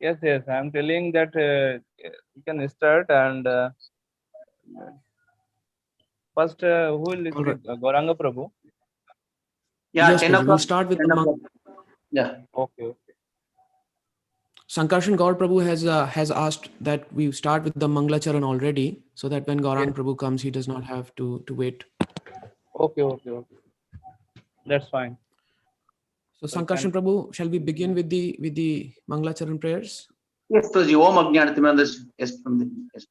Yes, yes. I'm telling that you can start and first who will All right. speak? Gauranga Prabhu. Yeah, Yes, 10 Prabhu. We'll o'clock. start with 10 the o'clock. Yeah. Okay, okay. Sankarshan Gaur Prabhu has asked that we start with the Manglacharan already, so that when Gaurang Yes. Prabhu comes, he does not have to wait. Okay, okay, okay. That's fine. So So you can. Sankarshan Prabhu, shall we begin with the Manglacharan prayers? Yes, Prabhuji. Om Ajnanatimandasya. Yes, from the yes.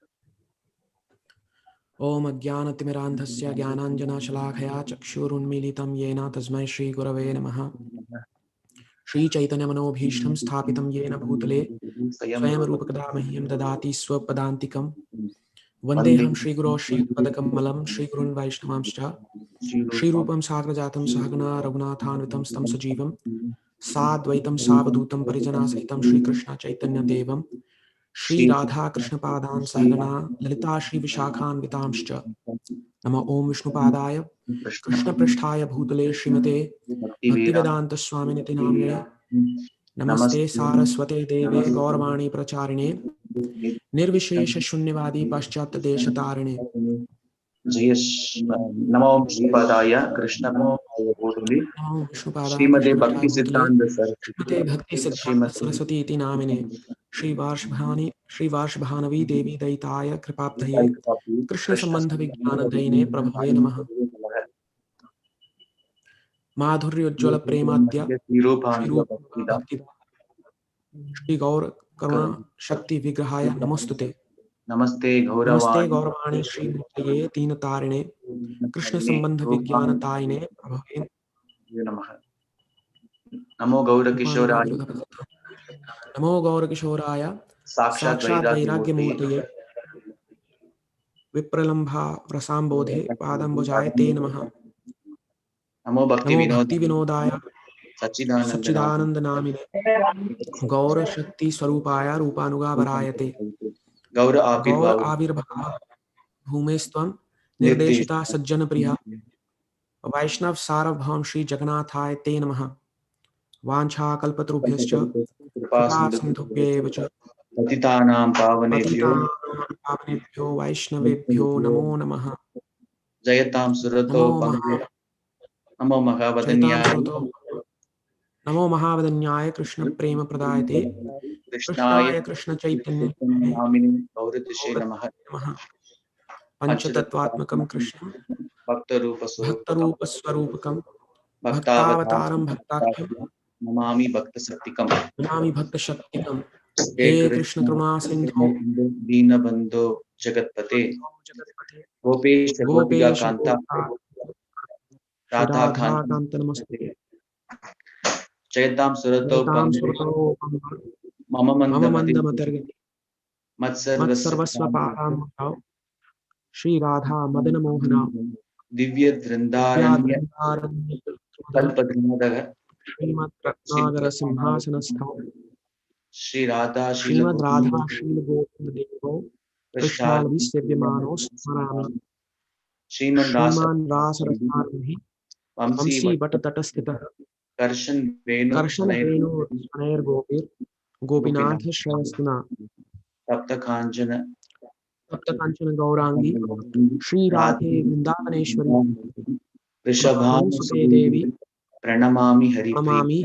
Om Ajnanatimirandhasya Jnananjana Chakshurunmilitam Yena Tasmai Shri Gurave Namaha. Shri Chaitanya Manobhishtam Sthapitam Yena Bhutale Swayam Rupakada Mahyam Dadati Swapadantikam Vandeham Shri Guru Shri Padakamalam Shri Gurun Vaishnavamscha Shri Rupam Sagrajatam Sahagana Raghunathanvitam Stam Sajivam Sadvaitam Savadutam Parijana Sahitam Shri Krishna Chaitanya Devam Shri Radha Krishna Padan Sahagana Lalita Shri Vishakhan Vitamscha Nama Om Vishnupadaya Krishna Pristhaya Bhutale Srimate Bhaktivedanta Swaminiti Namine Namaste Saraswate Deve Gauravani Pracharine Nirvishesha Shunyavadi Paschat Deshatarine Jai Namo Vishnupadaya Krishna Bhutale Namo Vishnupadaya Srimade Krishna Bhakti Pristaya Bhutale Siddhanta Saraswati Srimate Bhakti Siddhanta Saraswati Iti Namine Shri Varshbhanavi Devi Daitaya Kripabdhaye Krishna Sambandha Vijnana Daine Prabhave Namaha Madhurya Ujjwala Premadya Shri Rupa Bhakti Shri Gaur Karuna Shakti Vigrahaya Namostute Namaste Namaste Gauravani Gauravani Shri Mutaye Teen Tarine Krishna Sambandha Vijnana Taine Prabhave Namo Gaura Upanama Kishoraya Virodha Namo Gaur Kishoraya Sakshat Sakshat Vairagya Vairagya Murti Murtaye Vipralambha Rasambodhe Padambujaye Te Namaha Namo Bhakti Namo Vinod Bhakti Vinodaya Sachidanandana Sachidananda Namine Gaur Shakti Swarupaya Rupanuga Varayate Gaura Gaur Abhirbhav Avirbhava Bhumestvam Nirdesh Nirdeshita Sajjana Priya Vaishnav Sarabham Shri Jagannathaya Te Namaha Vancha Kalpatrubhyascha Kripa Kripa Sindhu Sindhubhyeva Cha Patitanam Pavanebhyo Patitanam Pavanebhyo Vaishnavebhyo Namo Namaha Jayatam Surato Namo Chaitam Mahavadanyaya Sroto Namo Mahavadanyaya Krishna Prema Pradayate Krishnaya Krishnaya Krishna Chaitanya Namini Gauratishe Namaha Namaha Panchatattva Panchatattvatmakam Krishna Bhakta Rupa Surupakam Bhaktarupa Swarupakam Bhaktavatar Bhaktavataram Bhaktakyam Namami Bhakta Saktikam Nami Bhakta Shaktikam He He Krishna Krishna Karuna Sindho Dina Bandho Jagatpate Gopesha Gopiga Gopesha Kanta Gopika Shri Radha Radha Kanta Kanta Namaste Chayatam Surato Jaitam Pande Surato Mama Mama Mandamati Mandamatargati Matsarvasya Matsarvasva Param Shri Radha Madana Mohana Divya Drindaranya Vyadrindaranya Kalpadrinadaga Srimad Ratnagara Simha Simhasanastha Shri Radha Shila Srimad Radha Govinda Shila Govinda Devo Prashad Krishnal Visevyamano Smarami Shriman Rasa Shriman Rasa Rasarabhi Vamsi Vamsi Vatatatastita Karshan Venu Karshana Sanair Venu Sanair Gopir Gopinath Gopinath Shrayastuna Tapta Kanjana Tapta Kanchana Gaurangi Shri Radhe Vrindavaneshwari Rishabhan Vranusute Devi Pranamami Haripriya Pranamami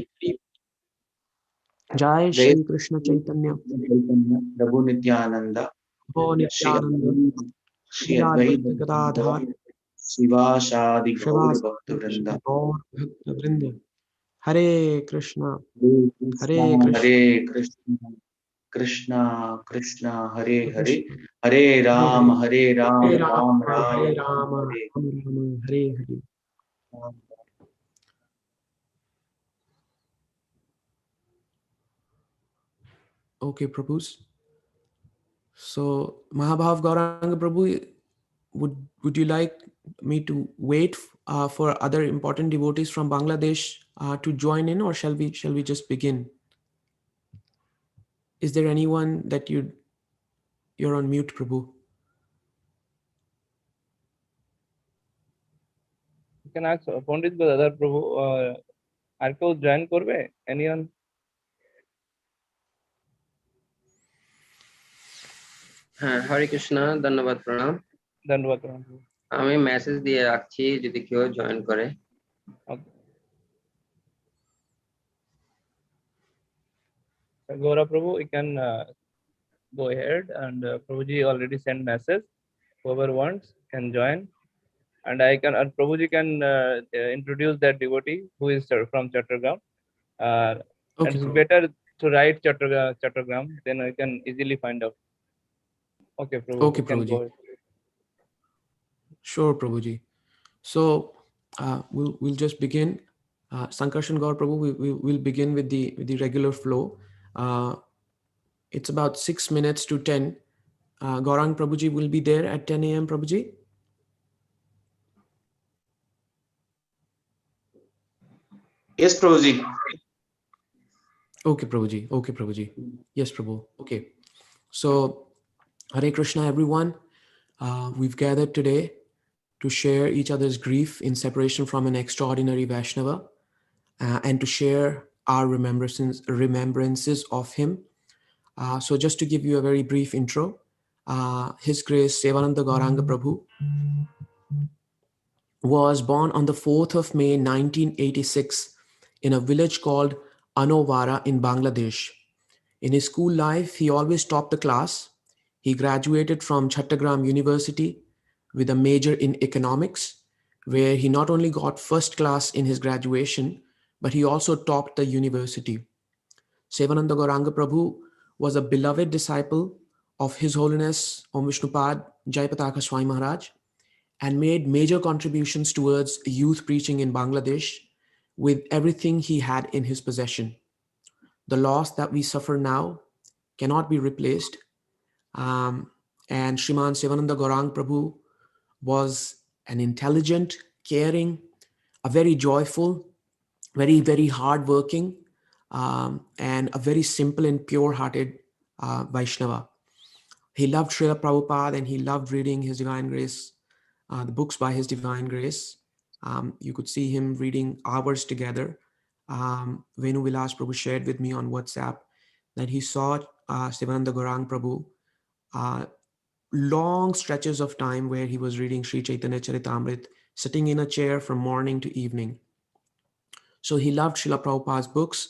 Jai Jai Shri Krishna Chaitanya Chaitanya Prabhu Nityananda Ho Shri Nityananda Shri Shri Advaita Advaita Gadadhar Shivashadi Gaur Shrivas Bhakta Vrinda Gaur Bhakta Vrinda Hare Krishna Hare Hare Krishna Krishna Hare Krishna Krishna Krishna Hare Hare Krishna Hare Hare Ram Hare Hare Ram Hare Ram Rama Hare Ram Rama Hare Rama Rama Hare Hare. Okay, Prabhus. So Mahabhav Gauranga Prabhu, would you like me to wait for other important devotees from Bangladesh to join in, or shall we just begin? Is there anyone that you're on mute, Prabhu? You can ask Pandit Gadadhar Prabhu. আর কেউ join করবে? Anyone? হ্যাঁ, হরে কৃষ্ণ, ধন্যবাদ, প্রণাম। Dandavad Pranam Prabhu. আমি message দিয়ে রাখছি যদি কেউ জয়েন করে। Okay. Gaura Prabhu, you can go ahead, and Prabhuji already sent message. Whoever wants can join, and I can. And Prabhuji can introduce that devotee who is from Chattogram. And Okay, it's Prabhu. better to write Chattogram, then I can easily find out. Okay, Prabhu, Okay, you can Prabhuji. go ahead. Sure, Prabhuji. So we'll just begin. Sankarshan Gaur Prabhu, we'll begin with the regular flow. It's about 6 minutes to 10. Gaurang Prabhuji will be there at 10 a.m. Prabhuji. Yes, Prabhuji. Okay, Prabhuji. Okay, Prabhuji. Yes, Prabhu. Okay. So, Hare Krishna, everyone. We've gathered today to share each other's grief in separation from an extraordinary Vaishnava and to share our remembrances of him. So just to give you a very brief intro, His Grace Sevananda Gauranga Prabhu was born on the 4th of May 1986 in a village called Anovara in Bangladesh. In his school life, he always topped the class. He graduated from Chattogram University with a major in economics, where he not only got first class in his graduation, but he also topped the university. Sevananda Gauranga Prabhu was a beloved disciple of His Holiness Om Vishnupad Jayapataka Swami Maharaj and made major contributions towards youth preaching in Bangladesh with everything he had in his possession. The loss that we suffer now cannot be replaced. And Shriman Sevananda Gaurang Prabhu was an intelligent, caring, a very joyful, very, very hardworking, and a very simple and pure-hearted Vaishnava. He loved Srila Prabhupada and he loved reading His Divine Grace, the books by His Divine Grace. You could see him reading hours together. Venu Vilas Prabhu shared with me on WhatsApp that he saw Sivananda Gaurang Prabhu long stretches of time where he was reading Sri Chaitanya Charitamrit, sitting in a chair from morning to evening. So he loved Srila Prabhupada's books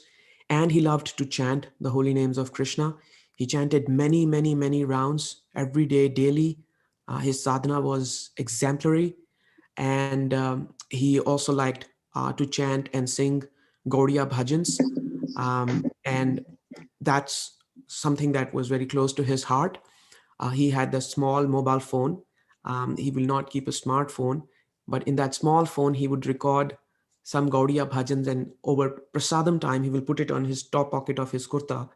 and he loved to chant the holy names of Krishna. He chanted many, many, many rounds every day, daily. His sadhana was exemplary. And he also liked to chant and sing Gaudiya bhajans. And that's something that was very close to his heart. He had the small mobile phone. He will not keep a smartphone, but in that small phone, he would record some Gaudiya bhajans, and over prasadam time, he will put it on his top pocket of his kurta,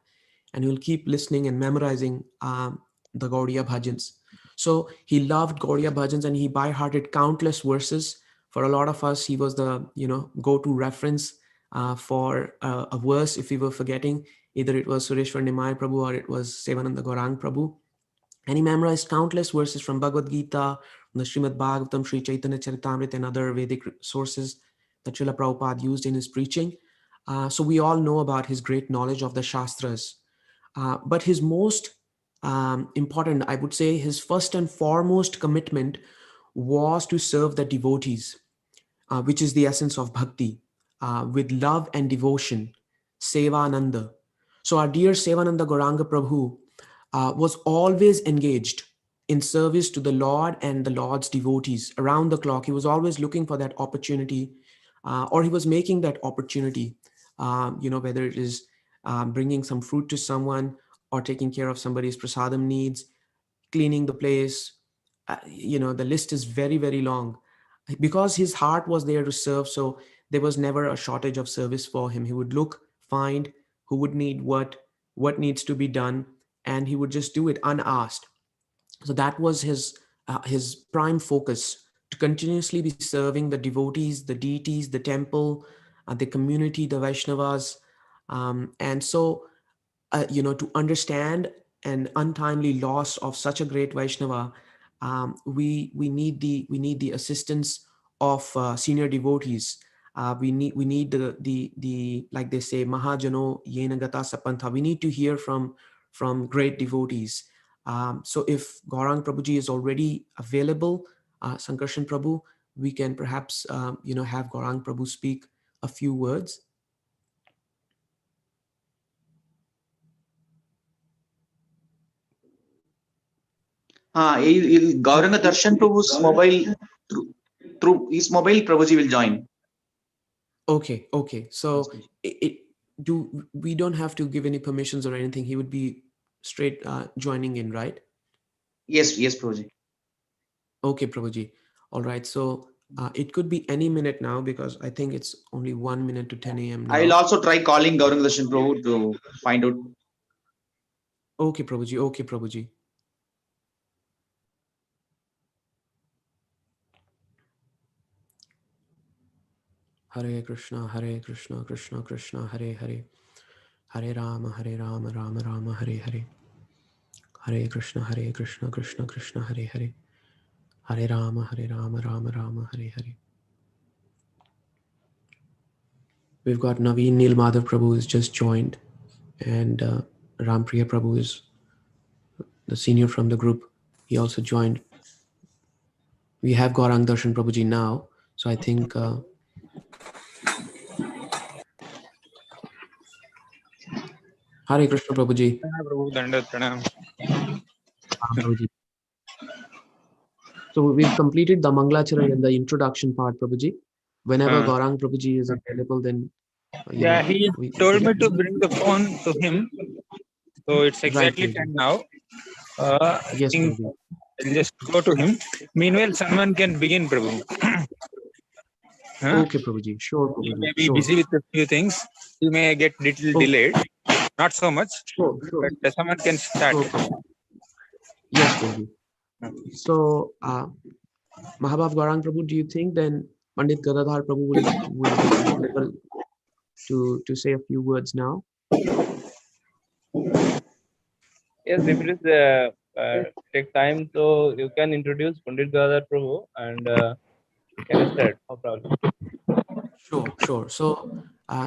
and he will keep listening and memorizing the Gaudiya bhajans. So he loved Gaudiya bhajans, and he by-hearted countless verses. For a lot of us, he was the go-to reference for a verse if we were forgetting. Either it was Sureshwar Nimai Prabhu or it was Sevananda Gaurang Prabhu. And he memorized countless verses from Bhagavad Gita, from the Srimad Bhagavatam, Sri Chaitanya Charitamrita, and other Vedic sources that Srila Prabhupada used in his preaching. So we all know about his great knowledge of the Shastras. But his most important, I would say, his first and foremost commitment was to serve the devotees, which is the essence of bhakti, with love and devotion, Sevananda. So our dear Sevananda Gauranga Prabhu was always engaged in service to the Lord and the Lord's devotees around the clock. He was always looking for that opportunity, or he was making that opportunity, whether it is bringing some fruit to someone or taking care of somebody's prasadam needs, cleaning the place. The list is very, very long. Because his heart was there to serve, so there was never a shortage of service for him. He would look, find who would need what needs to be done, and he would just do it unasked. So that was his prime focus, to continuously be serving the devotees, the deities, the temple, the community, the Vaishnavas. And so, to understand an untimely loss of such a great Vaishnava, we need the assistance of senior devotees. We need the like they say, Mahajano Yena Gata Sapantha. We need to hear from great devotees. So if Gaurang Prabhuji is already available, Sankarshan Prabhu, we can perhaps have Gaurang Prabhu speak a few words. Gauranga Darshan Prabhu's mobile, through his mobile, Prabhuji will join. Okay. So we don't have to give any permissions or anything. He would be straight joining in, right? Yes, Prabhuji. Okay, Prabhuji. All right. So it could be any minute now, because I think it's only 1 minute to 10 a.m. now. I will also try calling Gauranga Darshan Prabhu to find out. Okay, Prabhuji. Hare Krishna, Krishna Krishna, Hare Hare. Hare Rama, Rama Rama, Hare Hare. Hare Krishna, Krishna Krishna, Hare Hare. Hare Rama, Rama Rama, Hare Hare. We've got Naveen Neel Madhav Prabhu has just joined, and Rampriya Prabhu is the senior from the group. He also joined. We have Gaurang Darshan Prabhuji now, so I think Hare Krishna Prabhuji. Prabhuji. So we've completed the Mangalacharya and the introduction part, Prabhuji. Whenever Gaurang Prabhuji is available, then he told me to bring the phone to him. So it's exactly Right, 10 now. Yes, Prabhuji. I'll just go to him. Meanwhile, someone can begin, Prabhu. Okay, Prabhuji. Sure, Prabhuji. He may be busy with a few things. He may get little delayed. Not so much. Sure. But someone can start. Sure. Yes, Prabhuji. So, Mahabhav Gaurang Prabhu, do you think then Pandit Gadadhar Prabhu will be able to say a few words now? Yes, if it is take time, so you can introduce Pandit Gadadhar Prabhu and can start. No problem. Sure. So,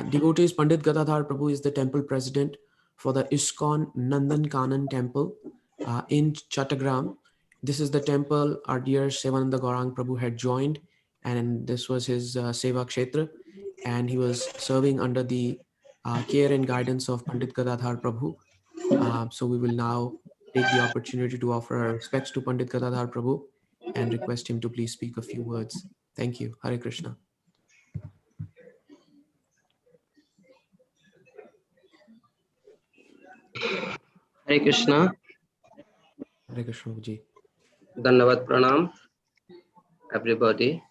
devotees, Pandit Gadadhar Prabhu is the temple president for the ISKCON Nandan Kanan temple in Chattagram. This is the temple our dear Sevananda Gaurang Prabhu had joined, and this was his Seva Kshetra, and he was serving under the care and guidance of Pandit Gadadhar Prabhu. So we will now take the opportunity to offer our respects to Pandit Gadadhar Prabhu and request him to please speak a few words. Thank you. Hare Krishna. Hare Krishna. Hare Krishna Ji. Dhanavad Pranam, everybody.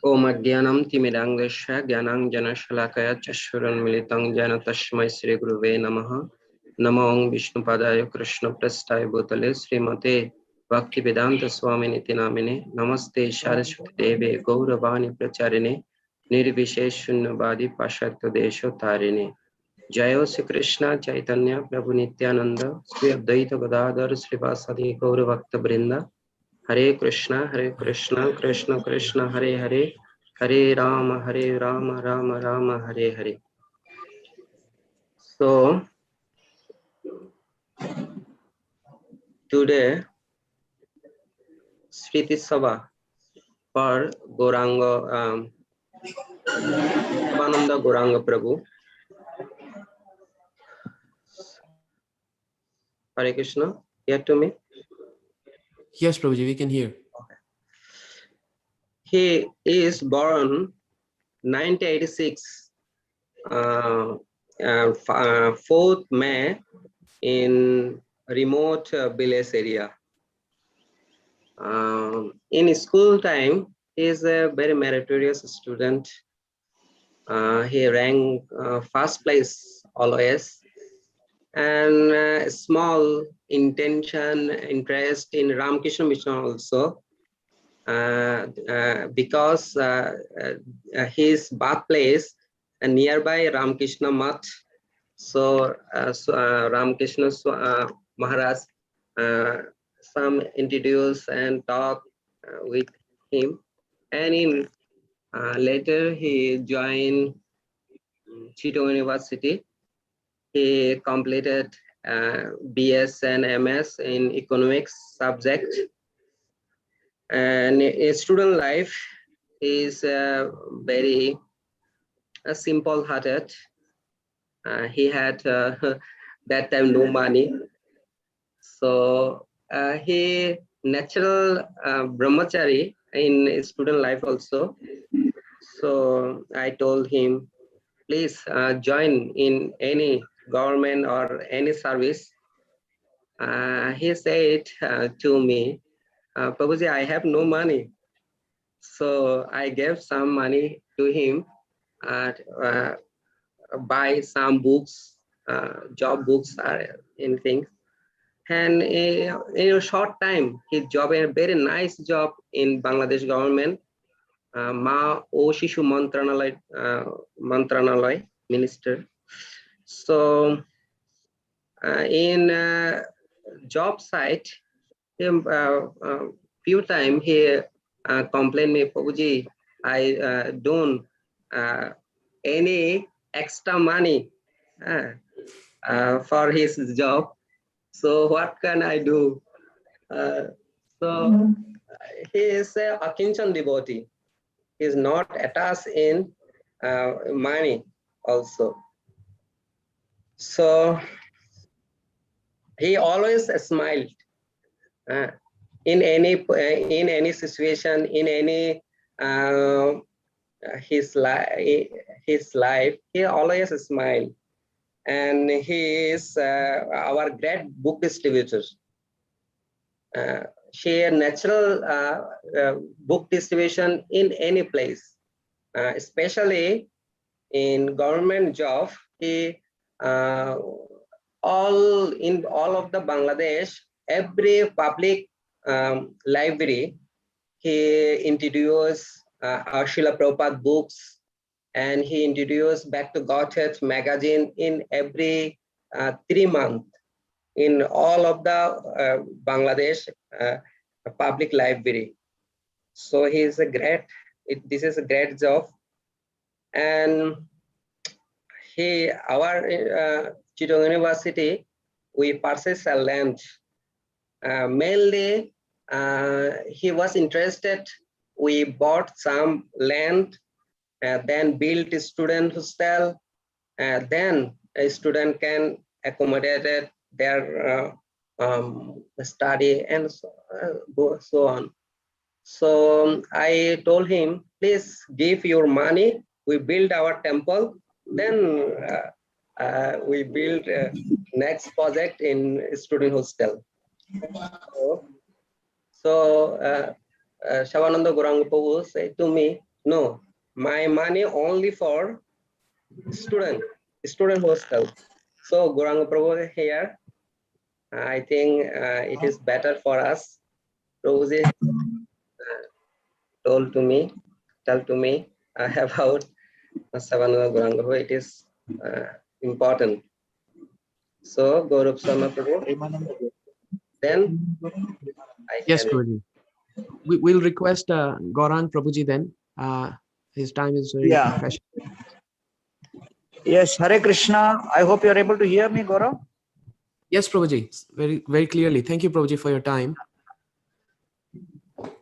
Om Adhyanam Timidangdasya Gyanang Jana Shalakaya Chashvaran Militang Jana Tashmai Sri Guruve Namaha Namo Om Vishnu Padaya Krishna Prasthaya Bhutale Srimate Bhakti Vedanta Swami Niti Namine Namaste Saraswati Deve Gauravani Pracharine Nirvishesh Shunyavadi Pashatya Desho Tarine Jayo Sri Krishna Chaitanya Prabhu Nityananda Sri Advaita Gadadhar Srivasadi Gauravakta Brinda Hare Krishna, Krishna Krishna, Hare Hare, Hare Rama, Rama Rama, Hare Hare. So, today, Smriti Sabha for Gauranga, Sivananda Gauranga Prabhu. Hare Krishna, hear to me? Yes, Prabhuji, we can hear. He is born 1986, 4th May in remote village area. In school time, he is a very meritorious student. He ranked first place always. And small interest in Ramakrishna Mission also, because his birthplace nearby Ramakrishna Math. So, Ramakrishna Maharaj some introduce and talk with him, and in later he joined Chitto University. He completed BS and MS in economics subject. And a student life is very simple-hearted. He had that time no money, so he natural brahmachari in student life also. So I told him, please join in any government or any service. He said to me, Prabhuji, I have no money. So I gave some money to him and buy some books, job books or anything. And in a short time, he job a very nice job in Bangladesh government. Ma O Shishu Mantranalay minister. So in job site, him few time he complained me, Prabhuji, I don't any extra money for his job. So what can I do? So he is a Akinchan devotee. He is not attached in money also. So he always smiled in any situation, in any his life. He always smiled, and he is our great book distributor. Share natural book distribution in any place, especially in government job. He all of the Bangladesh, every public library, he introduced Srila Prabhupada books, and he introduced Back to Godhead magazine in every 3 months in all of the Bangladesh public library. So he is a great, this is a great job. And our Chittagong University, we purchased a land. Mainly, he was interested. We bought some land, then built a student hostel. Then a student can accommodate their study and so on. So I told him, please give your money. We build our temple. Then we build next project in student hostel. So Shivananda Gauranga Prabhu said to me, no, my money only for student hostel. So Gauranga Prabhu here, I think it is better for us. Prabhuji tell to me about Shivananda Gauranga Prabhu. It is important. So Gaurav Sharma Prabhu, then I Yes, can. Prabhuji. We'll request Gaurang Prabhuji then. His time is very precious. Yes, Hare Krishna. I hope you're able to hear me, Gaurav. Yes, Prabhuji, very, very clearly. Thank you, Prabhuji, for your time.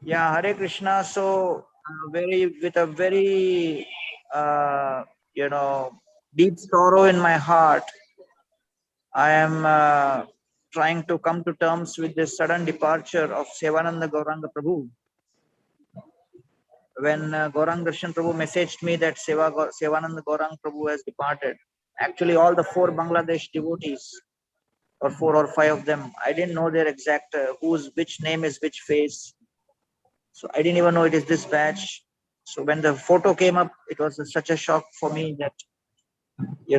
Yeah, Hare Krishna. So with a very deep sorrow in my heart, I am trying to come to terms with the sudden departure of Shivananda Gauranga Prabhu. When Gaurang Darshan Prabhu messaged me that Shivananda Gaurang Prabhu has departed, actually all the 4 Bangladesh devotees, or 4 or 5 of them, I didn't know their exact which name is which face. So I didn't even know it is this batch. So when the photo came up, it was such a shock for me that,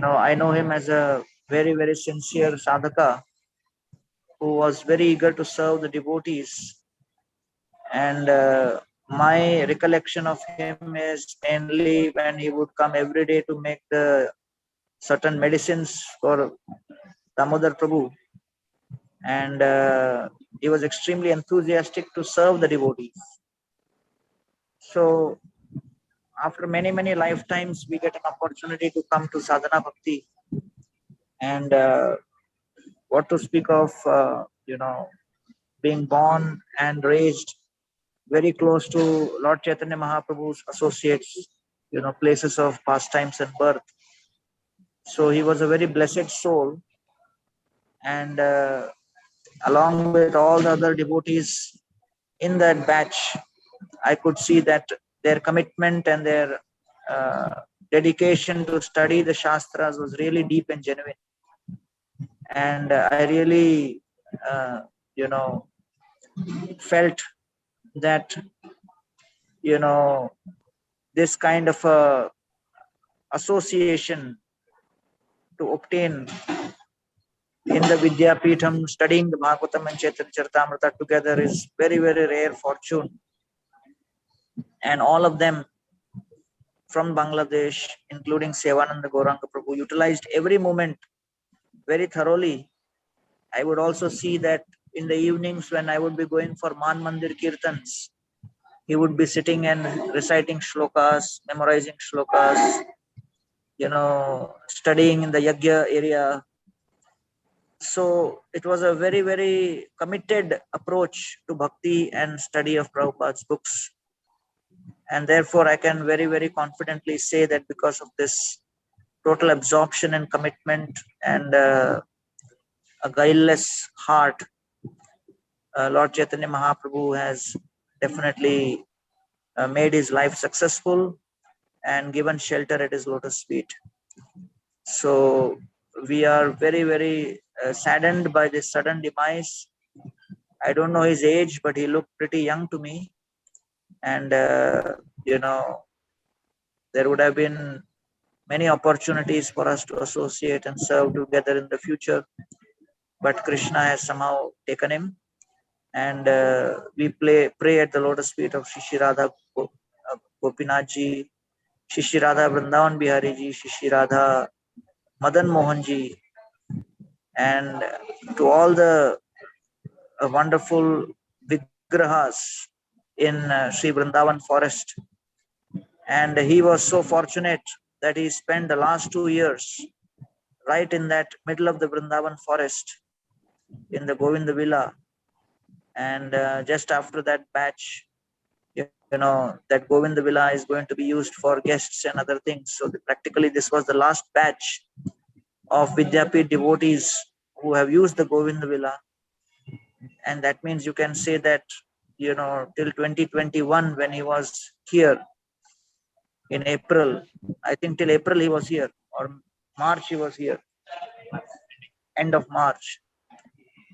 I know him as a very, very sincere sadhaka who was very eager to serve the devotees. And my recollection of him is mainly when he would come every day to make the certain medicines for Damodar Prabhu. And he was extremely enthusiastic to serve the devotees. So after many, many lifetimes, we get an opportunity to come to sadhana bhakti. And what to speak of, being born and raised very close to Lord Chaitanya Mahaprabhu's associates, places of pastimes and birth. So he was a very blessed soul. And along with all the other devotees in that batch, I could see that their commitment and their dedication to study the Shastras was really deep and genuine. And I really, felt that, this kind of a association to obtain in the Vidyapeetham, studying the Bhagavatam and Chaitanya Charitamrita together is very, very rare fortune. And all of them from Bangladesh, including Sevananda Gauranga Prabhu, utilized every moment very thoroughly. I would also see that in the evenings when I would be going for Man Mandir Kirtans, he would be sitting and reciting shlokas, memorizing shlokas, studying in the Yagya area. So it was a very, very committed approach to bhakti and study of Prabhupada's books. And therefore, I can very, very confidently say that because of this total absorption and commitment and a guileless heart, Lord Chaitanya Mahaprabhu has definitely made his life successful and given shelter at his lotus feet. So we are very, very saddened by this sudden demise. I don't know his age, but he looked pretty young to me. And, there would have been many opportunities for us to associate and serve together in the future. But Krishna has somehow taken him. And we pray at the lotus feet of Shri Radha Gopinath Ji, Shri Radha Vrindavan Bihari Ji, Shri Radha Madan Mohan Ji, and to all the wonderful Vigrahas in Sri Vrindavan forest. And he was so fortunate that he spent the last 2 years right in that middle of the Vrindavan forest in the Govinda Villa. And just after that batch, that Govinda Villa is going to be used for guests and other things. So practically this was the last batch of Vidyapith devotees who have used the Govinda Villa. And that means you can say that, till 2021 when he was here in April, I think till April he was here, or March he was here, end of March.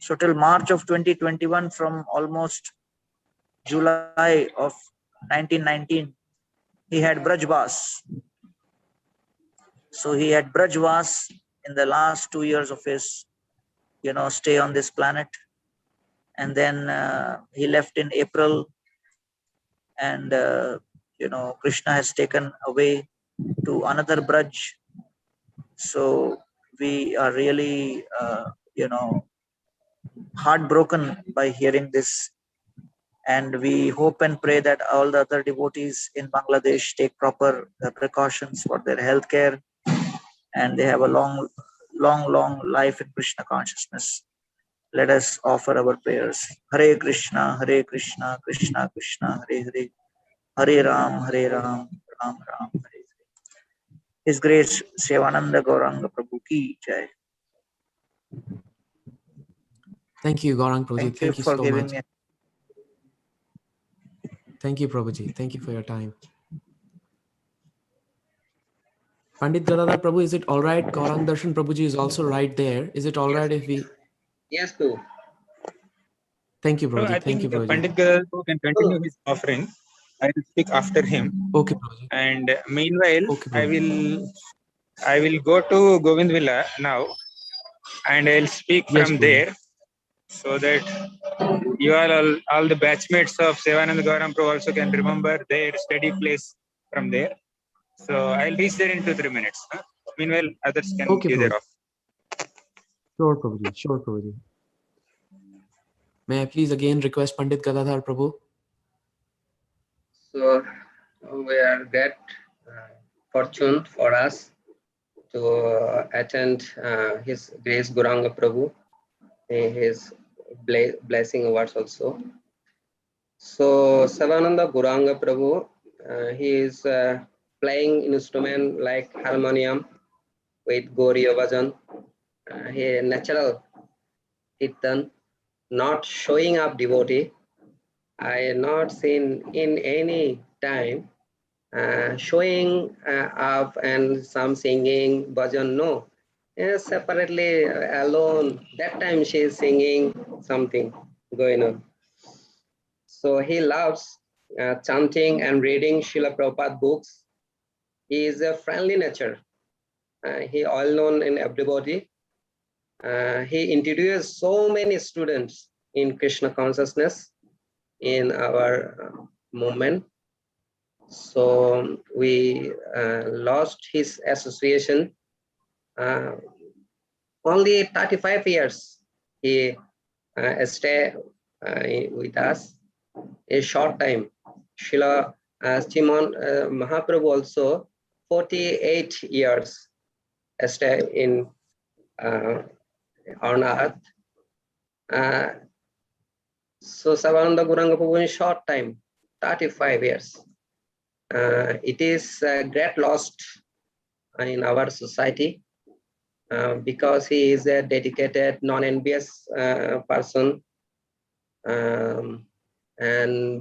So till March of 2021, from almost July of 1919, he had Brajvas. So he had Brajvas in the last 2 years of his, stay on this planet. And then he left in April, and Krishna has taken away to another Braj. So we are really, heartbroken by hearing this. And we hope and pray that all the other devotees in Bangladesh take proper precautions for their health care, and they have a long, long, long life in Krishna consciousness. Let us offer our prayers. Hare Krishna, Krishna Krishna, Hare Hare, Hare Ram, Ram Ram, Hare Hare. His Grace Sevananda Gauranga Prabhu ki jai. Thank you, Gaurang Prabhuji. Thank you for so giving much. me. Thank you, Prabhuji. Thank you for your time. Pandit Gadadhar Prabhu, is it all right? Gaurang Darshan Prabhuji is also right there. Is it all right if we... Yes, too. Thank you, So I Prabhuji. Thank you, think Prabhuji. Pandit Gadadhar can continue his offering. I will speak after him. Okay, Prabhuji. And meanwhile, Okay, I will go to Govind Villa now, and I'll speak Yes, from Prabhuji. there, so that you all the batchmates of Sevananda Gauranga Prabhu also can remember their study place from there. So I'll reach there in 2-3 minutes. Meanwhile, others can Okay, give their Prabhuji. offer. Sure, Prabhuji. Sure, Prabhuji. May I please again request Pandit Gadadhar Prabhu? So we are that fortunate for us to attend His Grace Gauranga Prabhu his blessing words also. So Savananda Guranga Prabhu, he is playing instrument like harmonium with Gauriya Bhajan. He natural kirtan, not showing up devotee. I have not seen in any time showing up and some singing bhajan. No, separately alone. That time she is singing something going on. So he loves chanting and reading Srila Prabhupada books. He is a friendly nature. He all known in everybody. He introduced so many students in Krishna consciousness in our movement. So we lost his association. Only 35 years he stayed with us. A short time. Srila Simon Mahaprabhu also 48 years stay in on earth. So Savananda Guranga Prabhu in short time, 35 years. It is a great loss in our society because he is a dedicated, non-envious person and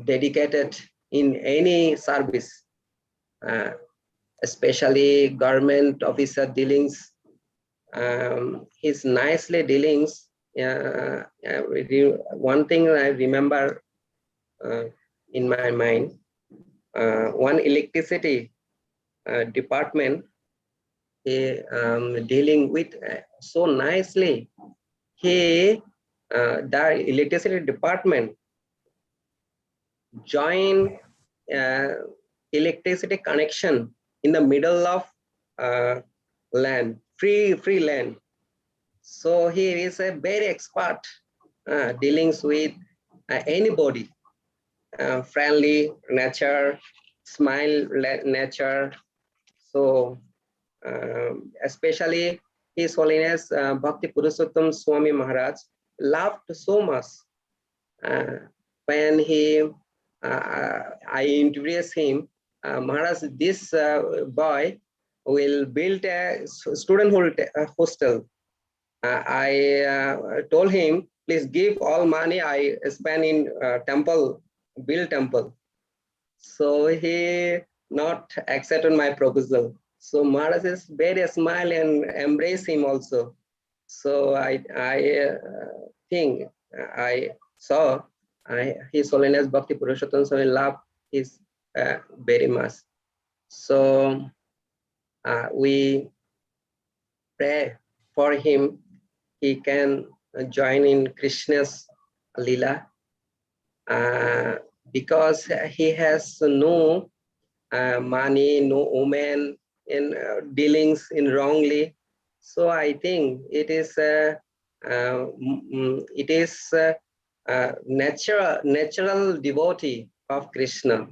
dedicated in any service, especially government officer dealings. His nicely dealings. One thing I remember in my mind, one electricity department dealing with so nicely. The electricity department join electricity connection in the middle of land, free land. So he is a very expert dealings with anybody, friendly nature, smile nature. So especially His Holiness Bhakti Purushottam Swami Maharaj laughed so much when I introduced him. Maharaj, this boy will build a student hostel. I told him, please give all money I spend in temple, build temple. So he not accepted my proposal. So Maharaj is very smile and embrace him also. So I think I saw His Holiness Bhakti Purushottam Swami love is very much. So we pray for him. He can join in Krishna's Leela because he has no money, no woman in dealings in wrongly. So I think it is natural devotee of Krishna.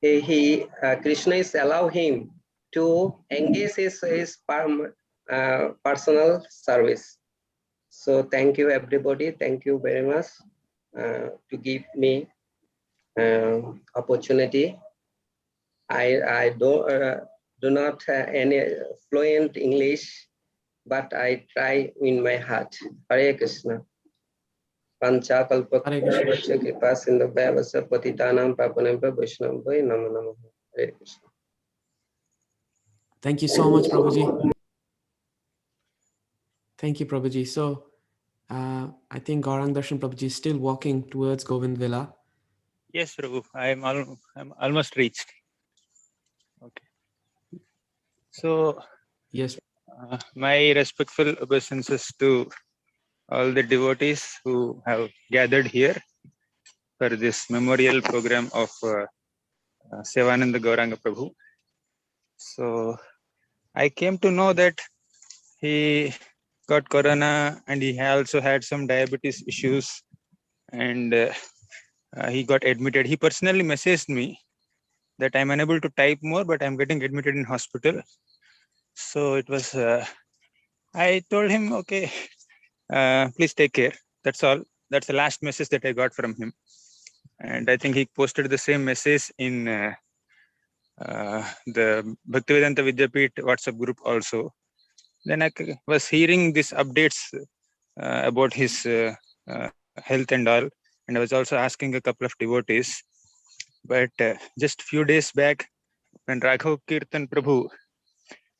Krishna is allow him to engage his personal service. So thank you everybody. Thank you very much to give me opportunity. I do not have any fluent English, but I try in my heart. Hare Krishna. Pancha kalpa kripa sindhu bhavasa patitanam papanam vaishnam vai namo namo. Hare Krishna. Thank you so much, Prabhuji. Thank you, Prabhuji. So I think Gaurang Darshan Prabhuji is still walking towards Govind Villa. Yes, Prabhu. I'm almost reached. Okay. So Yes. My respectful obeisances to all the devotees who have gathered here for this memorial program of Sevananda Gauranga Prabhu. So I came to know that he got corona and he also had some diabetes issues and he got admitted. He personally messaged me that I'm unable to type more, but I'm getting admitted in hospital. So it was, I told him, okay, Please take care. That's all. That's the last message that I got from him. And I think he posted the same message in the Bhaktivedanta Vidyapit WhatsApp group also. Then I was hearing these updates about his health and all. And I was also asking a couple of devotees. But just few days back, when Raghav Kirtan Prabhu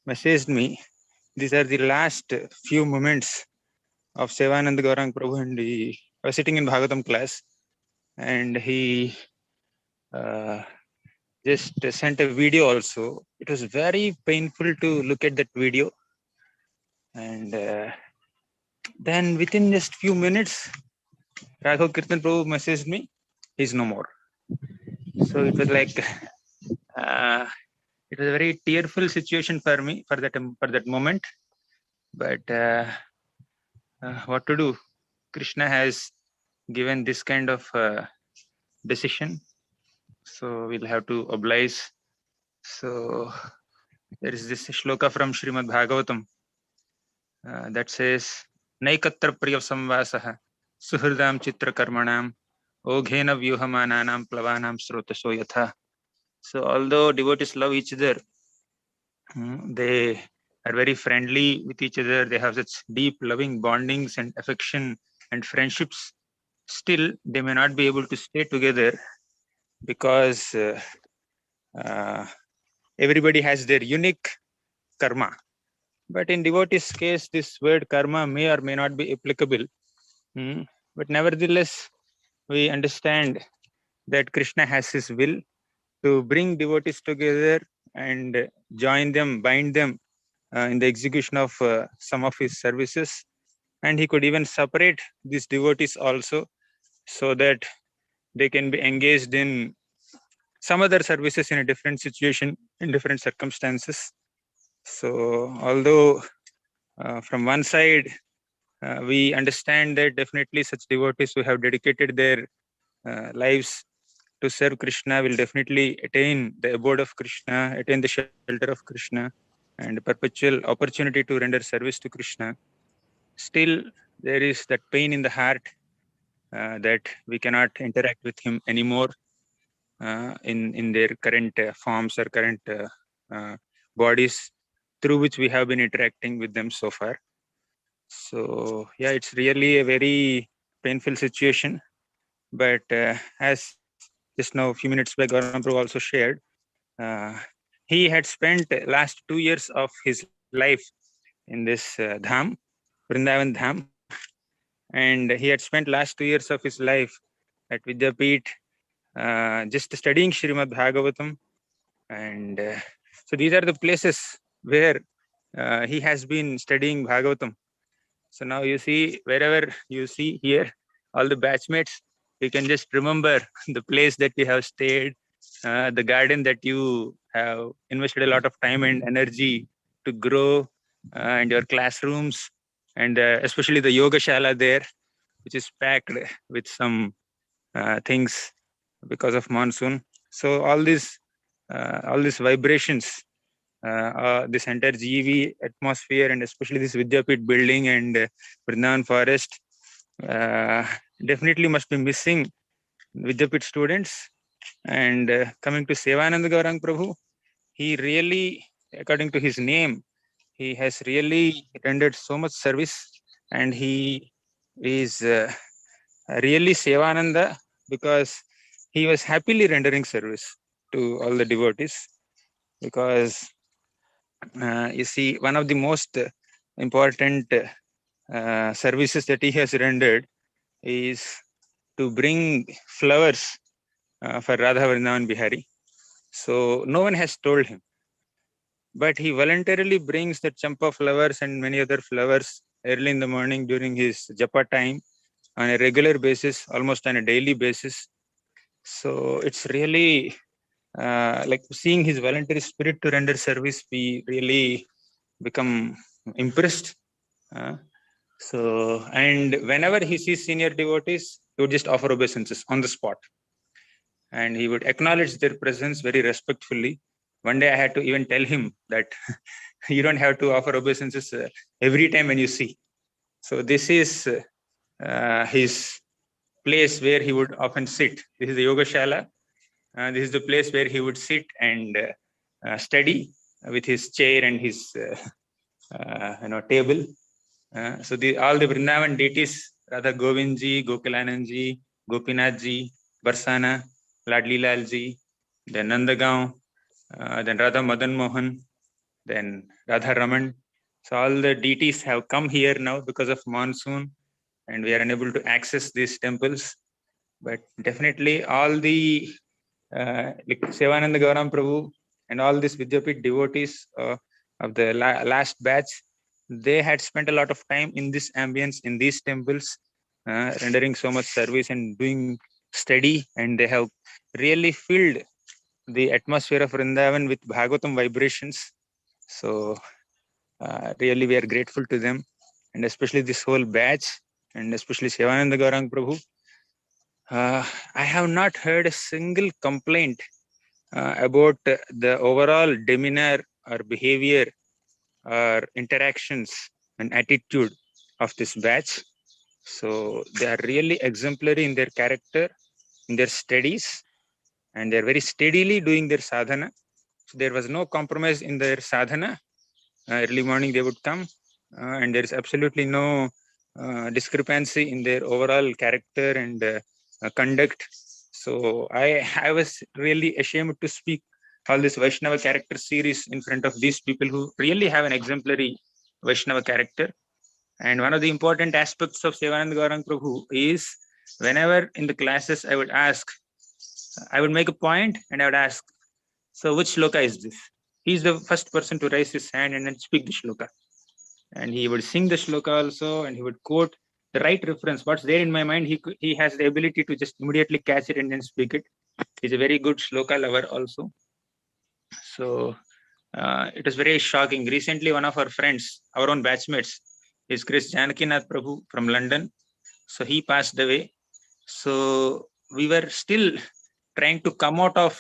messaged me, these are the last few moments of Sevanand Gaurang Prabhu, and I was sitting in Bhagavatam class, and he just sent a video also. It was very painful to look at that video. And then within just few minutes, Raghav Kirtan Prabhu messaged me, he's no more. So it was like, it was a very tearful situation for me for that moment. But what to do? Krishna has given this kind of decision, so we'll have to oblige. So there is this shloka from Srimad Bhagavatam that says, Naikatra priya samvasaha suhridam chitra karmanam oghena vyuhamananam plavanam srotaso yatha. So although devotees love each other, they are very friendly with each other, they have such deep loving bondings and affection and friendships, still they may not be able to stay together because everybody has their unique karma. But in devotees' case, this word karma may or may not be applicable. But nevertheless, we understand that Krishna has his will to bring devotees together and join them, bind them in the execution of some of his services. And he could even separate these devotees also, so that they can be engaged in some other services in a different situation, in different circumstances. So although from one side, we understand that definitely such devotees who have dedicated their lives to serve Krishna will definitely attain the abode of Krishna, attain the shelter of Krishna, and perpetual opportunity to render service to Krishna. Still, there is that pain in the heart that we cannot interact with him anymore in their current forms or current bodies through which we have been interacting with them so far. So yeah, it's really a very painful situation. But as just now a few minutes back Gauranga Prabhu also shared, he had spent last 2 years of his life in this Dham, Vrindavan Dham, and he had spent last 2 years of his life at Vidyapit just studying Srimad Bhagavatam. And so these are the places where he has been studying Bhagavatam. So now you see, wherever you see here, all the batchmates, you can just remember the place that you have stayed, the garden that you have invested a lot of time and energy to grow, and your classrooms, and especially the yoga shala there, which is packed with some things because of monsoon. So all these vibrations, this entire GV atmosphere, and especially this Vidyapit building and Vrindavan forest, definitely must be missing Vidyapit students. And coming to Sevanand Gaurang Prabhu, he really, according to his name, he has really rendered so much service, and he is really Sevananda because he was happily rendering service to all the devotees. Because you see, one of the most important services that he has rendered is to bring flowers for Radha Vrindavan Bihari. So no one has told him, but he voluntarily brings that champa flowers and many other flowers early in the morning during his japa time on a regular basis, almost on a daily basis. So it's really like seeing his voluntary spirit to render service, we really become impressed. So, and whenever he sees senior devotees, he would just offer obeisances on the spot. And he would acknowledge their presence very respectfully. One day I had to even tell him that you don't have to offer obeisances every time when you see. So this is his place where he would often sit. This is the Yogashala. This is the place where he would sit and study with his chair and his table. So all the Vrindavan deities, Radha Govindji, Gokulanandji, Gopinathji, Barsana, Ladli Lalji, then Nandagaon, then Radha Madan Mohan, then Radha Raman. So all the deities have come here now because of monsoon, and we are unable to access these temples. But definitely all the like Sevananda Gauram Prabhu and all these Vidyapit devotees of the last batch, they had spent a lot of time in this ambience, in these temples, rendering so much service and doing study, and they have really filled the atmosphere of Vrindavan with Bhagavatam vibrations. So really we are grateful to them, and especially this whole batch, and especially Sevananda Gaurang Prabhu. I have not heard a single complaint about the overall demeanor or behavior or interactions and attitude of this batch. So they are really exemplary in their character, in their studies, and they are very steadily doing their sadhana. So there was no compromise in their sadhana. Early morning they would come, and there is absolutely no discrepancy in their overall character and conduct. So I was really ashamed to speak all this Vaishnava character series in front of these people who really have an exemplary Vaishnava character. And one of the important aspects of Sevananda Gaurang Prabhu is whenever in the classes I would make a point and I would ask, so which shloka is this? He's the first person to raise his hand and then speak the shloka. And he would sing the shloka also, and he would quote the right reference. What's there in my mind, he has the ability to just immediately catch it and then speak it. He's a very good shloka lover also. So it was very shocking. Recently, one of our friends, our own batchmates, is Chris Janakinath Prabhu from London. So he passed away. So we were still trying to come out of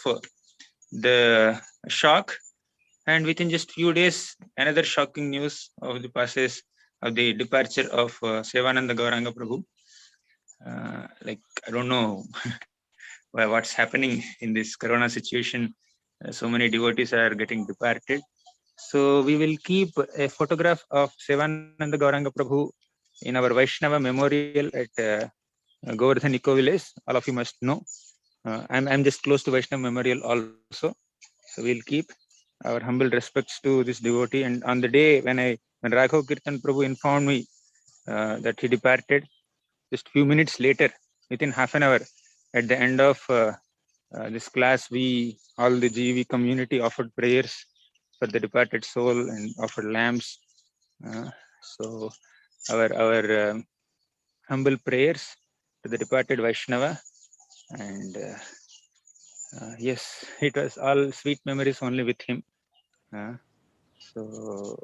the shock, and within just few days, another shocking news of the passage of the departure of Sevananda Gauranga Prabhu. Like, I don't know what's happening in this Corona situation. So many devotees are getting departed. So we will keep a photograph of Sevananda Gauranga Prabhu in our Vaishnava memorial at Govardhan Eco Village. All of you must know. I'm just close to Vaishnava memorial also. So we'll keep our humble respects to this devotee. And on the day when Raghav Kirtan Prabhu informed me that he departed, just few minutes later, within half an hour, at the end of this class, all the GV community offered prayers for the departed soul and offered lamps. So our humble prayers to the departed Vaishnava. And yes, it was all sweet memories only with him. So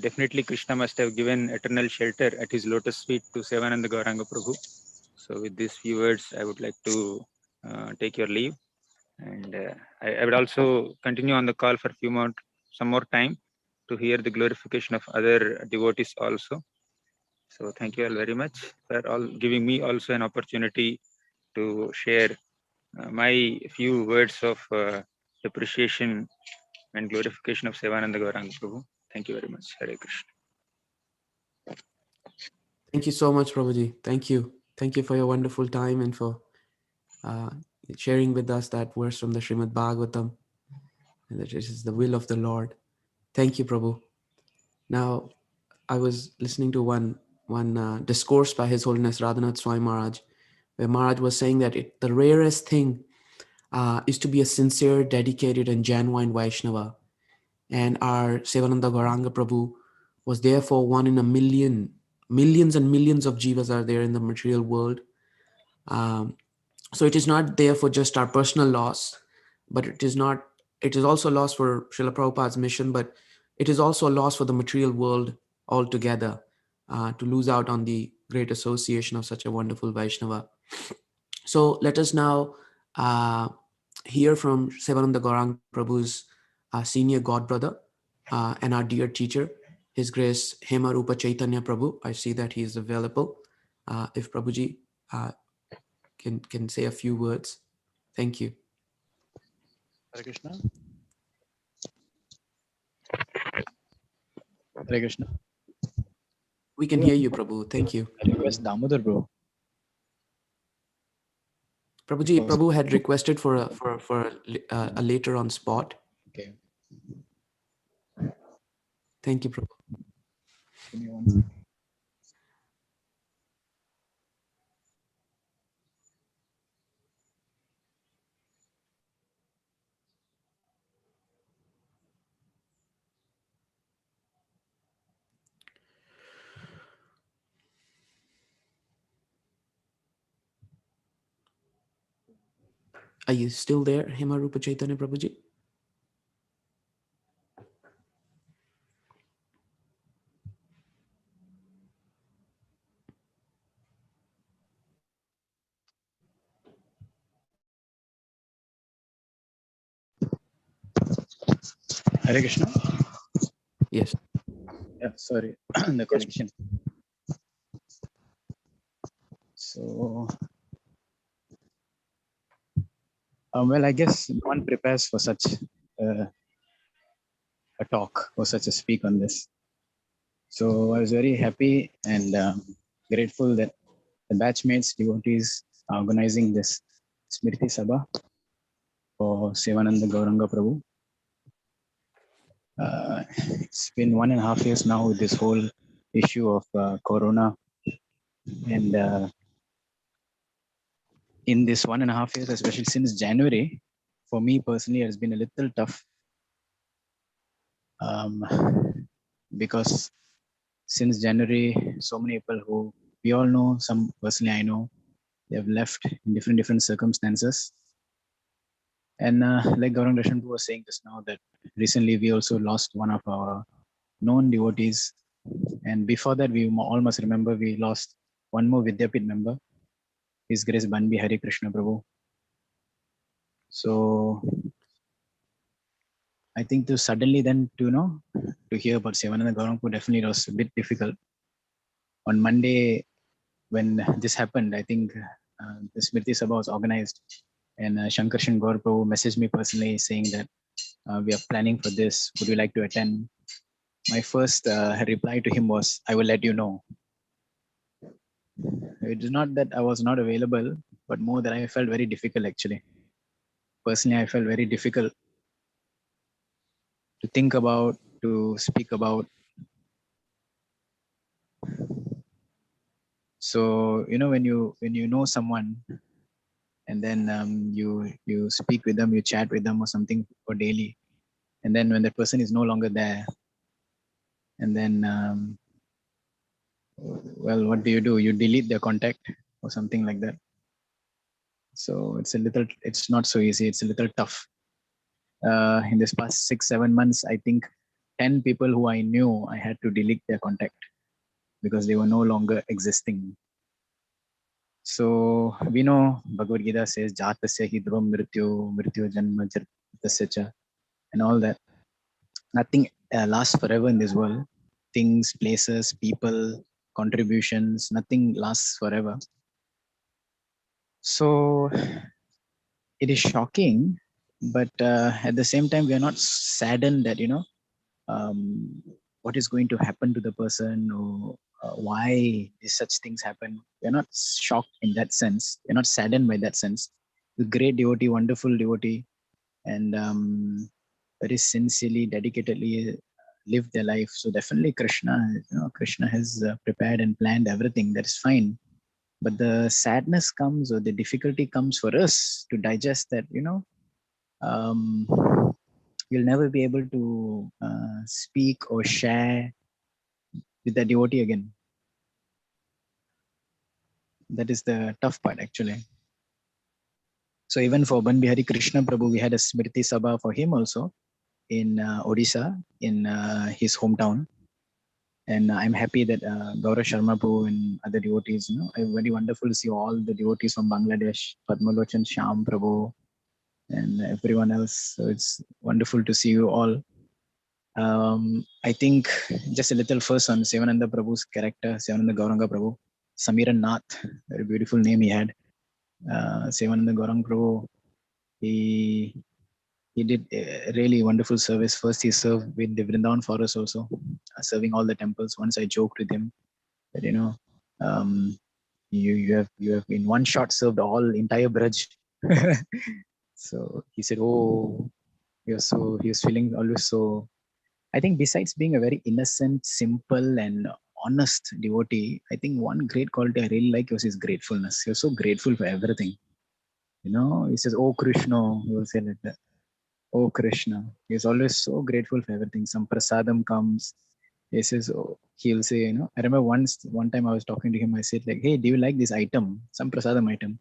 definitely Krishna must have given eternal shelter at his lotus feet to Sevananda Gauranga Prabhu. So with these few words, I would like to take your leave. And I would also continue on the call for some more time to hear the glorification of other devotees also. So thank you all very much for all giving me also an opportunity to share my few words of appreciation and glorification of Sevananda Gauranga Prabhu. Thank you very much. Hare Krishna. Thank you so much, Prabhuji. Thank you. Thank you for your wonderful time and for sharing with us that verse from the Srimad Bhagavatam, and that this is the will of the Lord. Thank you, Prabhu. Now, I was listening to one discourse by His Holiness Radhanath Swami Maharaj, where Maharaj was saying that the rarest thing is to be a sincere, dedicated, and genuine Vaishnava. And our Sevananda Gauranga Prabhu was therefore one in a million. Millions and millions of jivas are there in the material world. So it is not there for just our personal loss, but it is also a loss for Srila Prabhupada's mission, but it is also a loss for the material world altogether, to lose out on the great association of such a wonderful Vaishnava. So let us now hear from Sevananda Gauranga Prabhu's senior godbrother and our dear teacher, His Grace Hema Rupa Chaitanya Prabhu. I see that he is available. If Prabhuji can say a few words. Thank you. Hare Krishna. Hare Krishna. We can hear you, Prabhu. Thank you. I request Damodar bro. Prabhuji, Prabhu had requested for a later on spot. Okay. Thank you, Prabhu. Give me 1 second. Are you still there, Hema Rupa Chaitanya Prabhuji? Hare Krishna. Yes. Yeah, sorry, the connection. So, well, I guess no one prepares for such a talk or such a speak on this. So I was very happy and grateful that the batchmates, devotees are organizing this Smriti Sabha for Sevananda Gauranga Prabhu. It's been 1.5 years now with this whole issue of Corona, and in this 1.5 years, especially since January, for me personally, it has been a little tough because since January, so many people who we all know, some personally I know, they have left in different circumstances. And like Gaurang Darshan was saying just now, that recently we also lost one of our known devotees. And before that, we all must remember we lost one more Vidyapit member, His Grace Banbi Hari Krishna Prabhu. So I think to suddenly then to hear about Sevananda Gauranga definitely was a bit difficult. On Monday, when this happened, I think the Smriti Sabha was organized, and Shankarshan Gaur Prabhu messaged me personally saying that we are planning for this. Would you like to attend? My first reply to him was, I will let you know. It is not that I was not available, but more that I felt very difficult actually. Personally, I felt very difficult to think about, to speak about. So, when you know someone and then you speak with them, you chat with them or something for daily. And then when that person is no longer there, and then, well, what do? You delete their contact or something like that. So it's not so easy. It's a little tough. In this past 6-7 months, I think 10 people who I knew, I had to delete their contact because they were no longer existing. So we know Bhagavad Gita says, Jatasya hi dhruvam mrityu janma jatasya cha, and all that. Nothing lasts forever in this world. Things, places, people, contributions, nothing lasts forever. So it is shocking, but at the same time, we are not saddened that, what is going to happen to the person or why such things happen. We're not shocked in that sense. We're not saddened by that sense. A great devotee, wonderful devotee, and very sincerely, dedicatedly lived their life. So definitely Krishna has prepared and planned everything. That is fine. But the sadness comes, or the difficulty comes for us to digest that, you'll never be able to speak or share with the devotee again. That is the tough part, actually. So even for Banbi Hari Krishna Prabhu, we had a Smriti Sabha for him also in Odisha, in his hometown. And I'm happy that Gaurav Sharma Prabhu and other devotees, it's very wonderful to see all the devotees from Bangladesh, Padmalochan Shyam Prabhu, and everyone else. So it's wonderful to see you all. I think just a little first on Sivananda Prabhu's character, Sivananda Gauranga Prabhu, Samiran Nath, very beautiful name he had. Sivananda Gauranga Prabhu, he did a really wonderful service. First, he served with the Vrindavan Forest also, serving all the temples. Once I joked with him that you have in one shot served all entire Braj. So he said, "Oh, he was feeling always so." I think besides being a very innocent, simple, and honest devotee, I think one great quality I really like was his gratefulness. He was so grateful for everything. He says, "Oh Krishna," he will say like that. Oh Krishna. He is always so grateful for everything. Some prasadam comes. He says, oh, he'll say, I remember one time I was talking to him, I said like, hey, do you like this item? Some prasadam item.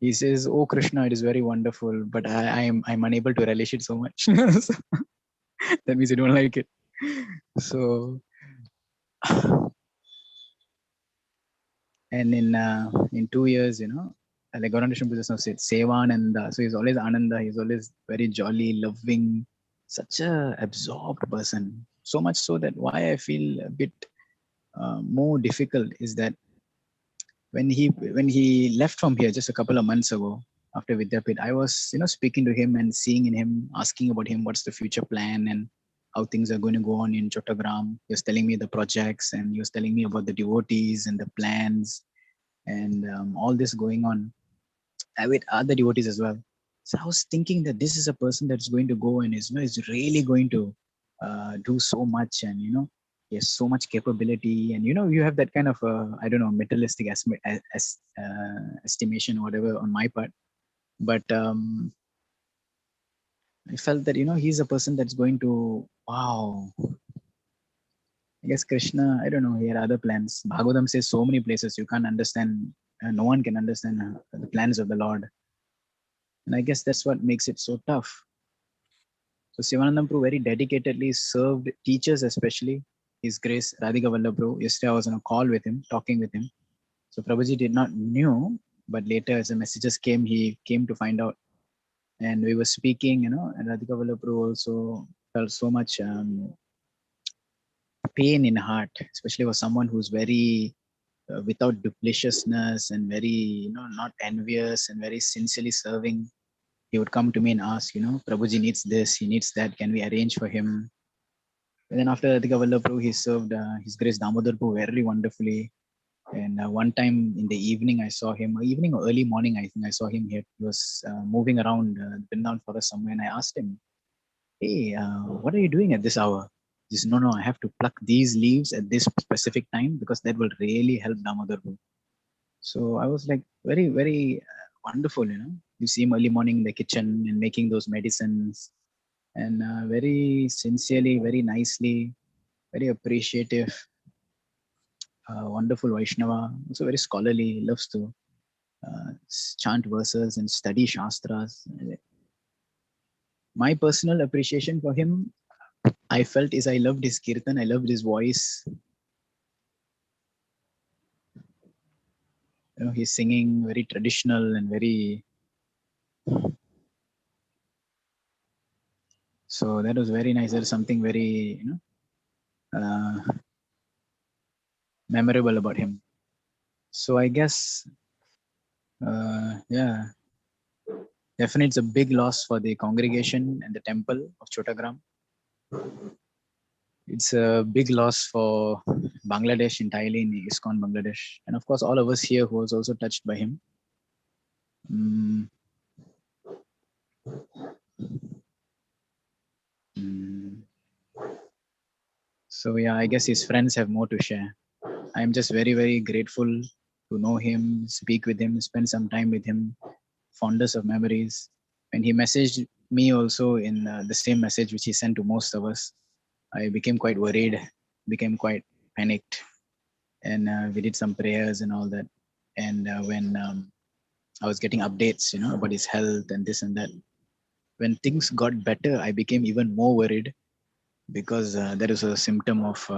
He says, oh Krishna, it is very wonderful, but I'm unable to relish it so much. So, that means you don't like it. So and in 2 years, like Gauranga Buddha said, Sevananda. So he's always Ananda, he's always very jolly, loving, such a absorbed person. So much so that why I feel a bit more difficult is that when he left from here just a couple of months ago after Vidyapit, I was speaking to him and seeing in him, asking about him what's the future plan and how things are going to go on in Chottagram. He was telling me the projects and he was telling me about the devotees and the plans and all this going on with other devotees as well. So I was thinking that this is a person that's going to go and is really going to do so much, and he has so much capability, and you have that kind of I don't know, materialistic estimation or whatever on my part, but I felt that he's a person that's going to, wow. I guess Krishna, I don't know, he had other plans. Bhagavatam says so many places you can't understand, no one can understand the plans of the Lord. And I guess that's what makes it so tough. So Sivananda Prabhu very dedicatedly served teachers, especially His Grace Radhika Vallabh Prabhu. Yesterday I was on a call with him, talking with him. So Prabhuji did not knew, but later as the messages came, he came to find out. And we were speaking, and Radhika Vallabh Prabhu also felt so much pain in heart, especially for someone who's very without dupliciousness and very, not envious and very sincerely serving. He would come to me and ask, Prabhuji needs this, he needs that, can we arrange for him? And then after Radhika Vallabh Prabhu, he served His Grace Damodar Prabhu very wonderfully. And one time in the evening, I saw him, evening or early morning, I think I saw him here. He was moving around Vrindavan Forest somewhere, and I asked him, hey, what are you doing at this hour? He said, no, I have to pluck these leaves at this specific time because that will really help Damodar Prabhu. So I was like, very, very wonderful, You see him early morning in the kitchen and making those medicines, and very sincerely, very nicely, very appreciative, wonderful Vaishnava, also very scholarly, loves to chant verses and study Shastras. My personal appreciation for him, I felt, is I loved his kirtan, I loved his voice. He's singing very traditional and very. So that was very nice. There's something very, memorable about him. So I guess, yeah, definitely it's a big loss for the congregation and the temple of Chottagram. It's a big loss for Bangladesh entirely, in ISKCON Bangladesh, and of course all of us here who was also touched by him. So yeah, I guess his friends have more to share. I'm just very, very grateful to know him, speak with him, spend some time with him, fondest of memories. And he messaged me also in the same message which he sent to most of us. I became quite worried, became quite panicked, and we did some prayers and all that. And when I was getting updates, about his health and this and that, when things got better, I became even more worried because there is a symptom of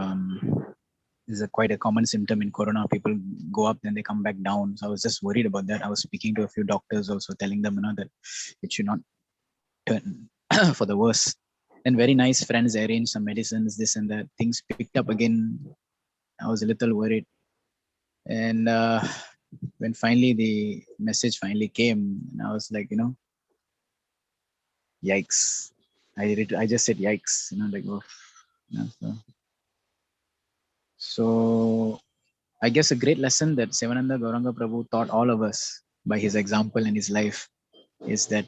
is quite a common symptom in corona. People go up, then they come back down. So I was just worried about that. I was speaking to a few doctors also, telling them that it should not turn for the worse. And very nice friends arranged some medicines, this and that. Things picked up again. I was a little worried. And when finally the message finally came, and I was like, yikes. I just said yikes, like, oh, so I guess a great lesson that Sivananda Gauranga Prabhu taught all of us by his example and his life is that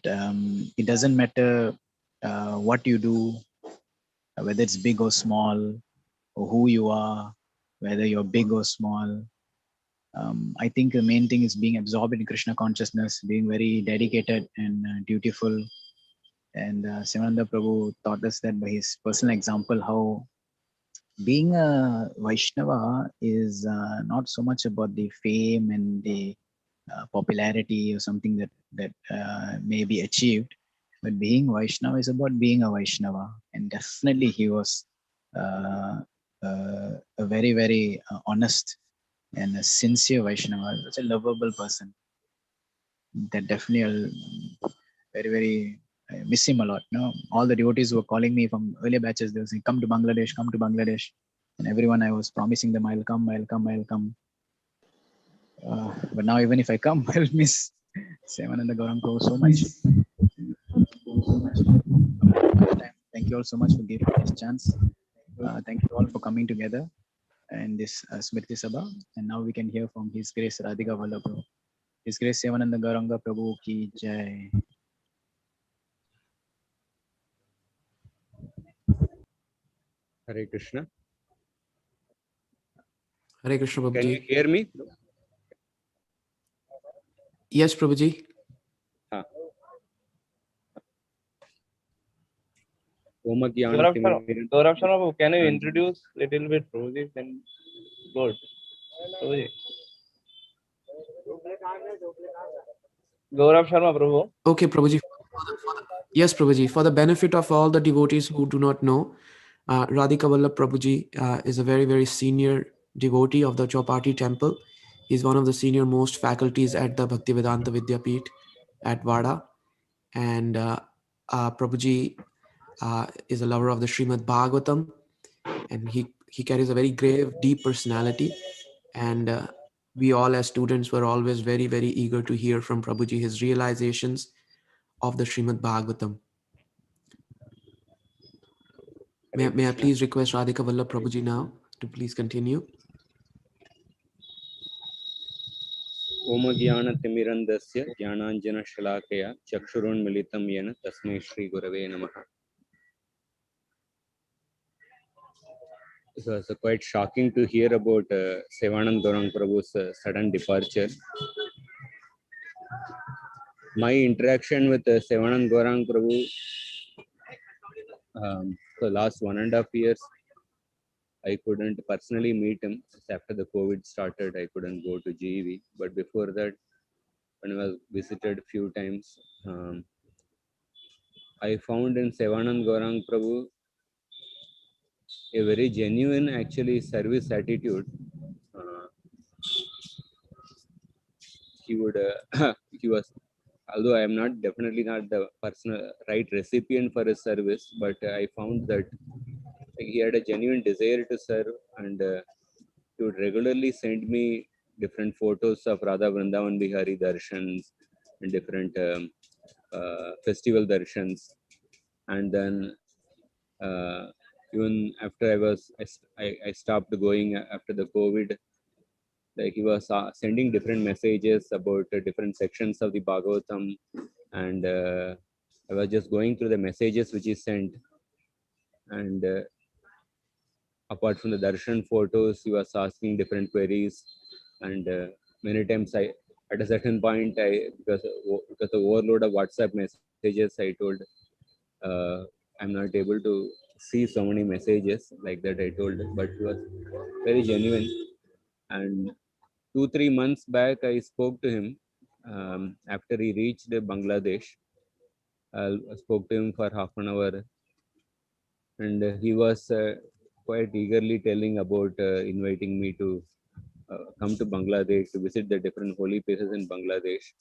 it doesn't matter what you do, whether it's big or small, or who you are, whether you're big or small. I think the main thing is being absorbed in Krishna consciousness, being very dedicated and dutiful. And Sivananda Prabhu taught us that by his personal example, how being a Vaishnava is not so much about the fame and the popularity or something that may be achieved, but being Vaishnava is about being a Vaishnava. And definitely he was a very, very honest and a sincere Vaishnava, such a lovable person. That definitely very, very I miss him a lot. All the devotees who were calling me from earlier batches, they were saying, come to Bangladesh, come to Bangladesh. And everyone, I was promising them, I'll come, I'll come, I'll come. But now even if I come, I'll miss Sivananda Gauranga Prabhu so much. Thank you all so much for giving me this chance. Thank you all for coming together in this Smriti Sabha. And now we can hear from His Grace Radhika Vallabh Prabhu. His Grace Sivananda Gauranga Prabhu ki jai. Hare Krishna. Hare Krishna, Can you Prabhuji. hear me? Yes, Prabhuji. Gaurav Sharma, Prabhu, can you introduce little bit Prabhuji? Then good. Prabhuji. Gaurav Sharma, Prabhu. Okay, Prabhuji. Yes, Prabhuji. For the benefit of all the devotees who do not know, Radhika Vallabh Prabhuji is a very, very senior devotee of the Chowpatty temple. He's one of the senior most faculties at the Bhaktivedanta Vidyapith at Vada. And Prabhuji is a lover of the Srimad Bhagavatam. And he carries a very grave, deep personality. And we all as students were always very, very eager to hear from Prabhuji his realizations of the Srimad Bhagavatam. May I please request Radhika Vallabh Prabhuji now to please continue? Om Jnana Timirandasya Jnananjana Shalakaya Chakshurunmilitam Yena Tasmai Shri Gurave Namaha. It was quite shocking to hear about Sivananda Gauranga Prabhu's sudden departure. My interaction with Sivananda Gauranga Prabhu for the last 1.5 years, I couldn't personally meet him. After the COVID started, I couldn't go to GEV. But before that, when I was visited a few times, I found in Sivananda Gauranga Prabhu a very genuine, actually, service attitude. He would, he was, although I am definitely not the right recipient for his service, but I found that he had a genuine desire to serve, and he would regularly send me different photos of Radha Vrindavan Bihari darshans and different festival darshans. And then even after I stopped going after the COVID, like he was sending different messages about different sections of the Bhagavatam, and I was just going through the messages which he sent, and apart from the darshan photos, he was asking different queries, and many times at a certain point, because of the overload of WhatsApp messages, I told I'm not able to see so many messages like that. I told, but he was very genuine. And 2-3 months back, I spoke to him after he reached Bangladesh. I spoke to him for half an hour, and he was quite eagerly telling about inviting me to come to Bangladesh to visit the different holy places in Bangladesh.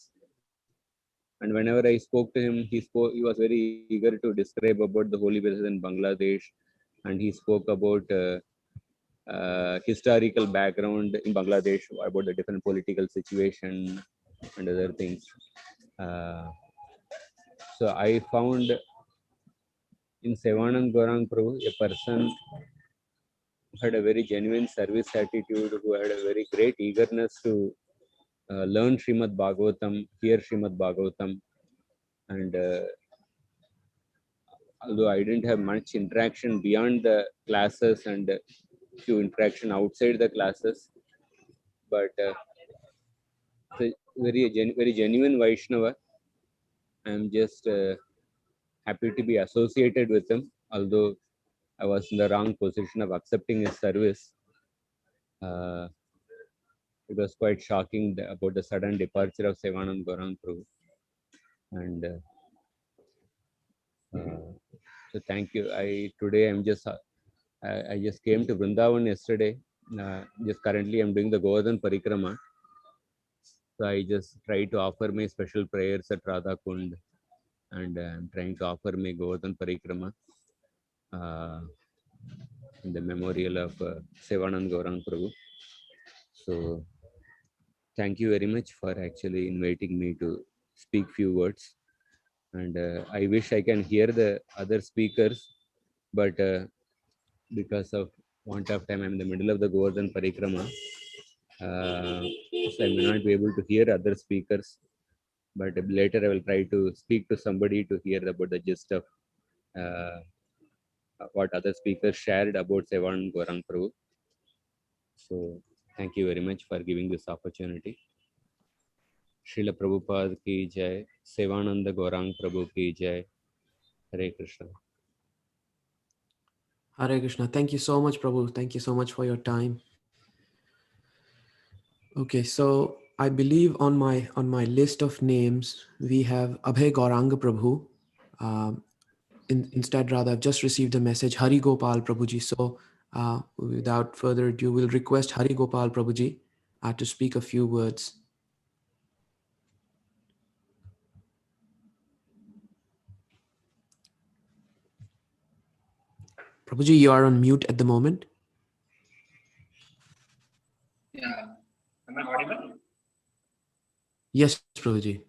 And whenever I spoke to him, he was very eager to describe about the holy places in Bangladesh, and he spoke about historical background in Bangladesh, about the different political situation and other things. So I found in Sevanand Gaurang Prabhu a person who had a very genuine service attitude, who had a very great eagerness to learn Srimad Bhagavatam, hear Srimad Bhagavatam, and although I didn't have much interaction beyond the classes and few interaction outside the classes, but very genuine Vaishnava. I'm just happy to be associated with him, although I was in the wrong position of accepting his service. It was quite shocking about the sudden departure of Sevanand Gaurang Prabhu. And so thank you. Today I'm just I just came to Vrindavan yesterday. Just currently I'm doing the Govardhan Parikrama. So I just try to offer my special prayers at Radha Kund, and I'm trying to offer my Govardhan Parikrama in the memorial of Sevanand Gaurang Prabhu. So thank you very much for actually inviting me to speak few words. And I wish I can hear the other speakers, but because of want of time, I'm in the middle of the Govardhan Parikrama. So I may not be able to hear other speakers, but later I will try to speak to somebody to hear about the gist of what other speakers shared about Sevanand Gaurang Prabhu. So thank you very much for giving this opportunity. Srila Prabhupada ki jai, Sevananda Gaurang Prabhu ki jai. Hare Krishna. Hare Krishna. Thank you so much, Prabhu. Thank you so much for your time. Okay, so I believe on my list of names we have Abhay Gauranga Prabhu. Instead, rather, I've just received a message, Hari Gopal Prabhuji. So without further ado, we'll request Hari Gopal Prabhuji to speak a few words. Prabhuji, you are on mute at the moment. Yeah. Am I audible? Yes, Prabhuji.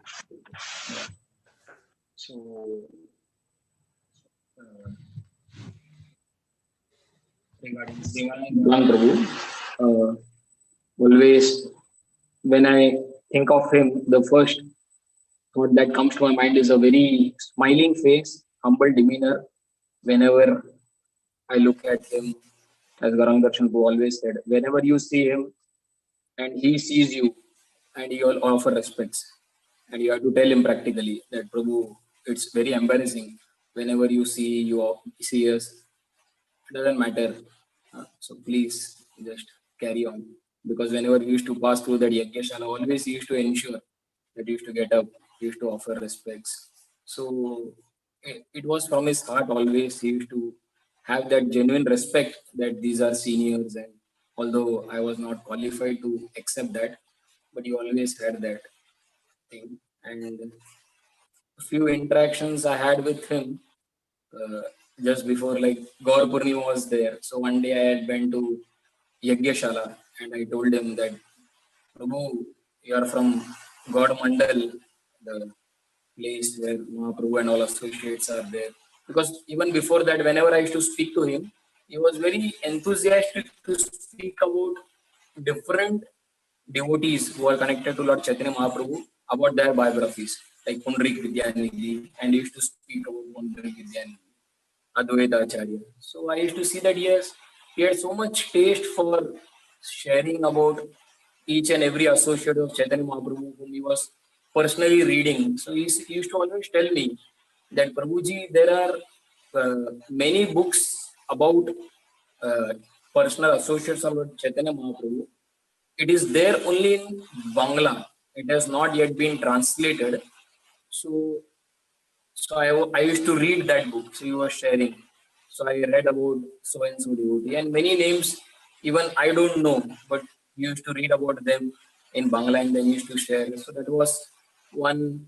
So, regarding Sevanand Prabhu, always when I think of him, the first thought that comes to my mind is a very smiling face, humble demeanor. Whenever I look at him, as Gaurang Darshan Prabhu always said, whenever you see him and he sees you, and you all offer respects, and you have to tell him practically that Prabhu, it's very embarrassing whenever you see us. It doesn't matter. So please just carry on, because whenever we used to pass through that Yajnashala, always he used to ensure that he used to get up, he used to offer respects. So it was from his heart always. He used to have that genuine respect that these are seniors, and although I was not qualified to accept that, but he always had that thing. And a few interactions I had with him just before, like Gaur Purnima was there. So one day I had been to Yajnashala and I told him that, Prabhu, you are from God Mandal, the place where Mahaprabhu and all associates are there. Because even before that, whenever I used to speak to him, he was very enthusiastic to speak about different devotees who are connected to Lord Chaitanya Mahaprabhu, about their biographies, like Pundarik Vidyanidhi, and he used to speak about Pundarik Vidyanidhi, Advaita Acharya. So I used to see that he had so much taste for sharing about each and every associate of Chaitanya Mahaprabhu whom he was personally reading. So he used to always tell me that, Prabhuji, there are many books about personal associates of Chaitanya Mahaprabhu. It is there only in Bangla. It has not yet been translated. So I used to read that book. So he was sharing. So I read about so and so devotee, and many names even I don't know, but he used to read about them in Bangla and then used to share. So that was one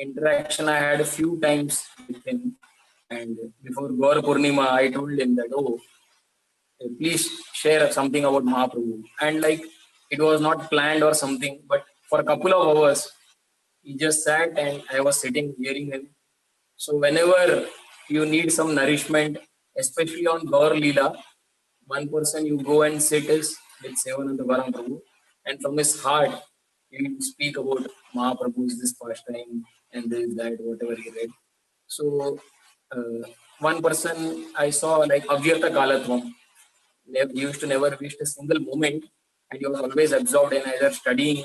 interaction I had a few times with him. And before Gaur Purnima, I told him that, oh, please share something about Mahaprabhu. And like, it was not planned or something, but for a couple of hours, he just sat and I was sitting hearing him. So whenever you need some nourishment, especially on Gaur Leela, one person you go and sit is with Sevananda Gauranga Prabhu, and from his heart, he will speak about Mahaprabhu's this pastime and this, that, whatever he read. So one person I saw like Avyarta Kalatvam, he used to never waste a single moment, and he was always absorbed in either studying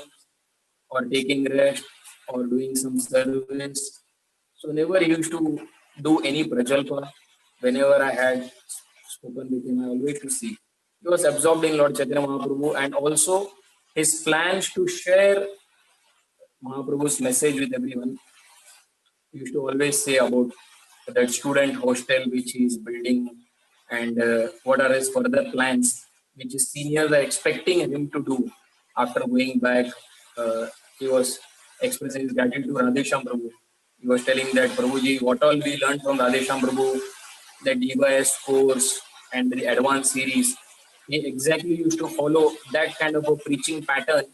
or taking rest or doing some service. So never he used to do any prajalpa. Whenever I had spoken with him, I always used to see. He was absorbed in Lord Chaitanya Mahaprabhu, and also his plans to share Mahaprabhu's message with everyone. He used to always say about that student hostel which he is building, and what are his further plans, which his seniors are expecting him to do after going back. He was expressing his gratitude to Radhesham Prabhu. He was telling that Prabhuji, what all we learned from Radhesham Prabhu, the DYS course and the advanced series, he exactly used to follow that kind of a preaching pattern,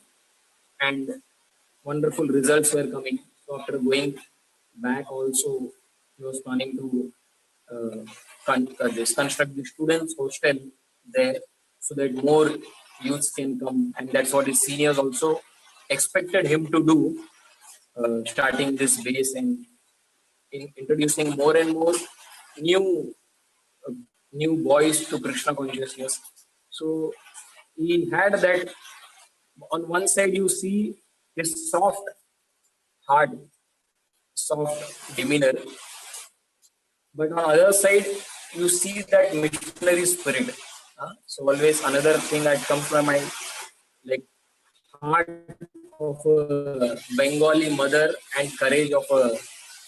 and wonderful results were coming. So after going back also, he was planning to construct the students hostel there so that more youths can come, and that's what his seniors also expected him to do, starting this base and introducing more and more new new boys to Krishna consciousness. So he had that. On one side you see his soft heart, soft demeanor, but on the other side you see that missionary spirit. So always another thing that comes to my mind, like heart of a Bengali mother and courage of a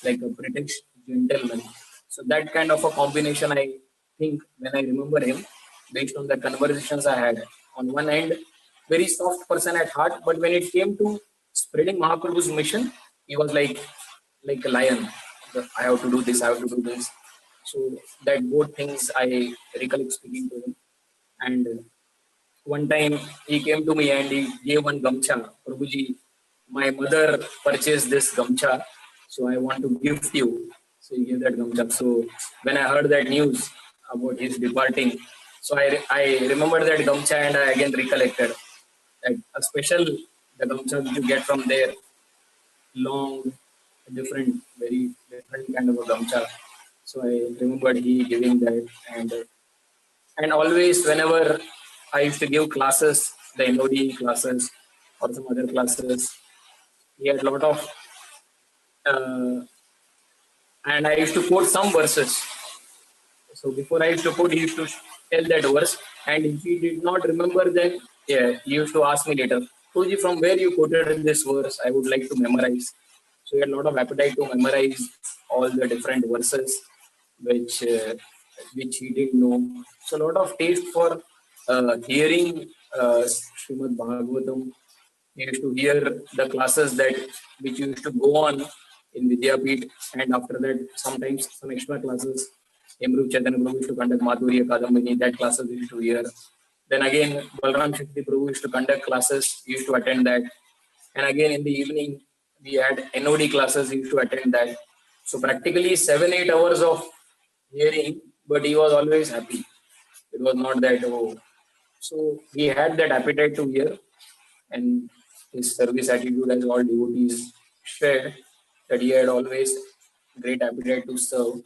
British gentleman. So that kind of a combination, I think, when I remember him, based on the conversations I had. On one hand, very soft person at heart, but when it came to spreading Mahaprabhu's mission, he was like a lion. I have to do this, I have to do this. So that both things I recollect speaking to him. And one time he came to me and he gave one gamcha. Prabhuji, my mother purchased this gamcha, so I want to gift you. So he gave that gamcha. So when I heard that news about his departing, so I remembered that gamcha, and I again recollected that a special the gamcha which you get from there, long, different, very different kind of a gamcha. So I remembered he giving that, and always whenever I used to give classes, the NOD classes or some other classes, he had a lot of, and I used to quote some verses. So before I used to quote, he used to tell that verse, and if he did not remember, then yeah, he used to ask me later, Guruji, from where you quoted this verse, I would like to memorize. So he had a lot of appetite to memorize all the different verses which he didn't know. So a lot of taste for hearing Srimad Bhagavatam. He used to hear the classes which used to go on in Vidyapit, and after that sometimes some extra classes. Emru Chaitanya Prabhu used to conduct Madhurya Kadambini, that classes we used to hear. Then again Balram Shakti Prabhu used to conduct classes, he used to attend that. And again in the evening we had NOD classes, he used to attend that. So practically 7-8 hours of hearing, but he was always happy. It was not that, oh. So he had that appetite to hear, and his service attitude, as all devotees shared, that he had always great appetite to serve.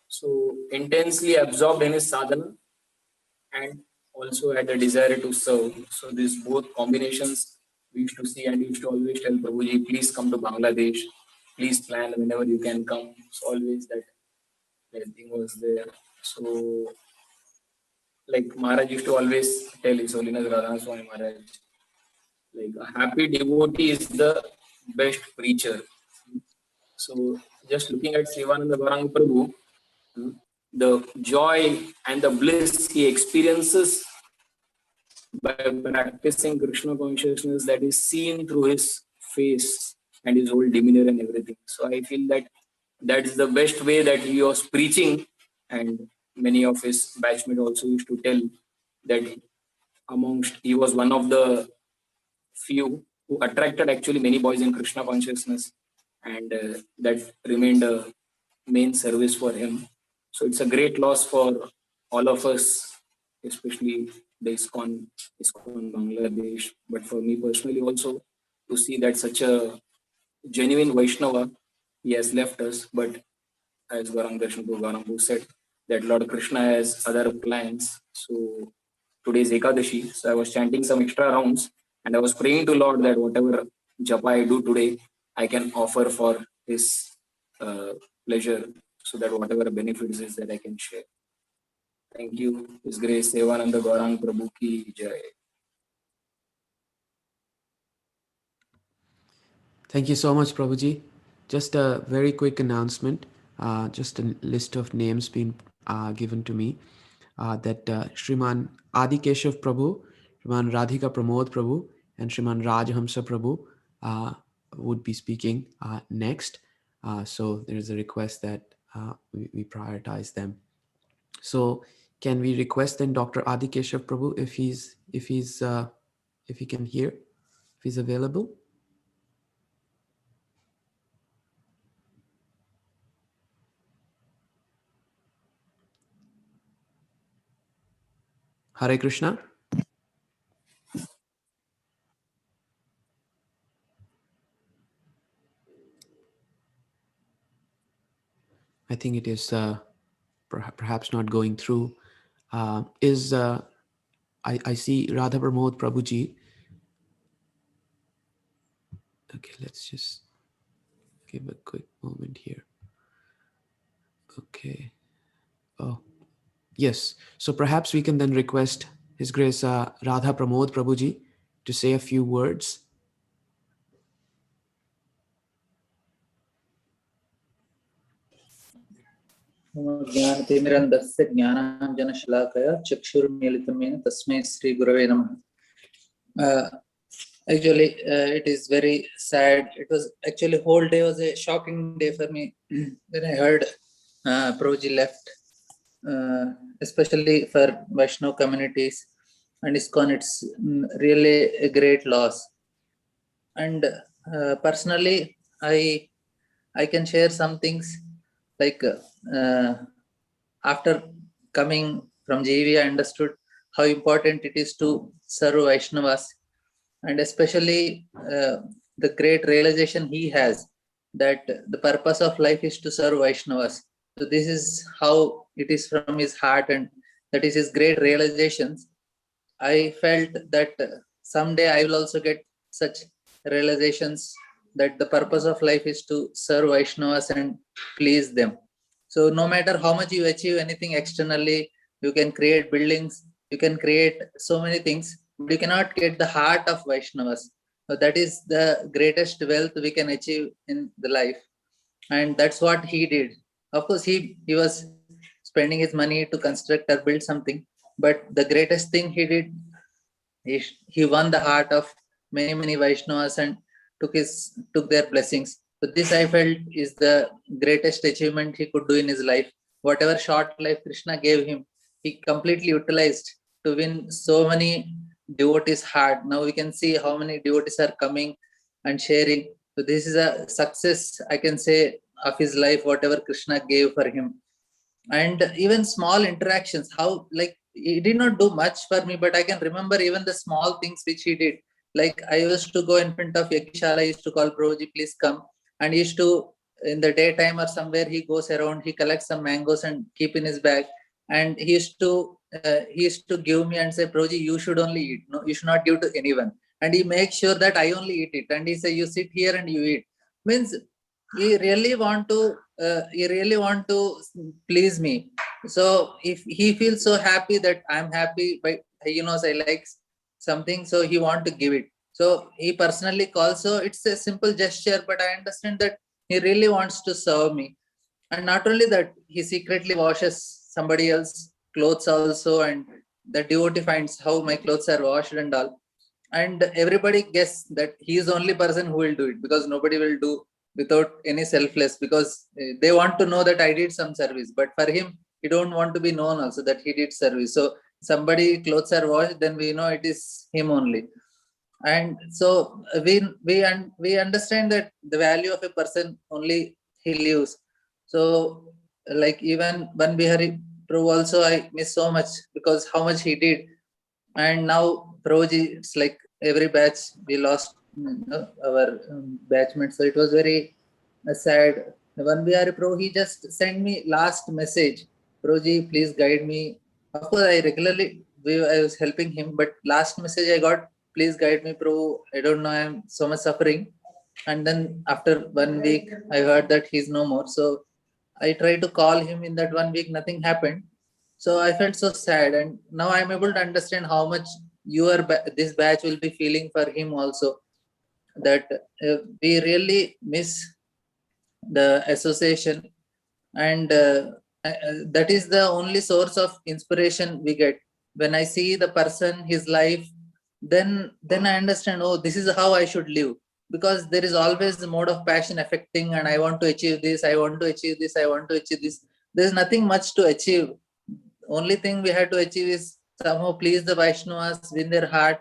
So intensely absorbed in his sadhana, and also had a desire to serve. So these both combinations we used to see, and he used to always tell Prabhuji, please come to Bangladesh, please plan whenever you can come. So always that thing was there. So like Maharaj used to always tell His Holiness Radha Swami Maharaj, like a happy devotee is the best preacher. So just looking at Sivananda Gauranga Prabhu, the joy and the bliss he experiences by practicing Krishna consciousness, that is seen through his face, and his whole demeanor and everything. So I feel that that is the best way that he was preaching, and many of his batchmates also used to tell that he was one of the few who attracted actually many boys in Krishna consciousness, and that remained a main service for him. So it's a great loss for all of us, especially the ISKCON Bangladesh, but for me personally also, to see that such a genuine Vaishnava, he has left us. But as Gaurang Darshan Gaurang said, that Lord Krishna has other plans. So today is Ekadashi, so I was chanting some extra rounds, and I was praying to Lord that whatever japa I do today, I can offer for his pleasure, so that whatever benefits is that I can share. Thank you. His Grace Sevananda Gaurang Prabhu ki jai. Thank you so much, Prabhuji. Just a very quick announcement. Just a list of names being given to me. That Shriman Adi Keshav Prabhu, Shriman Radhika Pramod Prabhu, and Shriman Rajhamsa Prabhu would be speaking next. So there is a request that we prioritize them. So can we request then Dr. Adi Keshav Prabhu if he can hear, if he's available? Hare Krishna. I think it is perhaps not going through. I see Radha Pramod Prabhuji. Okay, let's just give a quick moment here. Okay. Oh, yes. So perhaps we can then request His Grace Radha Pramod Prabhuji to say a few words. ज्ञानतिमिरन्धस्य ज्ञानाञ्जनशलाकया चक्षुर्मीलितं येन तस्मै श्रीगुरवे नमः. Actually, it is very sad. It was actually whole day was a shocking day for me when I heard Prabhuji left, especially for Vaishnav communities and ISKCON. It's really a great loss. And personally, I can share some things like after coming from JV, I understood how important it is to serve Vaishnavas. And especially the great realization he has that the purpose of life is to serve Vaishnavas. So this is how it is from his heart, and that is his great realizations. I felt that someday I will also get such realizations that the purpose of life is to serve Vaishnavas and please them. So no matter how much you achieve anything externally, you can create buildings, you can create so many things, but you cannot get the heart of Vaishnavas. So that is the greatest wealth we can achieve in the life. And that's what he did. Of course, he was spending his money to construct or build something, but the greatest thing he did is he won the heart of many Vaishnavas and took their blessings. So this I felt is the greatest achievement he could do in his life. Whatever short life Krishna gave him, he completely utilized to win so many devotees' heart. Now we can see how many devotees are coming and sharing. So this is a success, I can say, of his life, whatever Krishna gave for him. And even small interactions, how like he did not do much for me, but I can remember even the small things which he did. Like I used to go in front of Yagishala, I used to call Prabhuji, please come. And he used to, in the daytime or somewhere, he goes around, he collects some mangoes and keep in his bag. And he used to give me and say, Prabhuji, you should only eat. No, you should not give to anyone. And he makes sure that I only eat it. And he say, you sit here and you eat. Means he really want to please me. So if he feels so happy that I'm happy, by he knows I like something, so he want to give it. So he personally calls. So it's a simple gesture, but I understand that he really wants to serve me. And not only that, he secretly washes somebody else's clothes also, and the devotee finds how my clothes are washed and all. and everybody guess that he is the only person who will do it, because nobody will do without any selfless, because they want to know that I did some service. But for him, he don't want to be known also that he did service. So somebody clothes are washed, then we know it is him only. And so we understand that the value of a person only he lives. So like even Ban Bihari Prabhu also I miss so much, because how much he did. And now Prabhuji, it's like every batch we lost our batchmates. So it was very sad. Ban Bihari Prabhu, he just sent me last message. Prabhuji, please guide me. Of course, I was helping him, but last message I got, please guide me, Prabhu. I don't know, I'm so much suffering. And then after 1 week, I heard that he's no more. So I tried to call him in that 1 week, nothing happened. So I felt so sad. And now I'm able to understand how much this batch will be feeling for him also. That we really miss the association, and that is the only source of inspiration we get. When I see the person, his life, then I understand, oh, this is how I should live, because there is always the mode of passion affecting, and I want to achieve this, I want to achieve this, I want to achieve this. There's nothing much to achieve. Only thing we have to achieve is somehow please the Vaishnavas, win their heart,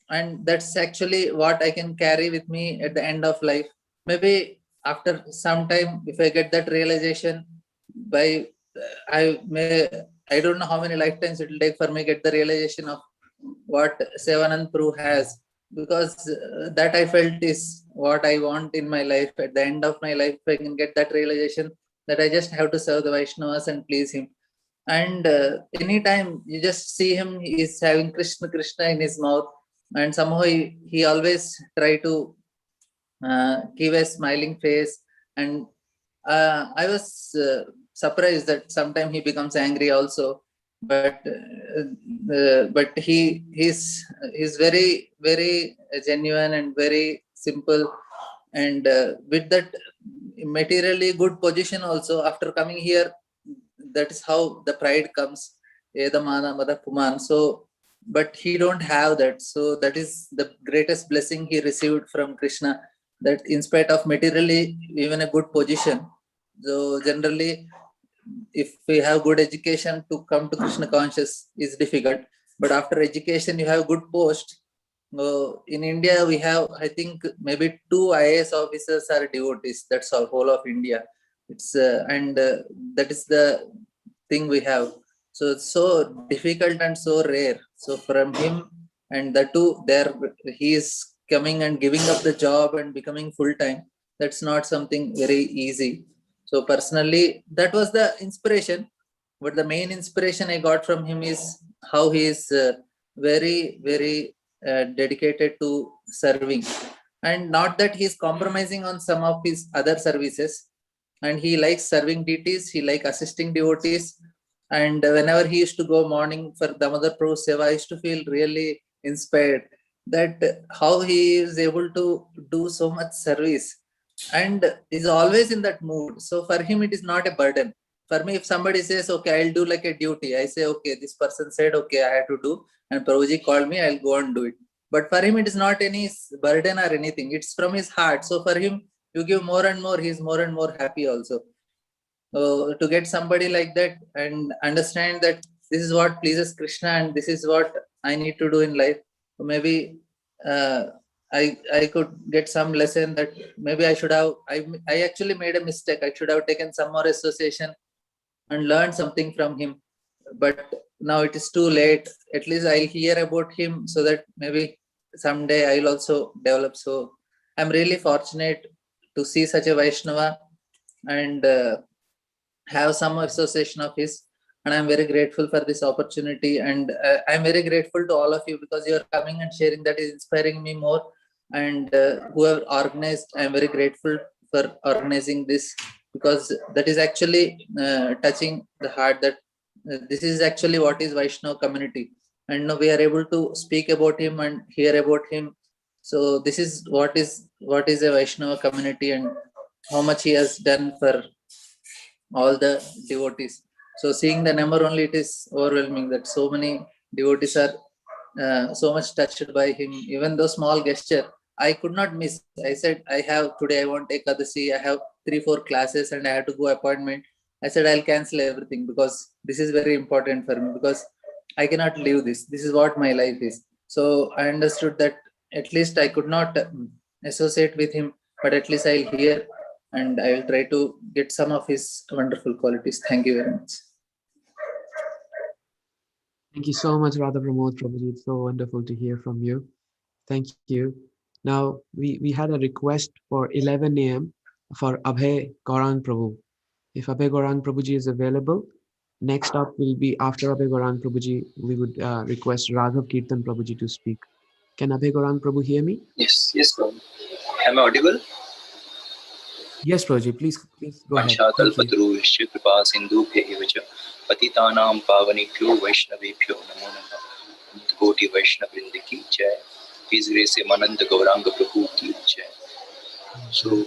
and that's actually what I can carry with me at the end of life. Maybe after some time, if I get that realization, I don't know how many lifetimes it will take for me to get the realization of what Sevanand Prabhu has, because that I felt is what I want in my life. At the end of my life, I can get that realization that I just have to serve the Vaishnavas and please him. And anytime you just see him, he is having Krishna Krishna in his mouth, and somehow he always try to give a smiling face. And I was surprised that sometimes he becomes angry also, but he's very genuine and very simple. And with that materially good position also, after coming here, that is how the pride comes. Edamana Mada Puman. So but he don't have that. So that is the greatest blessing he received from Krishna, that in spite of materially even a good position. So generally, if we have good education, to come to Krishna conscious is difficult. But after education, you have good post. In India, we have, I think, maybe 2 IAS officers are devotees. That's all, whole of India. It's that is the thing we have. So it's so difficult and so rare. So from him, and the two there, he is coming and giving up the job and becoming full-time. That's not something very easy. So personally, that was the inspiration. But the main inspiration I got from him is how he is very dedicated to serving. And not that he's compromising on some of his other services. And he likes serving deities, he likes assisting devotees. And whenever he used to go morning for Damodar Prabhu Seva, I used to feel really inspired that how he is able to do so much service and is always in that mood. So for him, it is not a burden. For me, if somebody says, okay, I'll do like a duty, I say, okay, this person said, okay, I have to do, and Prabhuji called me, I'll go and do it. But for him, it is not any burden or anything. It's from his heart. So for him, you give more and more, he's more and more happy also. So to get somebody like that and understand that this is what pleases Krishna and this is what I need to do in life. So maybe I could get some lesson that maybe I should have, I actually made a mistake. I should have taken some more association and learned something from him. But now it is too late. At least I'll hear about him so that maybe someday I'll also develop. So I'm really fortunate to see such a Vaishnava and have some association of his. And I'm very grateful for this opportunity. And I'm very grateful to all of you because you're coming and sharing. That is inspiring me more. And whoever organized, I'm very grateful for organizing this, because that is actually touching the heart that this is actually what is Vaishnava community. And now we are able to speak about him and hear about him. So this is what is a Vaishnava community and how much he has done for all the devotees. So seeing the number only, it is overwhelming that so many devotees are so much touched by him. Even though small gesture, I could not miss. I said, I have today, I want Ekadasi, I have 3-4 classes and I have to go appointment. I said, I'll cancel everything because this is very important for me because I cannot leave this. This is what my life is. So I understood that at least I could not associate with him, but at least I'll hear and I will try to get some of his wonderful qualities. Thank you very much. Thank you so much, Radha Pramod Prabhuji. It's so wonderful to hear from you. Thank you. Now, we had a request for 11 a.m. for Abhay Gaurang Prabhu. If Abhay Gaurang Prabhuji is available, next up will be after Abhay Gaurang Prabhuji, we would request Raghav Kirtan Prabhuji to speak. Can Abhay Gaurang Prabhu hear me? Yes, Prabhu. Am I audible? Yes, Prabhuji, please go ahead. Panchakalpadruvyascha kripa sindhubhya cha patitanam pavanebhyo vaishnavebhyo namo namah. Koti Vaishnavrinda ki jai. His Grace Sevananda Gauranga Prabhu ki jai. So,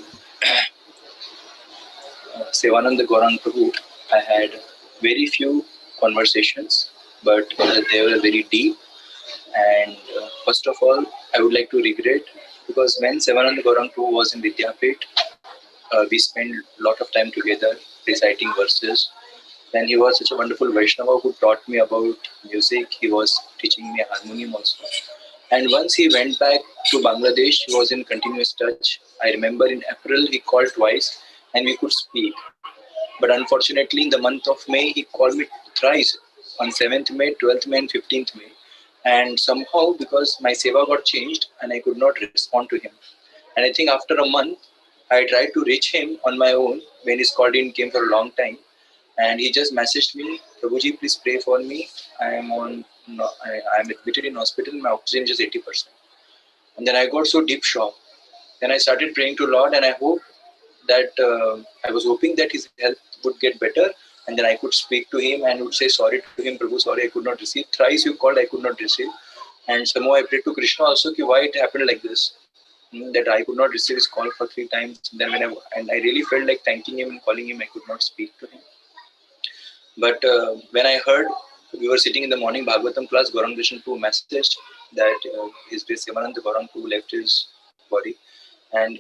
Sevananda Gauranga Prabhu, I had very few conversations, but they were very deep. And first of all, I would like to regret, because when Sevananda Gauranga Prabhu was in Vidyapit, we spent a lot of time together reciting verses. Then he was such a wonderful Vaishnava who taught me about music. He was teaching me harmonium also. And once he went back to Bangladesh, he was in continuous touch. I remember in April he called twice and we could speak. But unfortunately in the month of May, he called me thrice, on 7th May, 12th May and 15th May. And somehow, because my seva got changed and I could not respond to him. And I think after a month, I tried to reach him on my own when his call didn't came for a long time. And he just messaged me, Prabhuji, please pray for me. I am admitted in hospital, my oxygen is just 80%. And then I got so deep shock. Then I started praying to Lord, and I hope that I was hoping that his health would get better. And then I could speak to him and would say sorry to him, Prabhu, sorry, I could not receive. Thrice you called, I could not receive. And somehow I prayed to Krishna also, why it happened like this. That I could not receive his call for 3 times. Then I really felt like thanking him and calling him, I could not speak to him. But when I heard, we were sitting in the morning Bhagavatam class, Gauranga Krishna Prabhu messaged that His Grace Sevananda Gauranga Prabhu left his body. And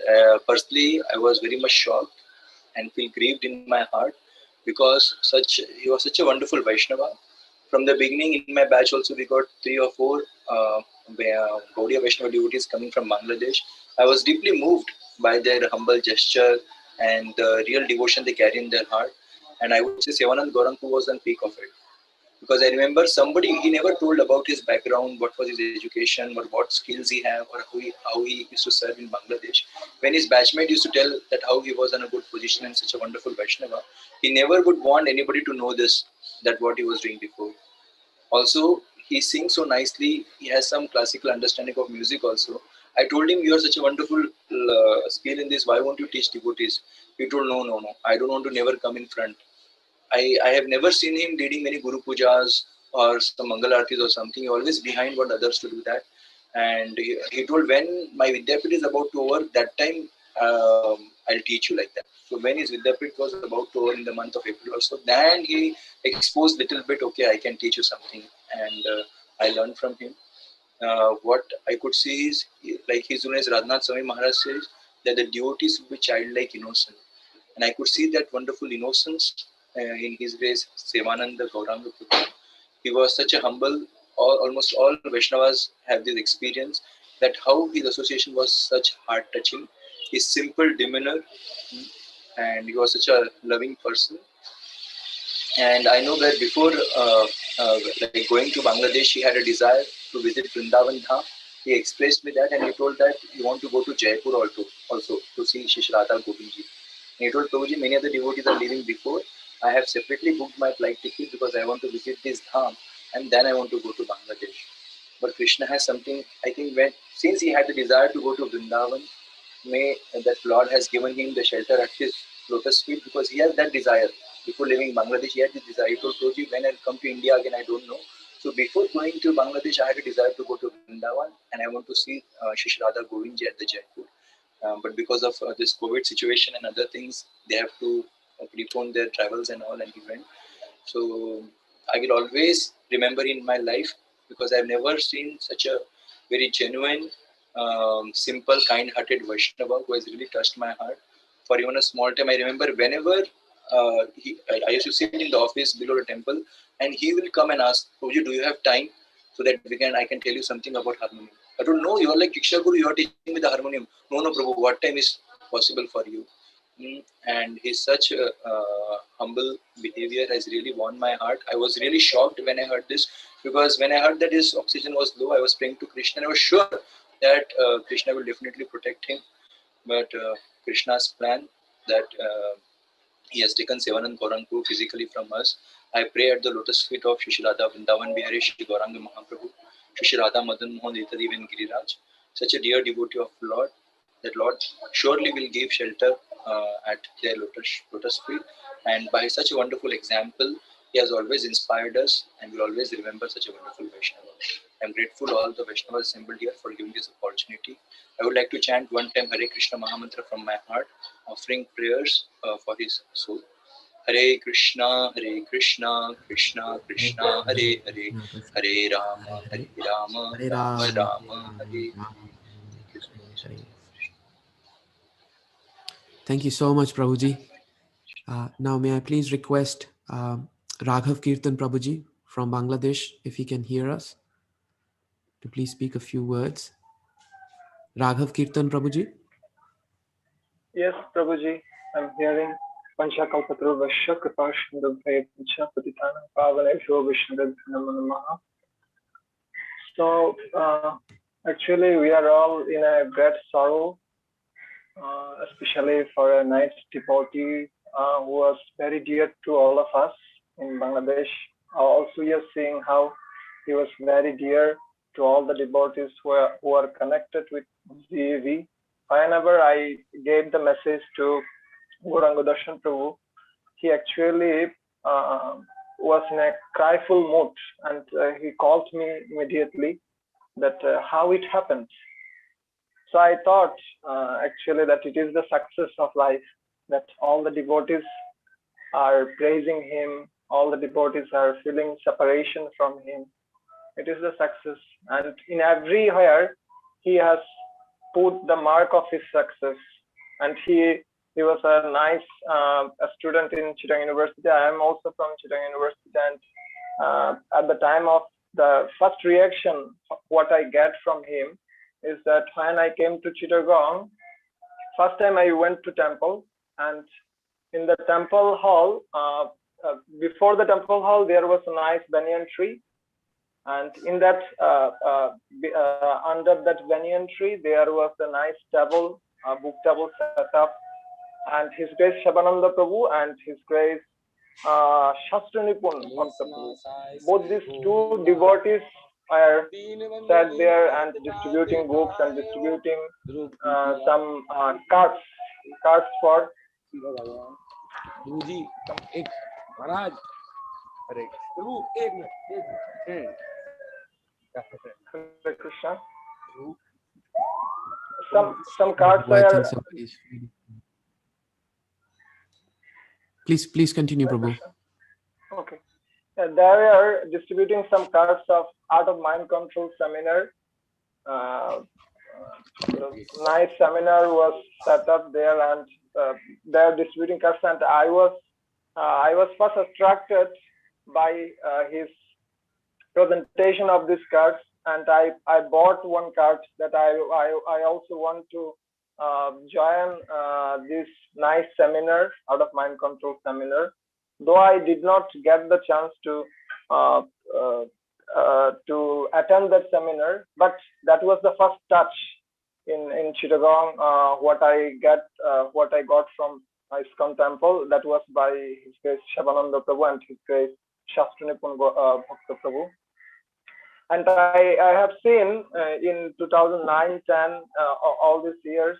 personally, I was very much shocked and feel grieved in my heart, because he was such a wonderful Vaishnava. From the beginning, in my batch also, we got 3 or 4 Gaudiya Vaishnava devotees coming from Bangladesh. I was deeply moved by their humble gesture and the real devotion they carry in their heart. And I would say Sevananda Gauranga was on peak of it. Because I remember he never told about his background, what was his education, or what skills he had, or how he used to serve in Bangladesh. When his batchmate used to tell that how he was in a good position and such a wonderful Vaishnava, he never would want anybody to know this, that what he was doing before. Also, he sings so nicely. He has some classical understanding of music also. I told him, you are such a wonderful skill in this. Why won't you teach devotees? He told, no. I don't want to never come in front. I have never seen him leading many Guru Pujas or some Mangal Aartis or something. He always behind what others to do that. And he told, when my Vidyapit is about to over, that time I'll teach you like that. So when his Vidyapit was about to over in the month of April also, then he exposed little bit, okay, I can teach you something. And I learned from him. What I could see is, like His Holiness Radhanath Swami Maharaj says, that the devotees will be childlike innocent. And I could see that wonderful innocence in His Grace Sevananda Gauranga Prabhu. He was such a humble, almost all Vaishnavas have this experience, that how his association was such heart-touching, his simple demeanor, and he was such a loving person. And I know that before like going to Bangladesh, he had a desire to visit Vrindavan Dham. He expressed me that, and he told that he want to go to Jaipur also to see Shish Radha Govindji. And he told Prabhuji, many other devotees are leaving before. I have separately booked my flight ticket because I want to visit this Dham, and then I want to go to Bangladesh. But Krishna has something, I think, since he had the desire to go to Vrindavan, that Lord has given him the shelter at his lotus feet, because he has that desire. Before leaving Bangladesh, he had this desire. He told Prabhuji, when I'll come to India again, I don't know. So before going to Bangladesh, I had a desire to go to Vrindavan, and I want to see Shish Radha Govindji at the Jaipur. But because of this COVID situation and other things, they have to prepone their travels and all, and he went. So I will always remember in my life because I've never seen such a very genuine, simple, kind-hearted Vaishnava who has really touched my heart. For even a small time, I remember whenever I used to sit in the office below the temple, and he will come and ask, Prabhuji, do you have time so that I can tell you something about harmonium? I don't know, you are like Diksha Guru, you are teaching me the harmonium. No, Prabhu, what time is possible for you? And his such humble behavior has really won my heart. I was really shocked when I heard this, because when I heard that his oxygen was low, I was praying to Krishna, and I was sure that Krishna will definitely protect him. But Krishna's plan that he has taken Sevanand Gauranga Prabhu physically from us. I pray at the lotus feet of Shri Radha Vrindavan Bihari Shri Gauranga Mahaprabhu, Shri Radha Madan Mohan Etadevan Giriraj, such a dear devotee of Lord, that Lord surely will give shelter at their lotus feet. And by such a wonderful example, he has always inspired us, and will always remember such a wonderful Vaishnava. I am grateful all the Vaishnavas assembled here for giving this opportunity. I would like to chant one time Hare Krishna Mahamantra from my heart, offering prayers for his soul. Hare Krishna, Krishna Krishna, Hare Hare, Hare Rama, Rama Rama, Hare. Thank you so much, Prabhuji. Now, may I please request Raghav Kirtan Prabhuji from Bangladesh, if he can hear us, to please speak a few words. Raghav Kirtan Prabhuji. Yes, Prabhuji, I'm hearing. Panchakalpatru Vaishya Kripashandabhaya Pancha Patitana Pavanebhyo Vishnudabhyo Namo Namaha. So, actually, we are all in a great sorrow, especially for a nice devotee who was very dear to all of us in Bangladesh. Also, we are seeing how he was very dear to all the devotees who are connected with GAV. Whenever I gave the message to Gauranga Darshan Prabhu, he actually was in a cryful mood, and he called me immediately that how it happened. So I thought actually that it is the success of life, that all the devotees are praising him, all the devotees are feeling separation from him. It is the success, and in everywhere he has put the mark of his success. And he was a nice a student in Chittagong University. I am also from Chittagong University, and at the time of the first reaction, what I get from him is that when I came to Chittagong, first time I went to temple, and in the temple hall, before the temple hall, there was a nice banyan tree. And in that, under that banyan tree, there was a nice table, book table set up. And His Grace Shabananda Prabhu and His Grace Shastranipun Bhakta Prabhu. Both these two devotees are sat there and distributing books and distributing some cards for Hare Krishna. Some cards are. Please continue, Prabhu. Okay. They are distributing some cards of Art of Mind Control seminar. Nice seminar was set up there, and they are distributing cards. And I was first attracted by his presentation of these cards, and I bought one card that I also want to join this nice seminar, Out of Mind Control seminar. Though I did not get the chance to attend that seminar, but that was the first touch in Chittagong. What I got from ISKCON temple, that was by His Grace Shabananda Prabhu and His Grace Shastranipun Bhakta Prabhu. And I have seen in 2009, 10, all these years,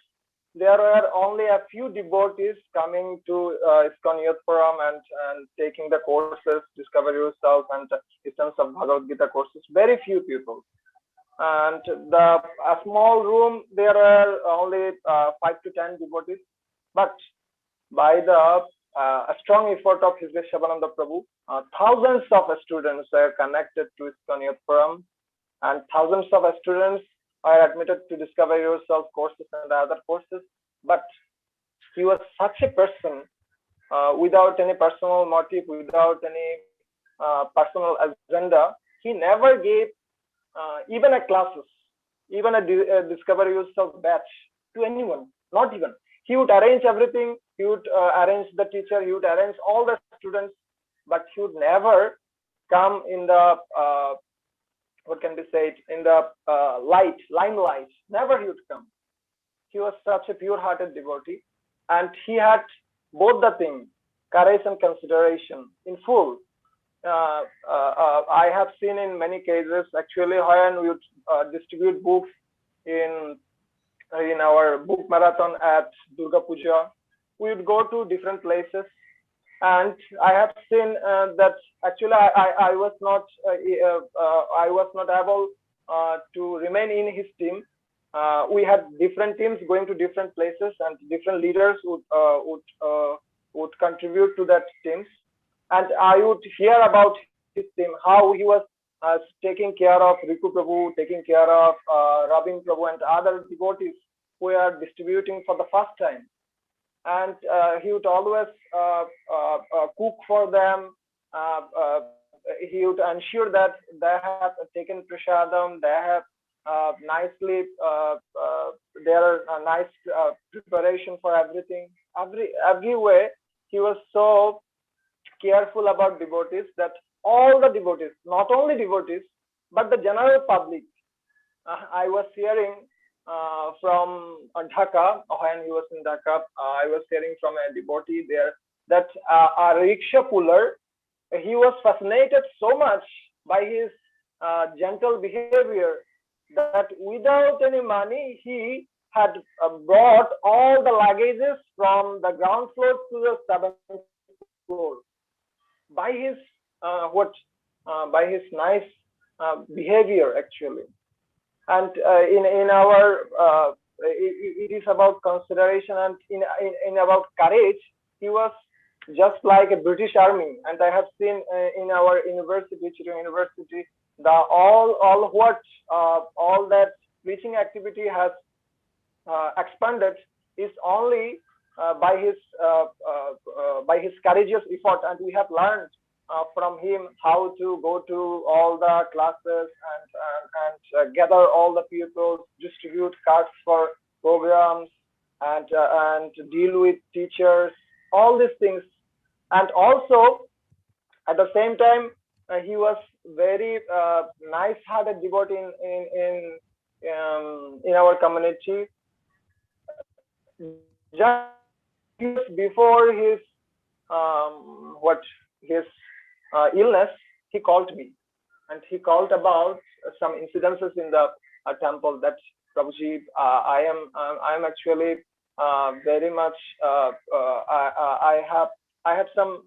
there were only a few devotees coming to ISKCON Youth Forum and taking the courses, Discover Yourself and Essence of Bhagavad Gita courses. Very few people. And a small room, there were only 5 to 10 devotees. But by the a strong effort of His Grace Shabananda Prabhu, thousands of students are connected to ISKCON Youth Forum, and thousands of students are admitted to Discover Yourself courses and other courses. But he was such a person without any personal motive, without any personal agenda. He never gave even a classes, even a Discover Yourself batch to anyone, not even. He would arrange everything. He would arrange the teacher. He would arrange all the students, but he would never come in the what can be said, in the limelight. Never he would come. He was such a pure-hearted devotee, and he had both the things, courage and consideration, in full. I have seen in many cases, actually, when we would distribute books in our book marathon at Durga Puja, we would go to different places, and I have seen that actually I was not able to remain in his team. We had different teams going to different places, and different leaders would contribute to that teams. And I would hear about his team, how he was taking care of Riku Prabhu, taking care of Rabin Prabhu and other devotees who are distributing for the first time. And he would always cook for them. He would ensure that they have taken prasadam, they have nicely, there are a nice preparation for everything. Every way, he was so careful about devotees that all the devotees, not only devotees, but the general public. I was hearing from Dhaka, when he was in Dhaka, I was hearing from a devotee there that a rickshaw puller, he was fascinated so much by his gentle behavior that without any money, he had brought all the luggages from the ground floor to the 7th floor. By his by his nice behavior, actually. And in our it is about consideration, and in about courage, he was just like a British army. And I have seen in our university, Chittagong University, all that preaching activity has expanded is only by his courageous effort, and we have learned from him how to go to all the classes and gather all the pupils, distribute cards for programs, and deal with teachers, all these things. And also at the same time, he was very nice-hearted devotee in our community. Just before his illness, he called me, and he called about some incidences in the temple that Prabhuji, I am actually very much I have some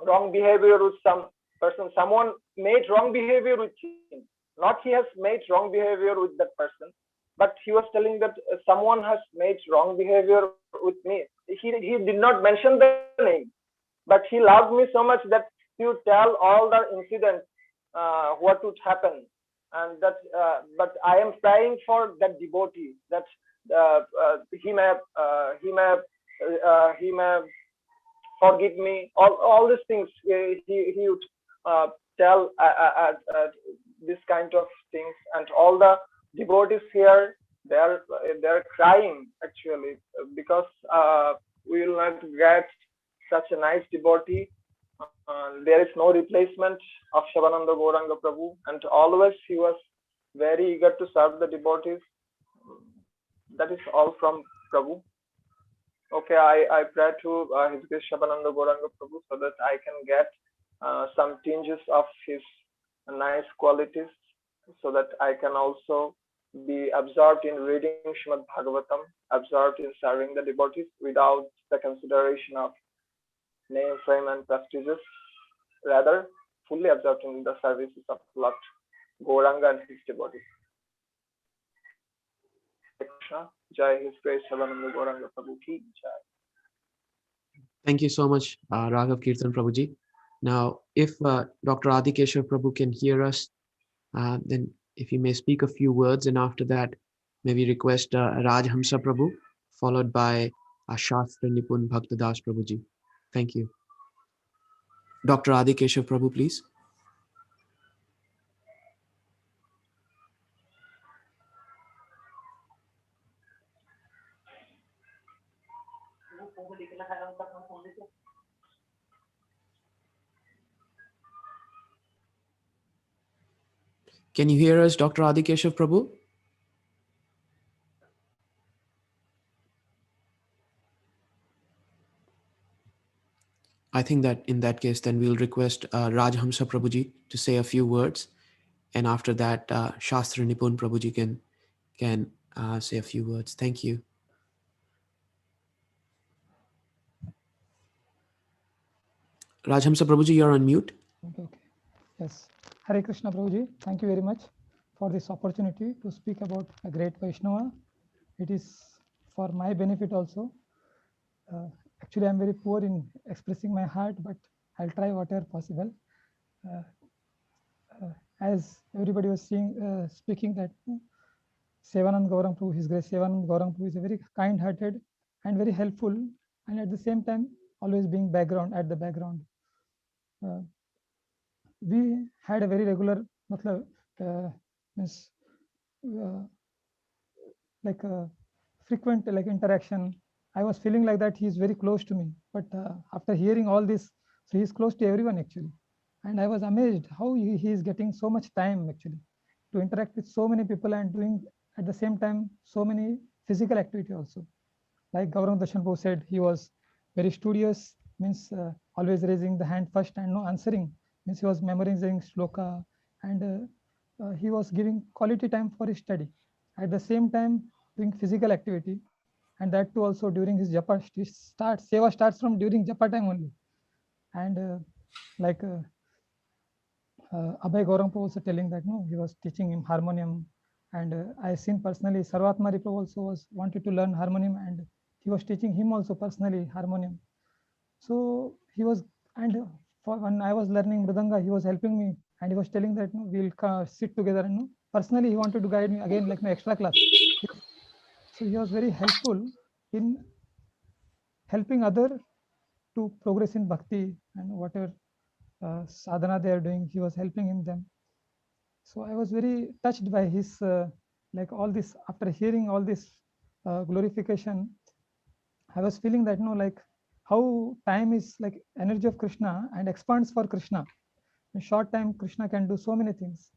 wrong behavior with some person. Someone made wrong behavior with him. Not he has made wrong behavior with that person, but he was telling that someone has made wrong behavior with me. He did not mention the name, but he loved me so much that he would tell all the incidents, what would happen, and that. But I am praying for that devotee that he may forgive me. All these things he would tell this kind of things, and all the devotees here, they're crying actually, because we will not get such a nice devotee. There is no replacement of Shivananda Gauranga Prabhu, and always he was very eager to serve the devotees. That is all from Prabhu. Okay, I pray to His Grace Shivananda Gauranga Prabhu so that I can get some tinges of his nice qualities, so that I can also be absorbed in reading Srimad Bhagavatam, absorbed in serving the devotees without the consideration of name, fame, and prestiges, rather fully absorbed in the services of Lord Gauranga and his devotees. Jai His Grace Shivananda Gauranga Prabhu ki jai. Thank you so much, Raghav Kirtan Prabhuji. Now, if Dr. Adikeshwar Prabhu can hear us, then if you may speak a few words, and after that, may we request Raj Hamsa Prabhu, followed by Shastra Nipun Bhaktadas Prabhuji. Thank you. Dr. Adi Keshav Prabhu, please. Can you hear us, Dr. Adi Keshav Prabhu? I think that in that case, then we'll request Raj Hamsa Prabhuji to say a few words. And after that, Shastra Nipun Prabhuji can say a few words. Thank you. Raj Hamsa Prabhuji, you're on mute. Okay. Yes. Hare Krishna Prabhuji, thank you very much for this opportunity to speak about a great Vaishnava. It is for my benefit also. Actually, I'm very poor in expressing my heart, but I'll try whatever possible. As everybody was speaking that Sevanand Gaurang Prabhu, His Grace Sevanand Gaurang Prabhu is a very kind-hearted and very helpful, and at the same time always being at the background. We had a very regular, frequent interaction. I was feeling like that he is very close to me, but after hearing all this, so he is close to everyone actually. And I was amazed how he is getting so much time actually to interact with so many people and doing at the same time so many physical activity also. Like Gaurang Darshan Prabhu said, he was very studious, means always raising the hand first and no answering, means he was memorizing shloka, and he was giving quality time for his study. At the same time doing physical activity, and that too also during his japa seva starts from during japa time only. And Abhay Gaurang Prabhu also telling that no, he was teaching him harmonium, and I seen personally Sarvatmari Prabhu also wanted to learn harmonium, and he was teaching him also personally harmonium. So he was, and when I was learning Mridanga, he was helping me, and he was telling that no, we'll sit together, and no, personally he wanted to guide me again like my extra class. So he was very helpful in helping other to progress in bhakti, and whatever sadhana they are doing, he was helping them. So I was very touched by his all this. After hearing all this glorification, I was feeling that how time is like energy of Krishna and expands for Krishna. In short time, Krishna can do so many things.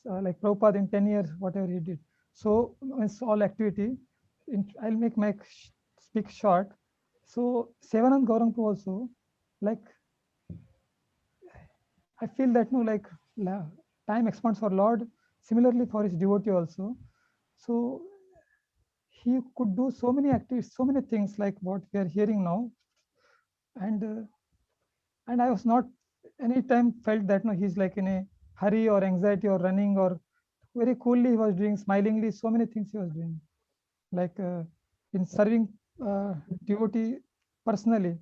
Like Prabhupada in 10 years, whatever he did. So it's all activity. I'll make my speak short. So Sevanand Gaurang Prabhu also, I feel that time expands for Lord. Similarly for his devotee also. So he could do so many activities, so many things like what we are hearing now. And I was not any time felt that he's like in a hurry or anxiety or running, or very coolly he was doing, smilingly, so many things he was doing. Like in serving devotee personally.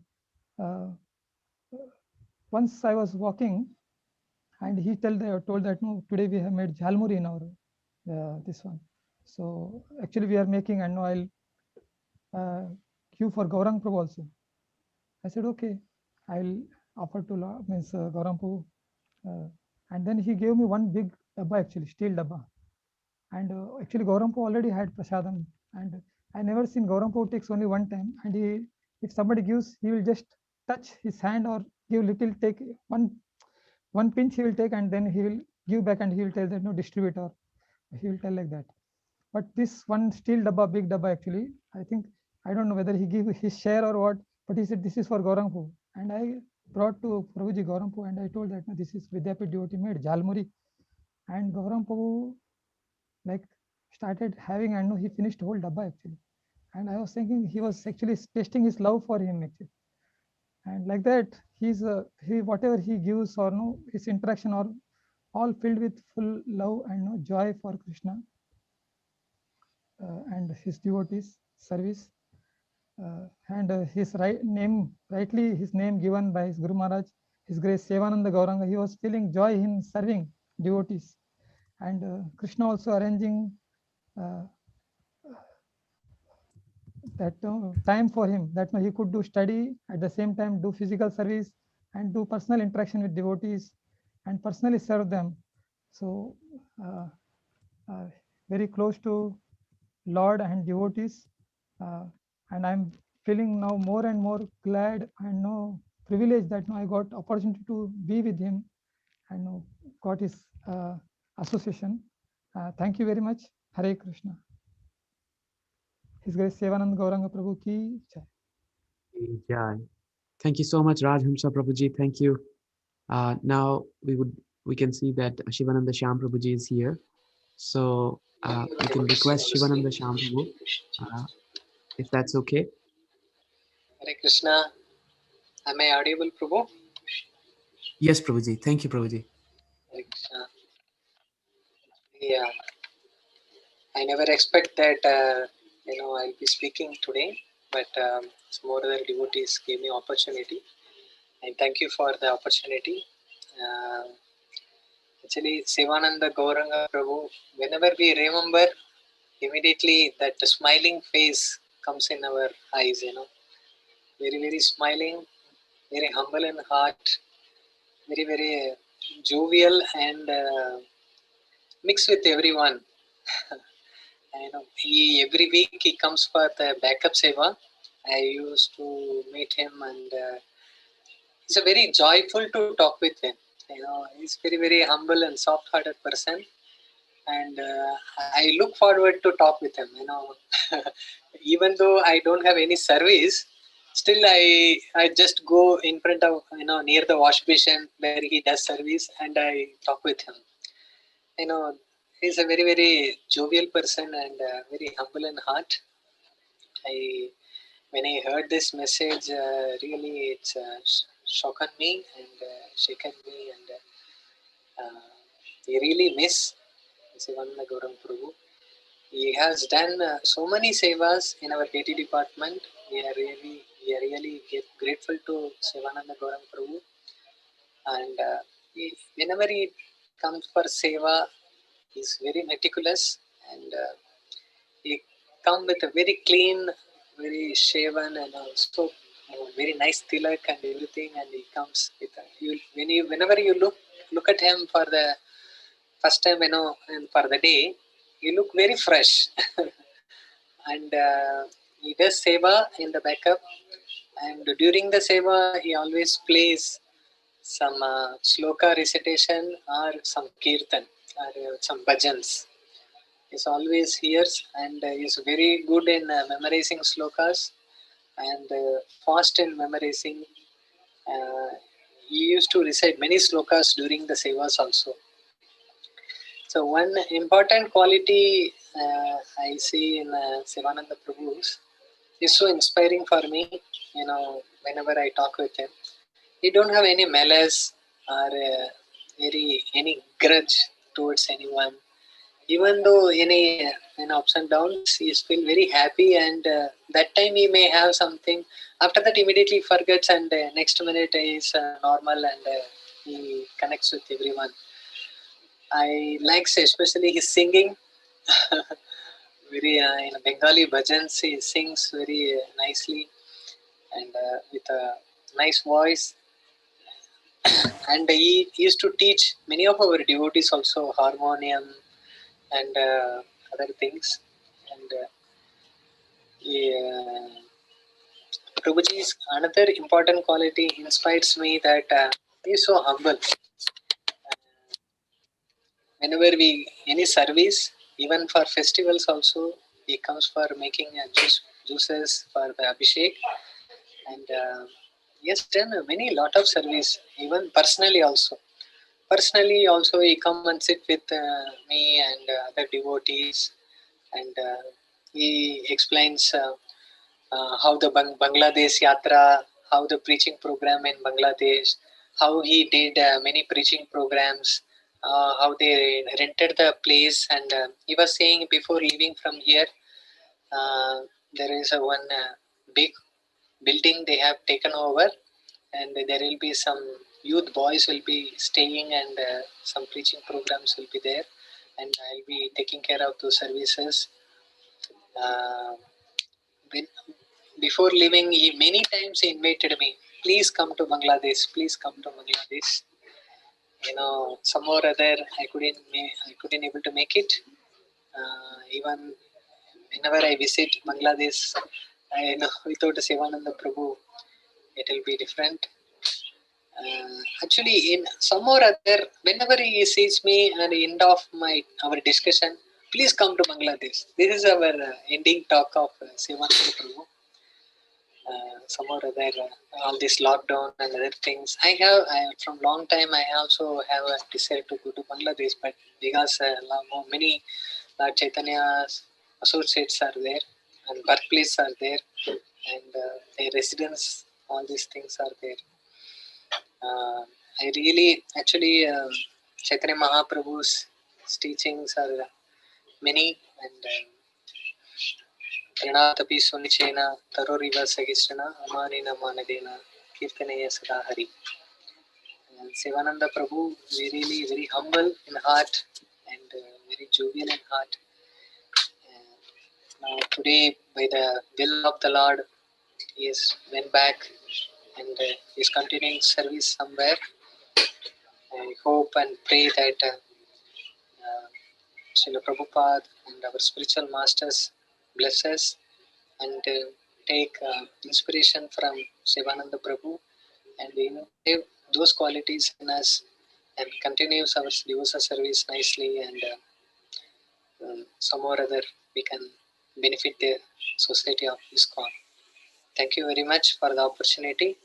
Once I was walking, and he told that no, today we have made jhalmuri in our this one. So actually we are making, and no, I'll queue for Gaurang Prabhu also. I said okay, I'll offer to Gaurang Prabhu, and then he gave me one big dabba, actually steel dabba, and actually Gaurang Prabhu already had prasadam, and I never seen Gaurang Prabhu takes only one time, and he, if somebody gives, he will just touch his hand or give little, take one pinch he will take, and then he will give back, and he will tell that no, distribute, or he will tell like that. But this one steel dabba, big dabba, actually, I think, I don't know whether he gave his share or what, but he said this is for Gaurang Prabhu, and I brought to Prabhuji Gaurang Prabhu, and I told that no, this is Vidyapit devotee made jhalmuri, and Gaurang Prabhu started having, and no, he finished whole dabba actually, and I was thinking he was actually testing his love for him actually. And like that, he whatever he gives or no, his interaction or all filled with full love and no joy for Krishna and his devotees service. And his rightly his name given by his Guru Maharaj, His Grace Sevananda Gauranga, he was feeling joy in serving devotees. and Krishna also arranging that time for him, that he could do study, at the same time do physical service and do personal interaction with devotees and personally serve them. So very close to Lord and devotees, and I'm feeling now more and more glad and privileged that I got opportunity to be with him and got his association. Thank you very much. Hare Krishna. His Grace Sevanand Gauranga Prabhu ki jai. Jai. Thank you so much, Rajhamsa Prabhuji. Thank you. Now we can see that Shivananda Shyam Prabhuji is here. So we can request Shivananda Shyam Prabhu, if that's okay. Hare Krishna. Am I audible, Prabhu? Yes, Prabhuji. Thank you, Prabhuji. Hare Krishna. Yeah, I never expect that I'll be speaking today, but some other devotees gave me opportunity, and thank you for the opportunity. Actually, Sivananda Gauranga Prabhu, whenever we remember, immediately that smiling face comes in our eyes, very, very smiling, very humble in heart, very, very jovial and mixed with everyone. Every week he comes for the backup seva. I used to meet him, and he's a very joyful to talk with him. He's very, very humble and soft-hearted person, and I look forward to talk with him. Even though I don't have any service, still I just go in front of near the wash basin where he does service, and I talk with him. He's a very, very jovial person and very humble in heart. When I heard this message, really it's shocked me and shaken me, and I really miss Sivananda Gauranga Prabhu. He has done so many sevas in our deity department. We are really grateful to Sivananda Gauranga Prabhu, and whenever he comes for seva, he's very meticulous, and he come with a very clean, very shaven, and also very nice tilak and everything. And he comes with whenever you look at him for the first time, and for the day, you look very fresh. And he does seva in the backup, and during the seva, he always plays some sloka recitation or some kirtan or some bhajans. He's always hears, and he's very good in memorizing slokas and fast in memorizing. He used to recite many slokas during the sevas also. So one important quality I see in Sivananda Prabhu's is so inspiring for me. Whenever I talk with him, he don't have any malice or any grudge towards anyone. Even though any ups and downs, he is still very happy, and that time he may have something. After that, immediately he forgets, and next minute he is normal, and he connects with everyone. I like especially his singing. Very in Bengali bhajans, he sings very nicely and with a nice voice. And he used to teach many of our devotees also harmonium and other things. And Prabhuji's another important quality inspires me that he is so humble. Whenever any service, even for festivals also, he comes for making juices for the Abhishek, and he has done lot of service, even personally also. Personally also, he come and sit with me and other devotees, and he explains how the Bangladesh Yatra, how the preaching program in Bangladesh, how he did many preaching programs, how they rented the place. And he was saying before leaving from here, there is one big building they have taken over, and there will be some youth boys will be staying, and some preaching programs will be there. and I'll be taking care of those services. Before leaving, he many times invited me, please come to Bangladesh, please come to Bangladesh. Some or other I couldn't able to make it. Even whenever I visit Bangladesh, I know without Sevananda Prabhu, it will be different. Actually, in some or other, whenever he sees me at the end of our discussion, please come to Bangladesh. This is our ending talk of Sevananda Prabhu. Some or other, all this lockdown and other things. From long time, I also have a desire to go to Bangladesh, but because many Lord Chaitanya's associates are there, and birthplace are there, and their residence, all these things are there. I really, actually, Chaitanya Mahaprabhu's teachings are many, and Pranatapi Sunichena, Taroriva Sagishana, Amanina Manadena, Kirtanaya Sadahari. Sivananda Prabhu, really very humble in heart and very jovial in heart. Now today, by the will of the Lord, he has went back and is continuing service somewhere. I hope and pray that Srila Prabhupada and our spiritual masters bless us and take inspiration from Sivananda Prabhu and inculcate those qualities in us and continues our devotional service nicely, and some or other we can benefit the society of ISKCON. Thank you very much for the opportunity.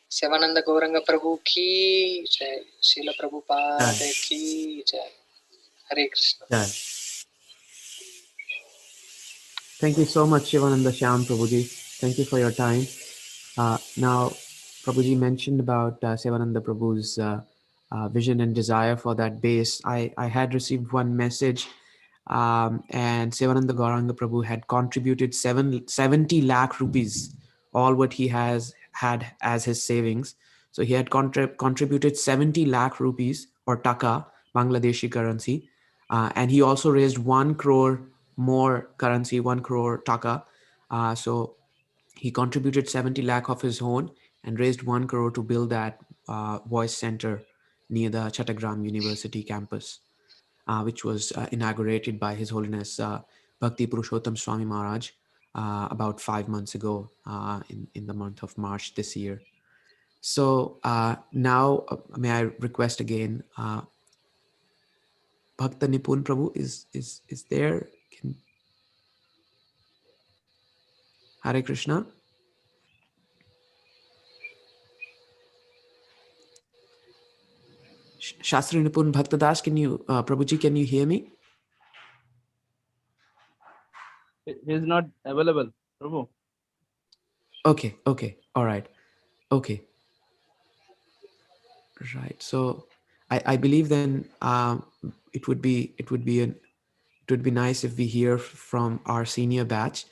Sivananda Gauranga Prabhu ki jai, Srila Prabhupada ki jai. Hare Krishna. Jai. Thank you so much, Shivananda Shyam Prabhuji. Thank you for your time. Now, Prabhuji mentioned about Sivananda Prabhu's vision and desire for that base. I had received one message, and Sivananda Gauranga Prabhu had contributed 70 lakh rupees, all what he had as his savings. So he had contributed 70 lakh rupees or taka, Bangladeshi currency, and he also raised 1 crore more currency, 1 crore taka. So he contributed 70 lakh of his own and raised 1 crore to build that voice center near the Chattagram University campus, which was inaugurated by His Holiness Bhakti Purushottam Swami Maharaj about 5 months ago in the month of March this year. So now may I request again, Bhakta Nipun Prabhu is there? Hare Krishna. Shastri Nipun Bhaktadas, Prabhuji, can you hear me? He is not available, Prabhu. Okay, all right, okay. Right, so I believe then it would be nice if we hear from our senior batch.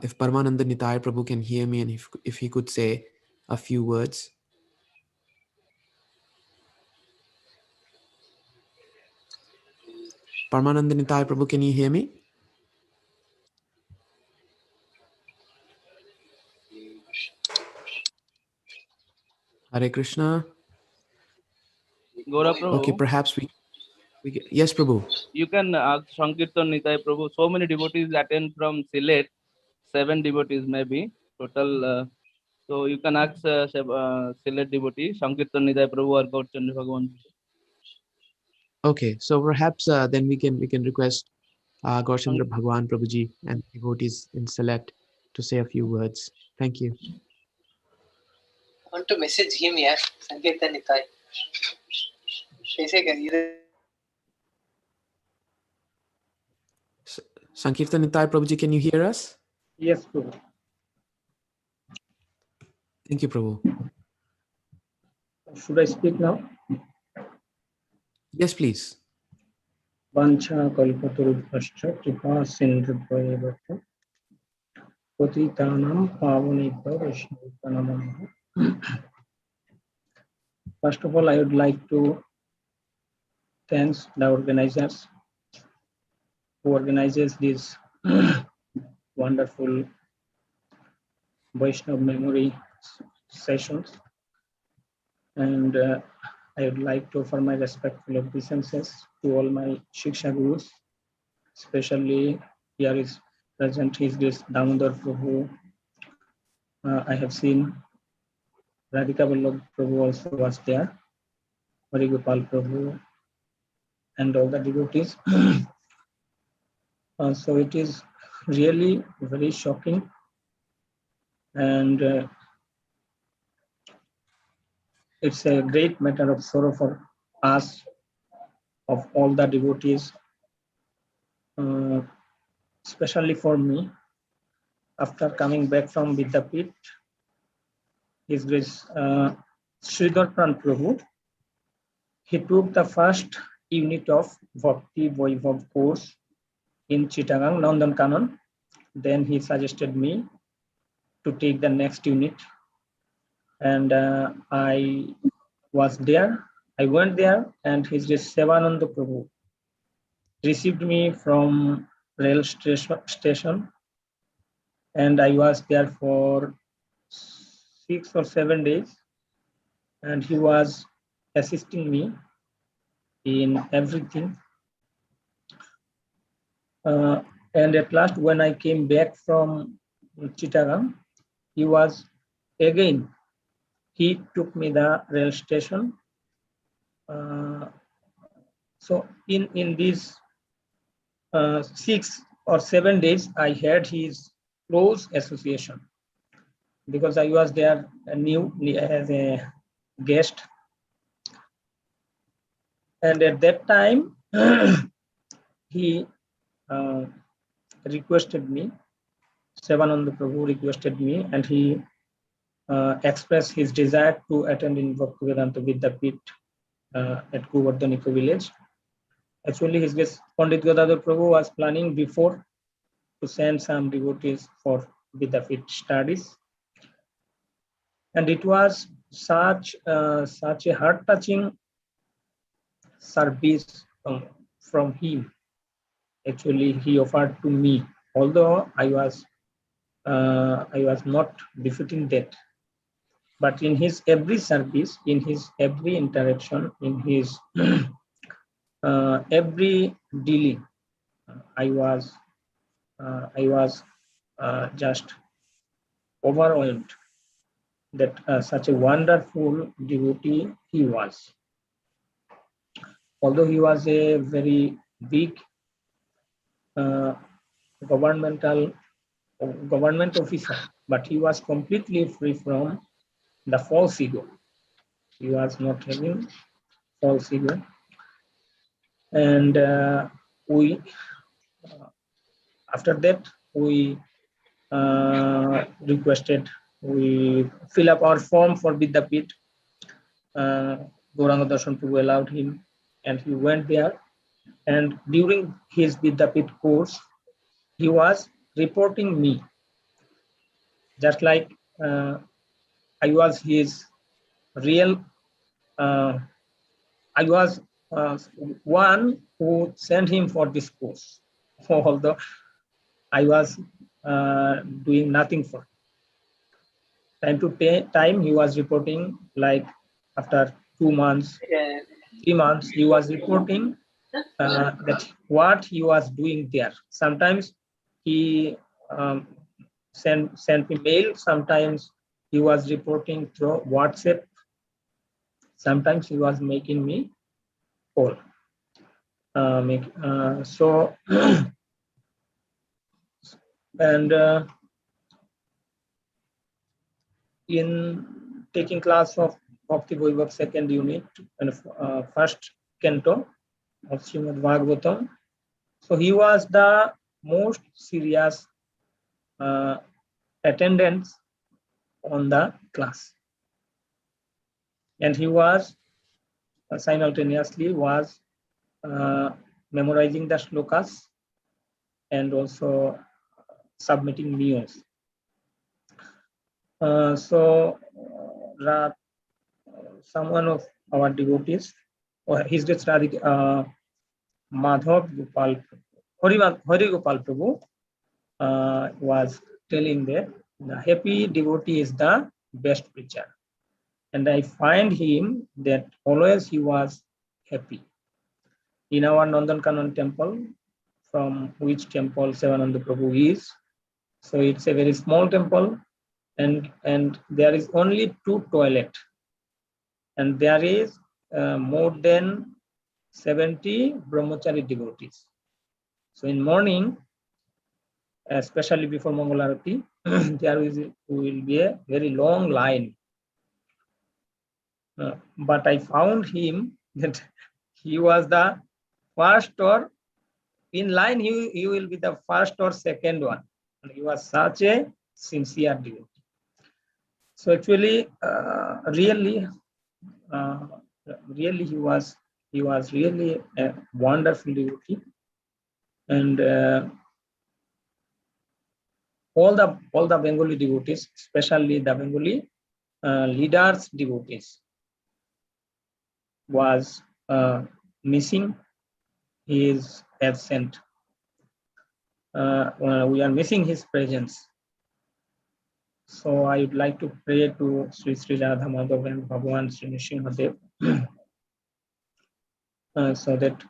If Paramananda Nitai Prabhu can hear me, and if he could say a few words. Paramananda Nitai Prabhu, can you hear me? Hare Krishna. Gaura Prabhu. Okay, perhaps we yes, Prabhu. You can ask Sankirtan Nitai Prabhu. So many devotees attend from Sylhet, 7 devotees maybe total. So you can ask Sylhet devotee, Sankirtan Nitai Prabhu or Gaurchandra Bhagavan. Okay, so perhaps then we can request Gaurchandra Bhagwan Prabhuji and devotees in Sylhet to say a few words. Thank you. I want to message him, yeah, Sankirtan Nitai. Sankirtan Nitai Prabhuji, can you hear us? Yes, Prabhu. Thank you, Prabhu. Should I speak now? Yes, please. Vancha kalpatarubhascha kripa sindhubhaya patitanam pavanebhyo vaishnavibhyo namo namaha. First of all, I would like to thank the organizers who organizes these wonderful Vaishnav memory sessions. And I would like to offer my respectful obeisances to all my Shiksha Gurus, especially here is present His Grace Damodar Prabhu. I have seen Radhika Vallabh Prabhu also was there, Hari Gopal Prabhu, and all the devotees. So it is really very shocking, and it's a great matter of sorrow for us, of all the devotees, especially for me. After coming back from Vidyapit, His Grace Sridhar Pran Prabhu, he took the first unit of Bhakti Vaibhav course in Chittagong, Nandan Kanan. Then he suggested me to take the next unit, and I was there. I went there, and His Grace Sevananda Prabhu received me from rail station, and I was there for 6 or 7 days, and he was assisting me in everything. And at last, when I came back from Chittagong, he took me the rail station. So in these 6 or 7 days, I had his close association, because I was there new as a guest. And at that time, he requested me, Sevananda Prabhu requested me, and he expressed his desire to attend in Bhaktivedanta Vidyapit at Govardhan Eco Village. Actually, His Grace Pandit Gadadhar Prabhu was planning before to send some devotees for Vidyapit studies. And it was such a heart-touching service from him. Actually, he offered to me, although I was not befitting that. But in his every service, in his every interaction, in his every dealing, I was just overwhelmed that such a wonderful devotee he was. Although he was a very big government officer, but he was completely free from the false ego. He was not having false ego. And after that, we requested, we fill up our form for Vidyapit. Gauranga Darshan Prabhu allowed him, and he went there. And during his Vidyapit course, he was reporting me, just like I was his real, I was one who sent him for this course, although I was doing nothing for him. Time to time, he was reporting, like after 2 months, 3 months, he was reporting that what he was doing there. Sometimes he sent me mail, sometimes he was reporting through WhatsApp, sometimes he was making me call. So and in taking class of Bhakti Vaibhav second unit and first canto of Srimad Bhagavatam, so he was the most serious attendance on the class, and he was simultaneously was memorizing the shlokas and also submitting news. So someone of our devotees, or His Grace Madhav Gopal, Hari Gopal Prabhu was telling that the happy devotee is the best preacher. And I find him that always he was happy. In our Nandankanan temple, from which temple Sivananda Prabhu is. So it's a very small temple, and there is only 2 toilets. And there is more than 70 brahmachari devotees. So in morning, especially before Mangalarati, there will be a very long line. But I found him that he was the first, or in line he will be the first or second one. And he was such a sincere devotee. So actually, really he was really a wonderful devotee. And all the Bengali devotees, especially the Bengali leaders devotees, was missing his absent. We are missing his presence. So I would like to pray to Sri Sri Radha Madhav and Bhagavan Sri Nrsimhadev so that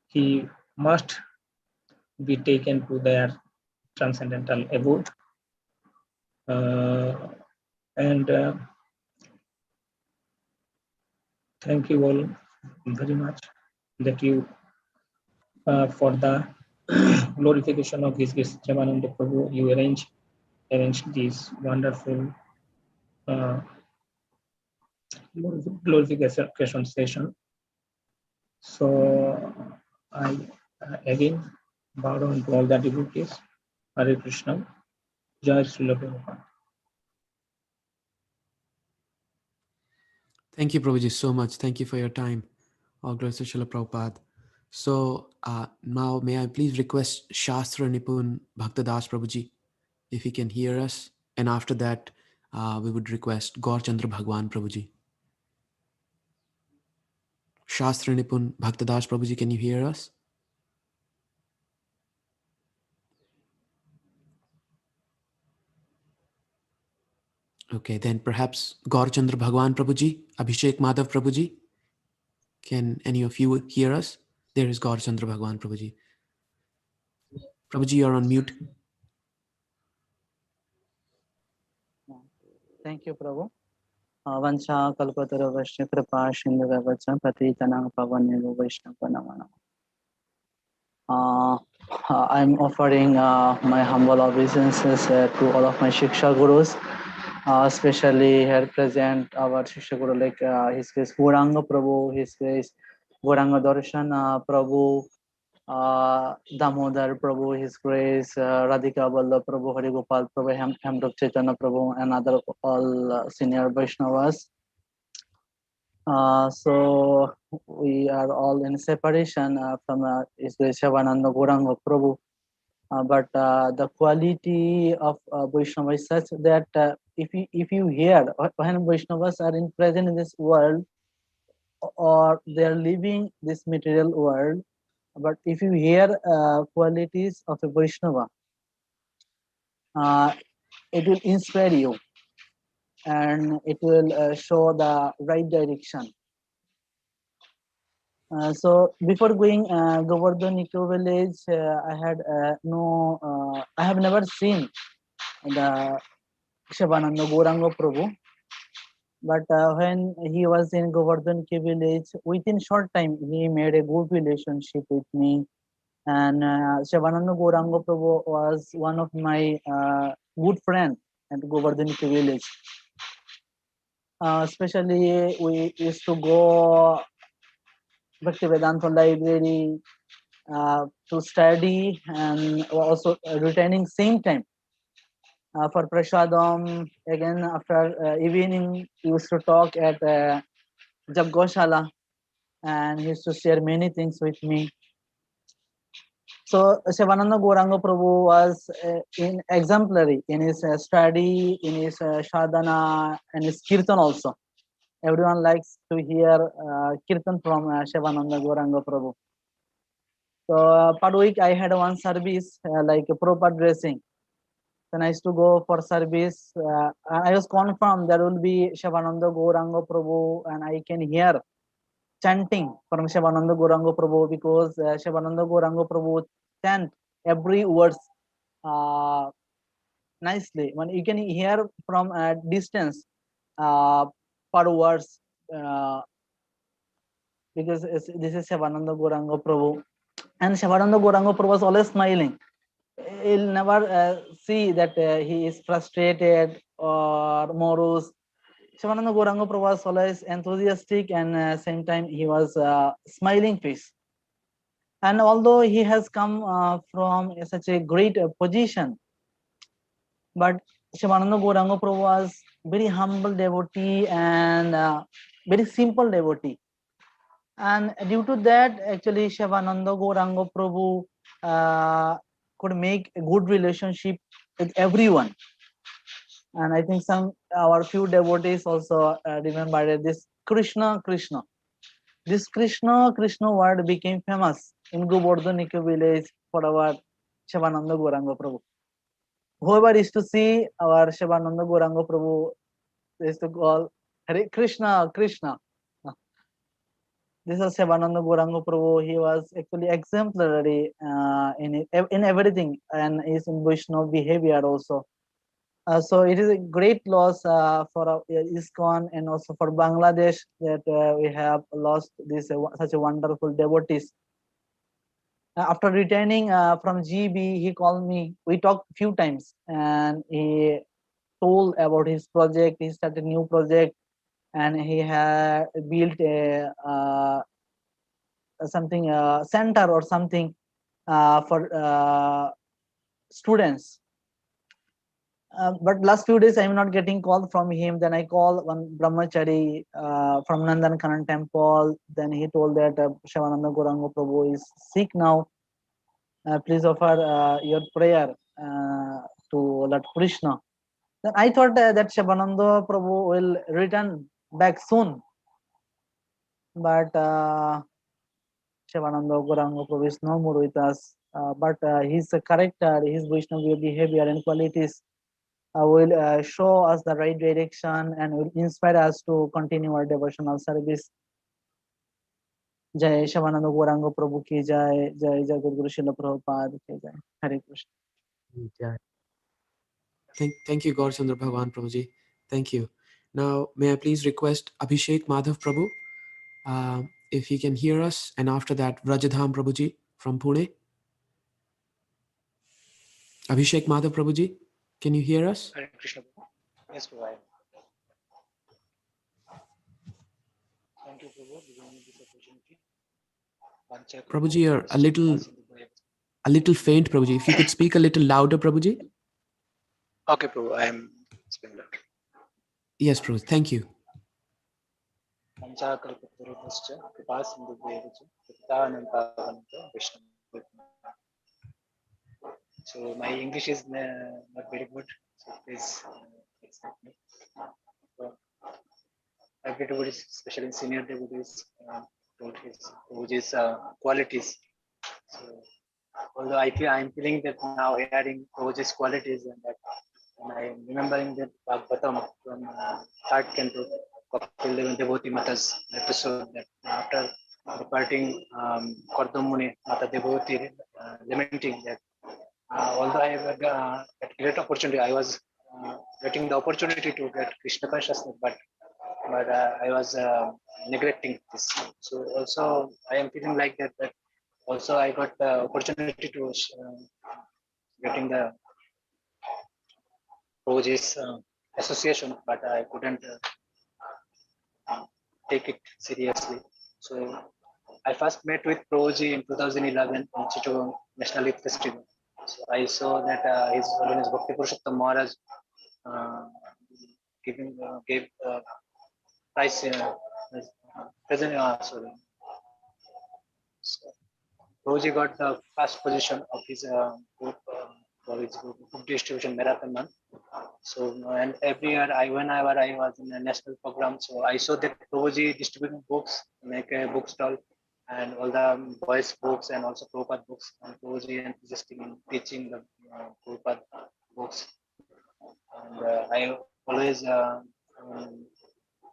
he must be taken to their transcendental abode. And thank you all very much that you for the glorification of His Grace Premananda Prabhu, you arranged this wonderful glorification session. So I again bow down to all the devotees. Hare Krishna. Jai Srila Prabhupada. Thank you, Prabhuji, so much. Thank you for your time. All glories to Srila Prabhupada. So now may I please request Shastra Nipun Bhaktadas Prabhuji, if he can hear us. And after that, we would request Gaur Chandra Bhagwan Prabhuji. Shastra Nipun Bhaktadas Prabhuji, can you hear us? Okay, then perhaps Gaur Chandra Bhagwan Prabhuji, Abhishek Madhav Prabhuji. Can any of you hear us? There is Gaur Chandra Bhagwan Prabhuji. Prabhuji, you're on mute. Thank you, Prabhu. Vancha kalpatara vaishya kripa sindhu vacha patitanang pavanyo vaishnava namo namo. I'm offering my humble obeisances to all of my Shiksha Gurus, especially here present our Shiksha Guru like His Grace Gauranga Prabhu, His Grace Gauranga Darshan Prabhu, Damodar Prabhu, His Grace Radhika Vallabh Prabhu, Hari Gopal Prabhu, Hemrup Chaitanya Prabhu, and other all senior Vaishnavas. So we are all in separation from His Grace Shivananda Gauranga Prabhu. But the quality of Vaishnava is such that if you hear when Vaishnavas are present in this world, or they are living this material world, but if you hear qualities of a Vaishnava, it will inspire you and it will show the right direction. So before going Govardhan Eco Village, I have never seen the Shivananda Gauranga Prabhu. But when he was in Govardhan Eco Village, within short time he made a good relationship with me. And Shivananda Gauranga Prabhu was one of my good friends at Govardhan Eco Village. Especially we used to go Bhaktivedanta library to study and also returning same time for prasadam. Again after evening we used to talk at Jab Goshala and he used to share many things with me. So Shivananda Gauranga Prabhu was exemplary in his study, in his sadhana, and his kirtan also. Everyone likes to hear kirtan from Shivananda Gauranga Prabhu. So per week I had one service like a proper dressing. Then I used to go for service. I was confirmed there will be Shivananda Gauranga Prabhu, and I can hear chanting from Shivananda Gauranga Prabhu, because Shivananda Gauranga Prabhu chant every words nicely. When you can hear from a distance per words, because this is Shivananda Gauranga Prabhu, and Shivananda Gauranga Prabhu was always smiling. He'll never see that he is frustrated or morose. Shivananda Gauranga Prabhu was always enthusiastic, and same time he was smiling face. And although he has come from such a great position, but Shivananda Gauranga Prabhu was very humble devotee and very simple devotee. And due to that, actually Shivananda Gauranga Prabhu could make a good relationship with everyone. And I think our few devotees also remember this Krishna Krishna. This Krishna Krishna word became famous in Govardhaniki village for our Shivananda Gauranga Prabhu. Whoever is to see our Shivananda Gauranga Prabhu, they used to call Hare Krishna Krishna. This is Shivananda Gauranga Prabhu. He was actually exemplary in everything, and is in Vaishnava behavior also. So it is a great loss for ISKCON and also for Bangladesh that we have lost this such a wonderful devotees. After returning from GB, he called me. We talked a few times, and he told about his project. He started a new project, and he had built a something center or something for students. But last few days I'm not getting call from him. Then I call one brahmachari from Nandankanan temple. Then he told that Shivananda Gauranga Prabhu is sick now. Please offer your prayer to Lord Krishna. Then I thought that Shivananda Prabhu will return back soon. But Shivananda Gauranga Prabhu is no more with us. But his character, his Vaishnava behavior and qualities will show us the right direction and will inspire us to continue our devotional service. Jai Shivananda Gauranga Prabhu ki jai, jai Jagadguru Srila Prabhupada ki jai. Hare Krishna. Thank you, Gaurachandra Bhagwan Prabhuji. Thank you. Now, may I please request Abhishek Madhav Prabhu, if he can hear us, and after that, Rajadham Prabhuji from Pune. Abhishek Madhav Prabhuji, can you hear us? Hare Krishna. Yes, Prabhu. Thank you, Prabhu, for giving me this opportunity. Prabhuji, you're a little faint, Prabhuji. If you could speak a little louder, Prabhuji. Okay, Prabhu, I am speaking loud. Yes, Prabhuji. Thank you. So my English is not very good, so please accept me. So, every devotee, especially in senior devotees, told his qualities. So although I'm feeling that now hearing Prabhuji's qualities, and I'm remembering that Bhagavatam from third canto, Kapil Dev and Devotee Mata's episode, that after departing Kardam Muni, Mata Devotee lamenting that although I have a great opportunity, I was getting the opportunity to get Krishna consciousness, but I was neglecting this. So also I am feeling like that also I got the opportunity to getting the Prabhuji's association, but I couldn't take it seriously. So I first met with Prabhuji in 2011 in Chittagong National Youth Festival. So I saw that His Holiness Bhakti Purushottam Maharaj gave prize present. So Prabhuji got the first position of his group for his book distribution marathon month. So and every year whenever I was in a national program, so I saw that Prabhuji distributing books, make a book stall, and all the boys books and also Prabhupada books. And Prabhuji enthusiastic in teaching the Prabhupada books. And I always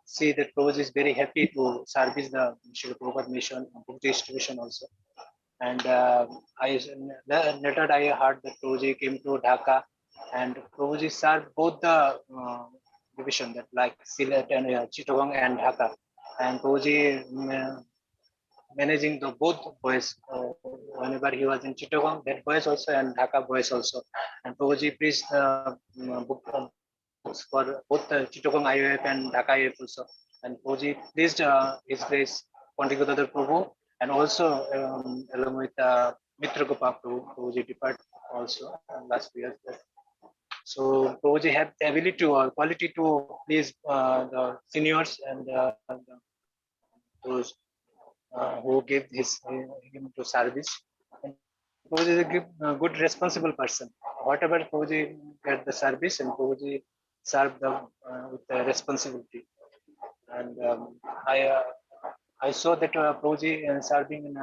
see that Prabhuji is very happy to service the Srila Prabhupada mission and book distribution also. And later I heard that Prabhuji came to Dhaka, and Prabhuji served both the division, that like Sylhet and Chittagong and Dhaka. And Prabhuji managing the both boys whenever he was in Chittagong, that boys also, and Dhaka boys also. And Prabhuji preached books for both the Chittagong IOF and Dhaka IOF also. And Prabhuji pleased His Grace Pandit Gadadhar Prabhu, and also along with Mitra Gopal Prabhu, Prabhuji departed also last year. So Prabhuji had the ability or quality to please the seniors and those who gave him to service. And Prabhuji is a good responsible person. Whatever Prabhuji get the service, and Prabhuji served them with the responsibility. And I saw that Prabhuji serving in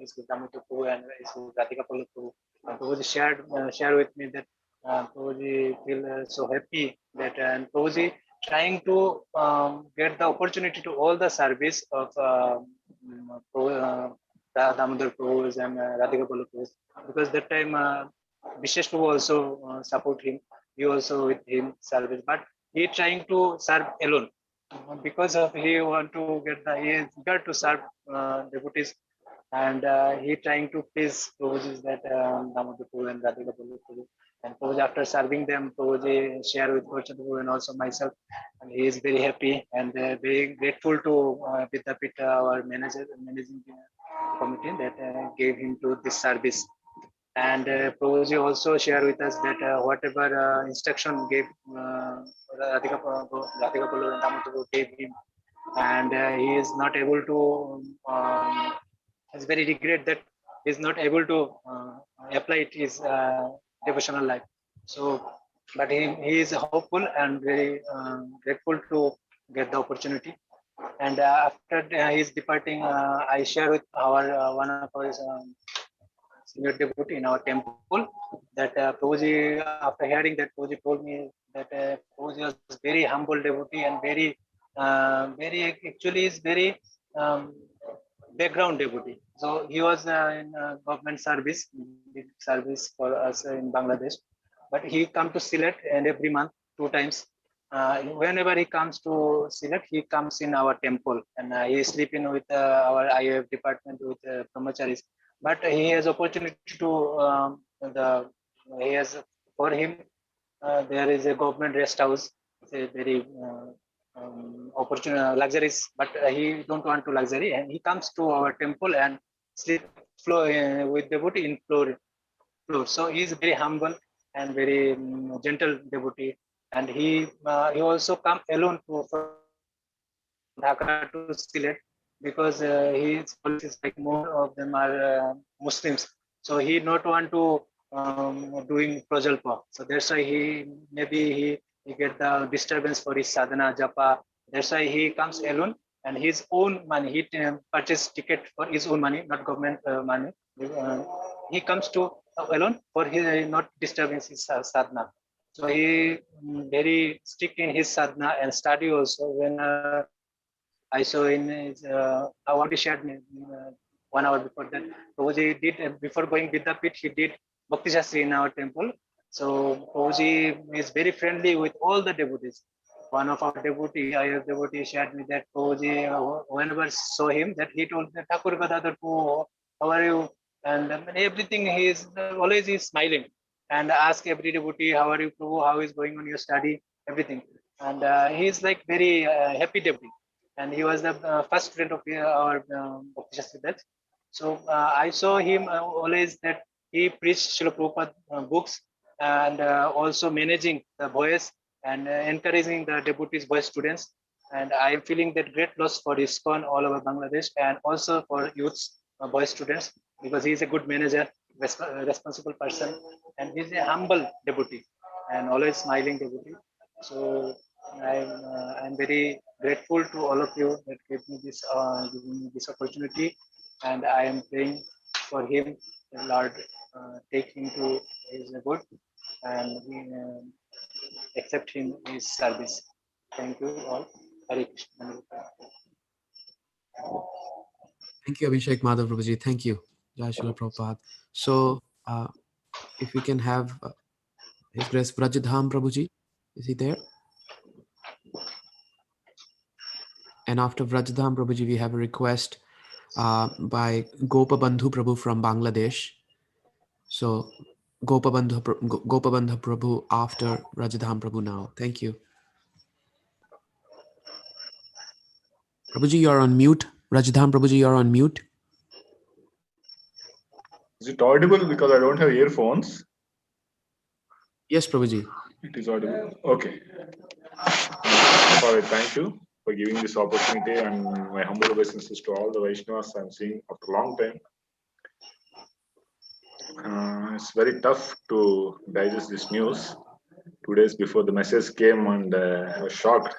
his Damodar Prabhu and his Radhika Prabhu. Prabhuji shared with me that Prabhuji feel so happy that, and Prabhuji trying to get the opportunity to all the service of Damodar Prabhu and Radhika Prabhu, because that time Vishesh Prabhu also support him. He also with him service, but he trying to serve alone because of he want to get the, he is eager to serve devotees, and he trying to please Prabhuji that Damodar Prabhu and Radhika Prabhu. And Prabhuji, after serving them, Prabhuji share with Gaurachandra Prabhu and also myself, and he is very happy and very grateful to Vidyapith, our managing committee that gave him to this service. And Prabhuji also share with us that whatever instruction gave Radhika Prabhu and Damodar Prabhu gave him, and he is not able to, is very regret that he is not able to apply it his devotional life. So, but he is hopeful and very grateful to get the opportunity. And after his departing, I share with our one of our senior devotee in our temple that Prabhuji, after hearing that, Prabhuji told me that Prabhuji was very humble devotee and very actually is very background devotee. So he was in government service, did service for us in Bangladesh, but he come to Sylhet and every month 2 times. Whenever he comes to Sylhet, he comes in our temple, and he sleep in with our IOF department with brahmacharis. But he has opportunity to he has, for him there is a government rest house. It's a very luxuries, but he don't want to luxury, and he comes to our temple and sleep with devotee in floor. So he is very humble and very gentle devotee, and he also come alone to Dhaka to Sylhet, because his policies like more of them are Muslims, so he not want to doing prajalpa. So that's why he get the disturbance for his sadhana japa. That's why he comes alone, and his own money, he purchase ticket for his own money, not government money. He comes to alone for his not disturbing his sadhana. So he very strict in his sadhana and study also. When I saw in his, I already shared 1 hour before that, Prabhuji did, before going Vidyapith, he did Bhakti Shastri in our temple. So Prabhuji is very friendly with all the devotees. One of our devotee, IOF devotee, shared me that Prabhuji, whenever saw him, that he told that Thakur Gadadhar Prabhu, how are you? And everything, he is always is smiling and ask every devotee, how are you, Prabhu? How is going on your study? Everything. And he is like very happy devotee. And he was the first friend of our Bhakti Shastri batch. So I saw him always that he preached Srila Prabhupada books, and also managing the boys and encouraging the devotees, boys students. And I am feeling that great loss for ISKCON all over Bangladesh, and also for youths, boys students, because he is a good manager, responsible person, and he is a humble devotee and always smiling devotee. So I'm very grateful to all of you that gave me this opportunity and I am praying for him. The Lord take him to his good and accept him his service. Thank you all. Hare Krishna. Thank you, Abhishek Madhav Prabhuji. Thank you. Jai Srila Prabhupada. So, if we can have His Grace Vrajadham Prabhuji, is he there? And after Vrajadham Prabhuji, we have a request by Gopabandhu Prabhu from Bangladesh. So, Gopabandhu Prabhu after Vrajadham Prabhu now. Thank you. Prabhuji, you are on mute. Vrajadham Prabhuji, you are on mute. Is it audible because I don't have earphones? Yes, Prabhuji. It is audible. Okay. Sorry, thank you for giving this opportunity, and my humble obeisances to all the Vaishnavas I'm seeing after a long time. It's very tough to digest this news. 2 days before the message came, and I was shocked.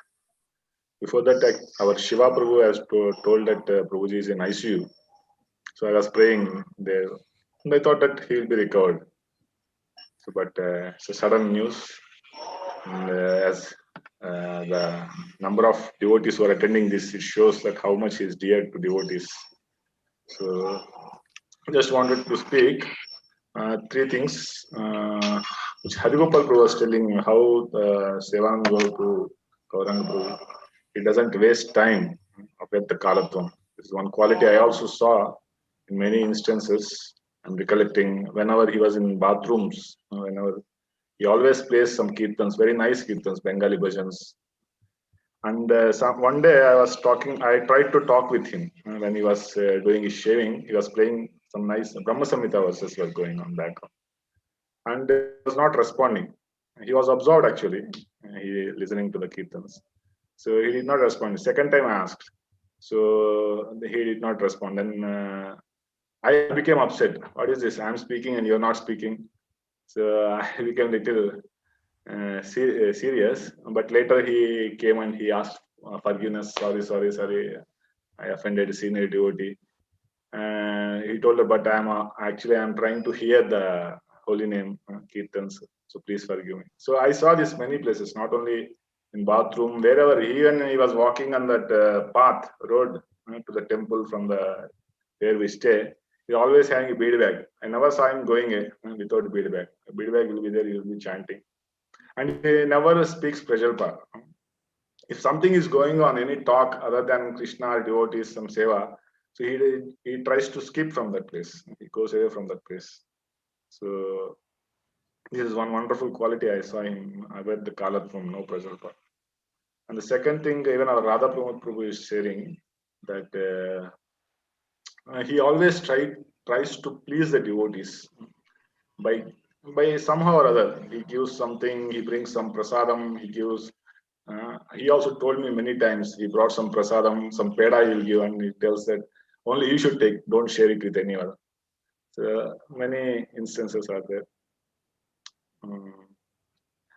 Before that, our Shiva Prabhu has told that Prabhuji is in ICU. So I was praying there, and I thought that he will be recovered. So, but it's a sudden news, and as the number of devotees who are attending this, it shows that how much he is dear to devotees. So I just wanted to speak 3 things, which Harigopal Prabhu was telling how Sevan go to Gauranga Prabhu. He doesn't waste time at the Kalatvam. This is one quality I also saw in many instances. I'm recollecting whenever he was in bathrooms, whenever he always plays some kirtans, very nice kirtans, Bengali bhajans. And one day I tried to talk with him when he was doing his shaving. He was playing some nice Brahma Samhita verses were going on background. And he was not responding. He was absorbed actually, he listening to the kirtans. So he did not respond. Second time I asked. So he did not respond. Then I became upset. What is this? I'm speaking and you're not speaking. So I became a little serious. But later he came and he asked forgiveness. Sorry. I offended a senior devotee. He told her, but I'm trying to hear the holy name kirtans. So please forgive me. So I saw this many places, not only in bathroom, wherever. Even he was walking on that road to the temple from where we stay. He always having a bead bag. I never saw him going without a bead bag. A bead bag will be there, he will be chanting. And he never speaks Prajalpa. If something is going on, any talk other than Krishna or devotees, some seva, so he tries to skip from that place. He goes away from that place. So this is one wonderful quality I saw him with the Kalat from no Prajalpa. And the second thing, even our Radha Pramod Prabhu is sharing that he always tries to please the devotees by somehow or other. He gives something, he brings some prasadam, he gives. He also told me many times he brought some prasadam, some peda he'll give, and he tells that only you should take, don't share it with anyone. So many instances are there.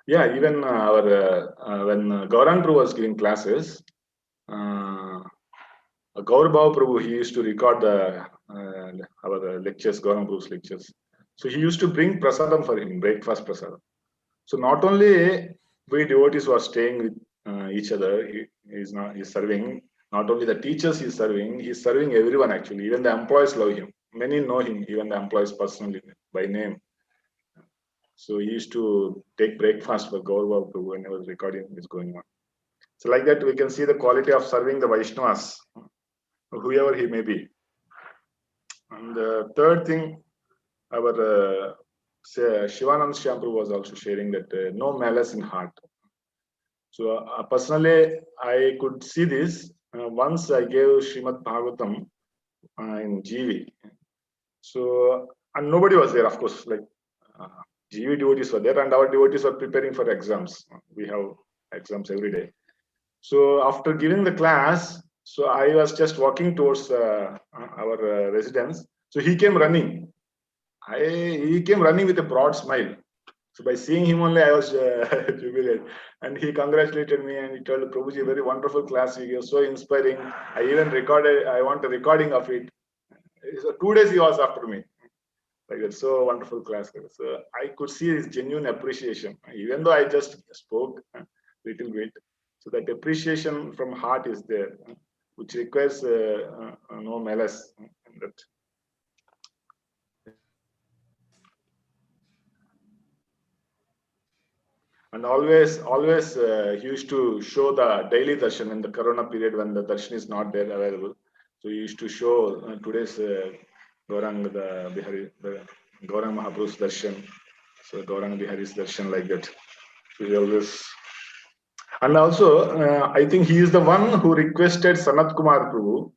Yeah, even when Gauranga Prabhu was giving classes, Gaurabhav Prabhu, he used to record our lectures, Gauranga Prabhu's lectures. So he used to bring prasadam for him, breakfast prasadam. So not only we devotees who are staying with each other, he's serving. Not only the teachers he's serving everyone actually. Even the employees love him. Many know him, even the employees personally by name. So he used to take breakfast for Gaurabhav Prabhu whenever the recording is going on. So like that, we can see the quality of serving the Vaishnavas, whoever he may be. And the third thing, our Shivanand Shyam was also sharing that no malice in heart. So personally, I could see this. Once I gave Srimad Bhagavatam in GV. So, and nobody was there, of course, like GV devotees were there, and our devotees were preparing for exams. We have exams every day. So after giving the class, so I was just walking towards our residence. So he came running. He came running with a broad smile. So by seeing him only, I was jubilated. And he congratulated me and he told Prabhuji, very wonderful class. You were so inspiring. I even recorded, I want a recording of it. So 2 days he was after me. Like it's so wonderful class. So I could see his genuine appreciation, even though I just spoke a little bit. So that appreciation from heart is there, which requires no malice. That. And always he used to show the daily darshan in the Corona period when the darshan is not there available. So he used to show today's Gaurang the Bihari, the Gaurang Mahaprabhu's darshan. So Gaurang Bihari's darshan like that. So he always. And also, I think he is the one who requested Sanat Kumar Prabhu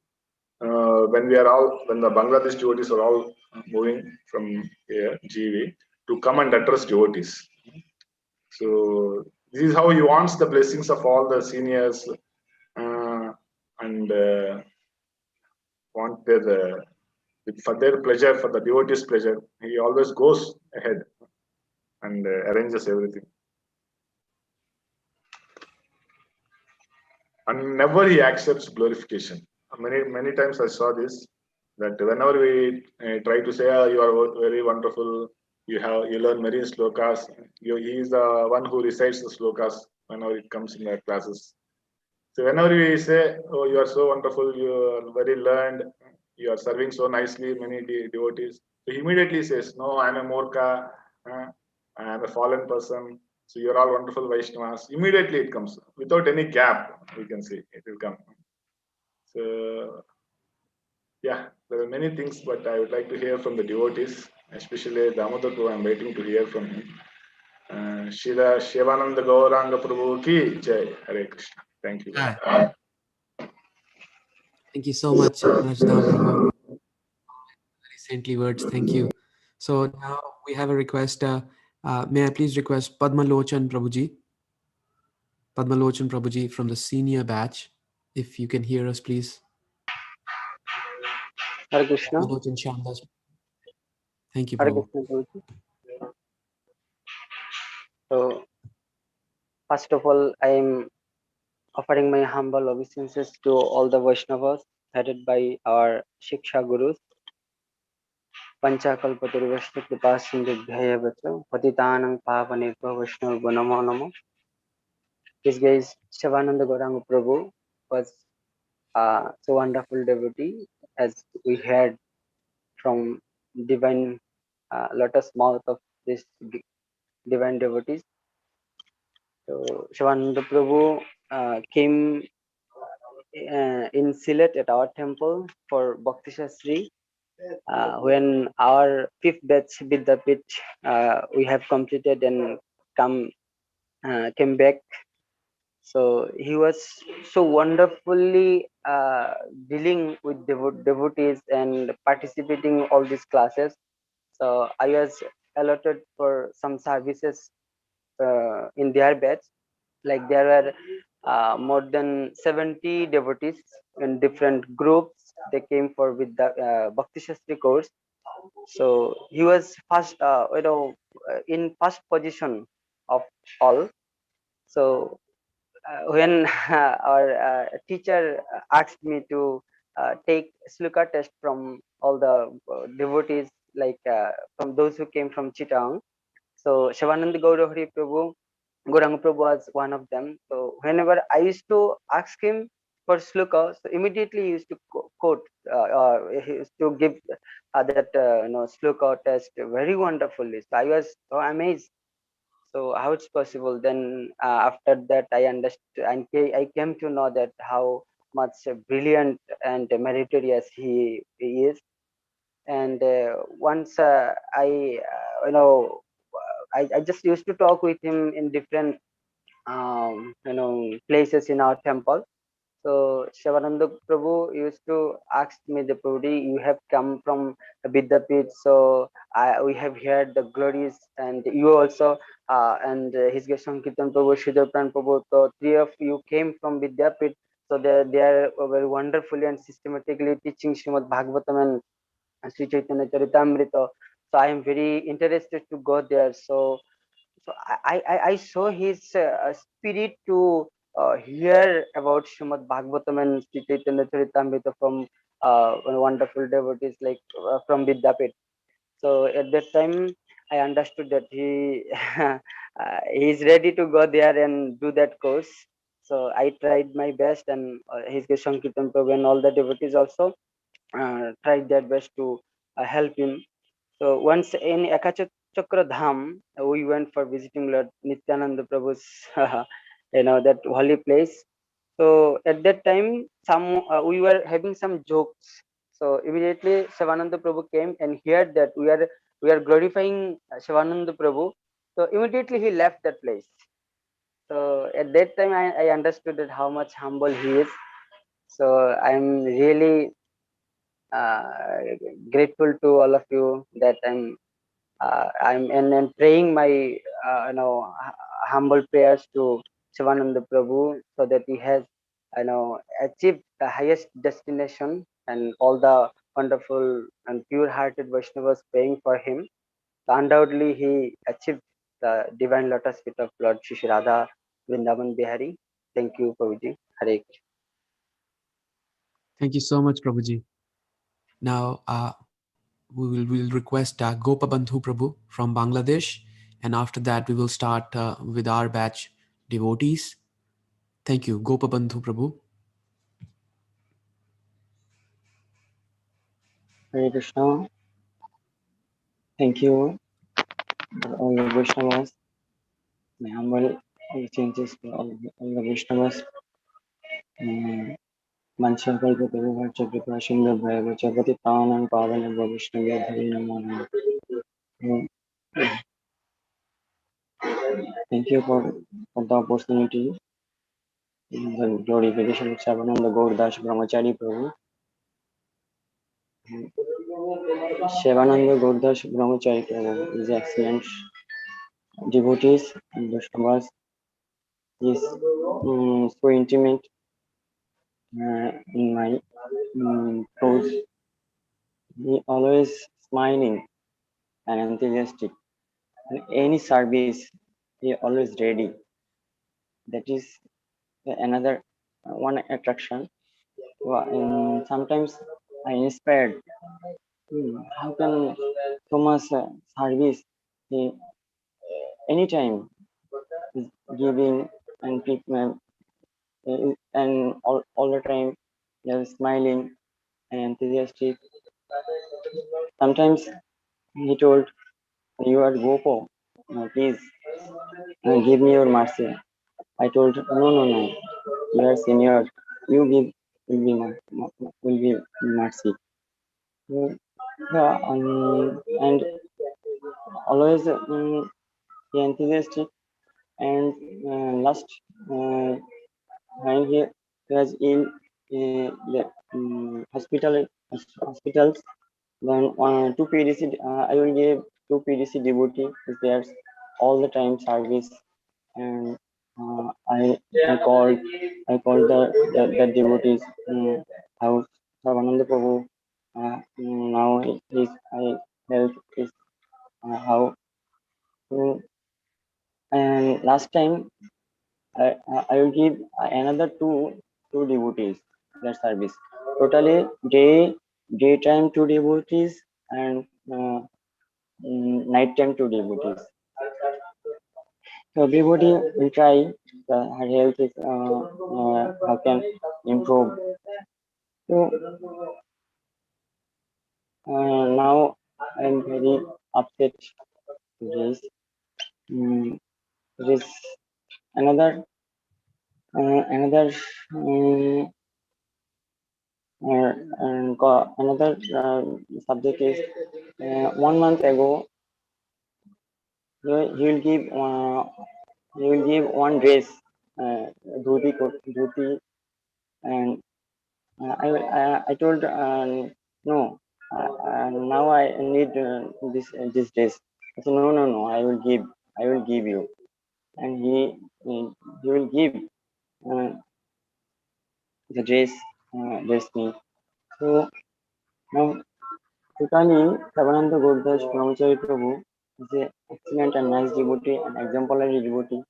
when the Bangladesh devotees are all moving from here, GV, to come and address devotees. So this is how he wants the blessings of all the seniors and want for their pleasure, for the devotees' pleasure. He always goes ahead and arranges everything. And never he accepts glorification. Many times I saw this, that whenever we try to say, oh, you are very wonderful, you learn many slokas, he is the one who recites the slokas whenever it comes in our classes. So whenever we say, oh, you are so wonderful, you are very learned, you are serving so nicely many devotees, so he immediately says, no, I am a Morka, I am a fallen person. So you're all wonderful Vaishnavas. Immediately it comes without any gap. We can see it will come. So yeah, there are many things, but I would like to hear from the devotees, especially Damodar Prabhu. I'm waiting to hear from him. Shila Shivananda Gauranga Prabhu ki Jai. Hare Krishna. Thank you. Thank you so much, Rajdam Prabhu. Very saintly words. Thank you. So now we have a request. May I please request Padma Lochan Prabhuji? Padma Lochan Prabhuji from the senior batch. If you can hear us, please. Hare Krishna. Padma Lochan Shyamdas. Thank you, Hare Prabhu. Krishna, Prabhuji. So, first of all, I am offering my humble obeisances to all the Vaishnavas headed by our Shiksha Gurus. Panchakalpataruvashya kripa sindhubhyaya vacha patitanang pavanebhyo Vaishnava namo namo. This guy is Shivananda Gauranga Prabhu was so wonderful devotee, as we heard from divine lotus mouth of this divine devotees. So Shivananda Prabhu came in Sylhet at our temple for Bhakti Shastri. When our 5th batch Vidyapit we have completed and came back. So he was so wonderfully dealing with devotees and participating all these classes. So I was allotted for some services in their batch. Like there were more than 70 devotees in different groups. They came for with the Bhakti Shastri course. So he was first, in first position of all. So when our teacher asked me to take Sluka test from all the devotees, like from those who came from Chittagong. So Shivananda Gaurahari Prabhu, Gauranga Prabhu was one of them. So whenever I used to ask him for Sluka, so immediately he used to quote, he used to give that Sluka test very wonderfully. So I was so amazed. So how it's possible? Then after that, I understood and I came to know that how much brilliant and meritorious he is. And once I just used to talk with him in different places in our temple. So Shivananda Prabhu used to ask me, the Prabhuji, you have come from Vidyapit, so we have heard the glories, and you also, and his Sankirtan Prabhu, Sridhar Pran Prabhu, so 3 of you came from Vidyapit, so they are very wonderfully and systematically teaching Srimad Bhagavatam and Sri Chaitanya Charitamrita. So I am very interested to go there. So I saw his spirit to hear about Srimad Bhagavatam and Sri Chaitanya Charitamrita from wonderful devotees like from Vidyapit. So at that time, I understood that he is ready to go there and do that course. So I tried my best, and his Sankirtan Prabhu and all the devotees also tried their best to help him. So once in Ekachakra Dham, we went for visiting Lord Nityananda Prabhu's, that holy place. So at that time, we were having some jokes. So immediately Shivananda Prabhu came and heard that we are glorifying Shivananda Prabhu. So immediately he left that place. So at that time, I understood that how much humble he is. So I'm really grateful to all of you that I'm and praying my humble prayers to Shivananda Prabhu so that he has achieved the highest destination, and all the wonderful and pure-hearted Vaishnavas praying for him. So undoubtedly he achieved the divine lotus feet of Lord Shri Radha Vrindavan Bihari. Thank you, Prabhuji. Hare Krishna. Thank you so much, Prabhuji. Now, we'll request Gopabandhu Prabhu from Bangladesh, and after that, we will start with our batch devotees. Thank you, Gopabandhu Prabhu. Hare Krishna. Thank you for all the Vaishnavas. My humble changes to all the Vaishnavas. Mancha Kalpa Prabhupada Prashinda Bhaiva Chapati Tanam Pavana Vishnu Hari Namo. Thank you for the opportunity. The glorification of Shivananda Gauradas Brahmachari Prabhu. Shivananda Gauradas Brahmachari Prabhu is excellent devotees and Vaishnavas. He is so intimate in my thoughts. He always smiling and enthusiastic. In any service, he always ready. That is another one attraction. Sometimes I inspired. How can so much service? He anytime is giving and treatment, and all the time they are smiling and enthusiastic. Sometimes he told, "You are Gopo, please give me your mercy." I told, no, you are senior. You give will be mercy. Yeah, and always he enthusiastic. And last when he was in the hospitals, then two PDC, I will give two PDC devotee is there all the time service, and I called the devotees house Sarvananda Prabhu. Now his health is how. And last time I will give another two devotees that service. Totally daytime two devotees and nighttime two devotees. So everybody will try. Her health is how can improve. So now I'm very upset. This there is another another another subject is 1 month ago he will give one dress dhoti and I told no now I need this dress. I said, no, I will give you, and he will give the dress me. So now totally Shivananda Gauradas Brahmachari Prabhu is an excellent and nice devotee and exemplary devotee.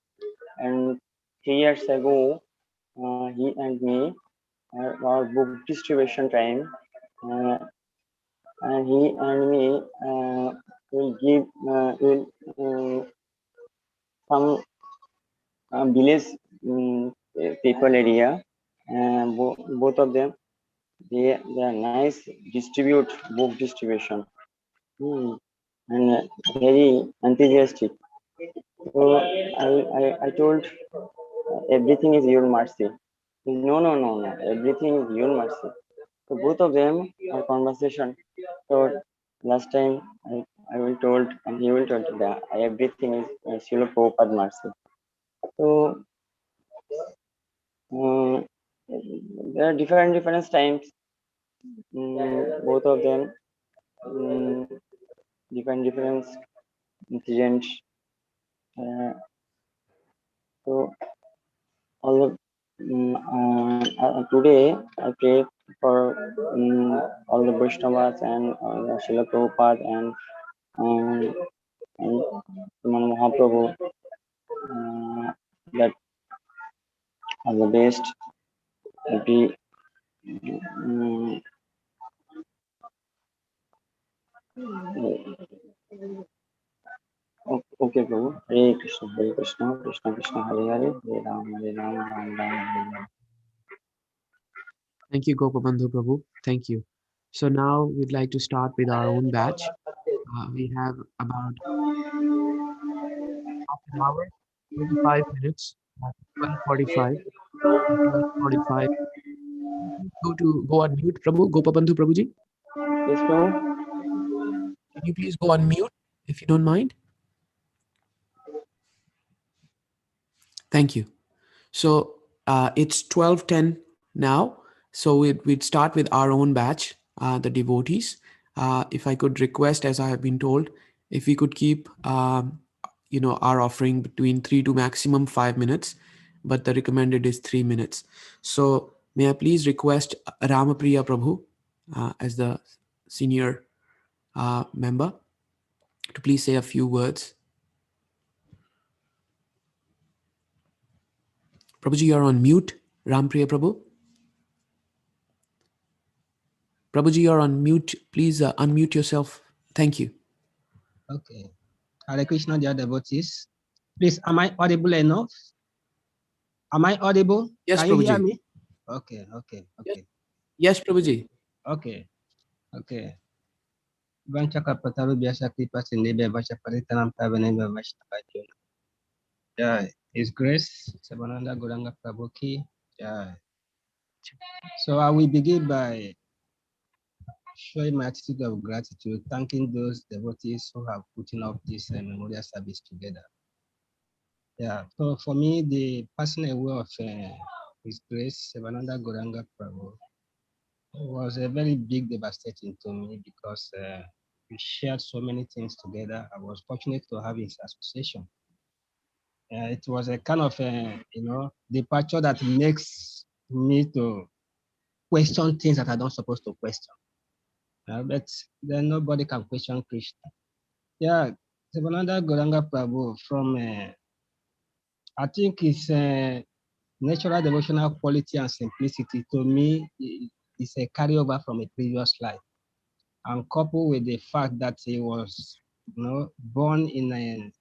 And 3 years ago, he and me our book distribution time. and he and me will give some village people area. Both of them, they are nice distribute book distribution. And very enthusiastic. So I told everything is your mercy. No, no, no, no. Everything is your mercy. So both of them are conversation. So last time I will told and he will told that everything is Srila Prabhupada mercy. So there are different times. Both of them different incidents. So all the today I pray for all the Vaishnavas and Srila Prabhupada and Sriman Mahaprabhu that are the best. Every okay, Prabhu. Hare Krishna, Krishna Krishna, Hare Hare, Hare Ram, Ram Ram. Thank you, Gopabandhu Prabhu. Thank you. So now we'd like to start with our own batch. We have about half an hour, 25 minutes, 12:45. 12:45. Go on mute, Prabhu. Gopabandhu Prabhuji. Yes, Prabhu. Can you please go on mute if you don't mind? Thank you. So it's 12:10 now. So we'd start with our own batch, the devotees. If I could request, as I have been told, if we could keep, our offering between 3 to maximum 5 minutes, but the recommended is 3 minutes. So may I please request Ramapriya Prabhu as the senior member to please say a few words. Prabhuji, you're on mute. Rampriya Prabhu. Prabhuji, you're on mute. Please unmute yourself. Thank you. Okay. Hare Krishna, dear devotees. Please, am I audible enough? Am I audible? Yes, Can you hear Prabhuji. me? Okay. Yes, Prabhuji. Okay. Vanchaka Pataru Biasakti Pasinebe Vacha Paritanam Pavanebe Vaishnavajuna. Jai. His Grace, Sabananda Guranga Prabhu Ki. Jai. So I will begin by showing my attitude of gratitude, thanking those devotees who have put up this memorial service together. Yeah, so for me, the personal way of His Grace, Sabananda Guranga Prabhu, was a very big devastating to me because we shared so many things together. I was fortunate to have his association. It was a kind of, departure that makes me to question things that I don't supposed to question. But then nobody can question Krishna. Yeah, Sivananda Gauranga Prabhu from, I think his natural devotional quality and simplicity to me is a carryover from a previous life. And coupled with the fact that he was, born in a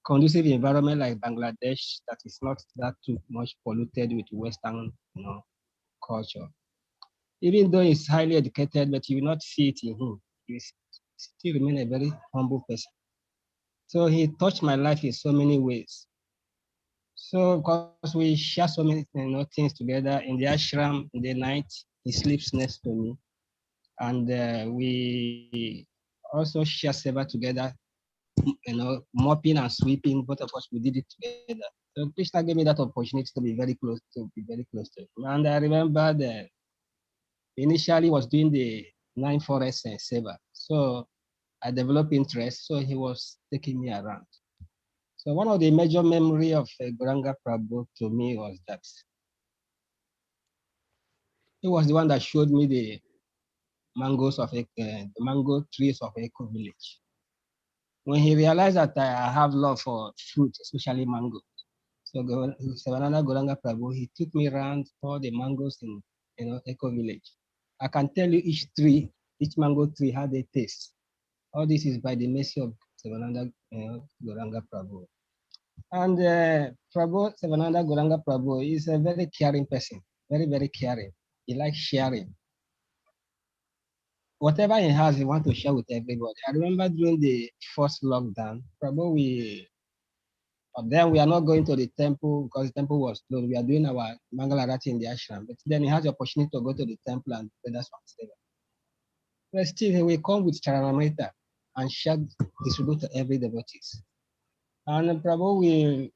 conducive environment like Bangladesh that is not that too much polluted with Western, culture. Even though he's highly educated, but you will not see it in him. He still remain a very humble person. So he touched my life in so many ways. So because we share so many things together in the ashram in the night, he sleeps next to me. And we also share seva together, mopping and sweeping, both of us, we did it together. So Krishna gave me that opportunity to be very close to him. And I remember that initially was doing the 9 forest seva. So I developed interest, so he was taking me around. So one of the major memory of Gauranga Prabhu to me was that he was the one that showed me the mangoes of the mango trees of Eco Village. When he realized that I have love for fruit, especially mango, so Savananda Gauranga Prabhu, he took me around all the mangoes in Eco Village, I can tell you each mango tree, how they taste. All this is by the mercy of Sivananda Gauranga Prabhu. And Prabhu, Sivananda Gauranga Prabhu is a very caring person, very, very caring. He likes sharing. Whatever he has, he wants to share with everybody. I remember during the first lockdown, Prabhu, then we are not going to the temple because the temple was closed. We are doing our Mangalarati in the ashram. But then he has the opportunity to go to the temple and pray that's one. But still, he will come with Charanamrita and share, distribute to every devotees. And Prabhu will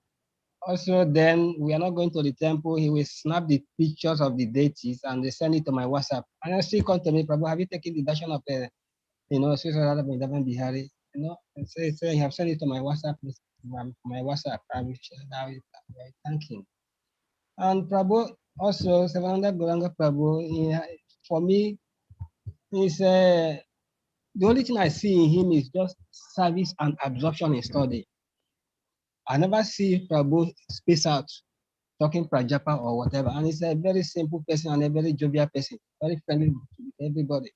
also, then we are not going to the temple. He will snap the pictures of the deities and they send it to my WhatsApp. And I still come to me, Prabhu, have you taken the darshan of Sri Radha Vrindavan Bihari? And say you have sent it to my WhatsApp. My WhatsApp. I will thank him. And Prabhu also, Sivananda Gauranga Prabhu, for me, is the only thing I see in him is just service and absorption in study. I never see Prabhu space out talking Prajapa or whatever. And he's a very simple person and a very jovial person, very friendly with everybody.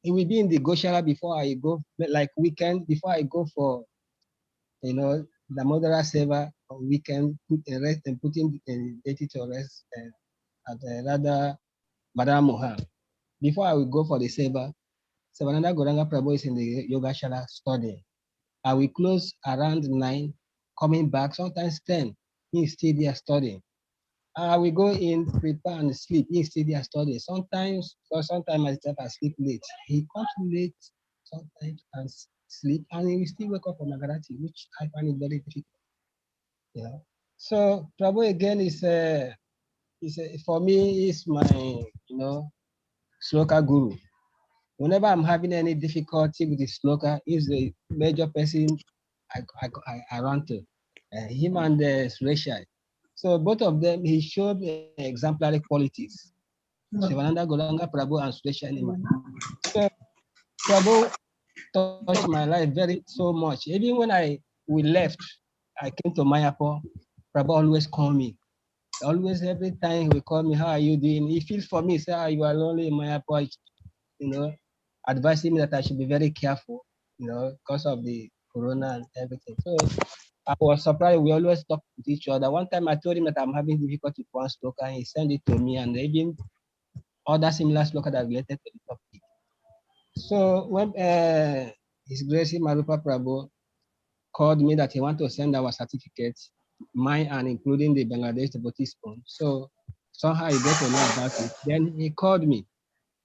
He will be in the Goshala before I go, like weekend, before I go for, the Modara Seva on weekend, put a rest and putting the deity to rest at Radha Madam Mohan. Before I will go for the Seva, Sivananda Gauranga Prabhu is in the Yogashala study. I will close around 9, coming back, sometimes 10. He is still there studying. I will go in, prepare and sleep. He is still there studying. Sometimes myself I sleep late. He comes late sometimes and sleep, and he will still wake up for Nagarati, which I find it very difficult. So Prabhu again is for me is my sloka guru. Whenever I'm having any difficulty with the sloka, he's the major person I run to. Him and Suresh. So both of them, he showed exemplary qualities. Sivananda Gauranga Prabhu and Suresh Animal. So Prabhu touched my life so much. Even when we left, I came to Mayapur, Prabhu always called me. Always, every time he will call me, how are you doing? He feels for me, say, you are lonely in Mayapur, advising me that I should be very careful, because of the corona and everything. So I was surprised. We always talk with each other. One time I told him that I'm having difficulty with one sloka, and he sent it to me, and even other similar sloka that related to the topic. So when His Grace Marupa Prabhu called me that he wanted to send our certificates, mine and including the Bangladesh devotee spoon. So somehow he got to know about it. Then he called me.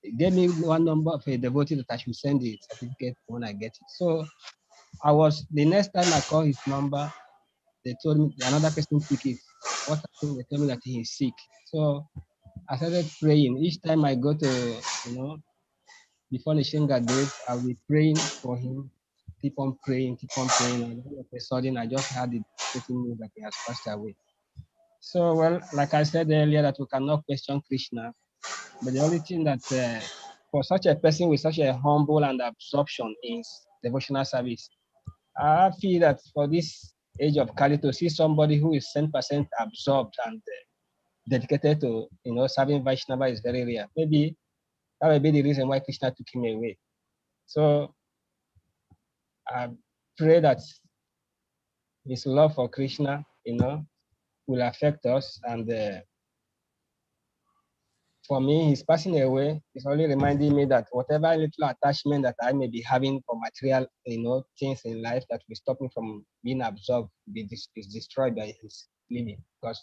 He gave me one number of a devotee that I should send the certificate when I get it. So the next time I called his number, they told me another person took it. What happened? They told me that he is sick. So I started praying. Each time I go to, before the Shinga date, I'll be praying for him, keep on praying. And all of a sudden, I just had the news that he has passed away. So, well, like I said earlier, that we cannot question Krishna, but the only thing that for such a person with such a humble and absorption in devotional service, I feel that for this age of Kali, to see somebody who is 100% absorbed and dedicated to serving Vaishnava is very rare. Maybe that will be the reason why Krishna took him away. So I pray that his love for Krishna, will affect us. And for me, his passing away is only reminding me that whatever little attachment that I may be having for material, things in life that will stop me from being absorbed is destroyed by his leaving. Because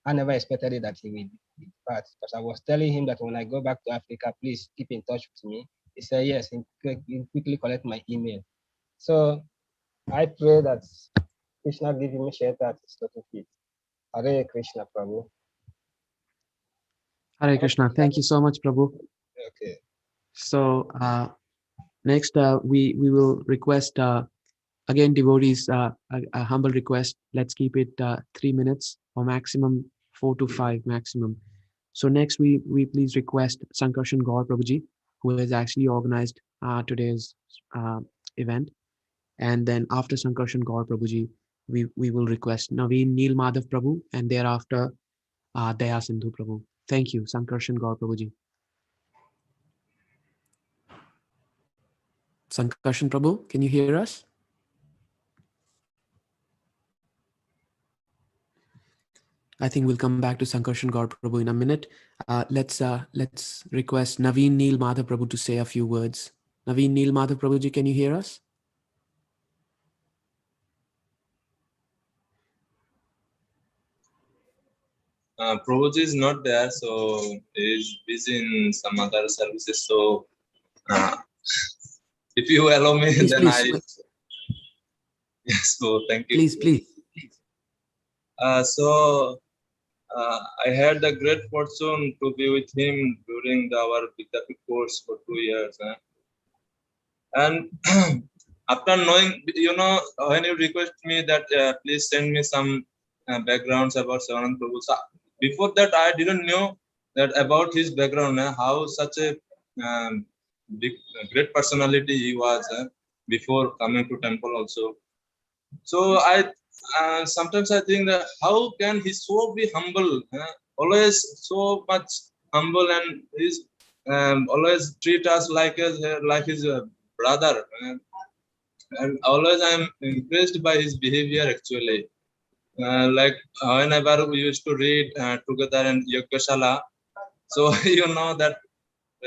I never expected it that he would depart. Because I was telling him that when I go back to Africa, please keep in touch with me. He said yes, and quickly collect my email. So I pray that Krishna give him shelter at his lotus feet. Hare Krishna, Prabhu. Hare Krishna. Thank you so much, Prabhu. Okay. So next, we will request again, devotees, a humble request. Let's keep it 3 minutes or maximum 4 to 5 maximum. So next, we please request Sankarshan Gaur Prabhuji, who has actually organized today's event. And then after Sankarshan Gaur Prabhuji, we will request Naveen Neel Madhav Prabhu, and thereafter Daya Sindhu Prabhu. Thank you, Sankarshan Gaur Prabhuji. Sankarshan Prabhu, can you hear us? I think we'll come back to Sankarshan Gaur Prabhu in a minute. Let's request Naveen Neel Madhav Prabhu to say a few words. Naveen Neel Madhav Prabhuji, can you hear us? Prabhuji is not there, so he's busy in some other services. So if you allow me, Please, then please. Yes, so thank you. Please. I had the great fortune to be with him during our Vidyapit course for 2 years. And after knowing, when you request me that please send me some backgrounds about Sivananda Prabhu. So before that, I didn't know that about his background, how such a great personality he was before coming to temple also. So sometimes I think that how can he so be humble, always so much humble, and he's always treat us like his brother, and always I'm impressed by his behavior actually. Like whenever we used to read together in Yogashala, so you know that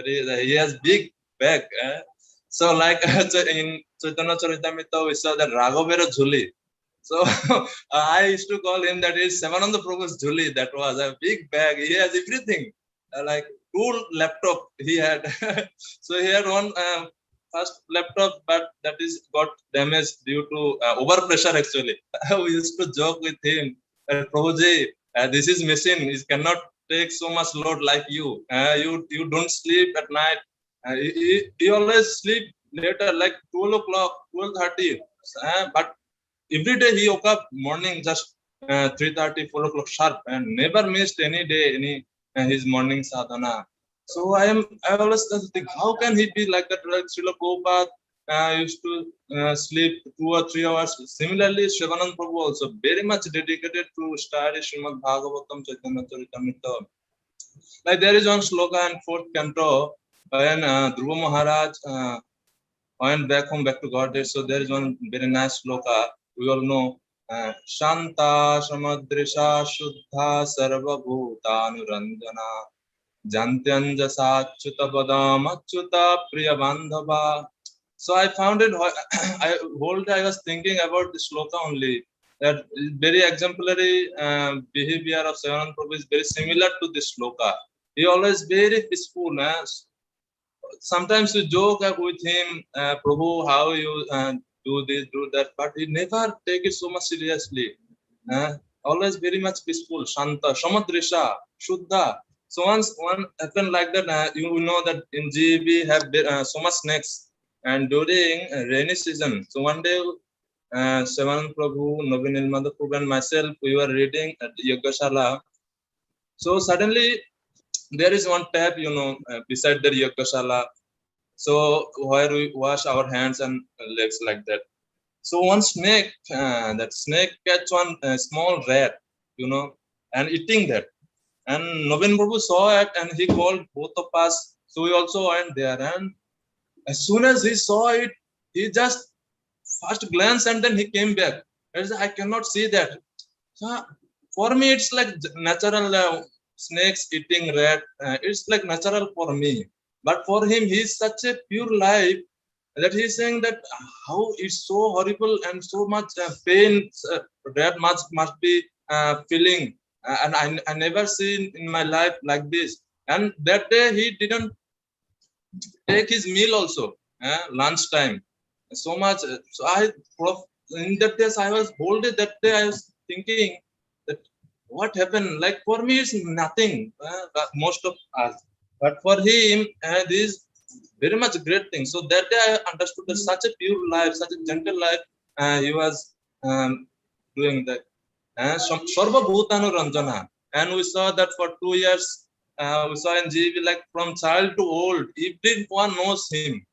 he has big bag. So like in Chaitanya Charitamrita we saw that Raghavera Jhuli. So I used to call him that is Sivananda Prabhu's Jhuli. That was a big bag. He has everything. Like 2 laptop he had. So he had one first laptop, but that is got damaged due to overpressure actually. We used to joke with him that Prabhuji, this is machine. It cannot take so much load like you. You don't sleep at night. He always sleep later, like 12 o'clock, 12:30. But every day he woke up morning just 3:30, 4 o'clock sharp, and never missed any day his morning sadhana. So I always think, how can he be like that? Like Srila Prabhupada used to sleep 2 or 3 hours. Similarly, Sivananda Prabhu also very much dedicated to study Srimad Bhagavatam, Chaitanya Charitamrita. Like there is one sloka in 4th canto when Dhruva Maharaj went back to God. So there is one very nice sloka. We all know Shanta Samadrisha Shuddha Sarva Bhutanurandana Jantyanja Sachuta Badam Achuta Priya Bandhava. So I found it, I was thinking about the sloka only. That very exemplary behavior of Sivananda Prabhu is very similar to this sloka. He always very peaceful. Sometimes you joke with him, Prabhu, how you do this, do that, but he never take it so much seriously. Always very much peaceful, Shanta, Samadrisha, Shuddha. So once one happened like that, you know that in GEB have so much snakes, and during rainy season. So one day, Sivananda Prabhu, Naveen Neel Madhav Prabhu, and myself, we were reading at Yogashala. So suddenly, there is one tap, beside the Yogashala. So where we wash our hands and legs like that. So one snake, that snake catch one small rat, and eating that. And Naveen Prabhu saw it and he called both of us. So we also went there. And as soon as he saw it, he just first glanced and then he came back. I cannot see that. So for me, it's like natural snakes eating rat. It's like natural for me. But for him, he's such a pure life that he's saying that how it's so horrible and so much pain rat must be feeling. And I never seen in my life like this. And that day he didn't take his meal also, lunchtime. So much. So in that case, I was whole day that day I was thinking that what happened. Like for me, it's nothing. Most of us, but for him, this is very much great thing. So that day I understood that such a pure life, such a gentle life, he was doing that. Sarva Bhutanu Ranjana. And we saw that for 2 years, we saw in GV like from child to old, everyone knows him.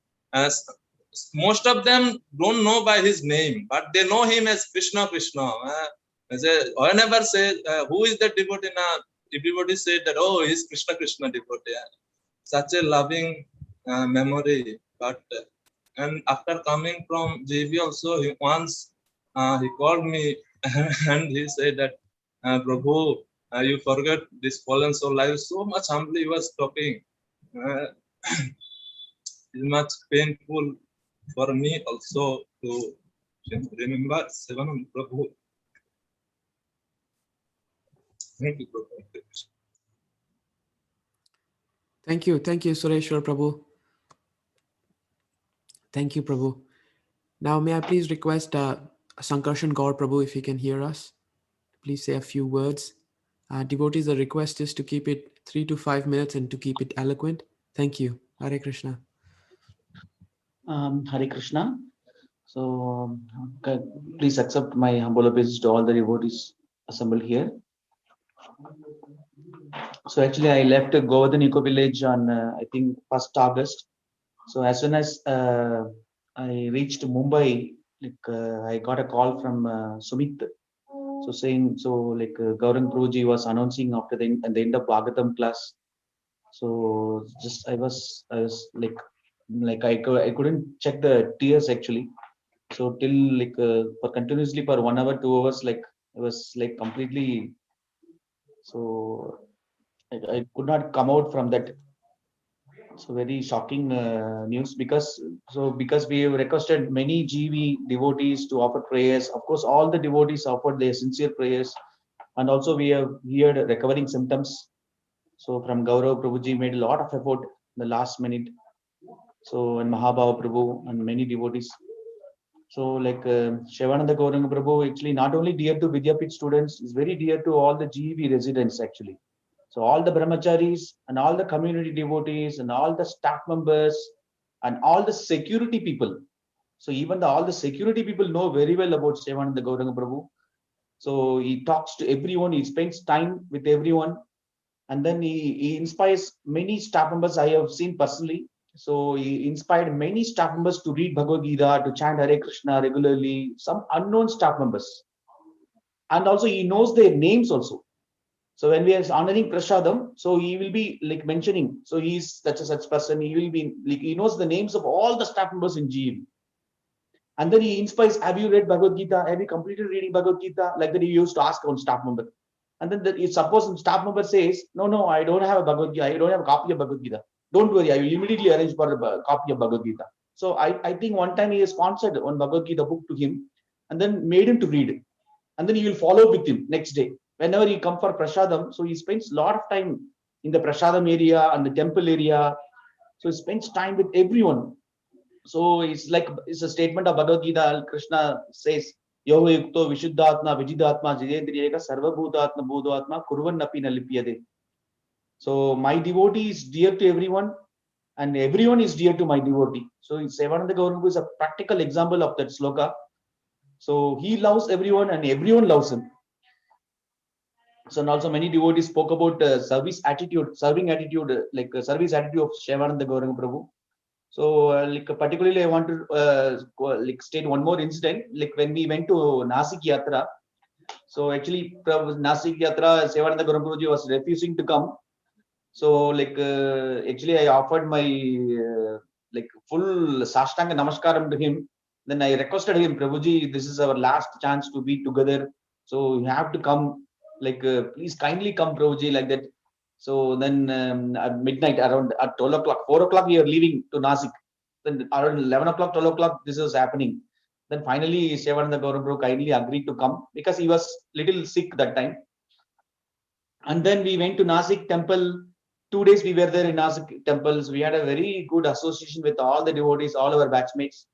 Most of them don't know by his name, but they know him as Krishna Krishna. Whenever say who is the devotee now, everybody said that, oh, he's Krishna Krishna devotee. Such a loving memory. But and after coming from JV also, he once he called me and he said that, Prabhu, you forget this fallen soul life. So much humbly he was talking. It's much painful for me also to remember Sivananda Prabhu. Thank you, Prabhu. Thank you, Sureshwar Prabhu. Thank you, Prabhu. Now, may I please request Sankarshan Gaur Prabhu, if he can hear us, please say a few words. Devotees, the request is to keep it 3 to 5 minutes and to keep it eloquent. Thank you. Hare Krishna. Hare Krishna. So, please accept my humble obeisances to all the devotees assembled here. So, actually, I left Govardhan Eco Village on, I think, 1st August. So, as soon as I reached Mumbai, I got a call from Sumit. So, saying, Gaurang Prabhuji was announcing at the end of Bhagavatam class. So, just I was I couldn't check the tears actually. So till for continuously for 1 hour, 2 hours, I was completely, so I could not come out from that. So very shocking news, because we have requested many GV devotees to offer prayers. Of course, all the devotees offered their sincere prayers, and also we have heard recovering symptoms. So from Gaurav Prabhuji made a lot of effort in the last minute. So, and Mahabhava Prabhu and many devotees. So Shivananda Gauranga Prabhu, actually not only dear to Vidyapit students, is very dear to all the GEV residents actually. So all the brahmacharis and all the community devotees and all the staff members and all the security people. So even all the security people know very well about Shivananda Gauranga Prabhu. So he talks to everyone, he spends time with everyone. And then he inspires many staff members I have seen personally. So he inspired many staff members to read Bhagavad Gita, to chant Hare Krishna regularly, some unknown staff members. And also he knows their names also. So when we are honoring Prashadam, so he will be mentioning, so he's such person, he will be, he knows the names of all the staff members in GM. And then he inspires, have you read Bhagavad Gita? Have you completed reading Bhagavad Gita? Like that he used to ask on staff member. And then if suppose a staff member says, no, I don't have a Bhagavad Gita, I don't have a copy of Bhagavad Gita. Don't worry, I will immediately arrange for a copy of Bhagavad Gita. So I think one time he has sponsored one Bhagavad Gita book to him and then made him to read it. And then he will follow with him next day. Whenever he come for Prasadam, so he spends a lot of time in the Prasadam area and the temple area. So he spends time with everyone. So it's a statement of Bhagavad Gita. Krishna says, Yoho yukto vishuddhatma vijidatma jidendriyeka sarvabhutatma bodhatma kurvannapi nalipyade. So my devotee is dear to everyone, and everyone is dear to my devotee. So Shivananda Gauranga is a practical example of that sloka. So he loves everyone and everyone loves him. So and also many devotees spoke about serving attitude of Shivananda Gauranga Prabhu. So particularly I want to state one more incident. When we went to Nasik Yatra, so actually Nasik Yatra, Shivananda Gauranga Prabhuji was refusing to come. So actually I offered my full Sashtanga Namaskaram to him. Then I requested him, Prabhuji, this is our last chance to be together. So you have to come, please kindly come, Prabhuji, like that. So then at midnight, around at 12 o'clock, 4 o'clock, we are leaving to Nasik. Then around 11 o'clock, 12 o'clock, this is happening. Then finally, Shivananda Gauranga Prabhu kindly agreed to come because he was little sick that time. And then we went to Nasik temple. 2 days we were there in Nasik temples. We had a very good association with all the devotees, all our batchmates.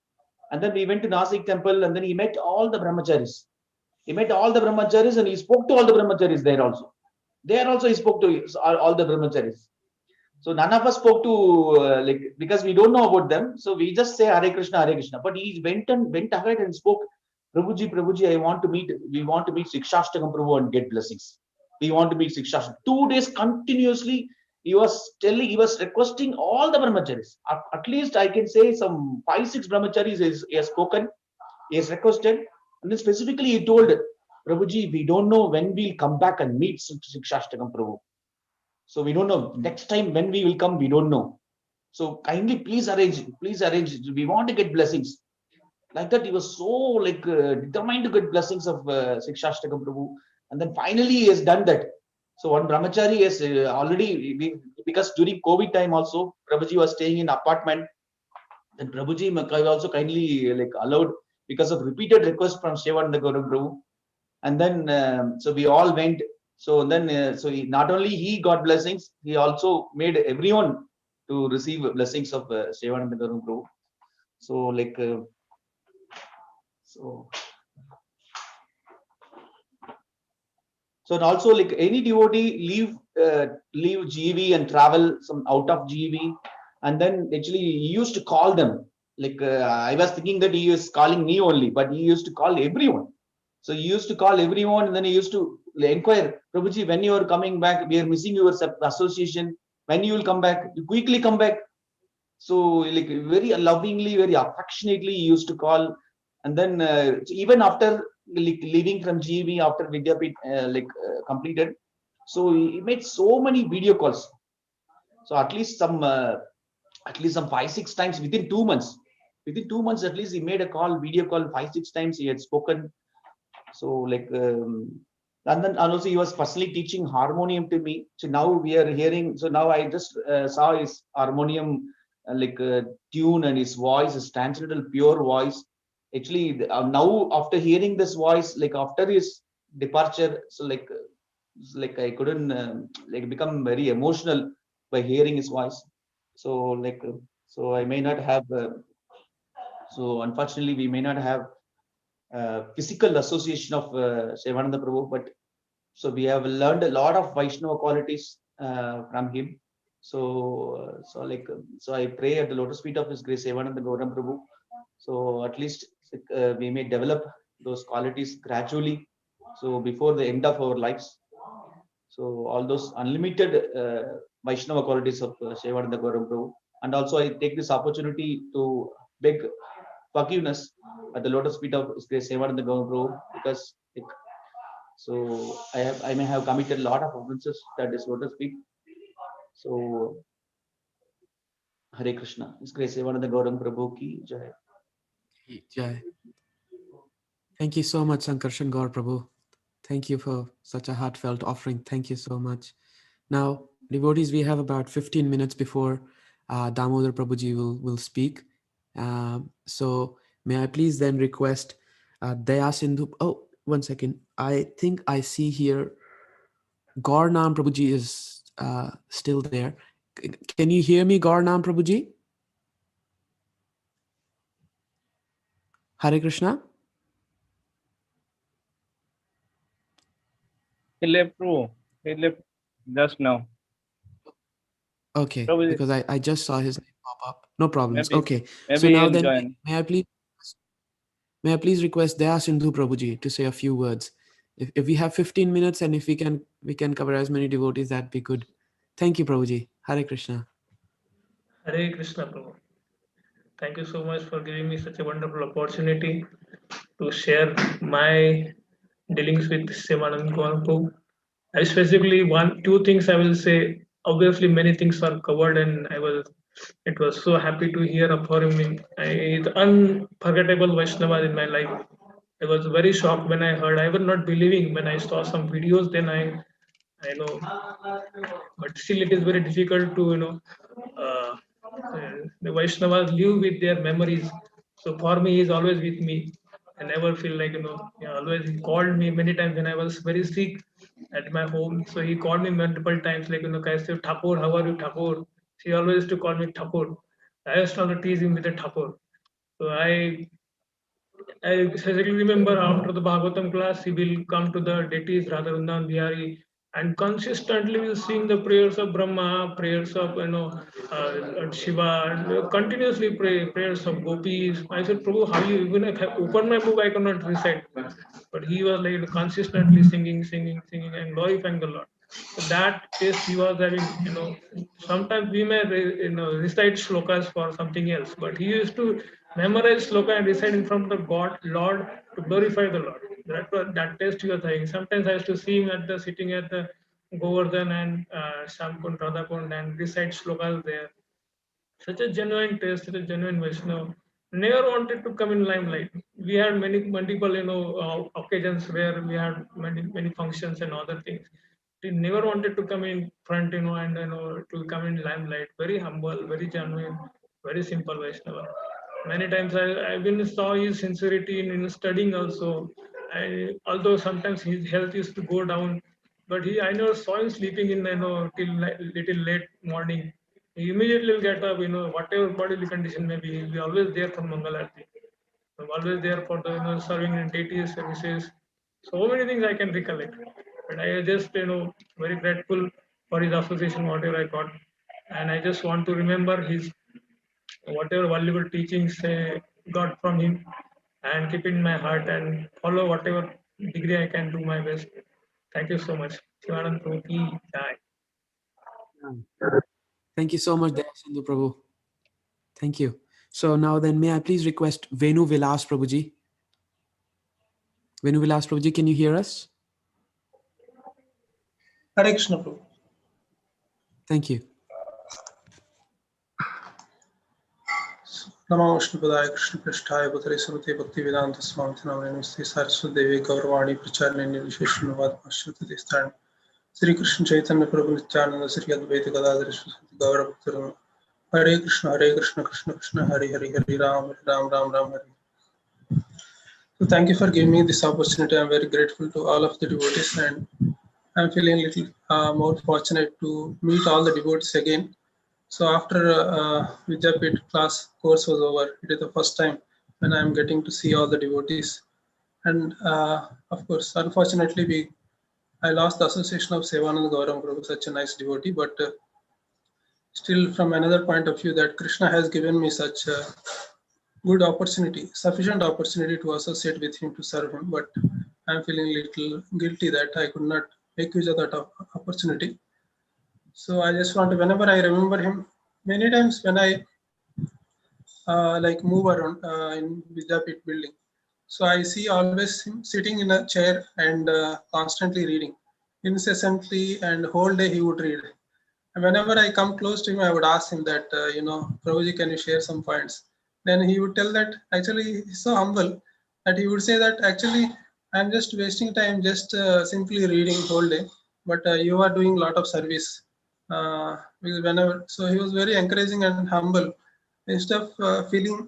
And then we went to Nasik temple and then he met all the brahmacharis. He met all the brahmacharis and he spoke to all the brahmacharis there also. There also he spoke to all the brahmacharis. So none of us spoke to, because we don't know about them. So we just say Hare Krishna, Hare Krishna. But he went ahead and spoke, Prabhuji, we want to meet Sikshastakam Prabhu and get blessings. We want to meet Sikshastakam. 2 days continuously, he was requesting all the brahmacharis. At least I can say some 5-6 brahmacharis he has spoken, he has requested. And then specifically he told, Prabhuji, we don't know when we'll come back and meet Sikshastakam Prabhu. So we don't know. Next time when we will come, we don't know. So kindly please arrange. We want to get blessings. Like that, he was so like determined to get blessings of Sikshashtakam Prabhu. And then finally he has done that. So one brahmachari has already, because during COVID time also, Prabhuji was staying in apartment. Then Prabhuji also kindly like allowed, because of repeated requests from Shivananda Gaura Prabhu. And then so we all went. So then so not only he got blessings, he also made everyone to receive blessings of Shivananda Gaura Prabhu. So like so and also like any devotee leave GV and travel some out of GV, and then actually he used to call them. Like I was thinking that he was calling me only, but he used to call everyone. So he used to call everyone, and then he used to inquire, Prabhuji, when you are coming back, we are missing your association. When you will come back, you quickly come back. So like very lovingly, very affectionately, he used to call. And then even after like leaving from GV, after Vidyapit completed, so he made so many video calls. So at least some 5-6 times within 2 months. Within 2 months, at least he made a call, video call 5-6 times. He had spoken. So like and then also he was personally teaching harmonium to me. So now we are hearing. So now I just saw his harmonium tune and his voice, his transcendental pure voice. Actually now after hearing this voice, like after his departure, so like I couldn't become very emotional by hearing his voice. So so I may not have so unfortunately we may not have physical association of Shivananda Prabhu, but so we have learned a lot of Vaishnava qualities from him. So so I pray at the lotus feet of His Grace Shivananda Gaura Prabhu. So at least we may develop those qualities gradually. So before the end of our lives. So all those unlimited Vaishnava qualities of Shivananda Gaura Prabhu. And also I take this opportunity to beg forgiveness at the lotus feet of His Grace Shivananda Gaura Prabhu, because so I may have committed a lot of offenses at His lotus feet. So Hare Krishna. His Grace Shivananda Gaura Prabhu ki jai. Jai. Thank you so much, Sankarshan Gaur Prabhu. Thank you for such a heartfelt offering. Thank you so much. Now, devotees, we have about 15 minutes before Damodar Prabhuji will speak. So may I please then request Daya Sindhu. Oh, 1 second. I think I see here Gaurnam Prabhuji is still there. Can you hear me, Gaurnam Prabhuji? Hare Krishna. He left, bro. He left just now. Okay, Prabhuji. because I just saw his name pop up. No problems. Maybe- Okay, maybe so now he'll then, join. may I please request Daya Sindhu Prabhuji to say a few words. If we have 15 minutes and if we can cover as many devotees, that'd be good. Thank you, Prabhuji. Hare Krishna. Hare Krishna, Prabhu. Thank you so much for giving me such a wonderful opportunity to share my dealings with Shivananda Gaura Prabhu. I specifically two things I will say. Obviously, many things are covered, and it was so happy to hear about him. It's unforgettable Vaishnava in my life. I was very shocked when I heard. I was not believing when I saw some videos. Then I know, but still it is very difficult to the Vaishnavas live with their memories. So for me, he's always with me. I never feel like always he called me many times when I was very sick at my home. So he called me multiple times, like Kaise Thakur, how are you, Thakur? He always used to call me Thakur. I used to tease him with the Thakur. So I specifically remember after the Bhagavatam class, he will come to the deities, Radha Vrindavan Bihari, and consistently will sing the prayers of Brahma, prayers of Shiva, and continuously prayers of gopis. I said, Prabhu, how you, even if I open my book, I cannot recite. But he was like consistently singing, and glorifying the Lord. So that taste he was having. Sometimes we may recite shlokas for something else, but he used to memorize sloka and recite in front of God, Lord, to glorify the Lord. That taste he was having. Sometimes I used to see him sitting at the Govardhan and Shamkund, Radhakund, and recite shlokas there. Such a genuine taste, such a genuine Vaishnav. Never wanted to come in limelight. We had multiple, occasions where we had many functions and other things. He never wanted to come in front, and to come in limelight. Very humble, very genuine, very simple Vaishnava. Many times I even saw his sincerity in studying also. Although sometimes his health used to go down, but I never saw him sleeping in till little late morning. He immediately will get up, whatever bodily condition may be, he'll be always there for Mangalarti. I'm always there for the serving in deities services. So many things I can recollect. But I just very grateful for his association, whatever I got. And I just want to remember his whatever valuable teachings I got from him and keep it in my heart and follow whatever degree I can do my best. Thank you so much. Shivanand Prabhu ki jai. Thank you so much, Dayashandu Prabhu. Thank you. So now then, may I please request Venu Vilas Prabhuji? Venu Vilas Prabhuji, can you hear us? Hare Krishna Prabhu. Thank you. नमो विष्णुपदाय कृष्णपृष्ठाय भूतले सुमते भक्तिवेदांत स्वामी नामिने नमस्ते सारस्वती देवी गौरवाणी प्रचारिणे निर्विशेषणवाद पाश्चात्य स्थान श्री कृष्ण चैतन्य प्रभु नित्यानंद श्री अद्वैत गदाधर श्रीवासादि गौर भक्तवृंद हरे कृष्ण कृष्ण कृष्ण हरे हरे हरे राम राम राम राम हरे. So thank you for giving me this opportunity. I'm very grateful to all of the devotees, and I'm feeling a little more fortunate to meet all the devotees again. So after Vidyapit class course was over, it is the first time when I'm getting to see all the devotees. And of course, unfortunately, I lost the association of Sevananda Gauranga Prabhu, such a nice devotee. But still, from another point of view, that Krishna has given me such a good opportunity, sufficient opportunity to associate with him, to serve him. But I'm feeling a little guilty that I could not make use of that opportunity. So I just want to, whenever I remember him, many times when I like move around in Vidyapit building, so I see always him sitting in a chair and constantly reading, incessantly, and whole day he would read. And whenever I come close to him, I would ask him that, Prabhuji, can you share some points? Then he would tell that actually he's so humble that he would say that actually I'm just wasting time just simply reading whole day, but you are doing a lot of service. Because whenever, so he was very encouraging and humble. Instead of feeling,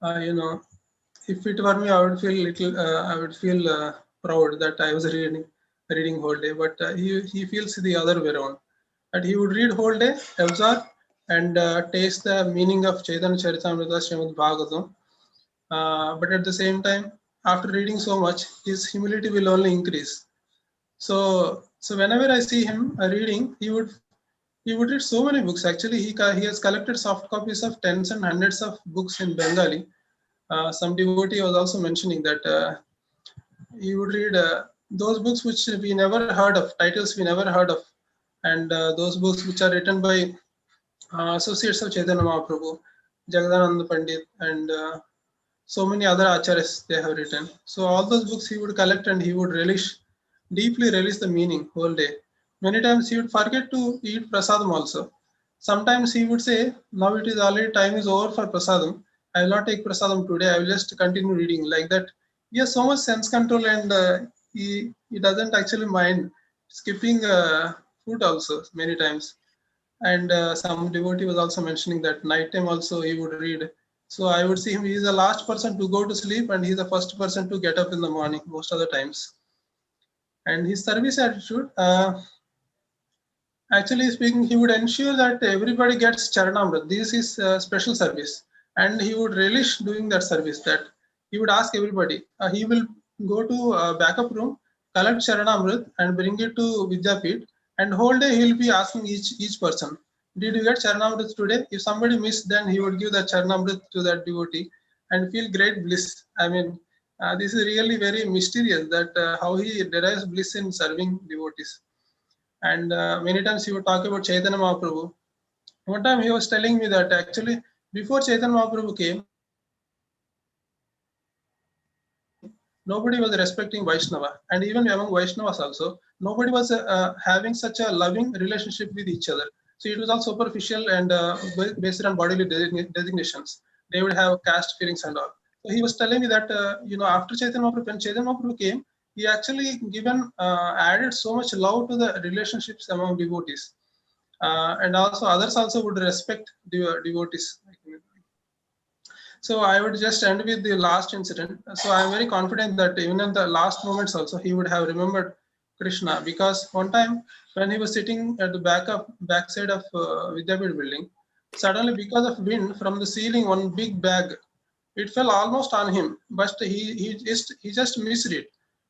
if it were me, I would feel little, I would feel proud that I was reading whole day. But he feels the other way around. That he would read whole day, absorb, and taste the meaning of Chaitanya Charitamrita, Srimad Bhagavatam. But at the same time, after reading so much, his humility will only increase. So whenever I see him reading, he would read so many books. Actually, he has collected soft copies of tens and hundreds of books in Bengali. Some devotee was also mentioning that he would read those books which we never heard of, titles we never heard of, and those books which are written by associates of Chaitanya Mahaprabhu, Jagadananda Pandit, and so many other acharyas they have written. So all those books he would collect and he would deeply relish the meaning whole day. Many times he would forget to eat prasadam also. Sometimes he would say, now it is already time is over for prasadam. I will not take prasadam today. I will just continue reading. Like that, he has so much sense control, and he doesn't actually mind skipping food also many times. And some devotee was also mentioning that night time also he would read. So I would see him, he is the last person to go to sleep and he is the first person to get up in the morning most of the times. And his service attitude, actually speaking, he would ensure that everybody gets Charanamrit. This is special service. And he would relish doing that service, that he would ask everybody. He will go to a backup room, collect Charanamrit and bring it to Vidyapit. And whole day he will be asking each person, did you get Charanamrit today? If somebody missed, then he would give the Charanamrit to that devotee and feel great bliss. I mean, this is really very mysterious that how he derives bliss in serving devotees. And many times he would talk about Chaitanya Mahaprabhu. One time he was telling me that actually before Chaitanya Mahaprabhu came, nobody was respecting Vaishnava, and even among Vaishnavas also, nobody was having such a loving relationship with each other. So it was all superficial and based on bodily designations. They would have caste feelings and all. So he was telling me that after Chaitanya Mahaprabhu, when Chaitanya Mahaprabhu came, he actually added so much love to the relationships among devotees, and also others also would respect devotees. So I would just end with the last incident. So I'm very confident that even in the last moments also he would have remembered Krishna, because one time when he was sitting at the backside of Vidyapith building, suddenly because of wind from the ceiling, one big bag, it fell almost on him, but he just missed it,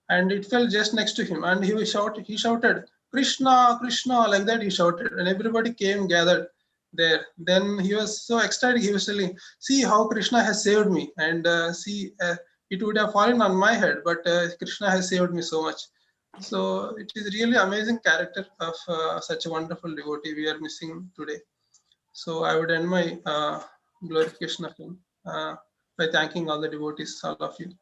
and it fell just next to him, and he shouted Krishna, Krishna, like that he shouted, and everybody came gathered there. Then he was so excited, he was telling, see how Krishna has saved me, and it would have fallen on my head, but Krishna has saved me so much. So it is really amazing character of such a wonderful devotee we are missing today. So I would end my glorification of him by thanking all the devotees, all of you,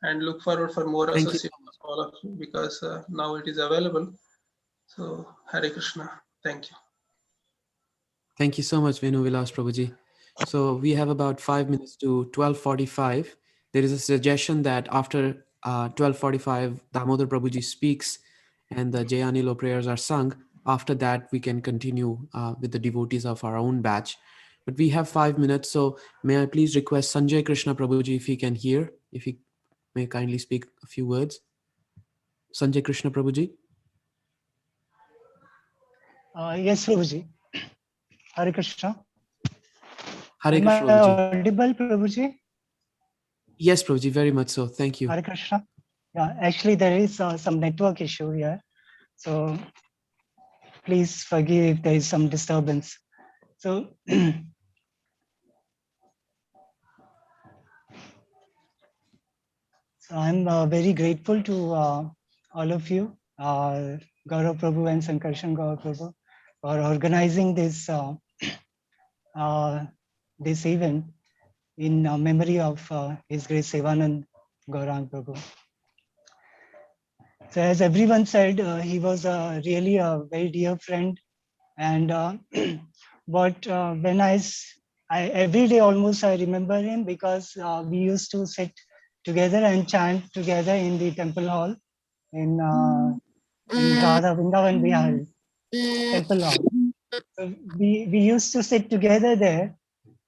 and look forward for more Thank you. association of all of you, because now it is available. So Hare Krishna. Thank you. Thank you so much, Venu Vilas Prabhuji. So we have about 5 minutes to 12:45. There is a suggestion that after 12:45, Damodar Prabhuji speaks and the Jayanilo prayers are sung. After that, we can continue with the devotees of our own batch. But we have 5 minutes, so may I please request Sanjay Krishna Prabhuji, if he can hear, if he may kindly speak a few words. Sanjay Krishna Prabhuji. Yes, Prabhuji. Hare Krishna. Hare Am Krishna, I Prabhuji. audible, Prabhuji? Yes, Prabhuji, very much so. Thank you. Hare Krishna. Yeah, actually there is some network issue here. So please forgive if there is some disturbance. So so I'm very grateful to all of you, Gaurav Prabhu and Sankarshan Gaurav Prabhu, for organizing this this event in memory of His Grace Sevanand Gaurang Prabhu. So as everyone said, he was really a very dear friend, and when I every day almost I remember him, because we used to sit together and chant together in the temple hall in Radha Vrindavan Vihar temple hall. So we used to sit together there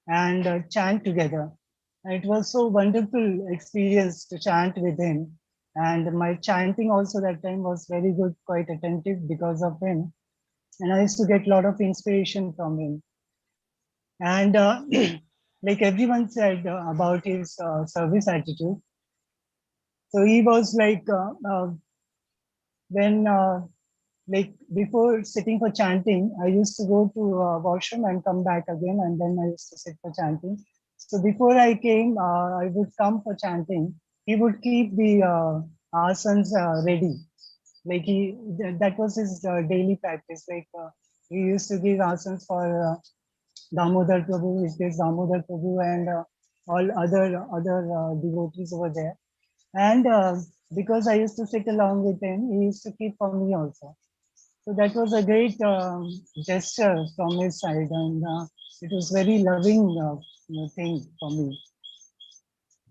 and chant together. And it was so wonderful experience to chant with him. And my chanting also that time was very good, quite attentive because of him. And I used to get a lot of inspiration from him. And like everyone said about his service attitude. So he was like, when like before sitting for chanting, I used to go to washroom and come back again, and then I used to sit for chanting. So before I came, I would come for chanting. He would keep the asanas ready. Like that was his daily practice. Like he used to give asanas for Damodar Prabhu, his case Damodar Prabhu, and all other devotees over there. And because I used to sit along with him, he used to keep for me also. So that was a great gesture from his side, and it was very loving thing for me.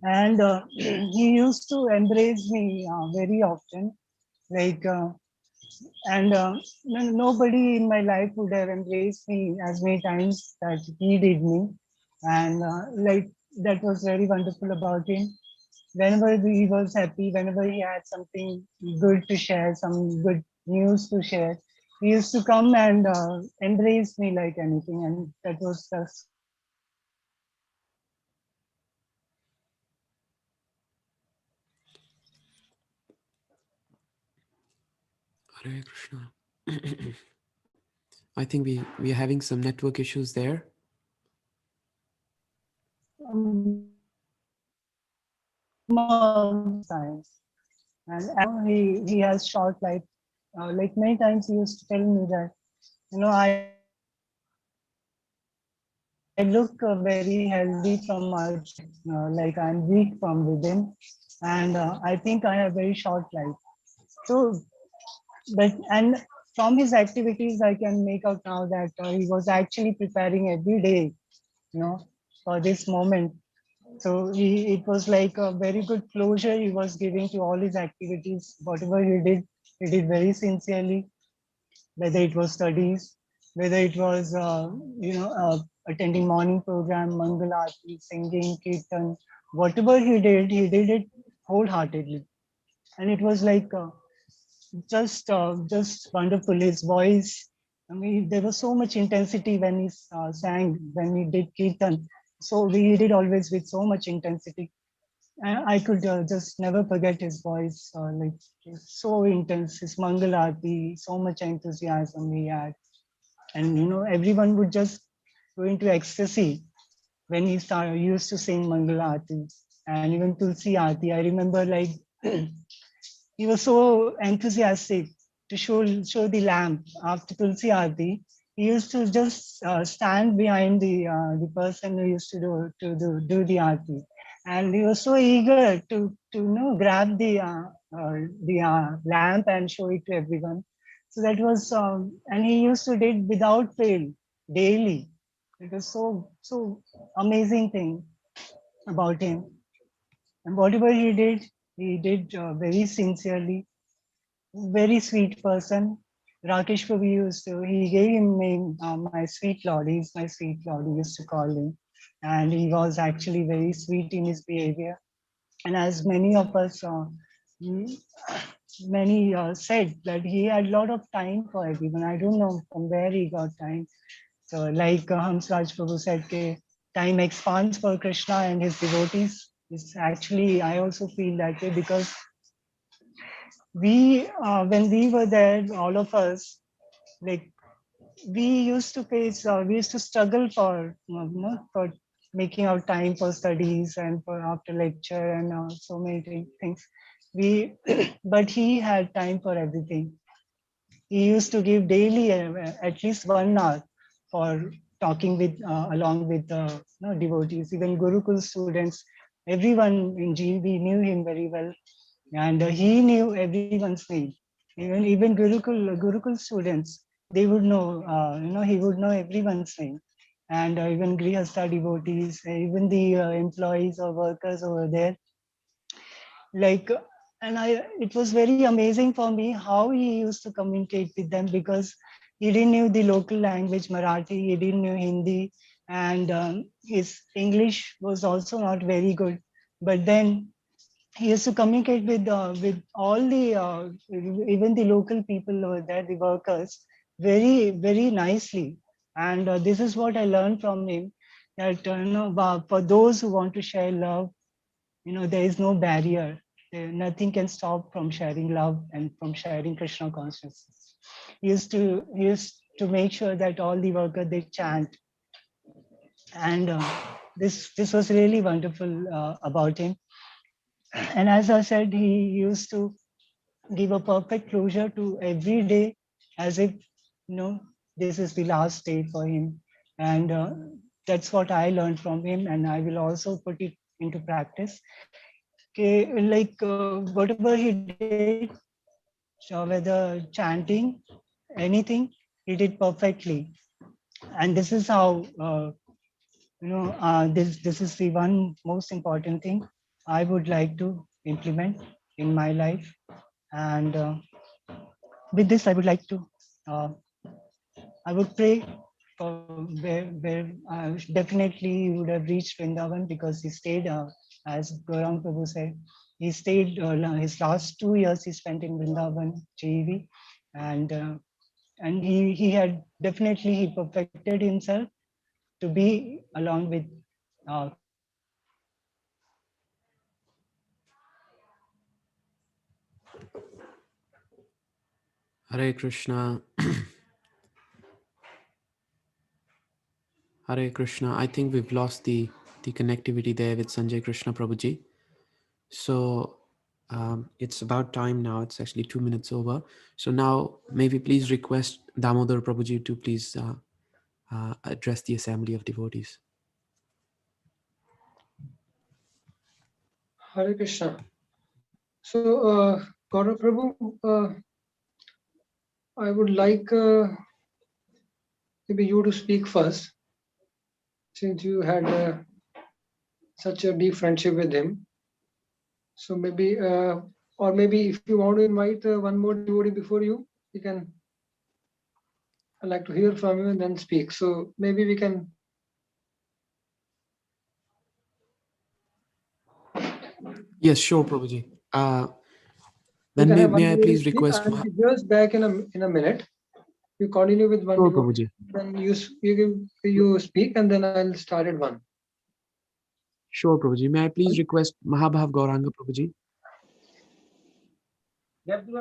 And he used to embrace me very often, like, and nobody in my life would have embraced me as many times that he did me. And like that was very wonderful about him. Whenever he was happy, whenever he had something good to share, some good news to share, he used to come and embrace me like anything, and that was just. Hare Krishna. I think we are having some network issues there. Times. And he has short life. Like many times he used to tell me that, I look very healthy from like I'm weak from within, and I think I have very short life. So, but and from his activities, I can make out now that he was actually preparing every day, for this moment. So it was like a very good closure he was giving to all his activities. Whatever he did very sincerely, whether it was studies, whether it was, attending morning program, Mangal Aarti, singing, Kirtan, whatever he did it wholeheartedly. And it was like just wonderful. His voice, I mean, there was so much intensity when he sang, when he did Kirtan. So we did always with so much intensity. I could just never forget his voice, like so intense, his Mangal Aarti, so much enthusiasm he had. And, everyone would just go into ecstasy when he used to sing Mangal Aarti and even Tulsi Aarti. I remember like he was so enthusiastic to show the lamp after Tulsi Aarti. He used to just stand behind the person who used to do the Aarti, and he was so eager to grab the lamp and show it to everyone. So that was and he used to do it without fail daily. It was so amazing thing about him, and whatever he did very sincerely. Very sweet person. Rakesh Prabhu used to, he gave him name, my sweet lord. He's my sweet lord, he used to call him. And he was actually very sweet in his behavior. And as many of us, many said that he had a lot of time for everyone. I don't know from where he got time. So like Hamsraj Prabhu said, time expands for Krishna and his devotees. It's actually, I also feel that way because when we were there, all of us, like we used to face, we used to struggle for, for making out time for studies and for after lecture and so many things. But he had time for everything. He used to give daily at least 1 hour for talking with, along with devotees, even Gurukul students, everyone in GV knew him very well, and he knew everyone's name. Even Gurukul students, they would know, he would know everyone's name, and even Grihastha devotees, even the employees or workers over there, like, and it was very amazing for me how he used to communicate with them, because he didn't know the local language Marathi, he didn't know Hindi, and his English was also not very good, but then he used to communicate with all the even the local people over there, the workers, very nicely. And this is what I learned from him, that for those who want to share love, there is no barrier. Nothing can stop from sharing love and from sharing Krishna consciousness. He used to make sure that all the workers, they chant, and this was really wonderful about him. And as I said, he used to give a perfect closure to every day, as if this is the last day for him. And that's what I learned from him, and I will also put it into practice. Okay, like whatever he did, so whether chanting, anything, he did perfectly. And this is how this is the one most important thing I would like to implement in my life. And with this, I would like to, I would pray for where definitely he would have reached Vrindavan, because he stayed, as Gaurang Prabhu said, he stayed, his last 2 years he spent in Vrindavan, GEV, and he had definitely, he perfected himself to be along with Hare Krishna. Hare Krishna. I think we've lost the connectivity there with Sanjay Krishna Prabhuji. So it's about time now. It's actually 2 minutes over. So now maybe please request Damodar Prabhuji to please address the assembly of devotees. Hare Krishna. So, Gaurav Prabhu, I would like maybe you to speak first, since you had such a deep friendship with him. So maybe, or maybe if you want to invite one more devotee before you can. I'd like to hear from you and then speak. So maybe we can. Yes, sure, Prabhuji. We Then can may, have one may I devotee please speak. request I'll be just back in a minute. You continue with one Sure, devotee, Prabhuji. then you speak, and then I'll start at one. Sure, Prabhuji. May I please request Mahabhav Gauranga, Prabhuji?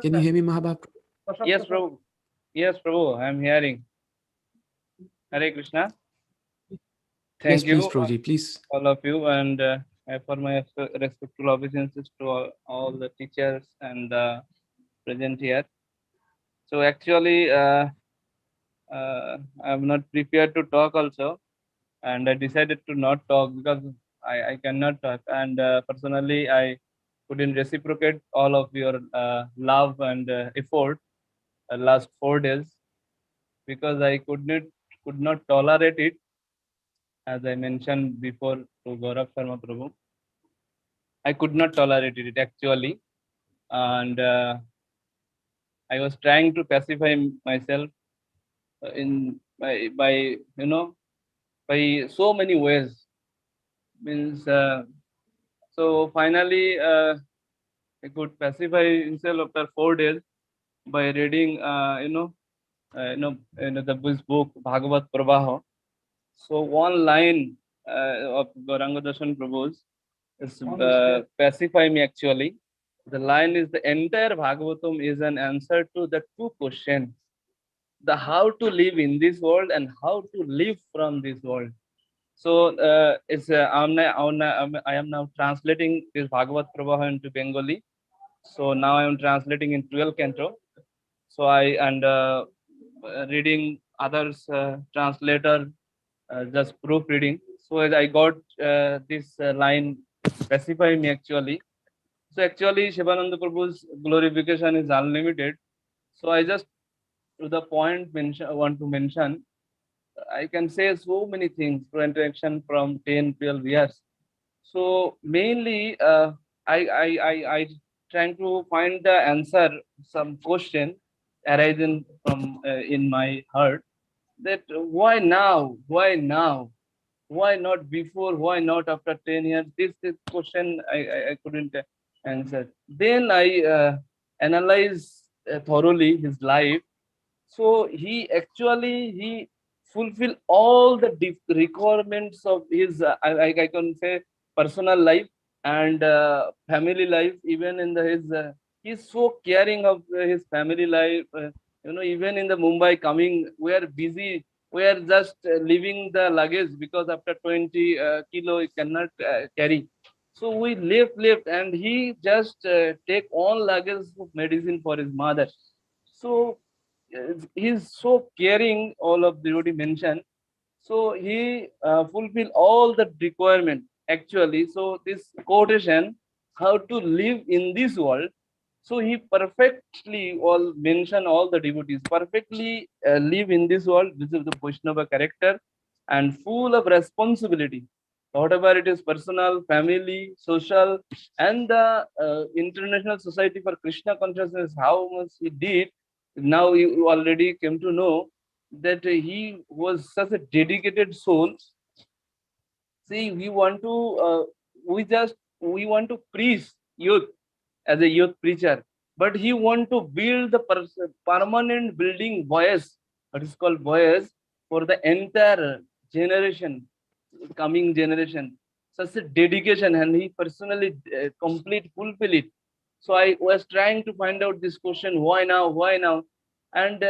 Can you hear me, Mahabhav? Yes, Prabhu. Yes, Prabhu. I'm hearing. Hare Krishna. Yes, Thank please, you, Prabhuji, please. all of you, and for my respectful obeisances to all the teachers and present here. So actually, I'm not prepared to talk also, and I decided to not talk because I cannot talk. And personally, I couldn't reciprocate all of your love and effort last 4 days because I could not tolerate it, as I mentioned before to Gaurav Sharma Prabhu. I could not tolerate it actually, and I was trying to pacify myself by by so many ways. Means so finally I could pacify himself after 4 days by reading this book Bhagavad Pravaha. So one line of Gauranga Darshan Prabhu's is pacify me actually. The line is the entire Bhagavatam is an answer to the two questions: the how to live in this world and how to live from this world. So it's I am now translating this Bhagavad Pravaha into Bengali. So now I am translating in 12 canto. So I and reading others translator just proofreading. So as I got this line specify me actually. So actually Shivananda Prabhu's glorification is unlimited. So I just to the point want to mention, I can say so many things through interaction from 10, 12 years. So mainly I trying to find the answer some question arising from in my heart, that why now, why not before, why not after 10 years. This question I couldn't answer. Then I analyze thoroughly his life. So he actually he fulfill all the requirements of his I can say personal life and family life. Even in his he's so caring of his family life. Even in the Mumbai coming, we are busy. We are just leaving the luggage because after 20 kilo he cannot carry. So we left, and he just take all luggage of medicine for his mother. So he's so caring, all of the devotee mentioned. So he fulfill all the requirement actually. So this quotation, how to live in this world. So he perfectly all mention all the devotees perfectly live in this world. This is the Vaishnava character and full of responsibility. Whatever it is, personal, family, social, and the international society for Krishna consciousness, how much he did. Now you already came to know that he was such a dedicated soul. See, we want to preach youth as a youth preacher, but he want to build the permanent building voice, what is called voice, for the entire generation, coming generation. Such a dedication, and he personally fulfill it. So I was trying to find out this question: why now, and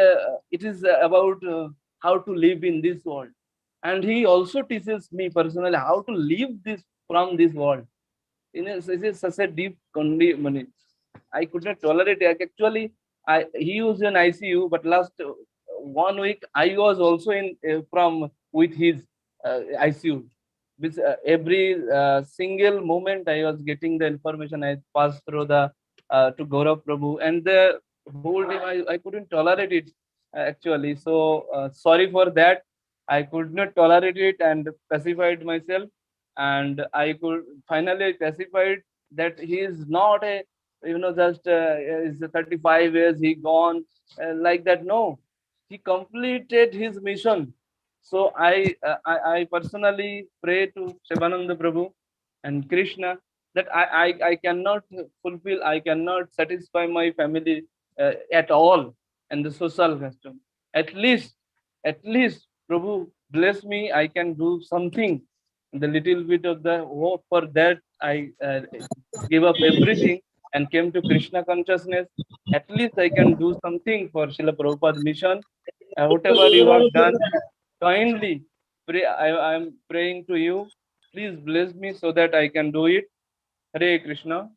it is about how to live in this world. And he also teaches me personally how to live this from this world. This is such a deep condition. I could not tolerate it. Actually, he was in ICU, but last 1 week I was also in from with his ICU. With every single moment I was getting the information. I passed through the to Gaurav Prabhu, and the whole time I couldn't tolerate it actually. So sorry for that. I could not tolerate it and pacified myself, and I could finally pacified that he is not a, just is 35 years he gone like that. No, he completed his mission. So I personally pray to Shivananda Prabhu and Krishna that I cannot fulfill, I cannot satisfy my family at all and the social custom. At least, Prabhu bless me. I can do something. The little bit of the hope for that I give up everything and came to Krishna consciousness. At least I can do something for Srila Prabhupada mission. Whatever you have done, kindly pray. I am praying to you. Please bless me so that I can do it. Hare Krishna.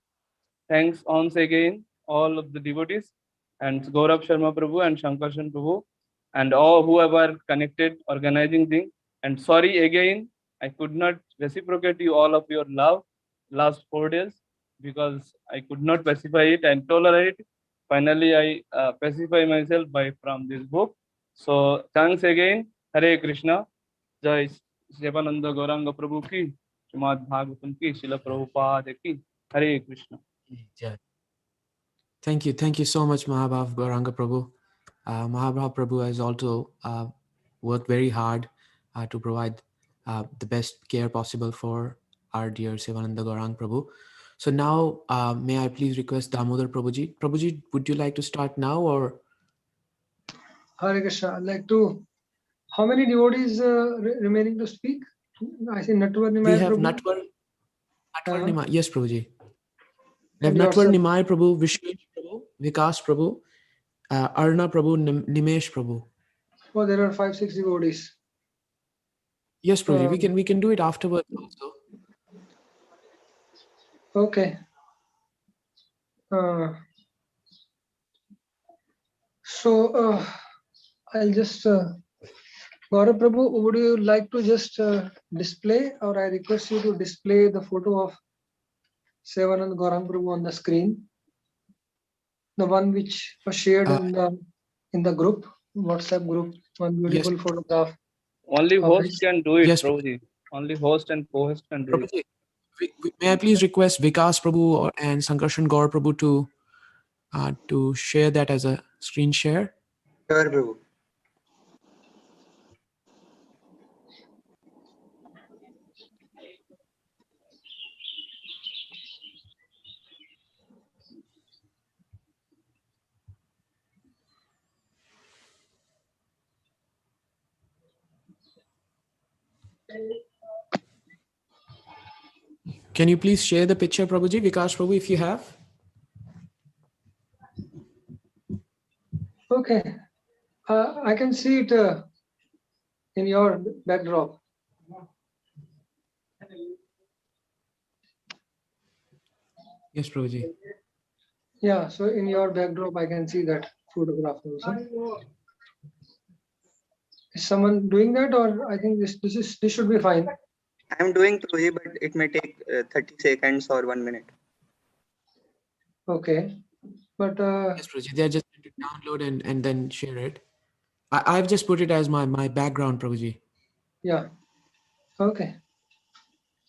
Thanks once again, all of the devotees, and Gaurav Sharma Prabhu and Shankarshan Prabhu, and all whoever connected, organizing thing. And sorry again, I could not reciprocate you all of your love last 4 days because I could not pacify it and tolerate it. Finally, I pacify myself by from this book. So thanks again. Hare Krishna. Jai Shivananda Gauranga Prabhu ki, Srimad Bhagavatam ki, Srila Prabhupada ki. Hare Krishna. Thank you so much, Mahabhav Gauranga Prabhu. Mahabhav Prabhu has also worked very hard to provide the best care possible for our dear Sivananda Gauranga Prabhu. So now, may I please request Damodar Prabhuji? Prabhuji, would you like to start now or? Hare Krishna. I'd like to. How many devotees remaining to speak? I see Natwar Nimai. We have Prabhu. Natwar Nimai. Yes, Prabhuji. We have And Natwar yourself? Nimai Prabhu, Vishwesh Prabhu, Vikas Prabhu, Arna Prabhu, Nimesh Prabhu. Oh, there are 5-6 devotees. Yes, Prabhuji. We can do it afterwards also. Okay. I'll just. Gaurav Prabhu, would you like to just display, or I request you to display the photo of Sevanand Gauranga Prabhu on the screen, the one which was shared in the group, WhatsApp group, one beautiful photograph. Only of host his. can do it, Yes, Prabhuji. Only host and co-host can do it. Prabhuji, may I please request Vikas Prabhu and Sankarshan Gaur Prabhu to share that as a screen share? Sure, Prabhu. Can you please share the picture, Prabhuji, Vikas Prabhu, if you have? Okay. I can see it in your backdrop. Yes, Prabhuji. Yeah, so in your backdrop, I can see that photograph also. Is someone doing that, or I think this should be fine. I'm doing Prabhuji, but it may take 30 seconds or 1 minute. Okay, but Yes, Prabhuji, they are just going to download and then share it. I've just put it as my background, Prabhuji. yeah, okay.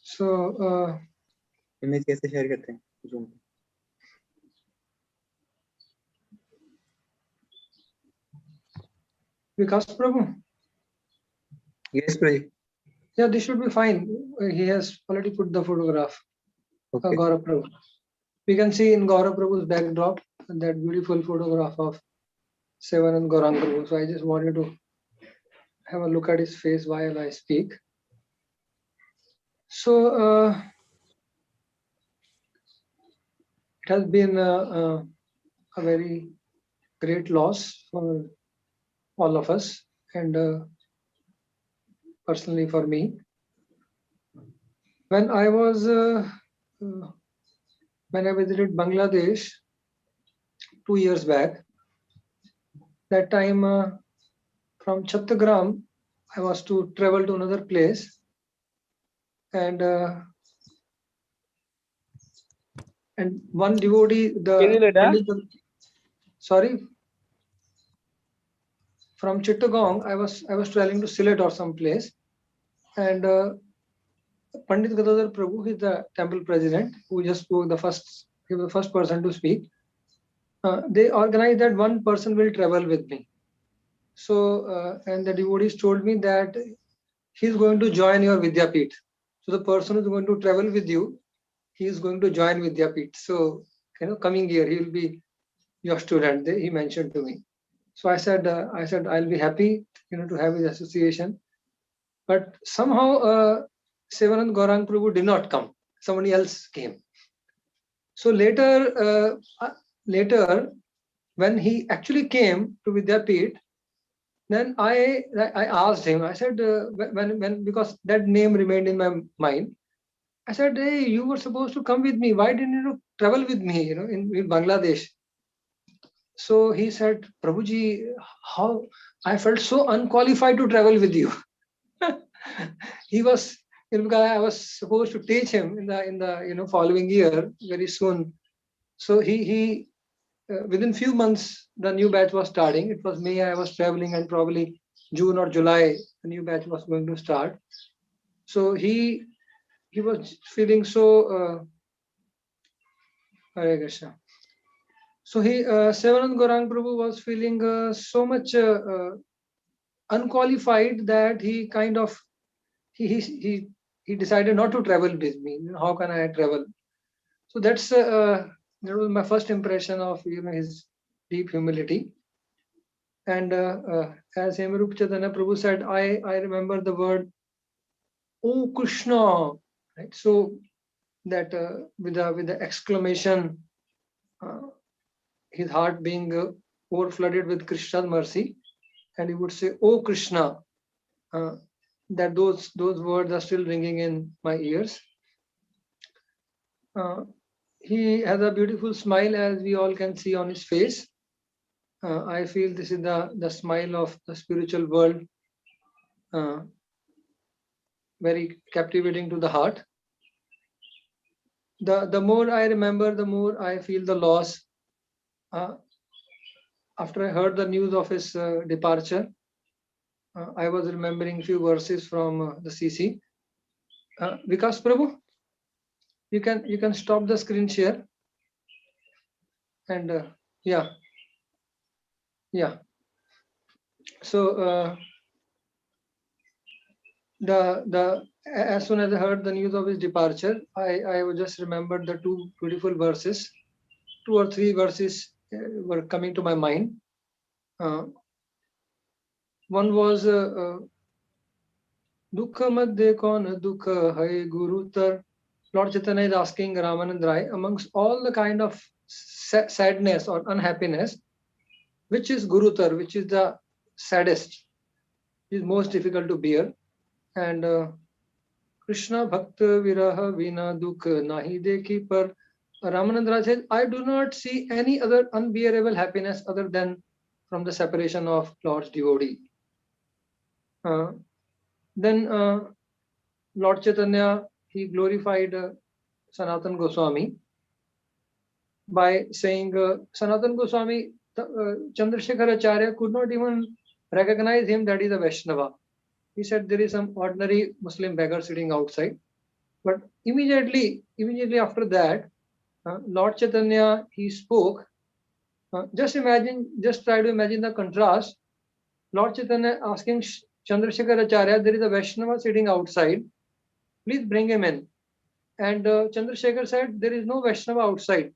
So Image कैसे share करते हैं? Zoom. Vikas Prabhu. Yes, Prabhuji. Yeah, this should be fine. He has already put the photograph. Okay. Gaurav Prabhu. We can see in Gaurav Prabhu's backdrop that beautiful photograph of Sevanand Gauranga Prabhu. So I just wanted to have a look at his face while I speak. So it has been a very great loss for all of us, and personally for me. When I was when I visited Bangladesh 2 years back, that time from Chattagram, I was to travel to another place, and And one devotee, sorry, from Chittagong, I was traveling to Sylhet or some place, and Pandit Gadadhar Prabhu, he's the temple president, who just spoke he was the first person to speak. They organized that one person will travel with me. So, and the devotees told me that he's going to join your Vidyapit. So the person who's going to travel with you, he is going to join Vidyapit. So, coming year, he will be your student. He mentioned to me. So I said, I'll be happy, to have his association. But somehow, Sevanand Gaurang Prabhu did not come. Somebody else came. So later, when he actually came to Vidyapit, then I asked him. I said, when because that name remained in my mind. I said, hey, you were supposed to come with me. Why didn't you travel with me? In Bangladesh. So he said, Prabhuji, how I felt so unqualified to travel with you. He was, because I was supposed to teach him in the following year very soon. So he within few months the new batch was starting. It was May I was traveling, and probably June or July the new batch was going to start. So he was feeling so Hare Krishna. So Sevanand Gaurang Prabhu was feeling so much unqualified that he kind of he decided not to travel with me. How can I travel? So that was my first impression of his deep humility. And as Hemarup Chaitanya Prabhu said, I remember the word "Oh Krishna," right? So that with the exclamation, his heart being overflooded with Krishna's mercy, and he would say, "Oh Krishna," that those words are still ringing in my ears. He has a beautiful smile, as we all can see on his face. I feel this is the smile of the spiritual world, very captivating to the heart. The more I remember, the more I feel the loss. After I heard the news of his departure, I was remembering few verses from the CC. Vikas Prabhu, you can stop the screen share, and yeah. So as soon as I heard the news of his departure, I just remembered the two beautiful verses. 2 or 3 verses were coming to my mind. One was Dukha Madhya Kaun Dukha Hai Gurutar. Lord Chaitanya is asking Ramanand Rai, amongst all the kind of sadness or unhappiness, which is Gurutar, which is the saddest, is most difficult to bear. And Krishna Bhakta Viraha Vina Dukha Nahi Dekhi Par. Ramanand Rai says, I do not see any other unbearable happiness other than from the separation of Lord's devotee. Then Lord Chaitanya, he glorified Sanatan Goswami by saying Sanatan Goswami, Chandrasekhar Acharya could not even recognize him that is a Vaishnava. He said there is some ordinary Muslim beggar sitting outside. But immediately after that, Lord Chaitanya, he spoke. Just try to imagine the contrast. Lord Chaitanya asking Chandrasekhar Acharya, there is a Vaishnava sitting outside. Please bring him in. And Chandrasekhar said, there is no Vaishnava outside.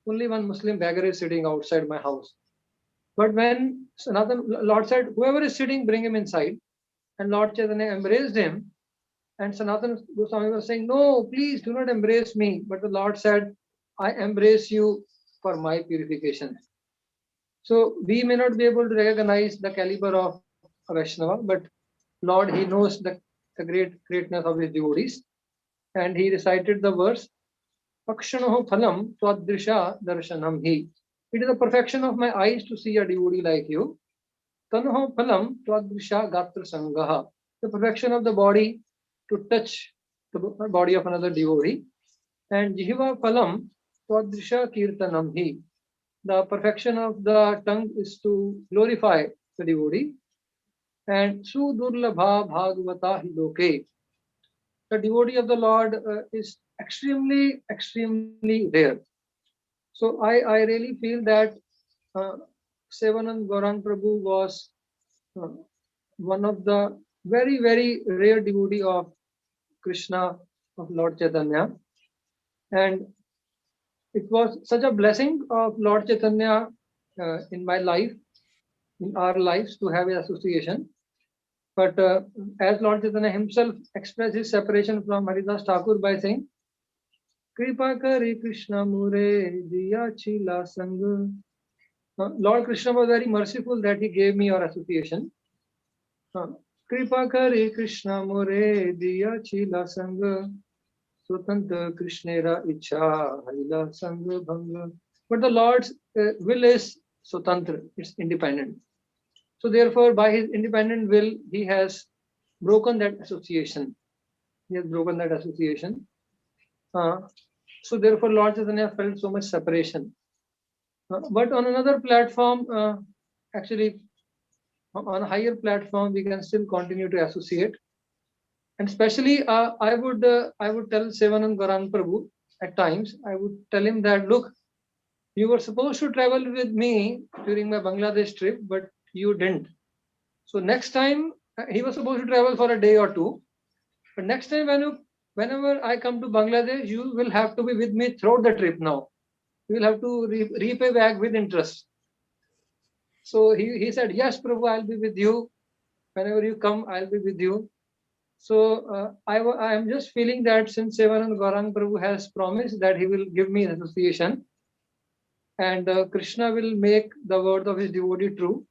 Only one Muslim beggar is sitting outside my house. But when Lord said, whoever is sitting, bring him inside. And Lord Chaitanya embraced him. And Sanatan Goswami was saying, no, please do not embrace me. But the Lord said, I embrace you for my purification. So we may not be able to recognize the caliber of a Vaishnava, but Lord, he knows the greatness of his devotees. And he recited the verse, Pakshanoho phalam twadrisha darshanam hi. It is the perfection of my eyes to see a devotee like you. Tanoho phalam twadrisha gatra sangaha. The perfection of the body to touch the body of another devotee. And Jihiva phalam Twadrisha Kirtanam Hi. The perfection of the tongue is to glorify the devotee. And Sudurlabha Bhagavata Hi Loke. The devotee of the Lord is extremely, extremely rare. So I really feel that Sevanand Gaurang Prabhu was one of the very, very rare devotee of Krishna, of Lord Chaitanya. And it was such a blessing of Lord Chaitanya in my life, in our lives, to have an association. But as Lord Chaitanya himself expressed his separation from Haridas Thakur by saying, Kripa kari Krishna mure diya chila sang. Lord Krishna was very merciful that he gave me your association. Kripa kari Krishna more diya chila sang. Swatanta Krishnera icha haila sang bhanga. But the Lord's will is Swatantra, it's independent. So therefore, by his independent will, he has broken that association. He has broken that association. So therefore, Lord Chaitanya felt so much separation. But on another platform, actually, on a higher platform, we can still continue to associate. And especially, I would tell Sevanand Gaurang Prabhu at times, I would tell him that, look, you were supposed to travel with me during my Bangladesh trip, but you didn't. So next time, he was supposed to travel for a day or two. But next time, whenever I come to Bangladesh, you will have to be with me throughout the trip now. You will have to repay back with interest. So he said, yes, Prabhu, I'll be with you. Whenever you come, I'll be with you. So I am just feeling that since Sevanand Gaurang Prabhu has promised that he will give me an association, and Krishna will make the word of his devotee true,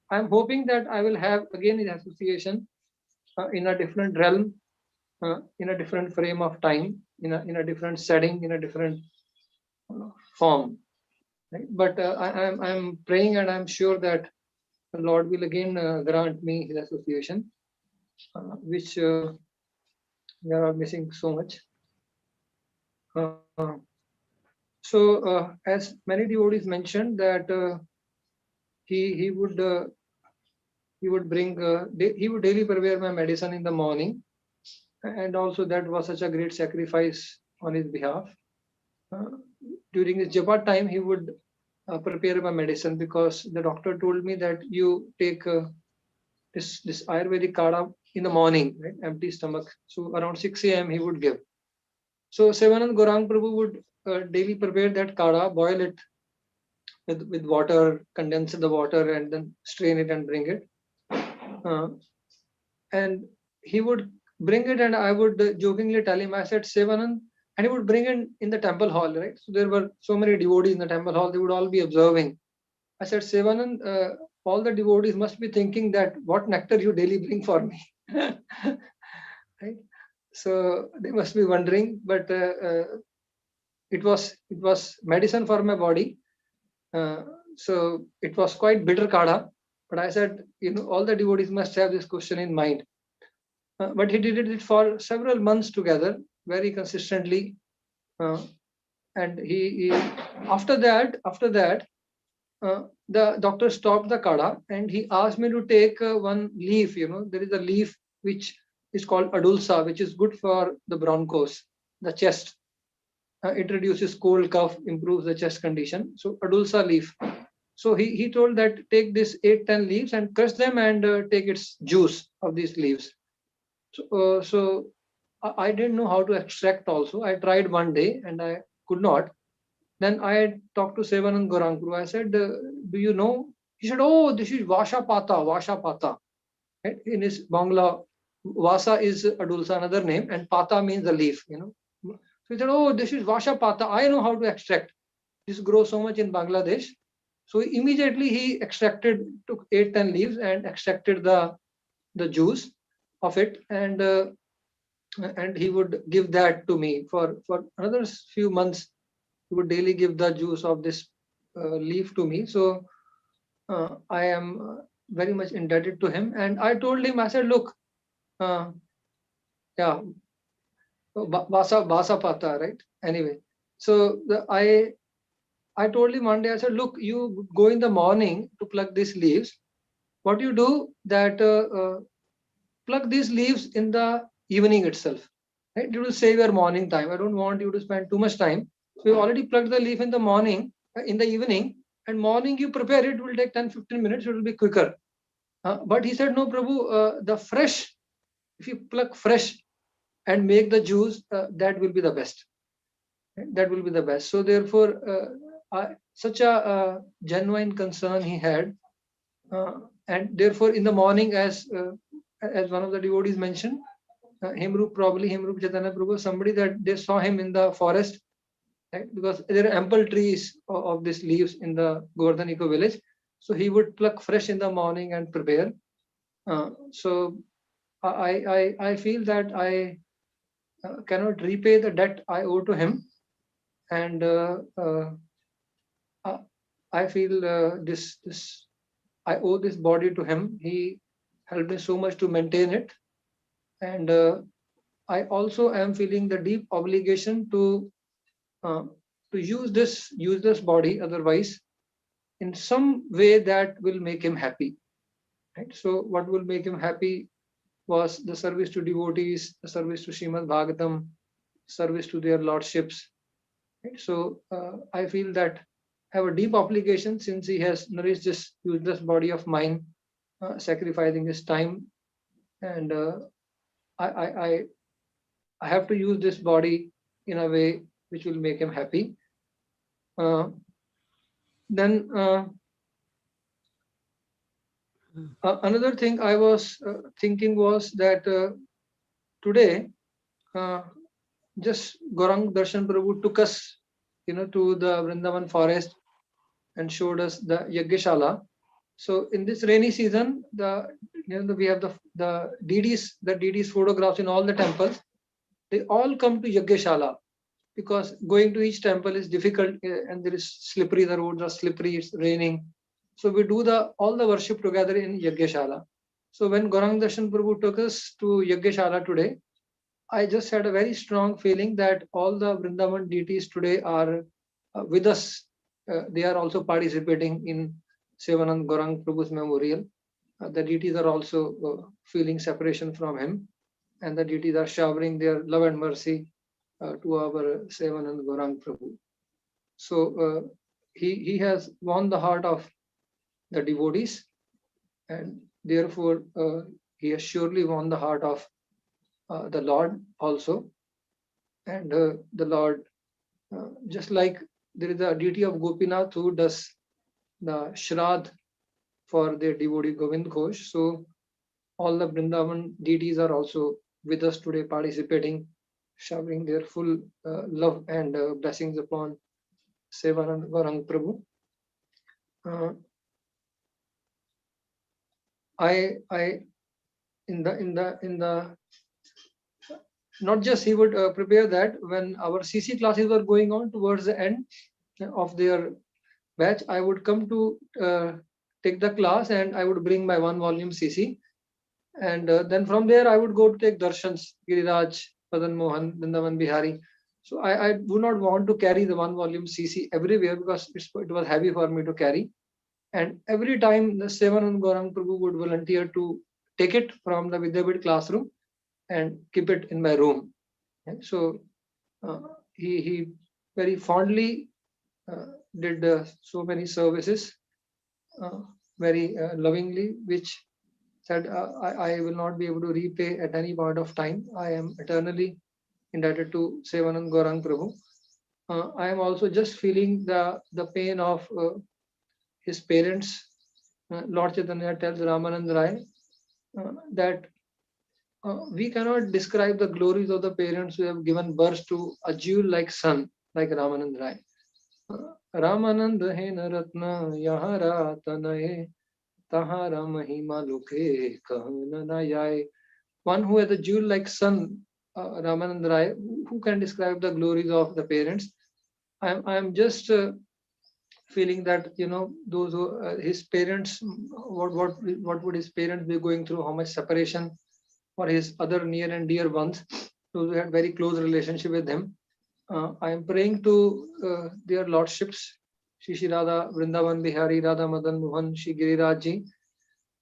I am hoping that I will have again his association in a different realm, in a different frame of time, in a different setting, in a different form. Right? But I am praying and I am sure that the Lord will again grant me his association, which we are missing so much. So as many devotees mentioned that he would daily prepare my medicine in the morning, and also that was such a great sacrifice on his behalf. During his japa time, he would prepare my medicine, because the doctor told me that you take this Ayurvedic kadha in the morning, right? Empty stomach. So around 6 a.m. he would give. So Sevanand Gaurang Prabhu would daily prepare that kadha, boil it with water, condense the water, and then strain it and bring it. And he would bring it, and I would jokingly tell him, I said, Sevanand, and he would bring it in the temple hall, right? So there were so many devotees in the temple hall, they would all be observing. I said, Sevanand, all the devotees must be thinking that what nectar you daily bring for me. Right? So they must be wondering, but it was medicine for my body. So it was quite bitter kadha. But I said, all the devotees must have this question in mind. But he did it for several months together, very consistently. And he after that, the doctor stopped the kadha, and he asked me to take one leaf. There is a leaf which is called Adulsa, which is good for the bronchos, the chest. It reduces cold, cough, improves the chest condition. So Adulsa leaf. So he told that take this 8-10 leaves and crush them and take its juice of these leaves. So I didn't know how to extract also. I tried one day and I could not. Then I talked to Sevanand Gaurang Prabhu. I said, do you know? He said, oh, this is Vasha Pata. Right? In his Bangla, Vasa is Adulsa, another name, and Pata means the leaf. So he said, oh, this is Vasha Pata. I know how to extract. This grows so much in Bangladesh. So immediately he took 8-10 leaves and extracted the juice of it, and he would give that to me for another few months. He would daily give the juice of this leaf to me. So I am very much indebted to him. And I told him, I said, look, Vasa Pata, right? Anyway, So I told him one day, I said, look, you go in the morning to pluck these leaves. What you do that pluck these leaves in the evening itself. Right? You will save your morning time. I don't want you to spend too much time. So you already plucked the leaf in the morning, in the evening, and morning you prepare it will take 10-15 minutes. It will be quicker. But he said, no, Prabhu, the fresh, if you pluck fresh and make the juice, that will be the best. That will be the best. So therefore, such a genuine concern he had, and therefore in the morning, as one of the devotees mentioned, Himrup Chaitanya Prabhu, somebody that they saw him in the forest, right? Because there are ample trees of these leaves in the Govardhan Eco Village. So he would pluck fresh in the morning and prepare. So I feel that I cannot repay the debt I owe to him, and I feel this I owe this body to him. He helped me so much to maintain it, and I also am feeling the deep obligation to use this useless body otherwise in some way that will make him happy. Right? So what will make him happy was the service to devotees, the service to Srimad Bhagavatam, service to their lordships. Right? So I feel that I have a deep obligation, since he has nourished this useless body of mine, sacrificing his time, and I have to use this body in a way which will make him happy. Then another thing I was thinking was that today, just Gaurang Darshan Prabhu took us, to the Vrindavan forest and showed us the Yajnashala. So in this rainy season, we have the deities photographs in all the temples. They all come to Yajnashala, because going to each temple is difficult, and there is slippery. The roads are slippery. It's raining. So we do all the worship together in Yajnashala. So when Gaurang Darshan Prabhu took us to Yajnashala today, I just had a very strong feeling that all the Vrindavan deities today are with us. They are also participating in Sevanand Gaurang Prabhu's memorial. The deities are also feeling separation from him, and the deities are showering their love and mercy to our Sevanand Gaurang Prabhu. So he has won the heart of the devotees, and therefore he has surely won the heart of the Lord also. And the Lord, just like there is a deity of Gopinath who does the Shraddh for their devotee Govind Ghosh, so all the Vrindavan deities are also with us today, participating, showering their full love and blessings upon Sevanand Gaurang Prabhu. In the not just he would prepare that when our CC classes were going on towards the end of their batch, I would come to take the class, and I would bring my 1-volume CC, and then from there I would go to take darshans, Giriraj, Madan Mohan, Vrindavan Bihari. So I do not want to carry the 1-volume CC everywhere, because it was heavy for me to carry. And every time the Sevanand Gaurang Prabhu would volunteer to take it from the Vidyapit classroom and keep it in my room. And so he very fondly did so many services, very lovingly, which said I will not be able to repay at any point of time. I am eternally indebted to Sevanand Gaurang Prabhu. I am also just feeling the pain of his parents. Lord Chaitanya tells Ramanand Rai that we cannot describe the glories of the parents who have given birth to a jewel-like son like Ramanand Rai. Ramanand hai naratna yahara tanaye tahara mahima lukhe kahana na yaye. One who has a jewel-like son, Ramanand Rai, who can describe the glories of the parents? I am just feeling that those who, his parents, what would his parents be going through? How much separation for his other near and dear ones, those who had very close relationship with him. I am praying to their lordships, Shri Radha Vrindavan Bihari, Radha Madan Mohan, Shri Giriraj Ji,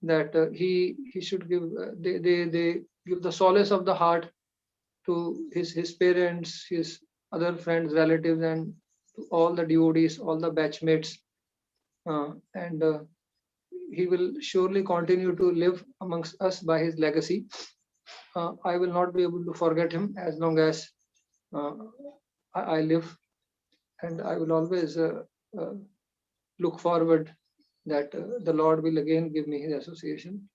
that he should give they give the solace of the heart to his parents, his other friends, relatives, and to all the devotees, all the batchmates, and he will surely continue to live amongst us by his legacy. I will not be able to forget him as long as I live, and I will always look forward that the Lord will again give me his association.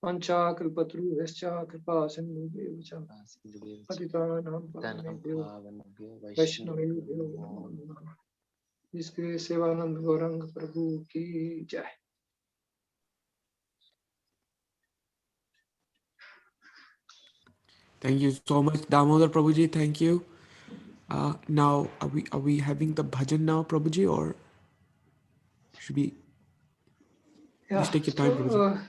Pancha Kalpatru Vescha Kripa Sindhu Cha Patitanam Pavanebhyo Vaishnavebhyo जिसके सेवानंद गौरंग प्रभु की जय. Thank you so much, Damodar Prabhuji. Thank you. Now, are we having the bhajan now, Prabhuji, or should we? Yeah, Please take your time, Prabhuji.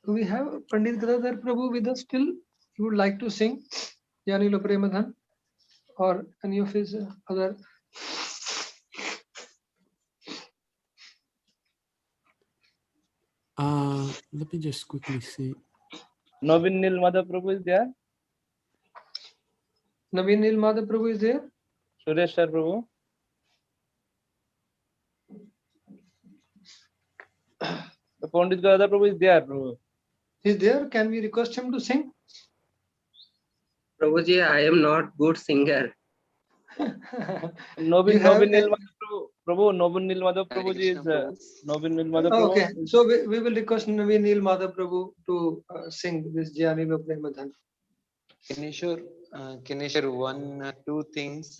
We have Pandit Gadadhar Prabhu with us still. He would like to sing Janilo Premadhan or any of his other. Let me just quickly see. Navin Nil Madhav Prabhu is there. Navin Nil Madhav Prabhu is there. Suresh Sir Prabhu. The Pandit Gadadhar Prabhu is there, Prabhu. Is there? Can we request him to sing? Prabhuji, I am not good singer. Navin Nil Madhav Prabhu. Prabhu, Navin Nil Madhav Prabhu is Navin Nil Madhav Prabhu. Okay, so we will request Navin Nil Madhav Prabhu to sing this Janilo Premadhan. Can you share one or two things,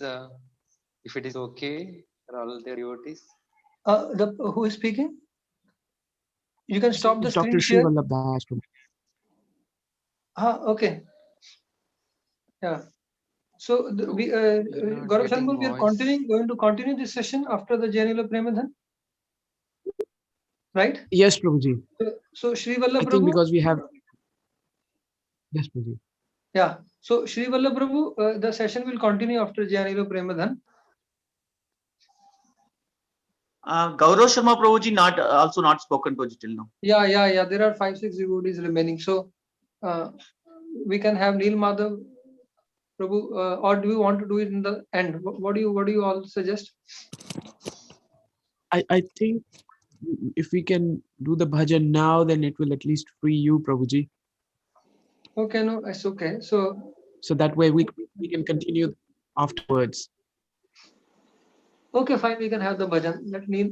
if it is okay for all the devotees? Who is speaking? You can stop the screen Dr. Sri share. Vallabh Das Prabhu. Okay. Yeah. So Gaurav Shanmugam, we are going to continue this session after the Janilo Premadhan. Right? Yes, Prabhuji. So Shri Vallabh I Prabhu. think because we have. Yes, Prabhuji. Yeah. So Shri Vallabh Prabhu, the session will continue after Janilo Premadhan. Gaurav Sharma Prabhuji also not spoken to till now. Yeah. There are 5-6 devotees remaining. So we can have Nil Madhav Prabhu, or do you want to do it in the end? What do you all suggest? I think if we can do the bhajan now, then it will at least free you, Prabhuji. Okay, no, it's okay. So that way we can continue afterwards. Okay, fine. We can have the bhajan. Let Nil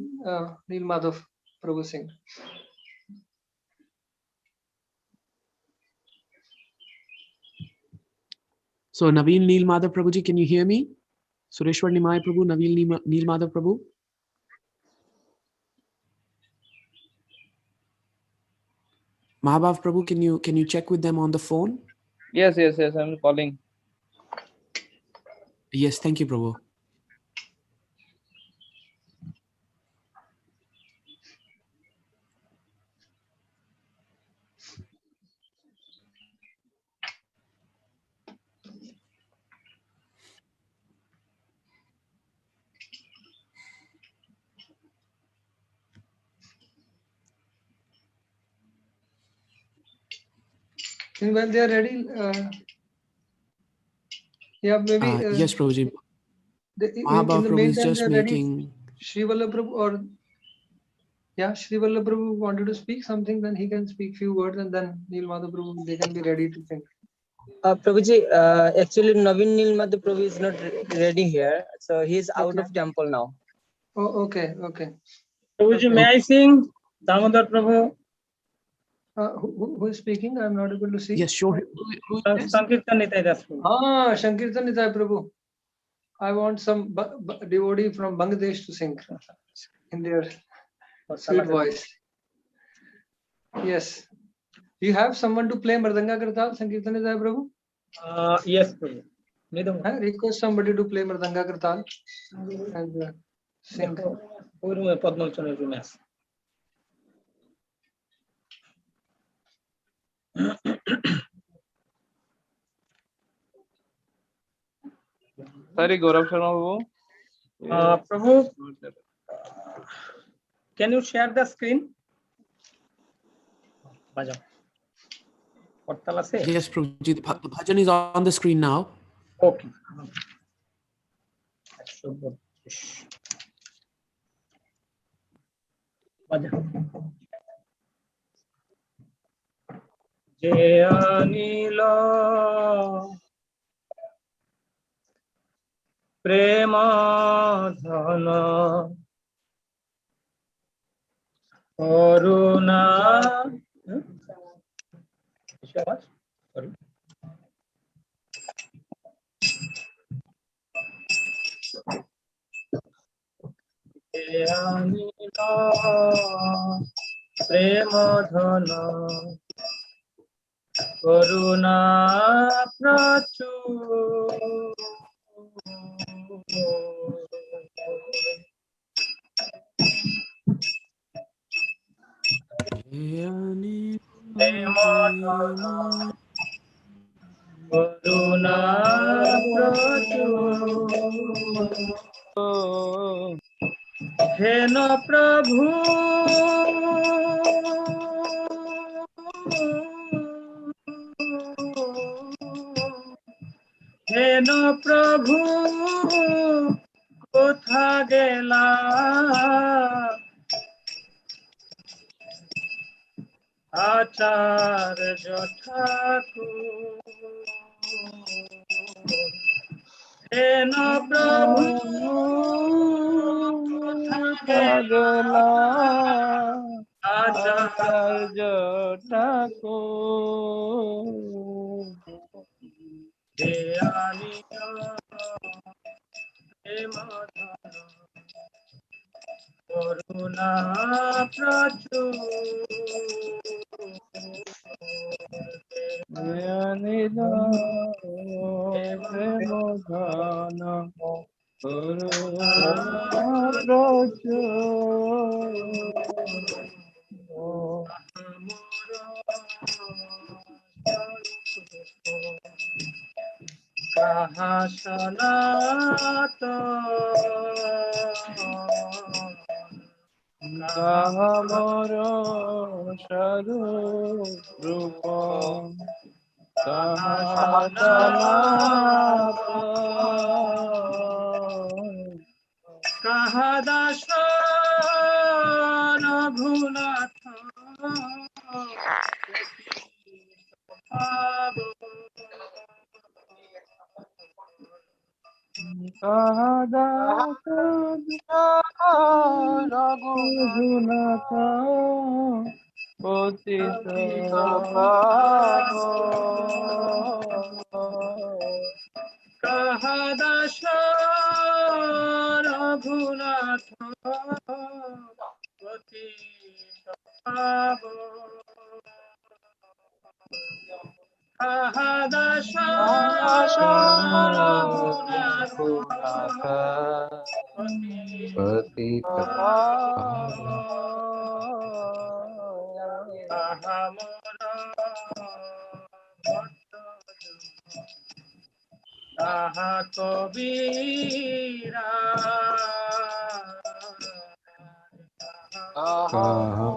Madhav Prabhu sing. So Naveen Nil Madhav Prabhuji, can you hear me? Sureshwar Nimai Prabhu, Naveen Nil Madhav Prabhu. Mahabhav Prabhu, can you check with them on the phone? Yes. I'm calling. Yes, thank you, Prabhu. And when they are ready, yeah, maybe. Yes, Prabhuji. In the Prabhu is meantime, just they are making. ready. Shri Vallabh Prabhu or Shri Vallabh Prabhu wanted to speak something, then he can speak few words, and then Nil Madhav Prabhu, they can be ready to sing. Prabhuji, actually Navin Nil Madhav Prabhu is not ready here, so he is out of temple now. Oh, okay. Prabhuji, may I sing? Damodar Prabhu. Who is speaking? I am not able to see. Yes, sure. Sankirtan Nitai Das Prabhu. Sankirtan Nitai Prabhu. I want some devotee from Bangladesh to sing in their sweet voice. Yes. Do you have someone to play Mardanga Kartal, Sankirtan Nitai Prabhu? Yes, Prabhu. Request somebody to play Mardanga Kartal and sing. ওই রুমে পদ্মলোচনের রুমে আছে। Sorry, Gaurav Sharma Babu. Prabhu, can you share the screen? Bhajan. Yes, Prabhuji, the bhajan is on the screen now. Okay. Jai Anila Prema Dhana Karuna. Sorry. Jai Anila Prema Dhana Karuna Prachur. Karuna Prachur. Hena Prabhu Hena Prabhu Kotha gela Acharya Thakur Hena Prabhu Kotha gela Acharya Thakur Jai Anila Prema Dhana Karuna Prachur. Jai Anila Prema Dhana Karuna Prachur. Kaha Sanata Kaha moro Sarup Rupa Kaha Sanata Kaha Dashana Ghunatha Kaha Dashana Ghunatha Potisa Bhavo Kaha Dashana Ghunatha Potisa Bhavo Kaha Dashana Ghunatha Patita Kaha Kabira Kaha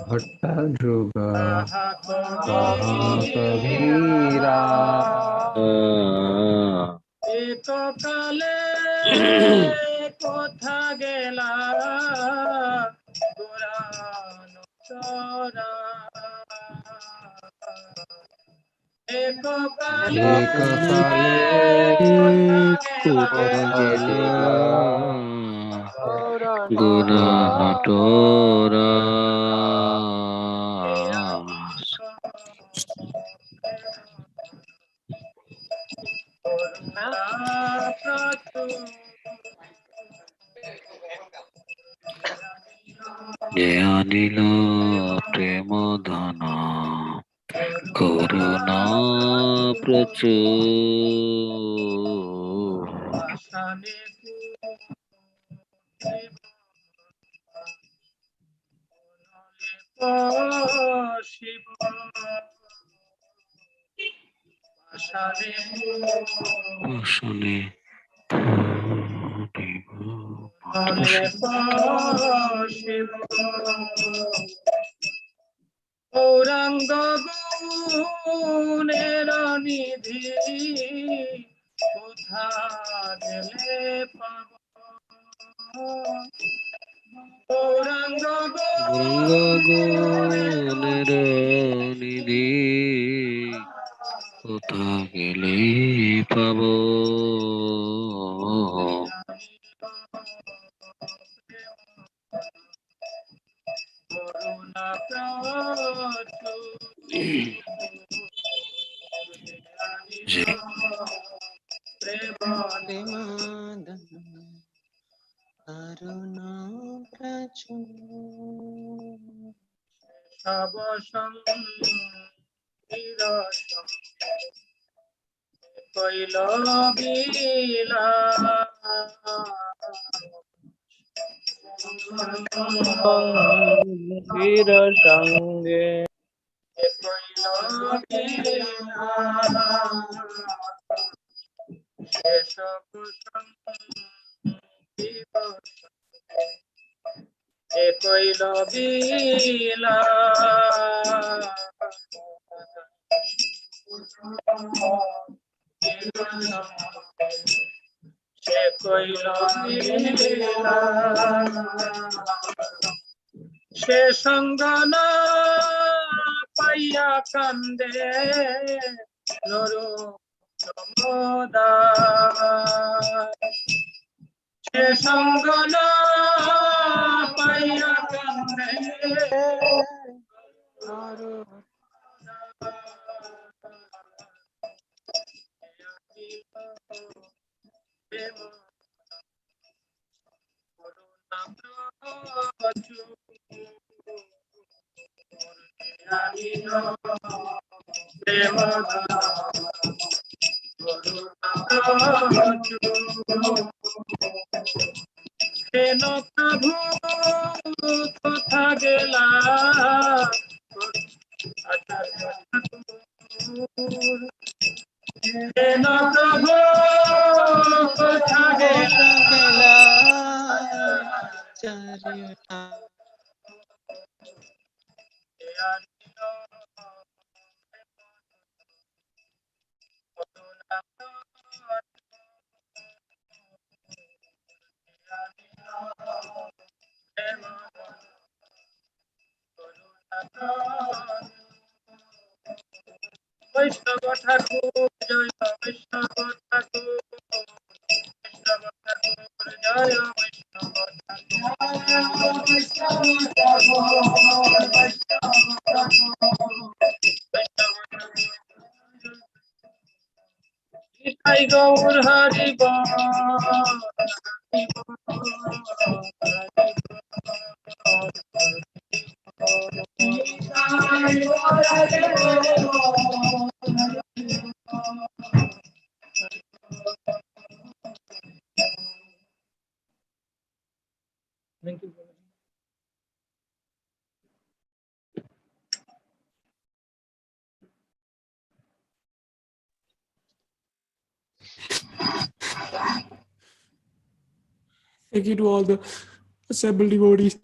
Bhatta Juga Kaha Kabira Eko kale kotha gela Gurano chora Eko kale kotha gela Gurano chora Jai Anila Prema Dhana Karuna Prachur Pasane Gauranga গুণের নিধি কোথা গেলে পাব গৌরাঙ্গ গুণের নিধি কোথা গেলে পাব করুণা করুণা প্রচুর কইল বিলা বীর সঙ্গে কইল বিলা শেষ কুসুম কইল বিলা সে কইল বিলা সে সঙ্গ না পাইয়া কান্দে নরু সে সঙ্গ না পাইয়া কান্দে কেন প্রভু কোথা গেলা কেন প্রভু কোথা গেলা বৈষ্ণব ঠাকুর জয় বৈষ্ণব ঠাকুর বৈষ্ণব ঠাকুর জয় বৈষ্ণব ঠাকুর গৌর হরিব Thank you. Thank you to all the assembled devotees.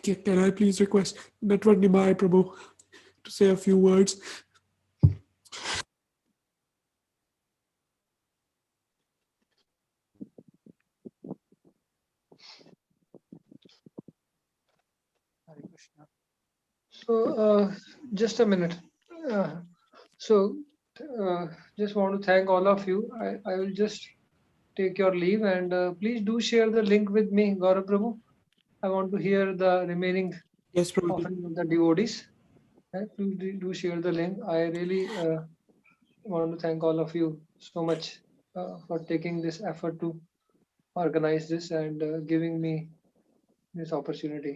Can I please request Natwar Nimai Prabhu to say a few words? So just a minute. Just want to thank all of you. I will just take your leave and please do share the link with me, Gaurav Prabhu. I want to hear the remaining offering of the devotees. Please do share the link. I really want to thank all of you so much for taking this effort to organize this and giving me this opportunity.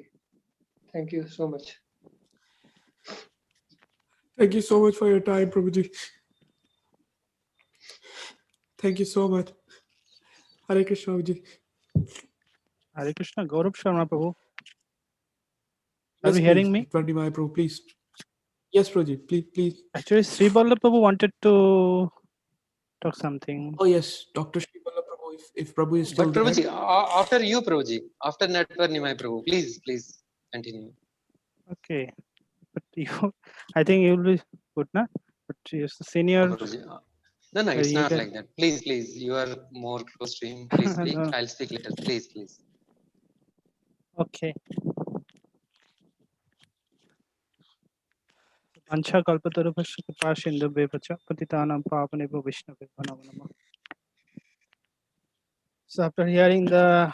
Thank you so much. Thank you so much for your time, Prabhuji. Thank you so much. Hare Krishna, Prabhuji. Hare Krishna, Gaurav Sharma Prabhu. Are Yes, you hearing please, me? Pandit Mahai Prabhu, please. Yes, Prabhuji, please. Actually, Sri Vallabh Prabhu wanted to talk something. Oh yes, Dr. Sri Vallabh Prabhu, if Prabhu is still But there. Prabhuji, after you, Prabhuji, after Natwar Nimai Prabhu, please continue. Okay, but you, I think you will be good, na? But yes, the senior. Prabhuji. No, it's you not can- like that. Please, you are more close to him. Please speak. No. I'll speak later. Please. Okay. Ancha kalpatarubhasya kripasindhu bevacha patitanam pavanebho Vishnave namo namah. So after hearing the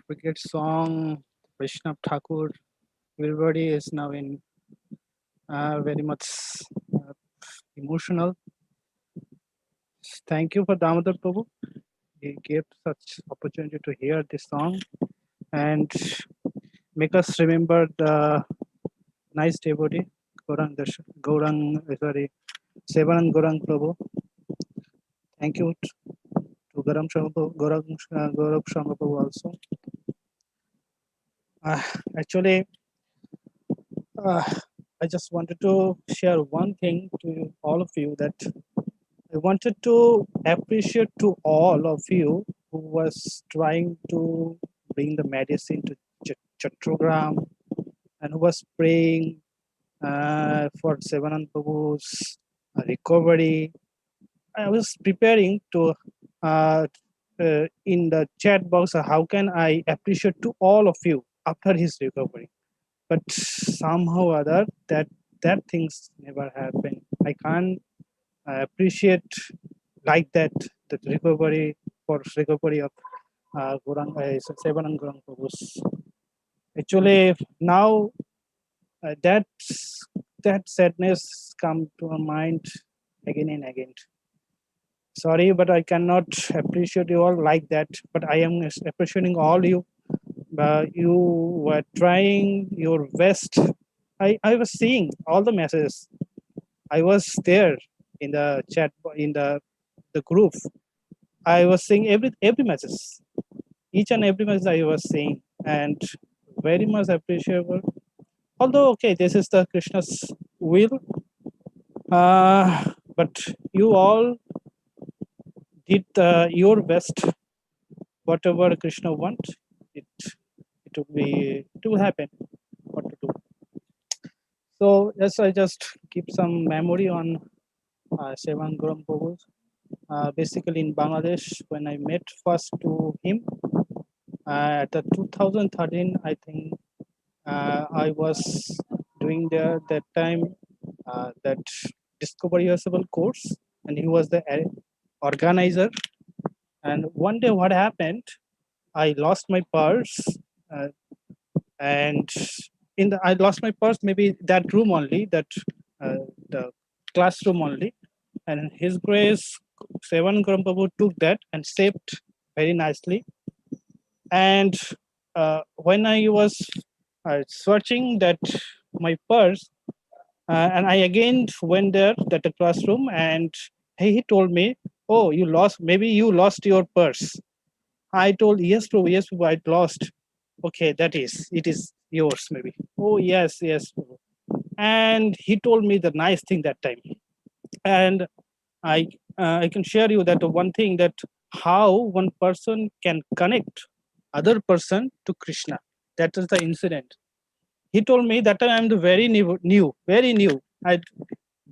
cricket song, Vaishnav Thakur, everybody is now in very much emotional. Thank you for Damodar Prabhu. He gave such opportunity to hear this song and make us remember the nice devotee, Sevanand Gaurang Prabhu. Thank you to Gaurav Sharma Prabhu also. Actually, I just wanted to share one thing to all of you, that I wanted to appreciate to all of you who was trying to bring the medicine to Chattogram and who was praying for Sevanand Prabhu's recovery. I was preparing to in the chat box, how can I appreciate to all of you after his recovery? But somehow or other that things never happen. I can't appreciate like that the recovery of Sevanand Gaurang Prabhu's. Actually, now that sadness come to my mind again and again. Sorry, but I cannot appreciate you all like that. But I am appreciating all you. You were trying your best. I was seeing all the messages. I was there in the chat, in the group. I was seeing every message. Each and every message I was seeing, and very much appreciable. Although, okay, this is the Krishna's will. But you all did your best. Whatever Krishna wants, it will happen. What to do? So yes, I just keep some memory on Sevanand Gaurang Prabhu. Basically in Bangladesh, when I met first to him at the 2013, I think I was doing there that time that Discovery Yourself course, and he was the organizer. And one day, what happened? I lost my purse, and I lost my purse. Maybe that room only, the classroom only, and His Grace Sevanand Gaurang Prabhu took that and saved very nicely. And when I was searching that my purse, and I again went there at the classroom, and he told me, "Oh, maybe you lost your purse." I told, "Yes, Prabhu, I lost." "Okay, it is yours, maybe." "Oh, yes, Prabhu." And he told me the nice thing that time. And I can share you that one thing, that how one person can connect other person to Krishna. That is the incident. He told me that time I'm the very new. I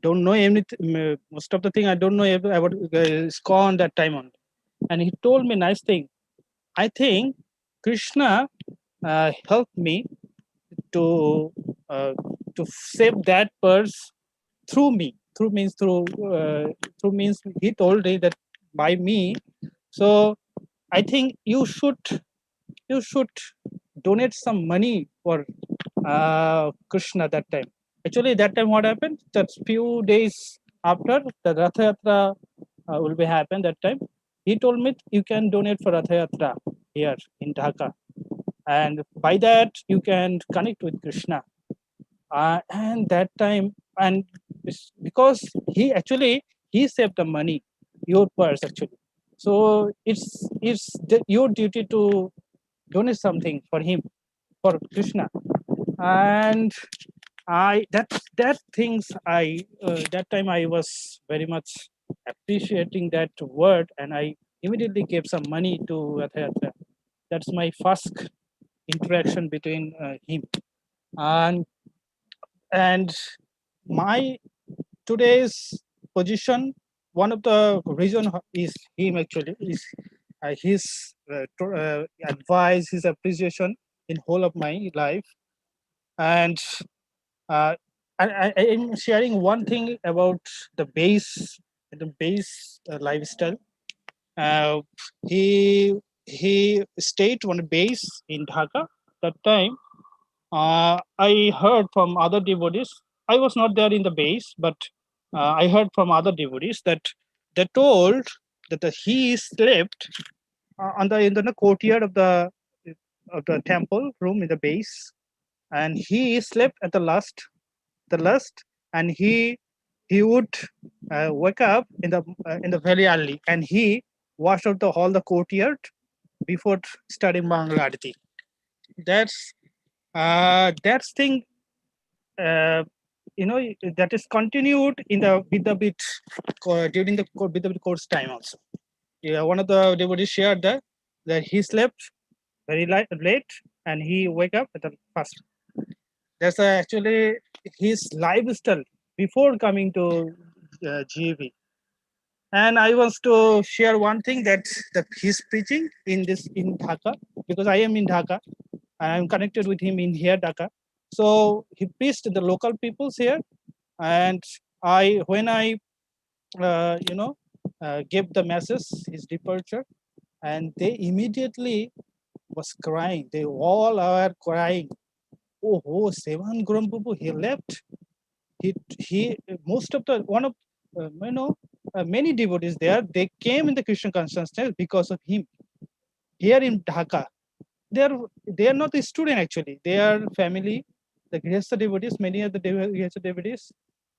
don't know anything. Most of the thing I don't know about ISKCON that time on. And he told me nice thing. I think Krishna helped me to save that purse through me. Through means he told me that by me. So I think you should donate some money for Krishna that time. Actually, that time what happened? That few days after the Rath Yatra will be happen that time. He told me you can donate for Rath Yatra here in Dhaka, and by that you can connect with Krishna. And that time, and because he saved the money, your purse actually. So your duty to donate something for him, for Krishna. And that things that time I was very much appreciating that word, and I immediately gave some money to Rathayatra. That's my first interaction between him and my today's position. One of the reason is him actually, is his advice, his appreciation in whole of my life. And uh, I am sharing one thing about the base lifestyle. Uh, he stayed on a base in Dhaka. That time, I heard from other devotees. I was not there in the base, but I heard from other devotees that they told that he slept on in the courtyard of the temple room in the base, and he slept at the last, and he would wake up in the very early, and he washed out the whole the courtyard before starting Mangala Arati. That's thing, that is continued in the Vidabit during the Vidabit course time also. Yeah, one of the devotees shared that he slept very late and he wake up at the first. That's actually his lifestyle before coming to GAV. And I want to share one thing that he's preaching in Dhaka, because I am in Dhaka and I'm connected with him in here, Dhaka. So he preached to the local peoples here, and when I gave the message, his departure, and they immediately was crying. They all are crying. Oh, Sevan Guram Prabhu, he left. He most of the one of many devotees there. They came in the Christian consciousness because of him. Here in Dhaka, they are not the student actually. They are family. The Grihastha devotees, many of the Grihastha devotees,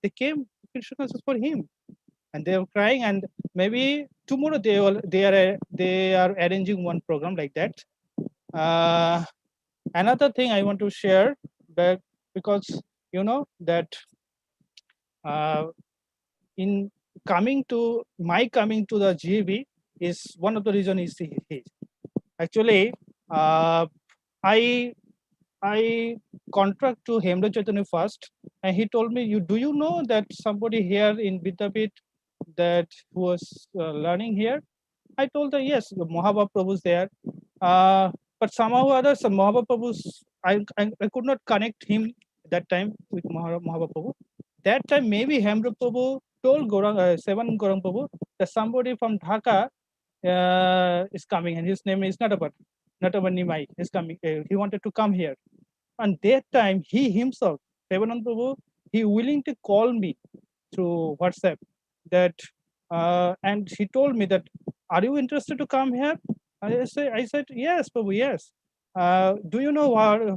they came to Christian consciousness for him, and they were crying. And maybe tomorrow they are arranging one program like that. Another thing I want to share, that because that in coming to the GAV is one of the reason is he. Actually, I contract to Hemra Chaitanya first, and he told me, do you know that somebody here in Vidyapit that was learning here? I told her, yes, Mohava Prabhu's there. But somehow or other, some Mohava Prabhu's, I could not connect him that time with Mohava Prabhu. That time, maybe Hemra Prabhu told Sevan Gaurang Prabhu that somebody from Dhaka is coming, and his name is Natavan Nimai is coming. He wanted to come here. And that time, he himself, Sevanand Prabhu, he willing to call me through WhatsApp that, and he told me that, are you interested to come here? I said, yes, Prabhu, yes. Do you know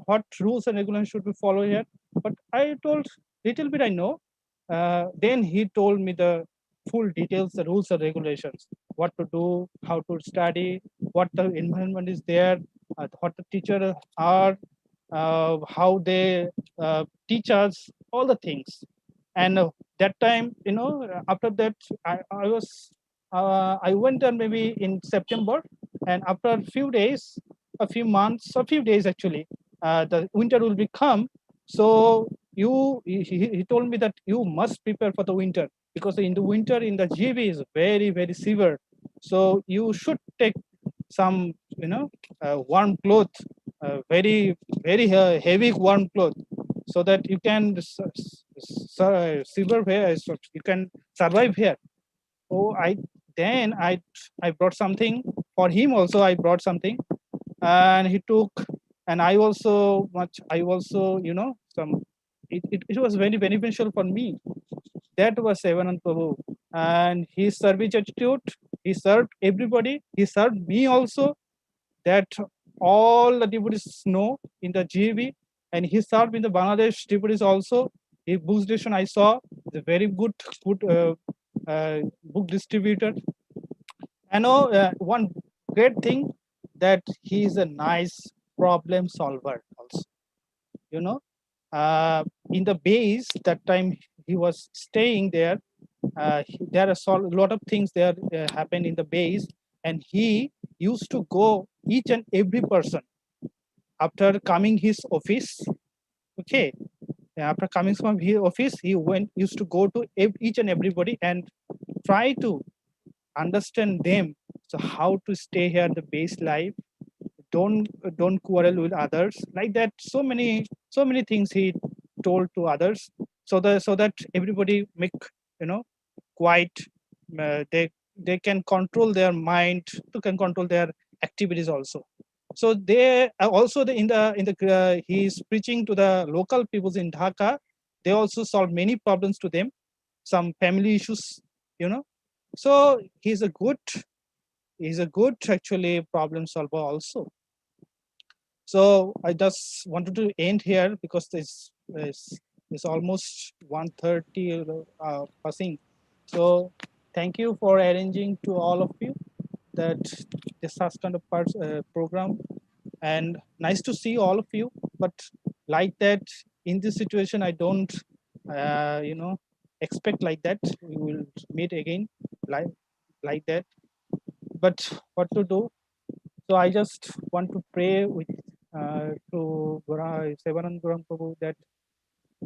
what rules and regulations should we follow here? But I told little bit I know. Then he told me the full details, the rules and regulations, what to do, how to study, what the environment is there, what the teachers are, how they teach us, all the things. And that time, after that, I went there maybe in September, and after a few days, a few months, a few days actually, the winter will become. So he told me that you must prepare for the winter, because in the winter in the GAV is very, very severe. So you should take some, warm cloth, very, very heavy warm cloth, so that you can you can survive here. Oh, I brought something for him also. I brought something, and he took, and I also some. It was very beneficial for me. That was Sevanand Prabhu, and his service attitude. He served everybody. He served me also. That all the devotees know in the GAV, and he served in the Bangladesh devotees also. His book distribution I saw, is a very good book distributor. I know one great thing that he is a nice problem solver also. You know, in the base that time he was staying there, there are a lot of things there happen in the base, and he used to go each and every person after coming his office. Okay, after coming from his office, he used to go to each and everybody and try to understand them. So how to stay here the base life, don't quarrel with others, like that. So many things he told to others, so that everybody make, you know, quiet. They can control their mind, to can control their activities also. So they are also he is preaching to the local peoples in Dhaka. They also solve many problems to them, some family issues, you know. So he's a good actually problem solver also. So I just wanted to end here because this is almost 1:30 passing. So thank you for arranging to all of you that this such kind of program, and nice to see all of you. But like that, in this situation, I don't you know, expect like that we will meet again like that. But what to do? So I just want to pray with to Sevanand Guram Prabhu that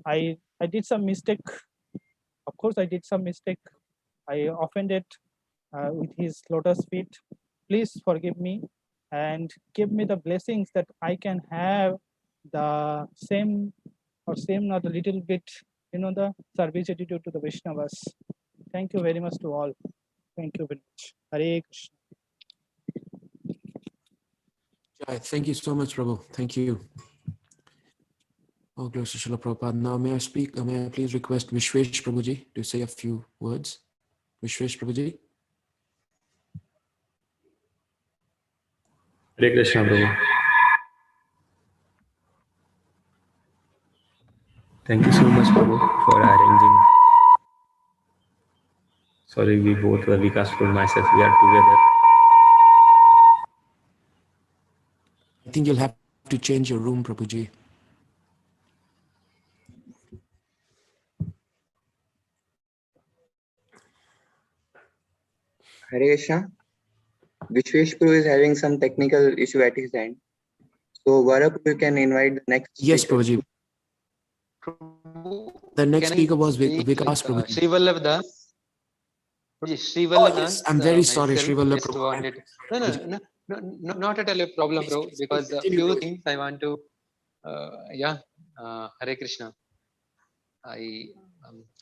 I did some mistake. Of course, I did some mistake. I offended with his lotus feet. Please forgive me and give me the blessings that I can have the same not a little bit, you know, the service attitude to the Vaishnavas. Thank you very much to all. Thank you very much. Hare Krishna. Jai, thank you so much, Prabhu. Thank you. Oh, glory to Srila Prabhupada. Now, may I speak? May I please request Vishwesh Prabhuji to say a few words? Vishwesh Prabhuji. Hare Krishna, Prabhu. Thank you so much, Prabhu, for arranging. Sorry, we both were Vikas and myself. We are together. I think you'll have to change your room, Prabhuji. Hare Krishna. Vishwesh Prabhu is having some technical issue at his end. So Vara, you can invite the next Yes, speaker. Prabhuji. The next speaker was Vikas Prabhuji. Sri Vallabh Das. Sri Oh, Vallabh yes. Das. I'm very sorry, myself Sri Vallabh just Prabhu. wanted. No, not at all a problem, Please, bro. please, Because a continue, few Prabhuji. things I want to. Hare Krishna. I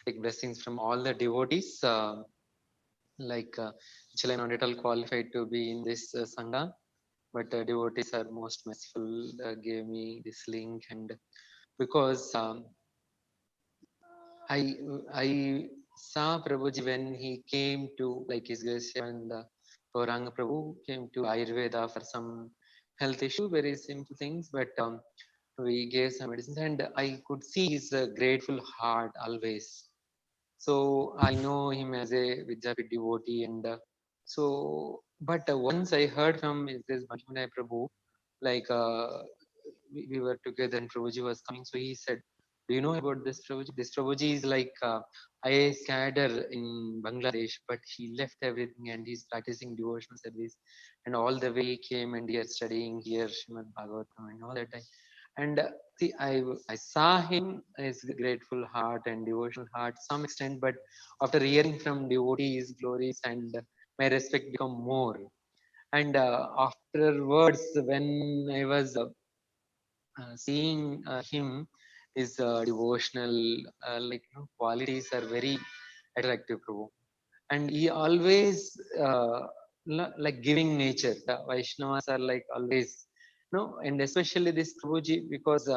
take blessings from all the devotees. Actually, I'm not at all qualified to be in this sangha, but devotees are most merciful. Gave me this link, and because I saw Prabhuji when he came to, like his grace and Gauranga Prabhu came to Ayurveda for some health issue, very simple things, but we gave some medicines, and I could see his grateful heart always. So I know him as a Vidyapit devotee, and but once I heard from this Bhajanai Prabhu, like we were together and Prabhuji was coming, so he said, "Do you know about this Prabhuji? This Prabhuji is like IAS cadre in Bangladesh, but he left everything and he's practicing devotional service, and all the way he came and here studying here Srimad Bhagavatam and all that time." And see, I saw him as grateful heart and devotional heart to some extent, but after hearing from devotees glories, and my respect become more. And afterwards, when I was seeing him, his devotional qualities are very attractive, Prabhu. And he always like giving nature. The Vaishnavas are like always, and especially this Prabhuji, because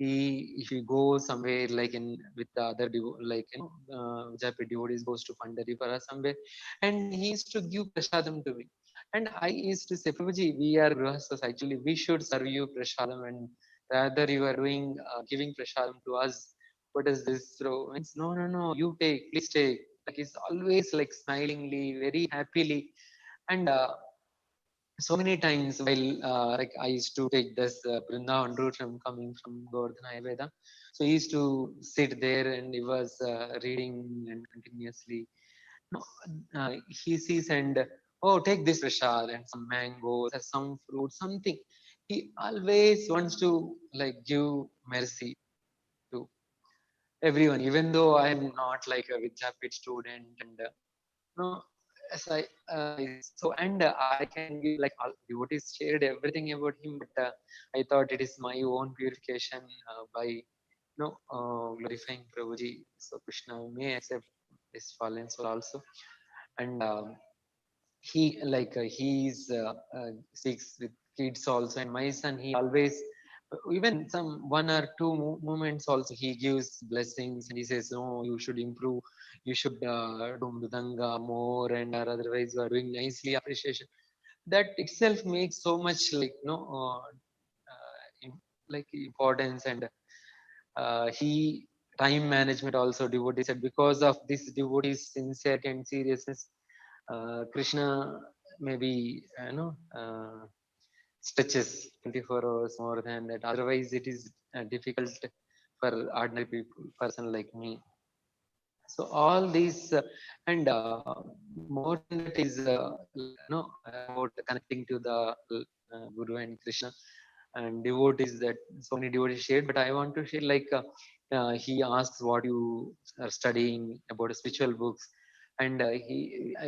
if you go somewhere like in with the other Japanese devotees goes to Pandaripura somewhere, and he used to give prasadam to me. And I used to say, Prabhuji, we are grihasthas, actually we should serve you prasadam, and rather you are doing giving prasadam to us. What is this? So it's, no, you take, please take. Like he's always like smilingly, very happily. And so many times while like I used to take this Vrindavan route from coming from Govardhan Ayurveda. So he used to sit there and he was reading and continuously. No, he sees and oh, take this prasad and some mangoes or some fruit, something. He always wants to like give mercy to everyone, even though I am not like a Vidyapit student and no, as so and I can give like all devotees shared everything about him, but I thought it is my own purification by glorifying Prabhuji. So Krishna may accept this fallen soul also, and he like he's speaks with kids also, and my son he always even some one or two moments also he gives blessings and he says no, you should improve, you should do mridanga more, and or otherwise you are doing nicely, appreciation. That itself makes so much like like importance. And he time management also devotee said, because of this devotee's sincerity and seriousness, Krishna maybe stretches 24 hours more than that. Otherwise, it is difficult for ordinary people, person like me. So all these and more than that is about connecting to the Guru and Krishna and devotees, that so many devotees shared. But I want to share like he asks what you are studying about spiritual books, and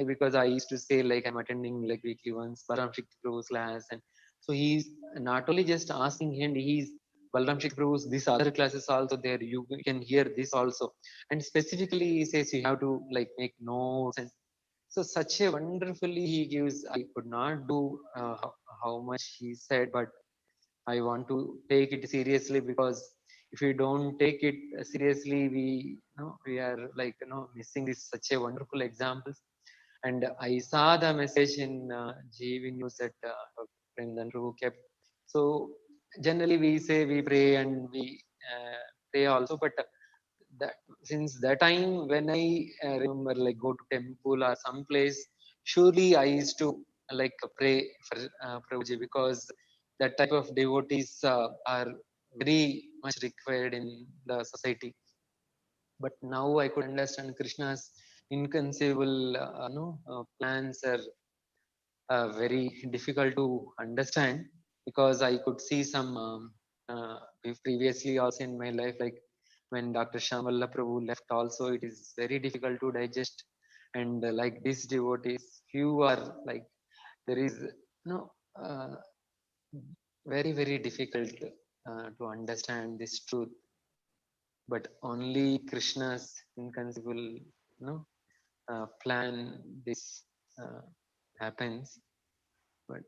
because I used to say like I'm attending like weekly once Balaram Shakti Prabhu's class, and so he's not only just asking him, he's Balaram Shakti Prabhu's these other classes also there, you can hear this also, and specifically he says you have to like make notes. And so such a wonderfully he gives. I could not do how much he said, but I want to take it seriously, because if we don't take it seriously, we are like missing this such a wonderful examples. And I saw the message in GV News that Dr. Prendan Prabhu kept. So generally we say we pray and we pray also, but that since that time when I remember like go to temple or some place, surely I used to like pray for Prabhuji, because that type of devotees are very much required in the society. But now I could understand Krishna's inconceivable plans are very difficult to understand, because I could see some previously also in my life, like when Dr. Shamalla Prabhu left also, it is very difficult to digest. And like these devotees, few are like, there is very, very difficult to understand this truth. But only Krishna's inconceivable plan this happens. But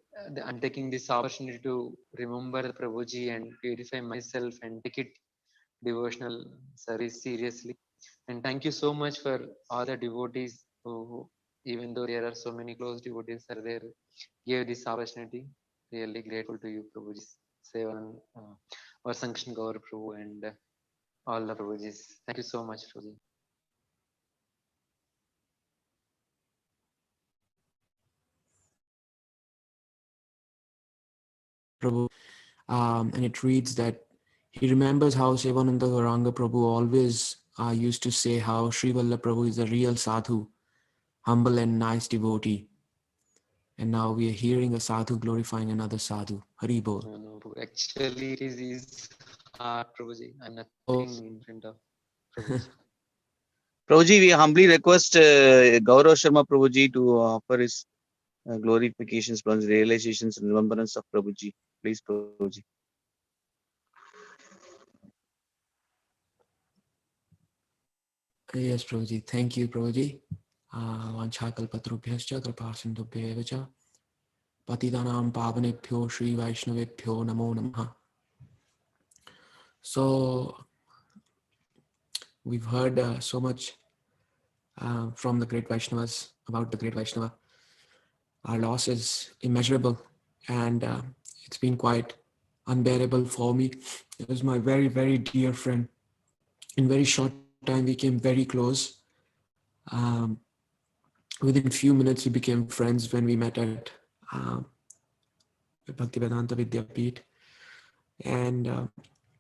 I'm taking this opportunity to remember Prabhuji and purify myself and take it devotional service seriously. And thank you so much for all the devotees who, even though there are so many close devotees are there, gave this opportunity. Really grateful to you, Prabhuji, Sevan, or Sankshan Gaur Prabhu, and all the Prabhujis. Thank you so much, Prabhuji. Prabhu, and it reads that he remembers how Sevananda Gauranga Prabhu always used to say how Sri Vallabh Prabhu is a real sadhu, humble and nice devotee. And now we are hearing a sadhu glorifying another sadhu. Hari Bol. No, actually, it is his heart, Prabhuji. I'm nothing in front of Prabhuji. Prabhuji, we humbly request Gaurav Sharma Prabhuji to offer his glorifications, realizations, and remembrance of Prabhuji. Please, Prabhuji. Yes, Prabhuji. Thank you, Prabhuji. Vanchakalpatrubhyascha kripasindubhyev cha patitanam pavanebhyo Shri Vaishnavebhyo namo namaha. So we've heard so much from the great Vaishnavas about the great Vaishnava. Our loss is immeasurable, and it's been quite unbearable for me. It was my very, very dear friend. In very short time, we came very close. within few minutes, we became friends when we met at Bhaktivedanta Vidyapeeth. And,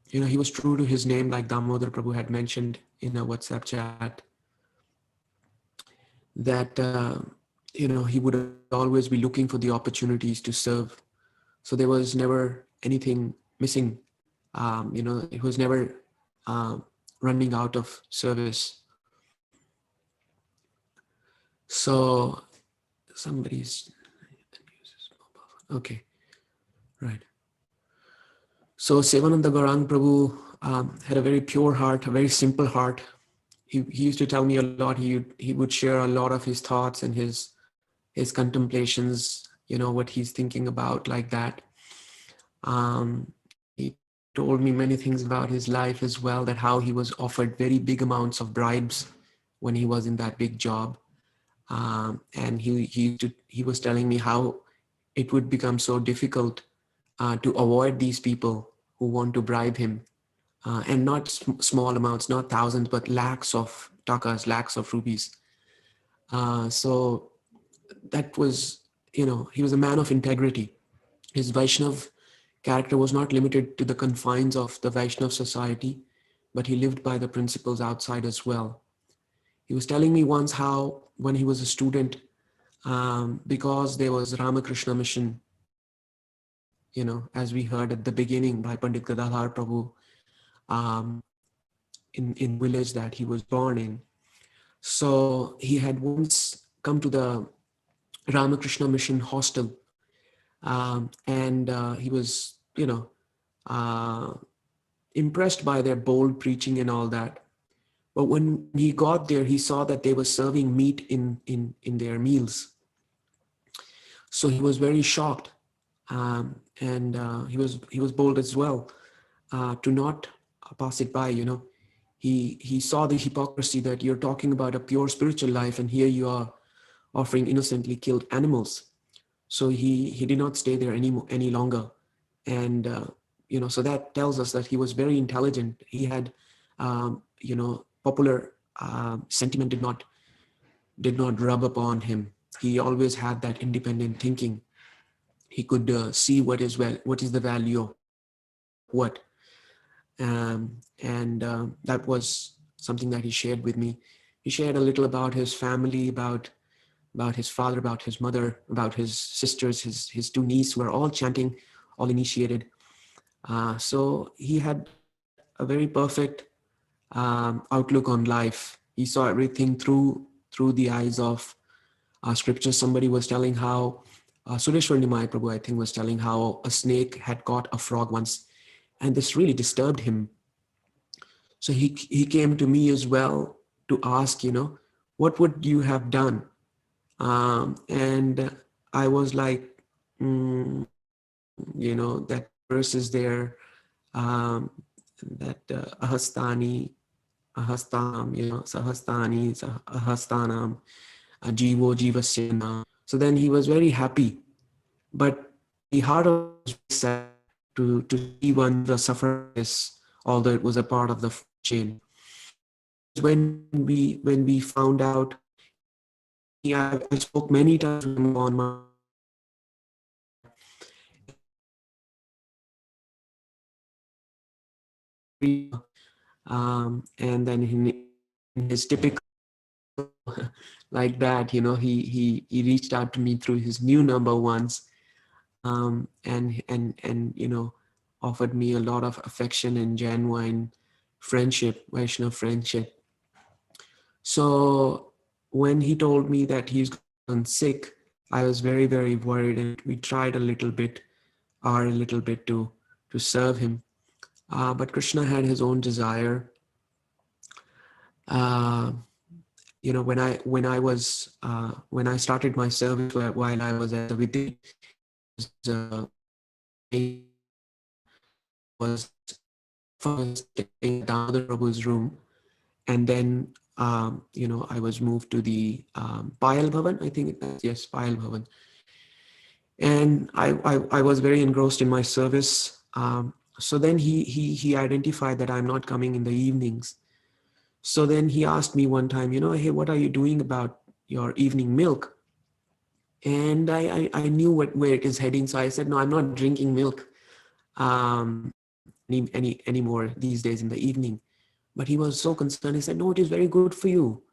he was true to his name, like Damodar Prabhu had mentioned in a WhatsApp chat, that, he would always be looking for the opportunities to serve. So there was never anything missing. It was never running out of service. So somebody's, okay, right. So Sevananda Gaurang Prabhu had a very pure heart, a very simple heart. He used to tell me a lot. He would share a lot of his thoughts and his contemplations, what he's thinking about, like that. He told me many things about his life as well, that how he was offered very big amounts of bribes when he was in that big job. And he was telling me how it would become so difficult to avoid these people who want to bribe him, and not small amounts, not thousands, but lakhs of takas, lakhs of rupees. So that was, he was a man of integrity. His Vaishnav character was not limited to the confines of the Vaishnav society, but he lived by the principles outside as well. He was telling me once how, when he was a student, because there was Ramakrishna Mission, as we heard at the beginning by Pandit Gadadhar Prabhu, in village that he was born in. So he had once come to the Ramakrishna Mission hostel, and he was, impressed by their bold preaching and all that. But when he got there, he saw that they were serving meat in their meals. So he was very shocked, and he was bold as well, to not pass it by. He saw the hypocrisy that you're talking about a pure spiritual life, and here you are offering innocently killed animals. So he did not stay there any longer, and so that tells us that he was very intelligent. He had popular sentiment did not rub upon him. He always had that independent thinking. He could see what is the value of what, and that was something that he shared with me. He shared a little about his family, about his father, about his mother, about his sisters, his two nieces were all chanting, all initiated. So he had a very perfect outlook on life. He saw everything through the eyes of scripture. Somebody was telling how Sureshwar Nimai Prabhu, I think, was telling how a snake had caught a frog once, and this really disturbed him. So he came to me as well to ask, what would you have done? And I was like, that verse is there, that ahastani, ahastam, sahastani, ahastanam, jivo jivasya. So then he was very happy, but the heart was sad to see one suffer this, although it was a part of the chain. When we found out, I spoke many times with him on my and then in his typical like that, he reached out to me through his new number once, and offered me a lot of affection and genuine friendship, Vaishnava friendship. So when he told me that he's gotten sick, I was very, very worried, and we tried a little bit to serve him. But Krishna had his own desire. When I started my service while I was at the Vidya, was first in Damodar Prabhu's room, and then I was moved to the Payal Bhavan, I think yes, Payal Bhavan, and I was very engrossed in my service. So then he identified that I'm not coming in the evenings. So then he asked me one time, hey, what are you doing about your evening milk. And I knew where it is heading. So I said, no, I'm not drinking milk anymore these days in the evening. But he was so concerned. He said, no, it is very good for you.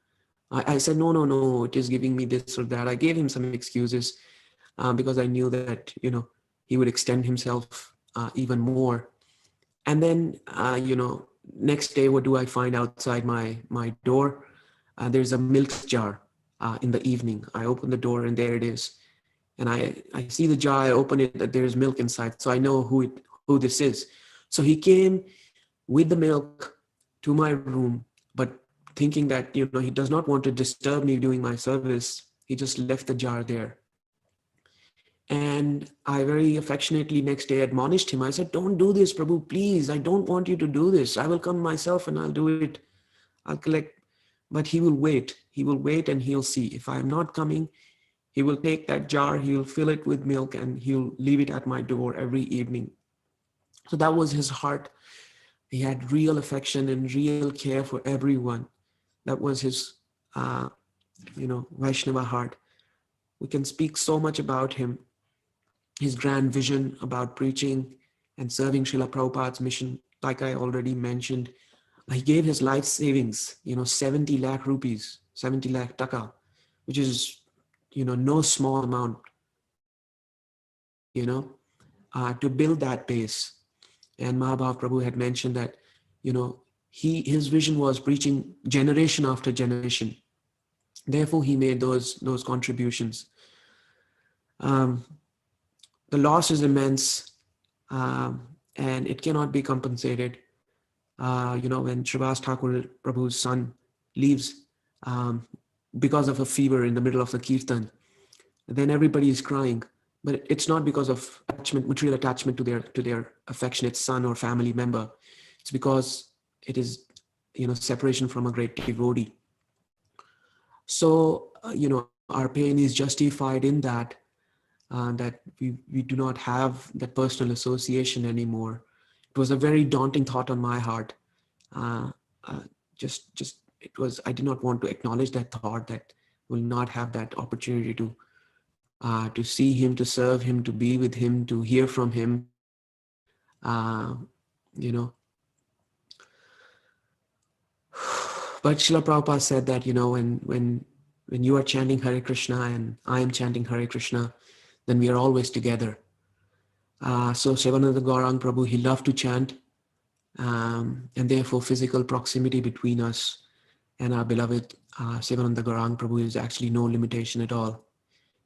I said, no, it is giving me this or that. I gave him some excuses because I knew that, he would extend himself even more. And then, next day, what do I find outside my door? There's a milk jar in the evening. I open the door and there it is. And I see the jar, I open it, that there's milk inside. So I know who this is. So he came with the milk to my room, but thinking that, he does not want to disturb me doing my service, he just left the jar there. And I very affectionately next day admonished him. I said, don't do this, Prabhu, please. I don't want you to do this. I will come myself and I'll do it. I'll collect. But he will wait. He will wait and he'll see. If I'm not coming, he will take that jar, he'll fill it with milk and he'll leave it at my door every evening. So that was his heart. He had real affection and real care for everyone. That was his, Vaishnava heart. We can speak so much about him. His grand vision about preaching and serving Srila Prabhupada's mission, like I already mentioned. He gave his life savings, 70 lakh rupees, 70 lakh taka, which is, no small amount, to build that base. And Mahabhav Prabhu had mentioned that, his vision was preaching generation after generation. Therefore, he made those contributions. The loss is immense, and it cannot be compensated. When Srivas Thakur Prabhu's son leaves because of a fever in the middle of the kirtan, then everybody is crying. But it's not because of material attachment to their affectionate son or family member. It's because it is, separation from a great devotee. So, our pain is justified in that. That we do not have that personal association anymore. It was a very daunting thought on my heart. I did not want to acknowledge that thought, that will not have that opportunity to see him, to serve him, to be with him, to hear from him. But Srila Prabhupada said that, when you are chanting Hare Krishna and I am chanting Hare Krishna, then we are always together. So Sivananda Gaurang Prabhu, he loved to chant, and therefore physical proximity between us and our beloved Sivananda Gaurang Prabhu is actually no limitation at all.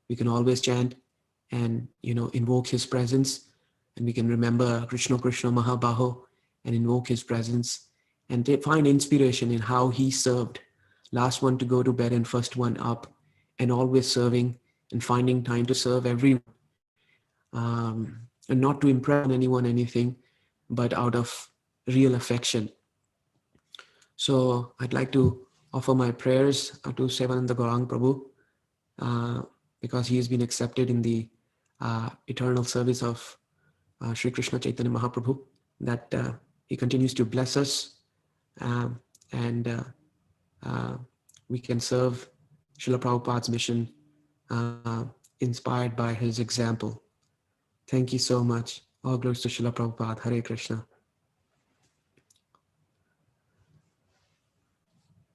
We can always chant and invoke his presence, and we can remember Krishna Krishna Mahabaho and invoke his presence and find inspiration in how he served. Last one to go to bed and first one up, and always serving and finding time to serve everyone, and not to impress anyone, anything, but out of real affection. So I'd like to offer my prayers to Sivananda Gaurang Prabhu, because he has been accepted in the eternal service of Sri Krishna Chaitanya Mahaprabhu, that he continues to bless us, and we can serve Srila Prabhupada's mission inspired by his example. Thank you so much. All glories to Srila Prabhupada. Hare Krishna.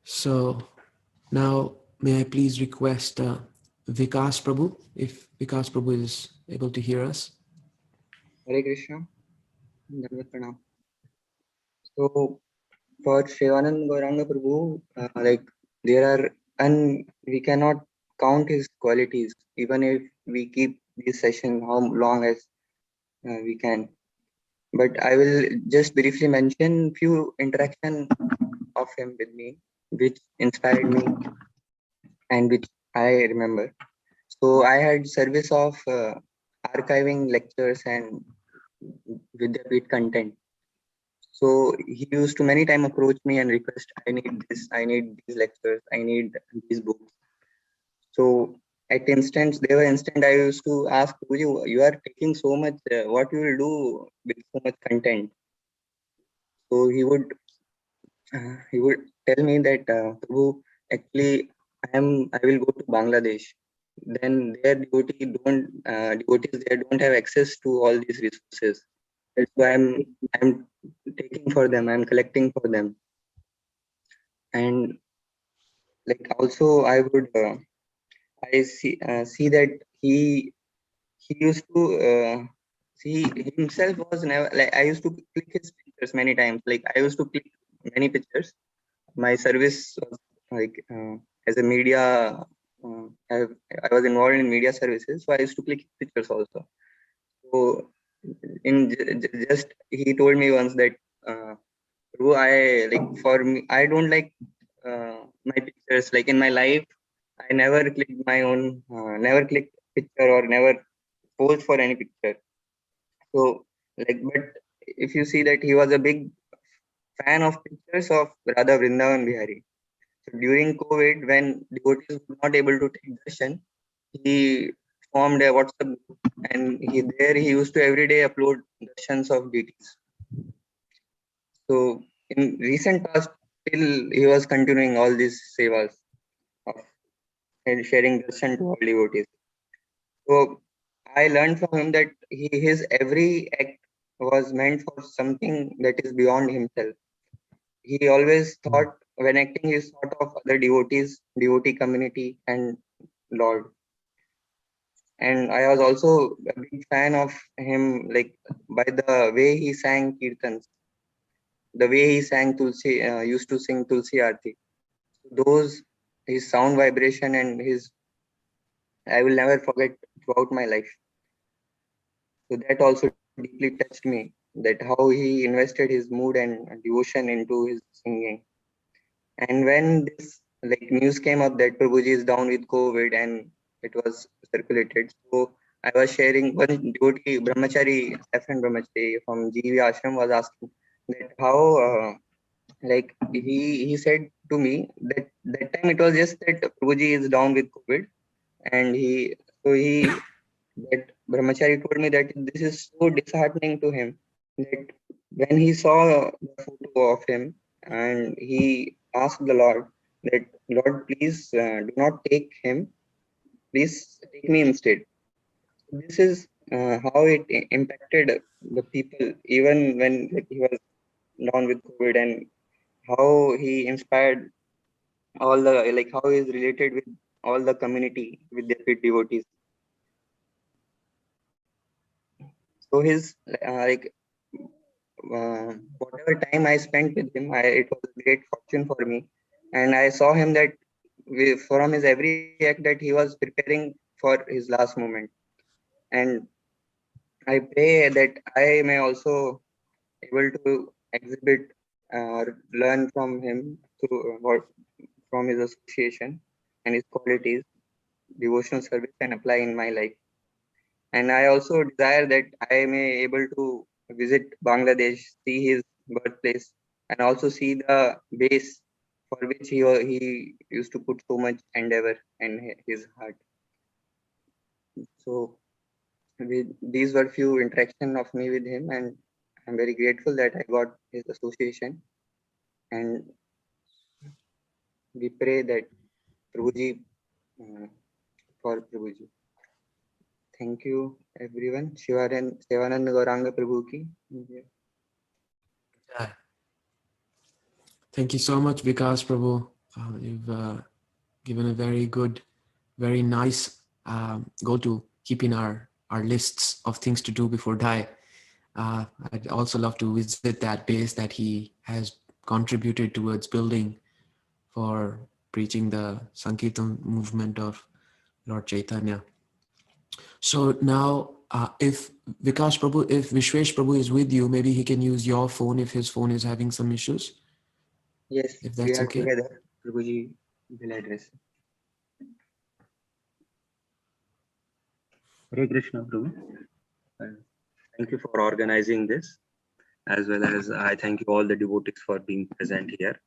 So now may I please request Vikas Prabhu, if Vikas Prabhu is able to hear us. Hare Krishna. Dandavat Pranam. So for Shivanand Gauranga Prabhu, we cannot count his qualities, even if we keep this session how long as we can. But I will just briefly mention few interaction of him with me, which inspired me and which I remember. So I had service of archiving lectures and Vidyapeeth content. So he used to many times approach me and request, I need this, I need these lectures, I need these books. So at instance, I used to ask, you are taking so much, what you will do with so much content? So he would tell me that, Prabhu, actually I will go to Bangladesh. Then their devotees there don't have access to all these resources. That's why I'm taking for them. I'm collecting for them. And like also I would I see that he used to he himself was never like I used to click his pictures many times. Like I used to click many pictures. My service was like as a media. I was involved in media services, so I used to click pictures also. So just he told me once that Prabhu, I like for me I don't like my pictures. Like in my life, I never clicked my own, never clicked picture or never posed for any picture. So like, but if you see that he was a big fan of pictures of Radha Vrindavan Bihari. So during COVID, when devotees were not able to take darshan, he formed a WhatsApp group, and he used to every day upload darshans of deities. So in recent past, till he was continuing all these sevas of and sharing darshan to all devotees. So I learned from him that his every act was meant for something that is beyond himself. He always thought when acting, he thought of other devotees, devotee community, and Lord. And I was also a big fan of him, like by the way he sang kirtans, the way he sang Tulsi, used to sing Tulsi Aarti. Those, his sound vibration and his, I will never forget throughout my life. So that also deeply touched me, that how he invested his mood and devotion into his singing. And when this like news came up that Prabhuji is down with COVID and it was circulated, so I was sharing one devotee, Brahmachari, F.N. Brahmachari from GV Ashram was asking that how like he said to me that that time it was just that Prabhuji is down with COVID, and that Brahmachari told me that this is so disheartening to him that when he saw the photo of him and he asked the Lord that Lord, please do not take him, please take me instead. This is how it impacted the people even when like, he was down with COVID, and how he inspired all the like how he is related with all the community with their devotees. So his whatever time I spent with him, it was a great fortune for me. And I saw him that from his every act that he was preparing for his last moment. And I pray that I may also able to exhibit or learn from him from his association and his qualities, devotional service, and apply in my life. And I also desire that I may able to visit Bangladesh, see his birthplace, and also see the base for which he used to put so much endeavor and his heart. So these were few interaction of me with him, and I'm very grateful that I got his association. And we pray that Prabhuji, for Prabhuji. Thank you, everyone. Shivanand Gauranga Prabhu ki. Thank you so much, Vikas Prabhu. You've given a very good, very nice go-to keeping our lists of things to do before die. I'd also love to visit that base that he has contributed towards building for preaching the Sankirtan movement of Lord Chaitanya. So now, if Vikas Prabhu, if Vishwesh Prabhu is with you, maybe he can use your phone if his phone is having some issues. Yes, if we that's are okay. together. Prabhuji will address. Hare Krishna, Prabhu. Thank you for organizing this, as well as I thank you all the devotees for being present here.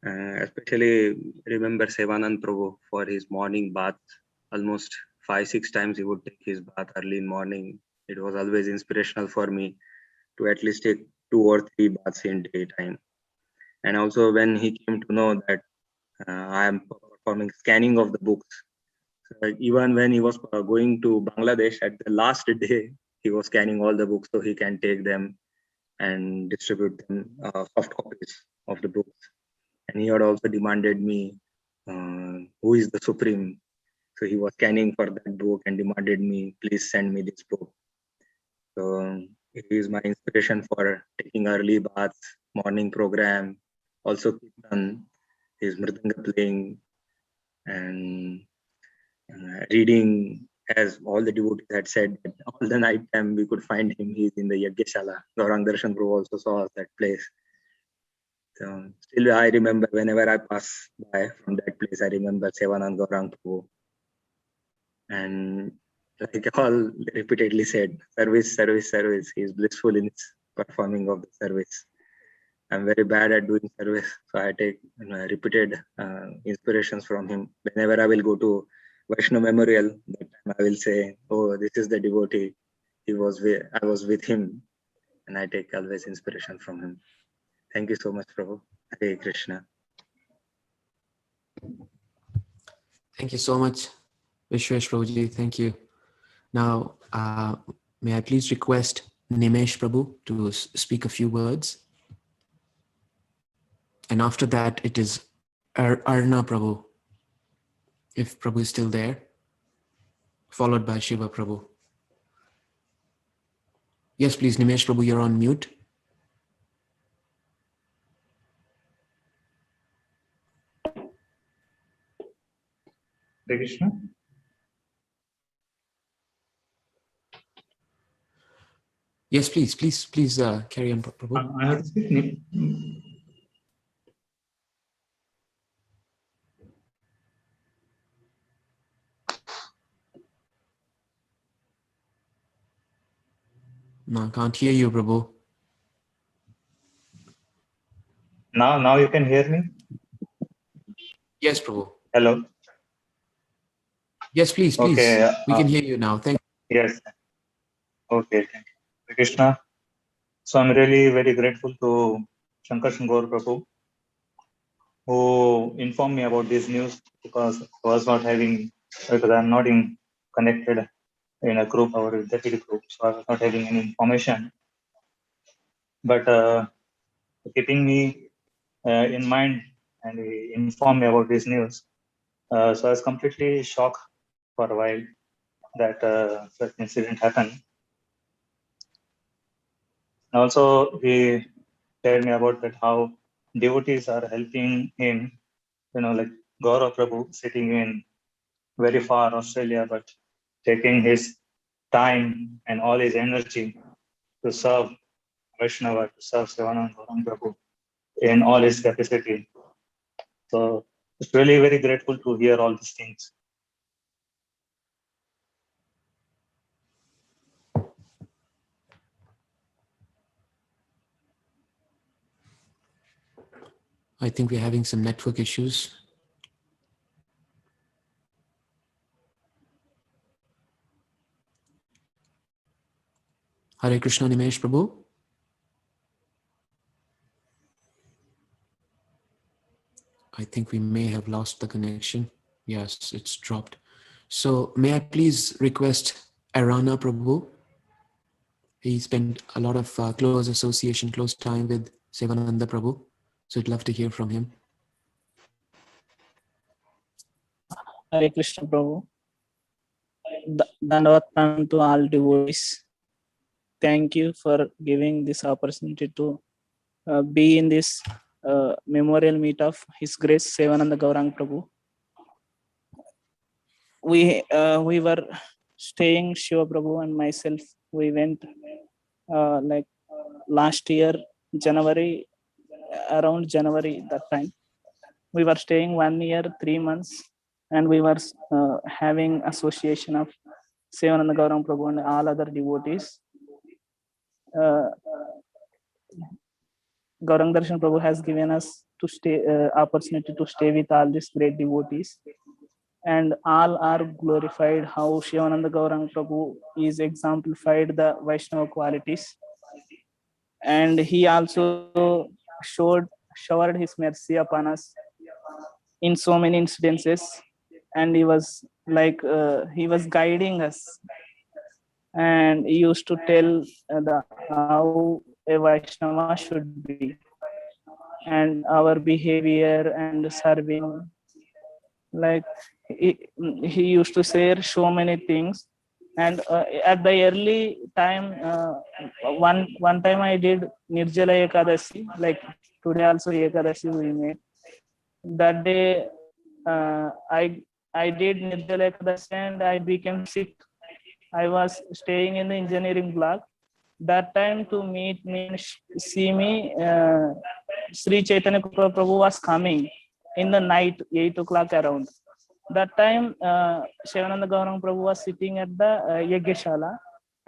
Especially remember Sevanand Prabhu for his morning bath. Almost 5-6 times he would take his bath early in morning. It was always inspirational for me to at least take 2 or 3 baths in daytime. And also when he came to know that I am performing scanning of the books. Even when he was going to Bangladesh, at the last day, he was scanning all the books so he can take them and distribute them, soft copies of the books. And he had also demanded me, who is the Supreme? So he was scanning for that book and demanded me, please send me this book. So he is my inspiration for taking early baths, morning program, also Kirtan, his mridanga playing, and reading, as all the devotees had said, that all the night time we could find him. He's in the Yajnashala. Gaurang Darshan Prabhu also saw that place. So still I remember whenever I pass by from that place, I remember Sevanand Gaurang Prabhu. And like all repeatedly said, service, service, service. He is blissful in his performing of the service. I'm very bad at doing service, so I take repeated inspirations from him. Whenever I will go to Vaishnav Memorial, that time I will say, "Oh, this is the devotee. I was with him," and I take always inspiration from him. Thank you so much, Prabhu. Hare Krishna. Thank you so much, Vishwesh Prabhuji. Thank you. Now, may I please request Nimesh Prabhu to speak a few words? And after that, it is Arna Prabhu, if Prabhu is still there, followed by Shiva Prabhu. Yes, please, Nimesh Prabhu, you're on mute. Hare Krishna. Yes, please carry on, Prabhu. I have to speak. No, I can't hear you, Prabhu. Now you can hear me? Yes, Prabhu. Hello. Yes, please. Okay, we can hear you now. Thank you. Yes. Okay, thank you. Hare Krishna. So I'm really very grateful to Shankar Gaur Prabhu, who informed me about this news, because I'm not connected in a group or a deputy group, so I was not having any information. But keeping me in mind and he informed me about this news, so I was completely shocked for a while that such incident happened. And also he told me about that how devotees are helping him, like Gaurav Prabhu sitting in very far Australia, but taking his time and all his energy to serve Vaishnava, to serve Sevanand Gaurang Prabhu in all his capacity. So it's really very grateful to hear all these things. I think we're having some network issues. Hare Krishna, Nimesh Prabhu. I think we may have lost the connection. Yes, it's dropped. So may I please request Arana Prabhu? He spent a lot of close time with Sevananda Prabhu. So I'd love to hear from him. Hare Krishna Prabhu. Dandavat to all devotees. Thank you for giving this opportunity to be in this memorial meet of His Grace Sevananda Gaurang Prabhu. We were staying, Shiva Prabhu and myself. We went like last year, around January that time. We were staying 1 year, 3 months, and we were having association of Sevananda Gaurang Prabhu and all other devotees. Gaurang Darshan Prabhu has given us to stay opportunity to stay with all these great devotees, and all are glorified how Shivananda Gaurang Prabhu is exemplified the Vaishnava qualities, and he also showered his mercy upon us in so many incidences, and he was like he was guiding us, and he used to tell how a Vaishnava should be, and our behavior and serving. Like he used to share so many things. And at the early time, one time I did Nirjala Ekadasi, like today also Ekadasi we made. That day I did Nirjala Ekadasi and I became sick. I was staying in the engineering block. That time to meet me and see me, Sri Chaitanya Prabhu was coming in the night, 8 o'clock around. That time, Shivananda Gauranga Prabhu was sitting at the Yajnashala,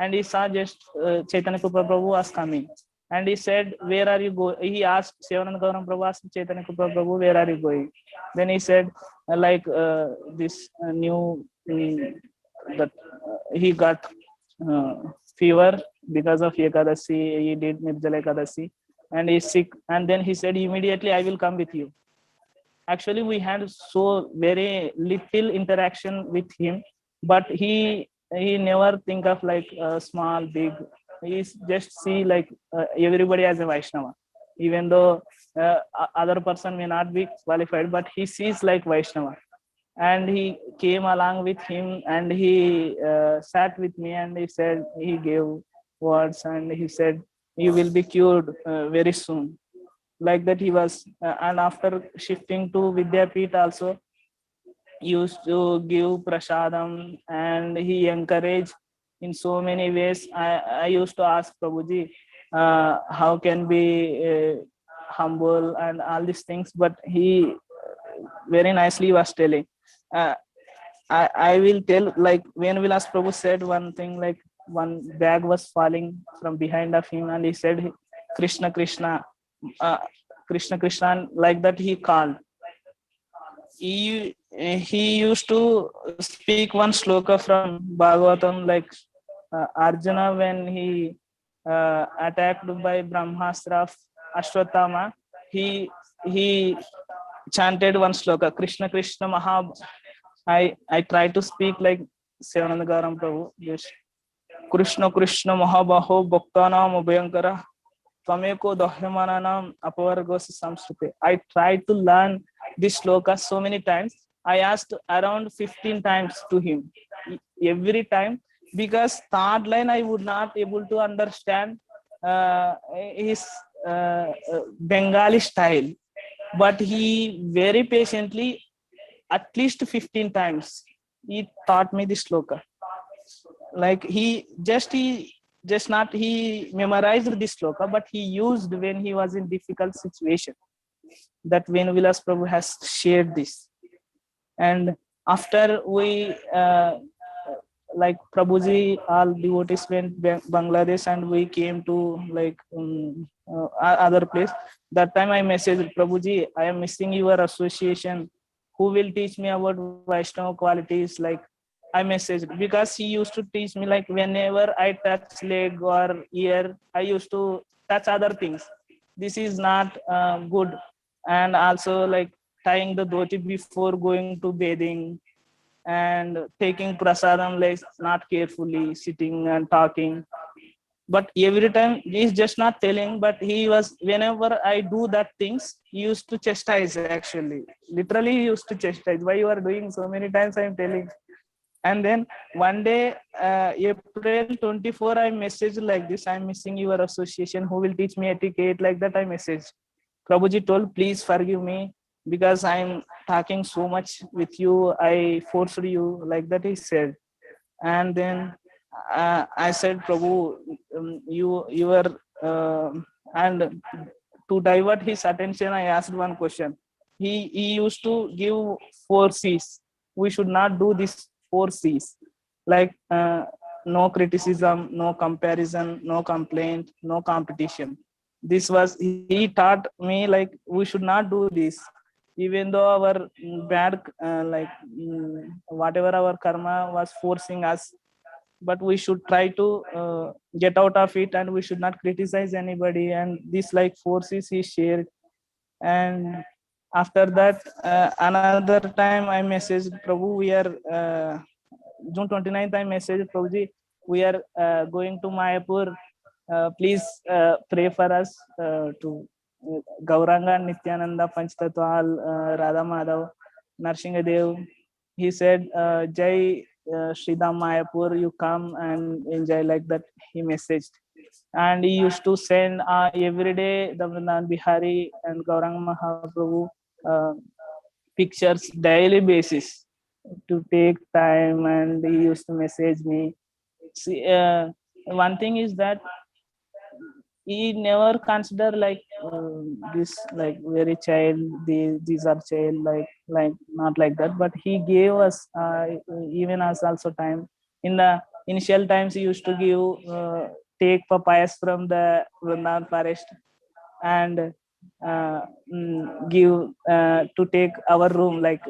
and he saw just Chaitanya Prabhu was coming. And he said, "Where are you going?" He asked Shivananda Gauranga Prabhu, asked Chaitanya Prabhu, "Where are you going?" Then he said, this new that he got fever because of Ekadasi. He did Nirjala Ekadasi, and he's sick. And then he said, "Immediately, I will come with you." Actually, we had so very little interaction with him, but he never think of like small, big. He just see like everybody as a Vaishnava, even though other person may not be qualified, but he sees like Vaishnava. And he came along with him, and he sat with me, and he said, he gave words, and he said, "You will be cured very soon." Like that he was. And after shifting to Vidyapith also, used to give prasadam, and he encouraged in so many ways. I used to ask Prabhuji, how can be humble and all these things, but he very nicely was telling. I will tell, like when Vilas Prabhu said one thing, like one bag was falling from behind of him, and he said, "Krishna, Krishna, Krishna, Krishna," and like that he called. He used to speak one sloka from Bhagavatam, like Arjuna when he attacked by Brahmastra of Ashwatthama, he chanted one sloka, "Krishna, Krishna, I try to speak like Shivananda Gauranga Prabhu. Yes. "Krishna, Krishna, Mahabaho, Bhaktanam, Abhayankara, Tvameko Dahyamananam, Apavargosi Samsrute." I tried to learn this sloka so many times. I asked around 15 times to him every time, because third line I would not able to understand his Bengali style, but he very patiently, at least 15 times, he taught me this sloka. Like he memorized this sloka, but he used when he was in difficult situation. That when Vilas Prabhu has shared this. And after we like Prabhuji, all devotees went Bangladesh, and we came to like other place. That time I messaged Prabhuji, "I am missing your association. Who will teach me about Vaishnava qualities?" Like I messaged, because he used to teach me, like whenever I touch leg or ear, I used to touch other things. This is not good. And also like tying the dhoti before going to bathing, and taking prasadam like not carefully, sitting and talking. But every time he's just not telling, but he was, whenever I do that things, he used to chastise. Actually, literally he used to chastise, "Why you are doing so many times?" I'm telling. And then one day, April 24, I messaged like this, "I'm missing your association. Who will teach me etiquette?" Like that I messaged. Prabhuji told, "Please forgive me, because I'm talking so much with you. I forced you." Like that he said. And then I said, "Prabhu, you were," and to divert his attention, I asked one question. He used to give 4 C's. We should not do this 4 C's. Like no criticism, no comparison, no complaint, no competition. This was, he taught me like we should not do this. Even though our bad, whatever our karma was forcing us, but we should try to get out of it, and we should not criticize anybody. And this like forces he shared. And After that, another time I messaged Prabhu, we are June 29th, I messaged Prabhuji, we are going to Mayapur. Please pray for us to Gauranga, Nityananda, Panchtatwal, Radha Madhav, Narsinghadev. He said, Jai Sridham Mayapur, you come and enjoy, like that. He messaged. And he used to send every day the Vrindavan Bihari and Gauranga Mahaprabhu pictures daily basis to take time, and he used to message me. See, one thing is that he never consider like this, like very child, these are child, like not like that, but he gave us even us also time. In the initial times, he used to give take papayas from the Vrindavan forest and give to take our room, like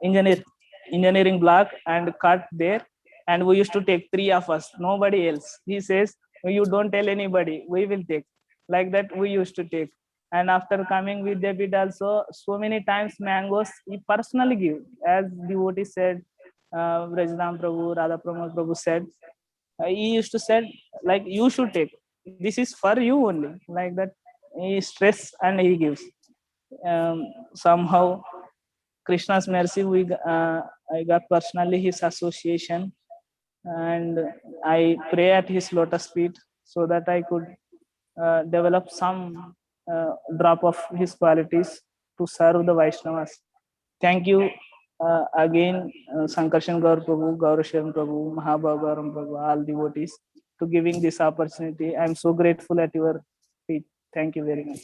engineering block, and cut there, and we used to take 3 of us, nobody else. He says, you don't tell anybody, we will take, like that we used to take. And after coming with David also, so many times mangoes he personally give, as devotee said, Vrajadam Prabhu, Radha Pramod Prabhu said, he used to say, like, you should take, this is for you only, like that. He stress and he gives. Somehow Krishna's mercy, I got personally his association, and I pray at his lotus feet so that I could develop some drop of his qualities to serve the Vaishnavas. Thank you again, Sankarshan Gaur Prabhu, Gaurasharan Prabhu, Mahabhagaram Prabhu, all devotees, to giving this opportunity. I am so grateful at your feet. Thank you very much.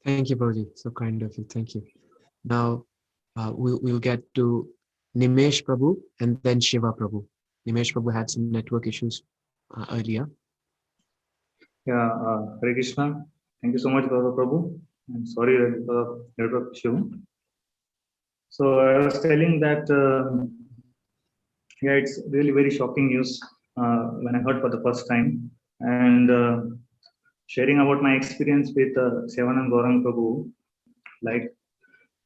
Thank you, Prabhuji. So kind of you. Thank you. Now we'll get to Nimesh Prabhu and then Shiva Prabhu. Nimesh Prabhu had some network issues earlier. Yeah, Hare Krishna. Thank you so much, Gaurav Prabhu. I'm sorry that the network issue. So I was telling that, yeah, it's really very shocking news when I heard for the first time, and sharing about my experience with Sevanand Gaurang Prabhu. Like,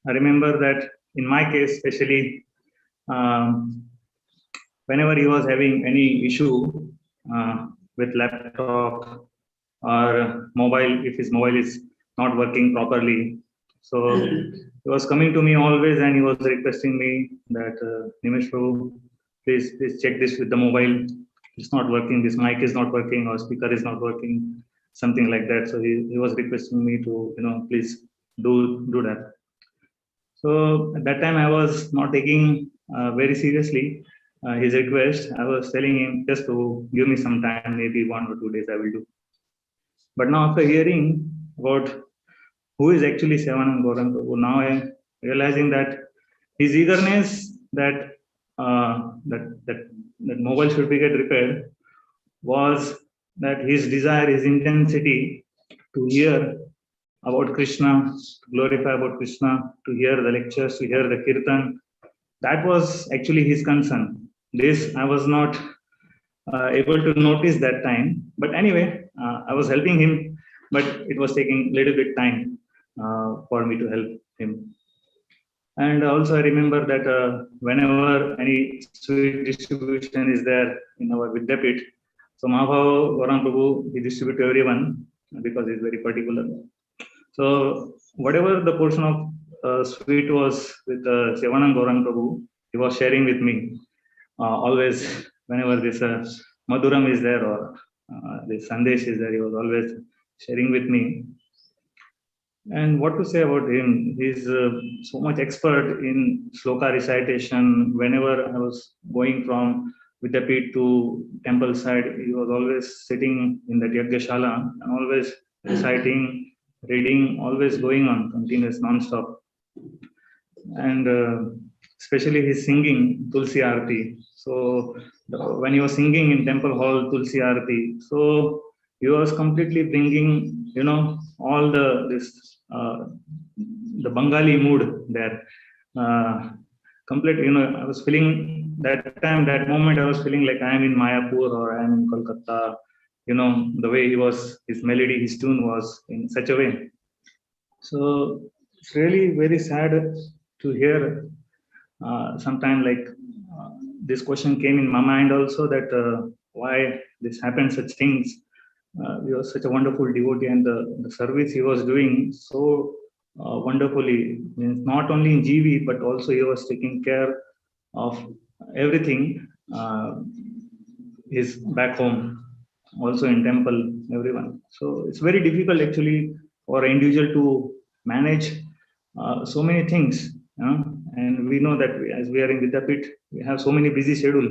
I remember that in my case, especially, whenever he was having any issue with laptop or mobile, if his mobile is not working properly, so he was coming to me always and he was requesting me that Nimesh Prabhu, please check this with the mobile. It's not working. This mic is not working, or speaker is not working, something like that. So he was requesting me to, please do that. So at that time I was not taking very seriously his request. I was telling him just to give me some time, maybe 1 or 2 days I will do. But now after hearing about who is actually Sevanand Gaurang Prabhu, now I am realizing that his eagerness that that mobile should be get repaired was that his desire, his intensity to hear about Krishna, to glorify about Krishna, to hear the lectures, to hear the kirtan. That was actually his concern. This I was not able to notice that time. But anyway, I was helping him, but it was taking a little bit time for me to help him. And also I remember that whenever any sweet distribution is there in our Vidyapit, so Mahabhava Gaurang Prabhu, he distribute to everyone because he's very particular. So whatever the portion of sweet was with Sevanand Gaurang Prabhu, he was sharing with me always. Whenever this Madhuram is there or this Sandesh is there, he was always sharing with me. And what to say about him? He's so much expert in sloka recitation. Whenever I was going from Vidyapit to temple side, he was always sitting in that Yagyashala and always reciting, reading, always going on, continuous, non-stop. And especially his singing Tulsi Aarti. So when he was singing in temple hall Tulsi Aarti, so he was completely bringing, all the Bengali mood there. Complete, I was feeling that time, that moment, I was feeling like I am in Mayapur or I am in Kolkata. The way his melody, his tune was in such a way. So it's really very sad to hear. Sometime like this question came in my mind also, that why this happened, such things. He was such a wonderful devotee, and the service he was doing so wonderfully. Means not only in GV, but also he was taking care of everything. Is back home, also in temple, everyone. So it's very difficult actually for an individual to manage so many things. And we know that as we are in Vidyapit, we have so many busy schedule.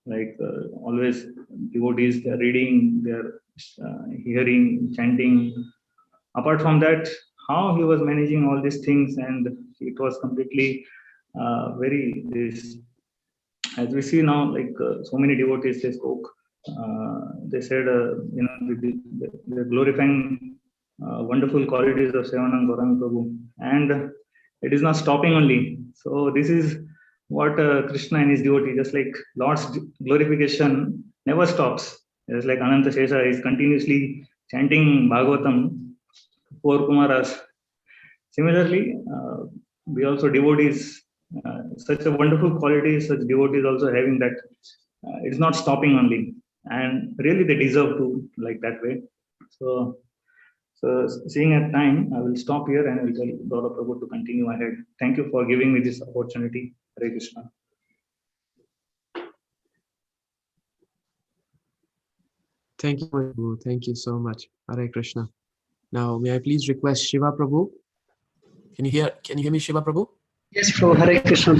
Like always devotees, they're reading, they're hearing, chanting. Apart from that, how he was managing all these things, and it was completely very this. As we see now, like so many devotees, they spoke. They said, they're glorifying wonderful qualities of Sevananda Gauranga Prabhu, and it is not stopping only. So this is what Krishna and his devotee, just like Lord's glorification never stops. Just like Ananta Shesha is continuously chanting Bhagavatam, 4 Kumaras. Similarly, we also devotees, such a wonderful quality, such devotees also having that. It's not stopping only, and really they deserve to like that way. So seeing at time, I will stop here and I will tell Gaura Prabhu to continue ahead. Thank you for giving me this opportunity. Hare Krishna. Thank you, Prabhu. Thank you so much. Hare Krishna. Now, may I please request Shiva Prabhu? Can you hear me, Shiva Prabhu? Yes, Prabhu. Hare Krishna.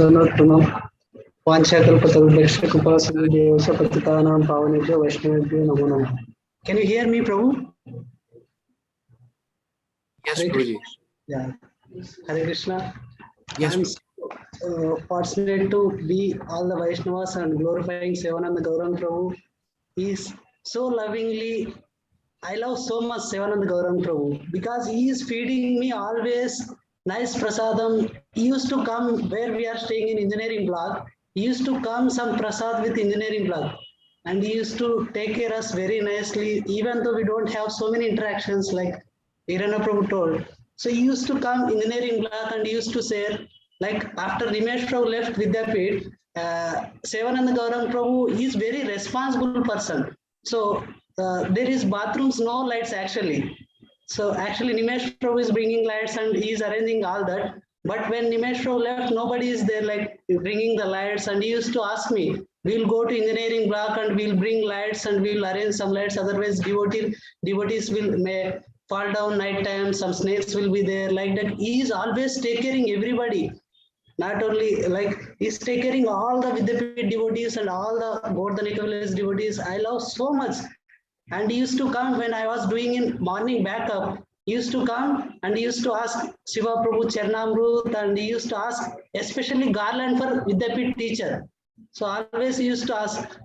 Can you hear me, Prabhu? Yes, Prabhuji. Yeah. Hare Krishna. Yes. I'm fortunate to be all the Vaishnavas and glorifying Sevananda Gauranga Prabhu. He is so lovingly. I love so much Sevananda Gauranga Prabhu because he is feeding me always nice prasadam. He used to come where we are staying in engineering block. He used to come some prasad with engineering block, and he used to take care of us very nicely, even though we don't have so many interactions like Irana Prabhu told. So he used to come engineering block and he used to say, like after Nimesh Prabhu left Vidyapit, Sevananda Gauranga Prabhu is very responsible person. So there is bathrooms, no lights actually. So actually Nimesh Prabhu is bringing lights and he is arranging all that. But when Nimesh Prabhu left, nobody is there like bringing the lights, and he used to ask me, we'll go to engineering block and we'll bring lights and we'll arrange some lights, otherwise devotees may fall down night time, some snakes will be there, like that. He is always taking everybody. Not only like he's taking all the Vidyapit devotees and all the Govardhanika village devotees. I love so much. And he used to come when I was doing in morning backup. He used to come and he used to ask Shiva Prabhu Charnamrut, and he used to ask especially garland for Vidyapit teacher. So always he used to ask,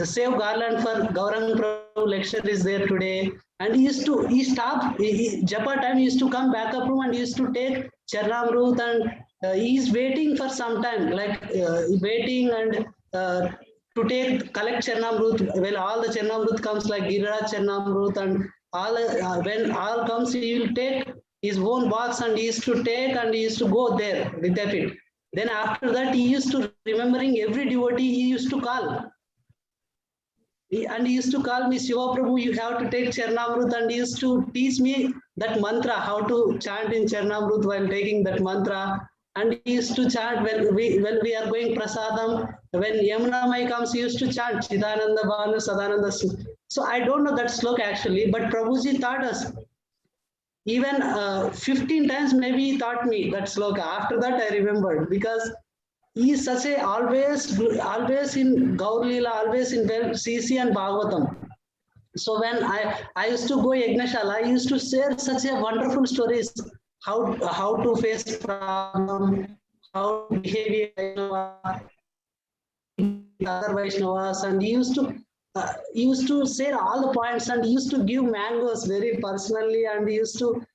save garland for Gauranga Prabhu lecture is there today. And he stopped, Japa time, he used to come back up room and he used to take Charnamrut, and he is waiting for some time, like waiting and to collect Charnamrut. When all the Charnamrut comes like Giriraj Charnamrut and all, when all comes, he will take his own box and he used to take and he used to go there with that. Then after that, he used to remembering every devotee he used to call. And he used to call me, Shiva Prabhu, you have to take Charnamrut, and he used to teach me that mantra, how to chant in Charnamrut while taking that mantra. And he used to chant when we are going prasadam. When Yamuna Mai comes, he used to chant Chidananda Bhanu Sadananda. So I don't know that sloka actually, but Prabhuji taught us. Even 15 times maybe he taught me that sloka. After that I remembered, because he is such a always in Gaur Leela, always in CC and Bhagavatam. So when I used to go Yagnashala, I used to share such a wonderful stories, how to face problem, how to behave other Vaishnavas, and he used to share all the points, and he used to give mangoes very personally, and he used to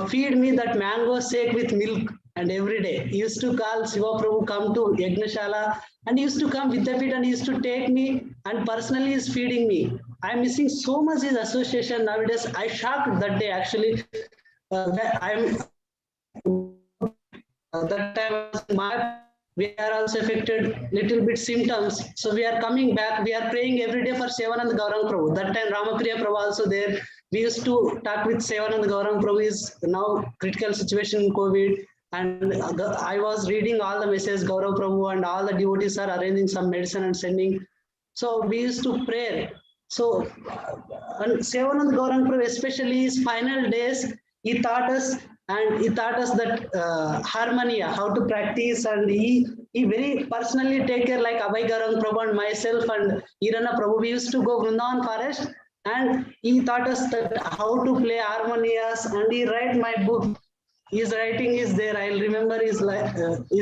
feed me that mango shake with milk. And every day he used to call Shiva Prabhu, come to Yagnashala, and he used to come with the pit and he used to take me and personally is feeding me. I'm missing so much his association nowadays. I shocked that day actually. that time we are also affected little bit symptoms. So we are coming back. We are praying every day for Sevanand Gaurang Prabhu. That time Ramapriya Prabhu also there. We used to talk with Sevanand Gaurang Prabhu is now critical situation in COVID. And I was reading all the messages, Gaurav Prabhu and all the devotees are arranging some medicine and sending. So we used to pray. So and Sevanand Gaurang Prabhu, especially his final days, he taught us that harmonia, how to practice, and he very personally take care, like Abhay Gaurang Prabhu and myself and Irana Prabhu. We used to go Vrindavan forest, and he taught us that how to play harmonious, and he write my book. His writing is there. I'll remember his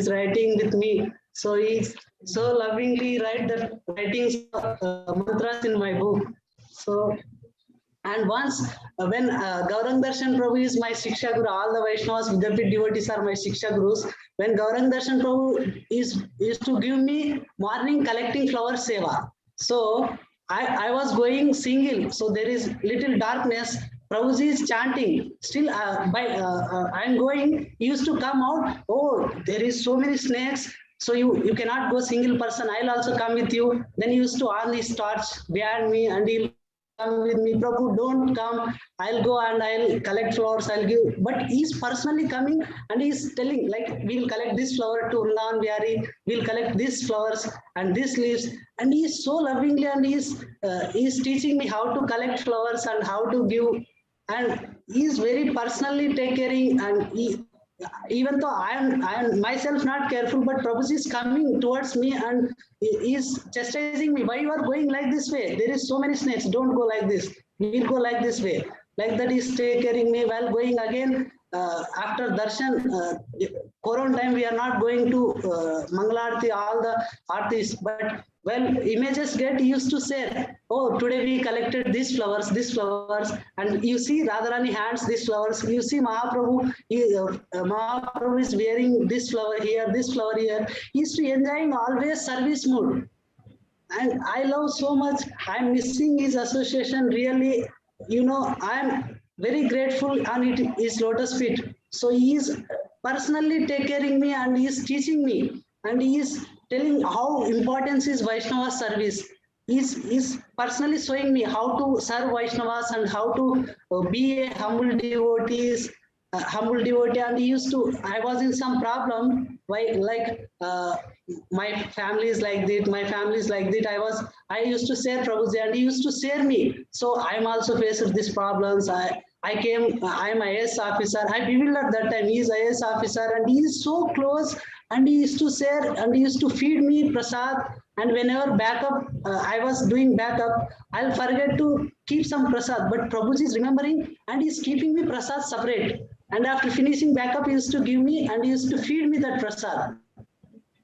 writing with me. So he so lovingly write the writings mantras in my book. So. And once when Gaurang Darshan Prabhu is my Shiksha Guru, all the Vaishnavas, Vidyapit devotees are my Shiksha Gurus. When Gaurang Darshan Prabhu is to give me morning collecting flower seva. So I was going single. So there is little darkness. Prabhuji is chanting. Still, I'm going. He used to come out. Oh, there is so many snakes. So you cannot go single person. I'll also come with you. Then he used to on his torch behind me, and he'll come with me. Prabhu, don't come. I'll go and I'll collect flowers. I'll give. But he's personally coming and he's telling, like, we'll collect this flower to Vrindavan Bihari. We'll collect these flowers and these leaves. And he's so lovingly and he's teaching me how to collect flowers and how to give. And he's very personally take caring. And even though I am myself not careful, but Prabhuji is coming towards me and he is chastising me. Why you are going like this way? There is so many snakes. Don't go like this. We'll go like this way. Like that, he's take caring me while going again. After darshan, Corona time, we are not going to Mangalarti, all the artists, but well, images get used to say, oh, today we collected these flowers, and you see Radharani hands these flowers. You see Mahaprabhu, Mahaprabhu is wearing this flower here, this flower here. He's enjoying always service mood. And I love so much. I'm missing his association. Really, I'm very grateful on his lotus feet. So he is personally taking care of me and he is teaching me. And he is telling how important is Vaishnava service. He's personally showing me how to serve Vaishnavas and how to be a humble devotee. And he used to, I was in some problem, my family is like that, my family is like that. I used to share Prabhuji and he used to share me. So I'm also faced with these problems. I'm IAS officer. I bewildered that time. He's IAS officer and he is so close and he used to share and he used to feed me prasad. And whenever I was doing backup, I'll forget to keep some prasad. But Prabhuji is remembering and he's keeping me prasad separate. And after finishing backup, he used to give me and he used to feed me that prasad.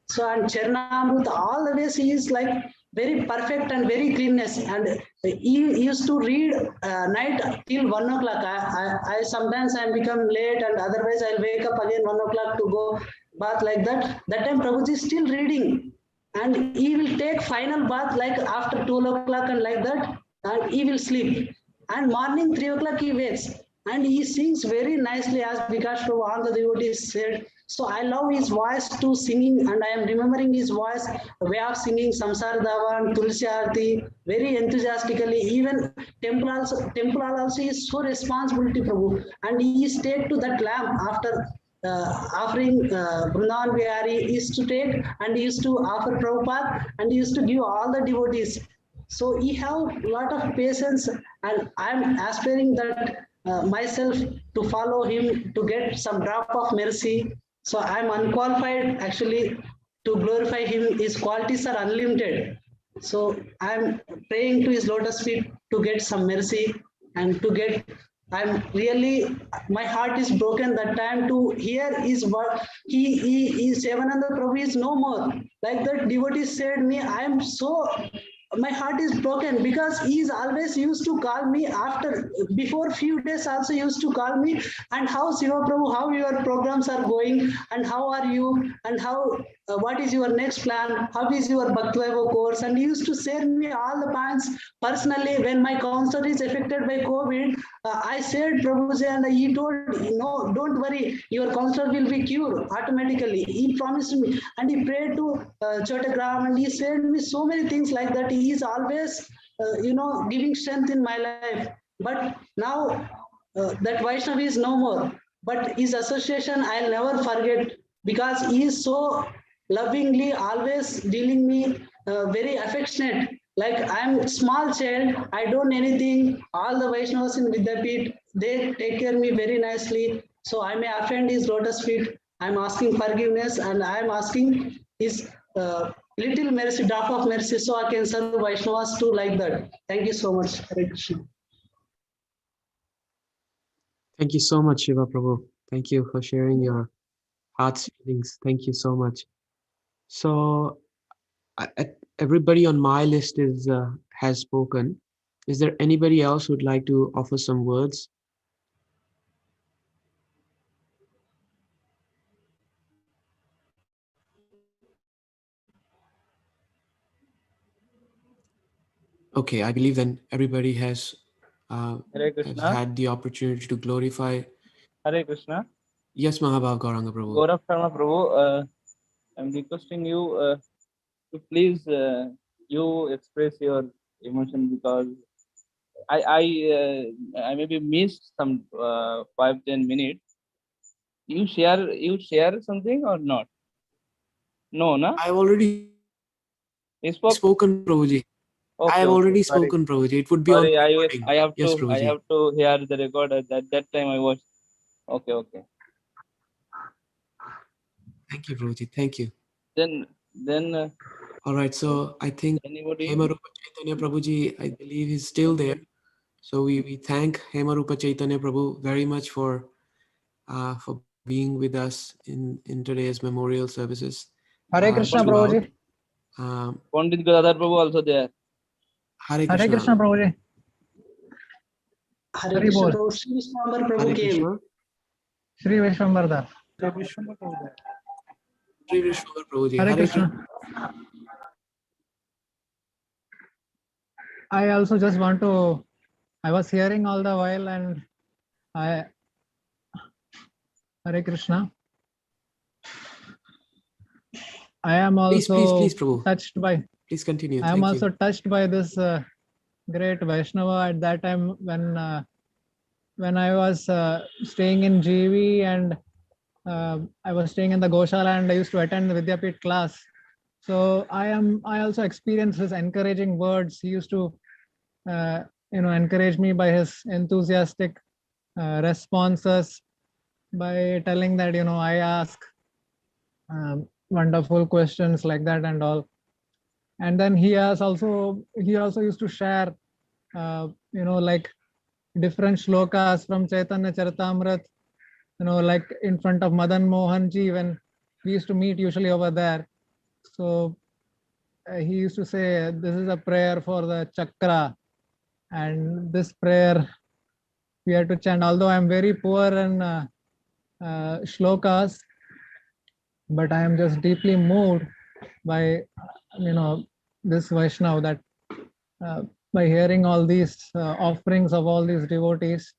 So and Charnamrut, all the ways he is like very perfect and very cleanness. And he used to read night till 1 o'clock. I sometimes I become late and otherwise I'll wake up again 1 o'clock to go bath like that. That time Prabhuji is still reading. And he will take final bath like after 12 o'clock and like that. And he will sleep. And morning 3 o'clock he wakes. And he sings very nicely as Vikas Prabhu, all the devotees said. So I love his voice to singing and I am remembering his voice, way of singing Samsar Davan, Tulsi Aarti, very enthusiastically. Even temple also is so responsibility, Prabhu. And he stayed to that lamp after offering Vrindavan Bihari. He used to take and he used to offer Prabhupada and he used to give all the devotees. So he have a lot of patience and I am aspiring that myself to follow him to get some drop of mercy. So I am unqualified actually to glorify him. His qualities are unlimited. So I am praying to his lotus feet to get some mercy and to get. I'm really, my heart is broken that time to hear his word. He Sevananda Prabhu is no more. Like that devotee said me, I am so. My heart is broken because he is always used to call me before few days also used to call me and how Siva Prabhu, how your programs are going and how are you and how what is your next plan? How is your Bhakti Vaibhav course? And he used to share me all the points personally. When my counselor is affected by COVID, I said Prabhuji, and he told, no, don't worry, your counselor will be cured automatically. He promised me, and he prayed to Chotagram, and he said me so many things like that. He is always, giving strength in my life. But now that Vaishnav is no more, but his association I'll never forget, because he is so lovingly always dealing me very affectionate. Like I'm small child, I don't know anything. All the Vaishnavas in Vidyapit, they take care of me very nicely. So I may offend his lotus feet. I'm asking forgiveness, and I'm asking his little mercy, drop of mercy, so I can serve Vaishnavas too like that. Thank you so much. Hare Krishna. Thank you so much, Shiva Prabhu. Thank you for sharing your heart's feelings. Thank you so much. So everybody on my list has spoken. Is there anybody else who'd like to offer some words? Okay, I believe then everybody has Hare Krishna. had the opportunity to glorify. Hare Krishna. Yes, Mahabhav Gauranga Prabhu. Gaurav Sharma Prabhu, I'm requesting you to please you express your emotion, because I maybe missed some 5-10 minutes. You share something or not? No, no. I've already spoken, Prabhuji. Okay, I have okay, already sorry. spoken, Prabhuji. It would be on Sorry, recording. I have Yes, to Prabhuji. hear the record. At that time I was okay. Thank you, Prabhuji. Thank you. Then All right, so I think anybody? Hemarupa Chaitanya Prabhuji, I believe he's still there. So we thank Hemarupa Chaitanya Prabhu very much for being with us in today's memorial services. Hare Krishna, Prabhuji. Pandit Gadadhar Prabhu also there. Hare Hare Krishna, Prabhuji. Hare Krishna, Prabhu. Sri Vishwambar Prabhu came. Sri Vishwambar. Sri Vishwambar Prabhuji. Hare Krishna. I also just want to, I was hearing all the while, and Hare Krishna. I am also please, Prabhu. touched by. Please continue. I am also touched by this great Vaishnava at that time when I was staying in GV, and I was staying in the Goshala, and I used to attend the Vidyapit class. So I also experienced his encouraging words. He used to encourage me by his enthusiastic responses, by telling that I ask wonderful questions like that and all. And then he also used to share like different shlokas from Chaitanya Charitamrita, like in front of Madan Mohan ji when we used to meet usually over there. So he used to say, this is a prayer for the chakra, and this prayer we have to chant. Although I'm very poor in shlokas, but I am just deeply moved by this Vaishnav, that by hearing all these offerings of all these devotees,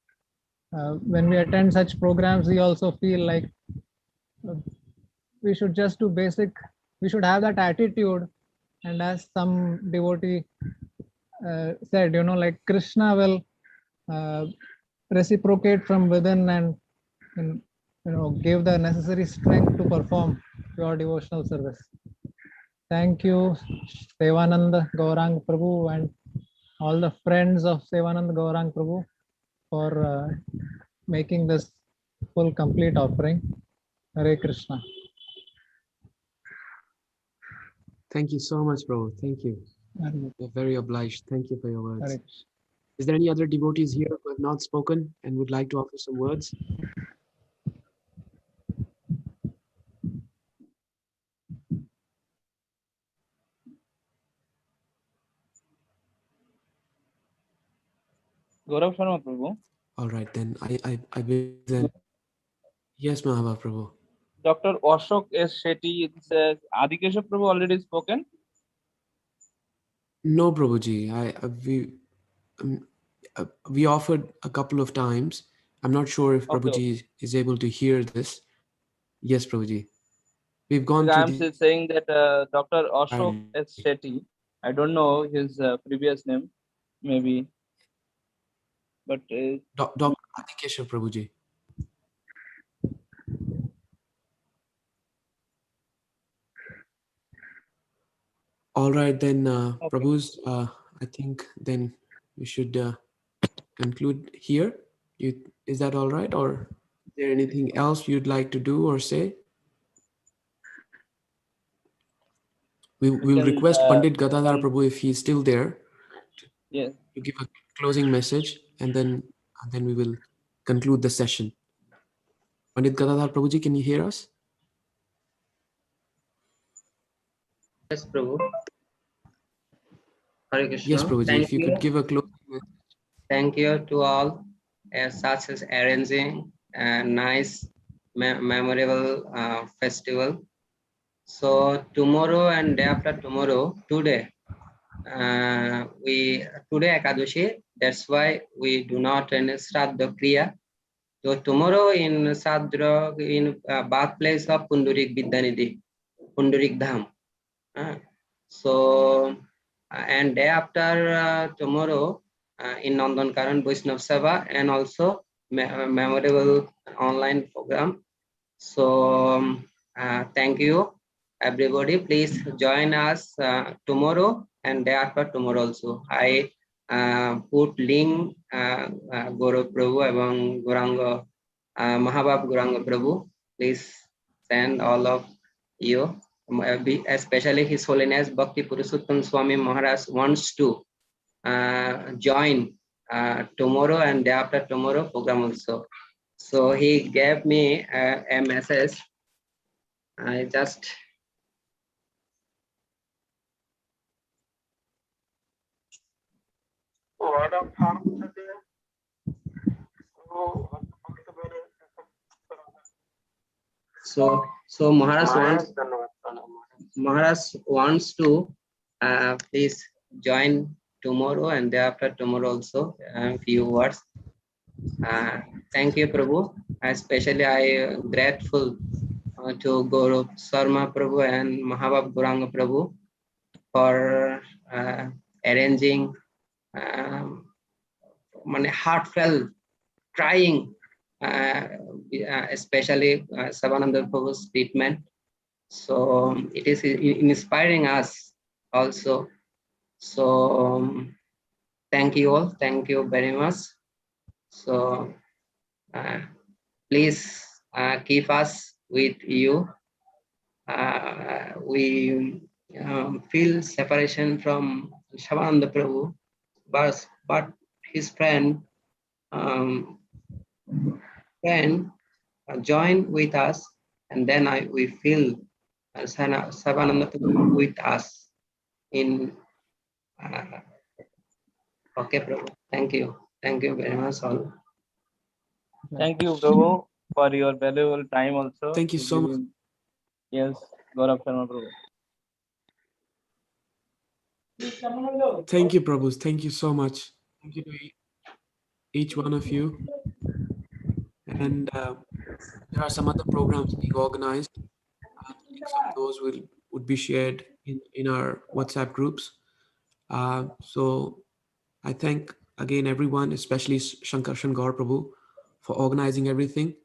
when we attend such programs, we also feel like we should just do basic, we should have that attitude. And as some devotee said, like Krishna will reciprocate from within and give the necessary strength to perform pure devotional service. Thank you, Sevananda Gaurang Prabhu, and all the friends of Sevananda Gaurang Prabhu for making this full complete offering. Hare Krishna. Thank you so much, Prabhu. Thank you. We're very obliged. Thank you for your words. Hare. Is there any other devotees here who have not spoken and would like to offer some words? Gaurav Sharma Prabhu. All right, then I believe then. Yes, Mahabhav Prabhu. Dr. Ashok S. Shetty says, Adikesha Prabhu already spoken. No, Prabhuji. We offered a couple of times. I'm not sure if Okay. Prabhuji is able to hear this. Yes, Prabhuji. We've gone Because through I'm saying that Dr. Ashok S. Shetty, I don't know his previous name, maybe, but Dr. Adikesha Prabhuji. All right, then, Prabhus, I think then we should conclude here. Is that all right? Or is there anything else you'd like to do or say? We'll request Pandit Gadadhar Prabhu, if he's still there, yes, to give a closing message, and then we will conclude the session. Pandit Gadadhar Prabhuji, can you hear us? Yes, Prabhu. Hare Krishna. Yes, Prabhuji, Thank if you you. could give a closing message. Thank you to all such as arranging a nice memorable festival. So tomorrow and day after tomorrow, today Ekadashi, that's why we do not Shraddha Kriya. So tomorrow in Sadra, in birthplace of Pundarik Vidyanidhi, Pundarik Dham. So and day after tomorrow in Nandankaran Vaishnav Sabha, and also memorable online program. So thank you everybody. Please join us tomorrow and day after tomorrow also. I put link Gaurav Prabhu and Gauranga Mahabab Gauranga Prabhu. Please send all of you, especially His Holiness Bhakti Purushottam Swami Maharaj wants to join tomorrow and day after tomorrow program also. So he gave me a message. I just so Maharaj wants to please join tomorrow and day after tomorrow also. Few words. Thank you, Prabhu. Especially I grateful to Gaurav Sharma Prabhu and Mahabab Gauranga Prabhu for arranging heartfelt trying, especially Savananda Prabhu's treatment. So it is inspiring us also. So thank you all. Thank you very much. So please keep us with you. We feel separation from Savananda Prabhu, but his friend join with us, and then we feel Savananda Prabhu with us in. Okay, Prabhu. Thank you. Thank you very much, all. Thank you, Prabhu, for your valuable time also. Thank you so much. Yes, Gaurav Sharma Prabhu. Thank you, Prabhus. Thank you so much. Thank you to each one of you. And there are some other programs being organized. Links of those would be shared in our WhatsApp groups. So I thank again everyone, especially Shankarshan Gaur Prabhu, for organizing everything,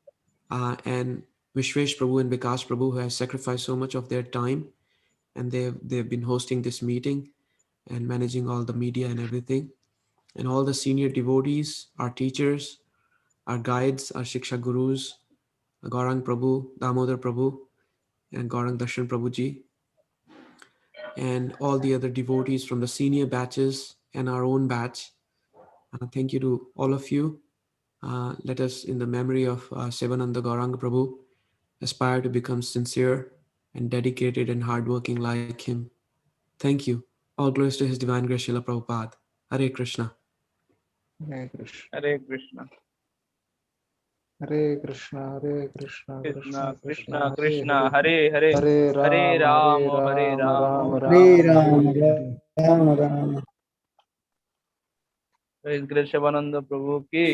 and Vishwesh Prabhu and Vikas Prabhu, who have sacrificed so much of their time, and they've been hosting this meeting and managing all the media and everything, and all the senior devotees, our teachers, our guides, our Shiksha Gurus, Gaurang Prabhu, Damodar Prabhu, and Gaurang Darshan Prabhuji, and all the other devotees from the senior batches and our own batch. Thank you to all of you. Let us, in the memory of Sevananda Gauranga Prabhu, aspire to become sincere and dedicated and hardworking like him. Thank you. All glories to His Divine Grace, Srila Prabhupada. Hare Krishna. Hare Krishna. Hare Krishna. Hare Krishna, Krishna Krishna Krishna, Krishna Hare Hare, Hare Hare Ram, Ram, Hare Ram, Ram, Ram, Praise Grace Shivananda Prabhu ki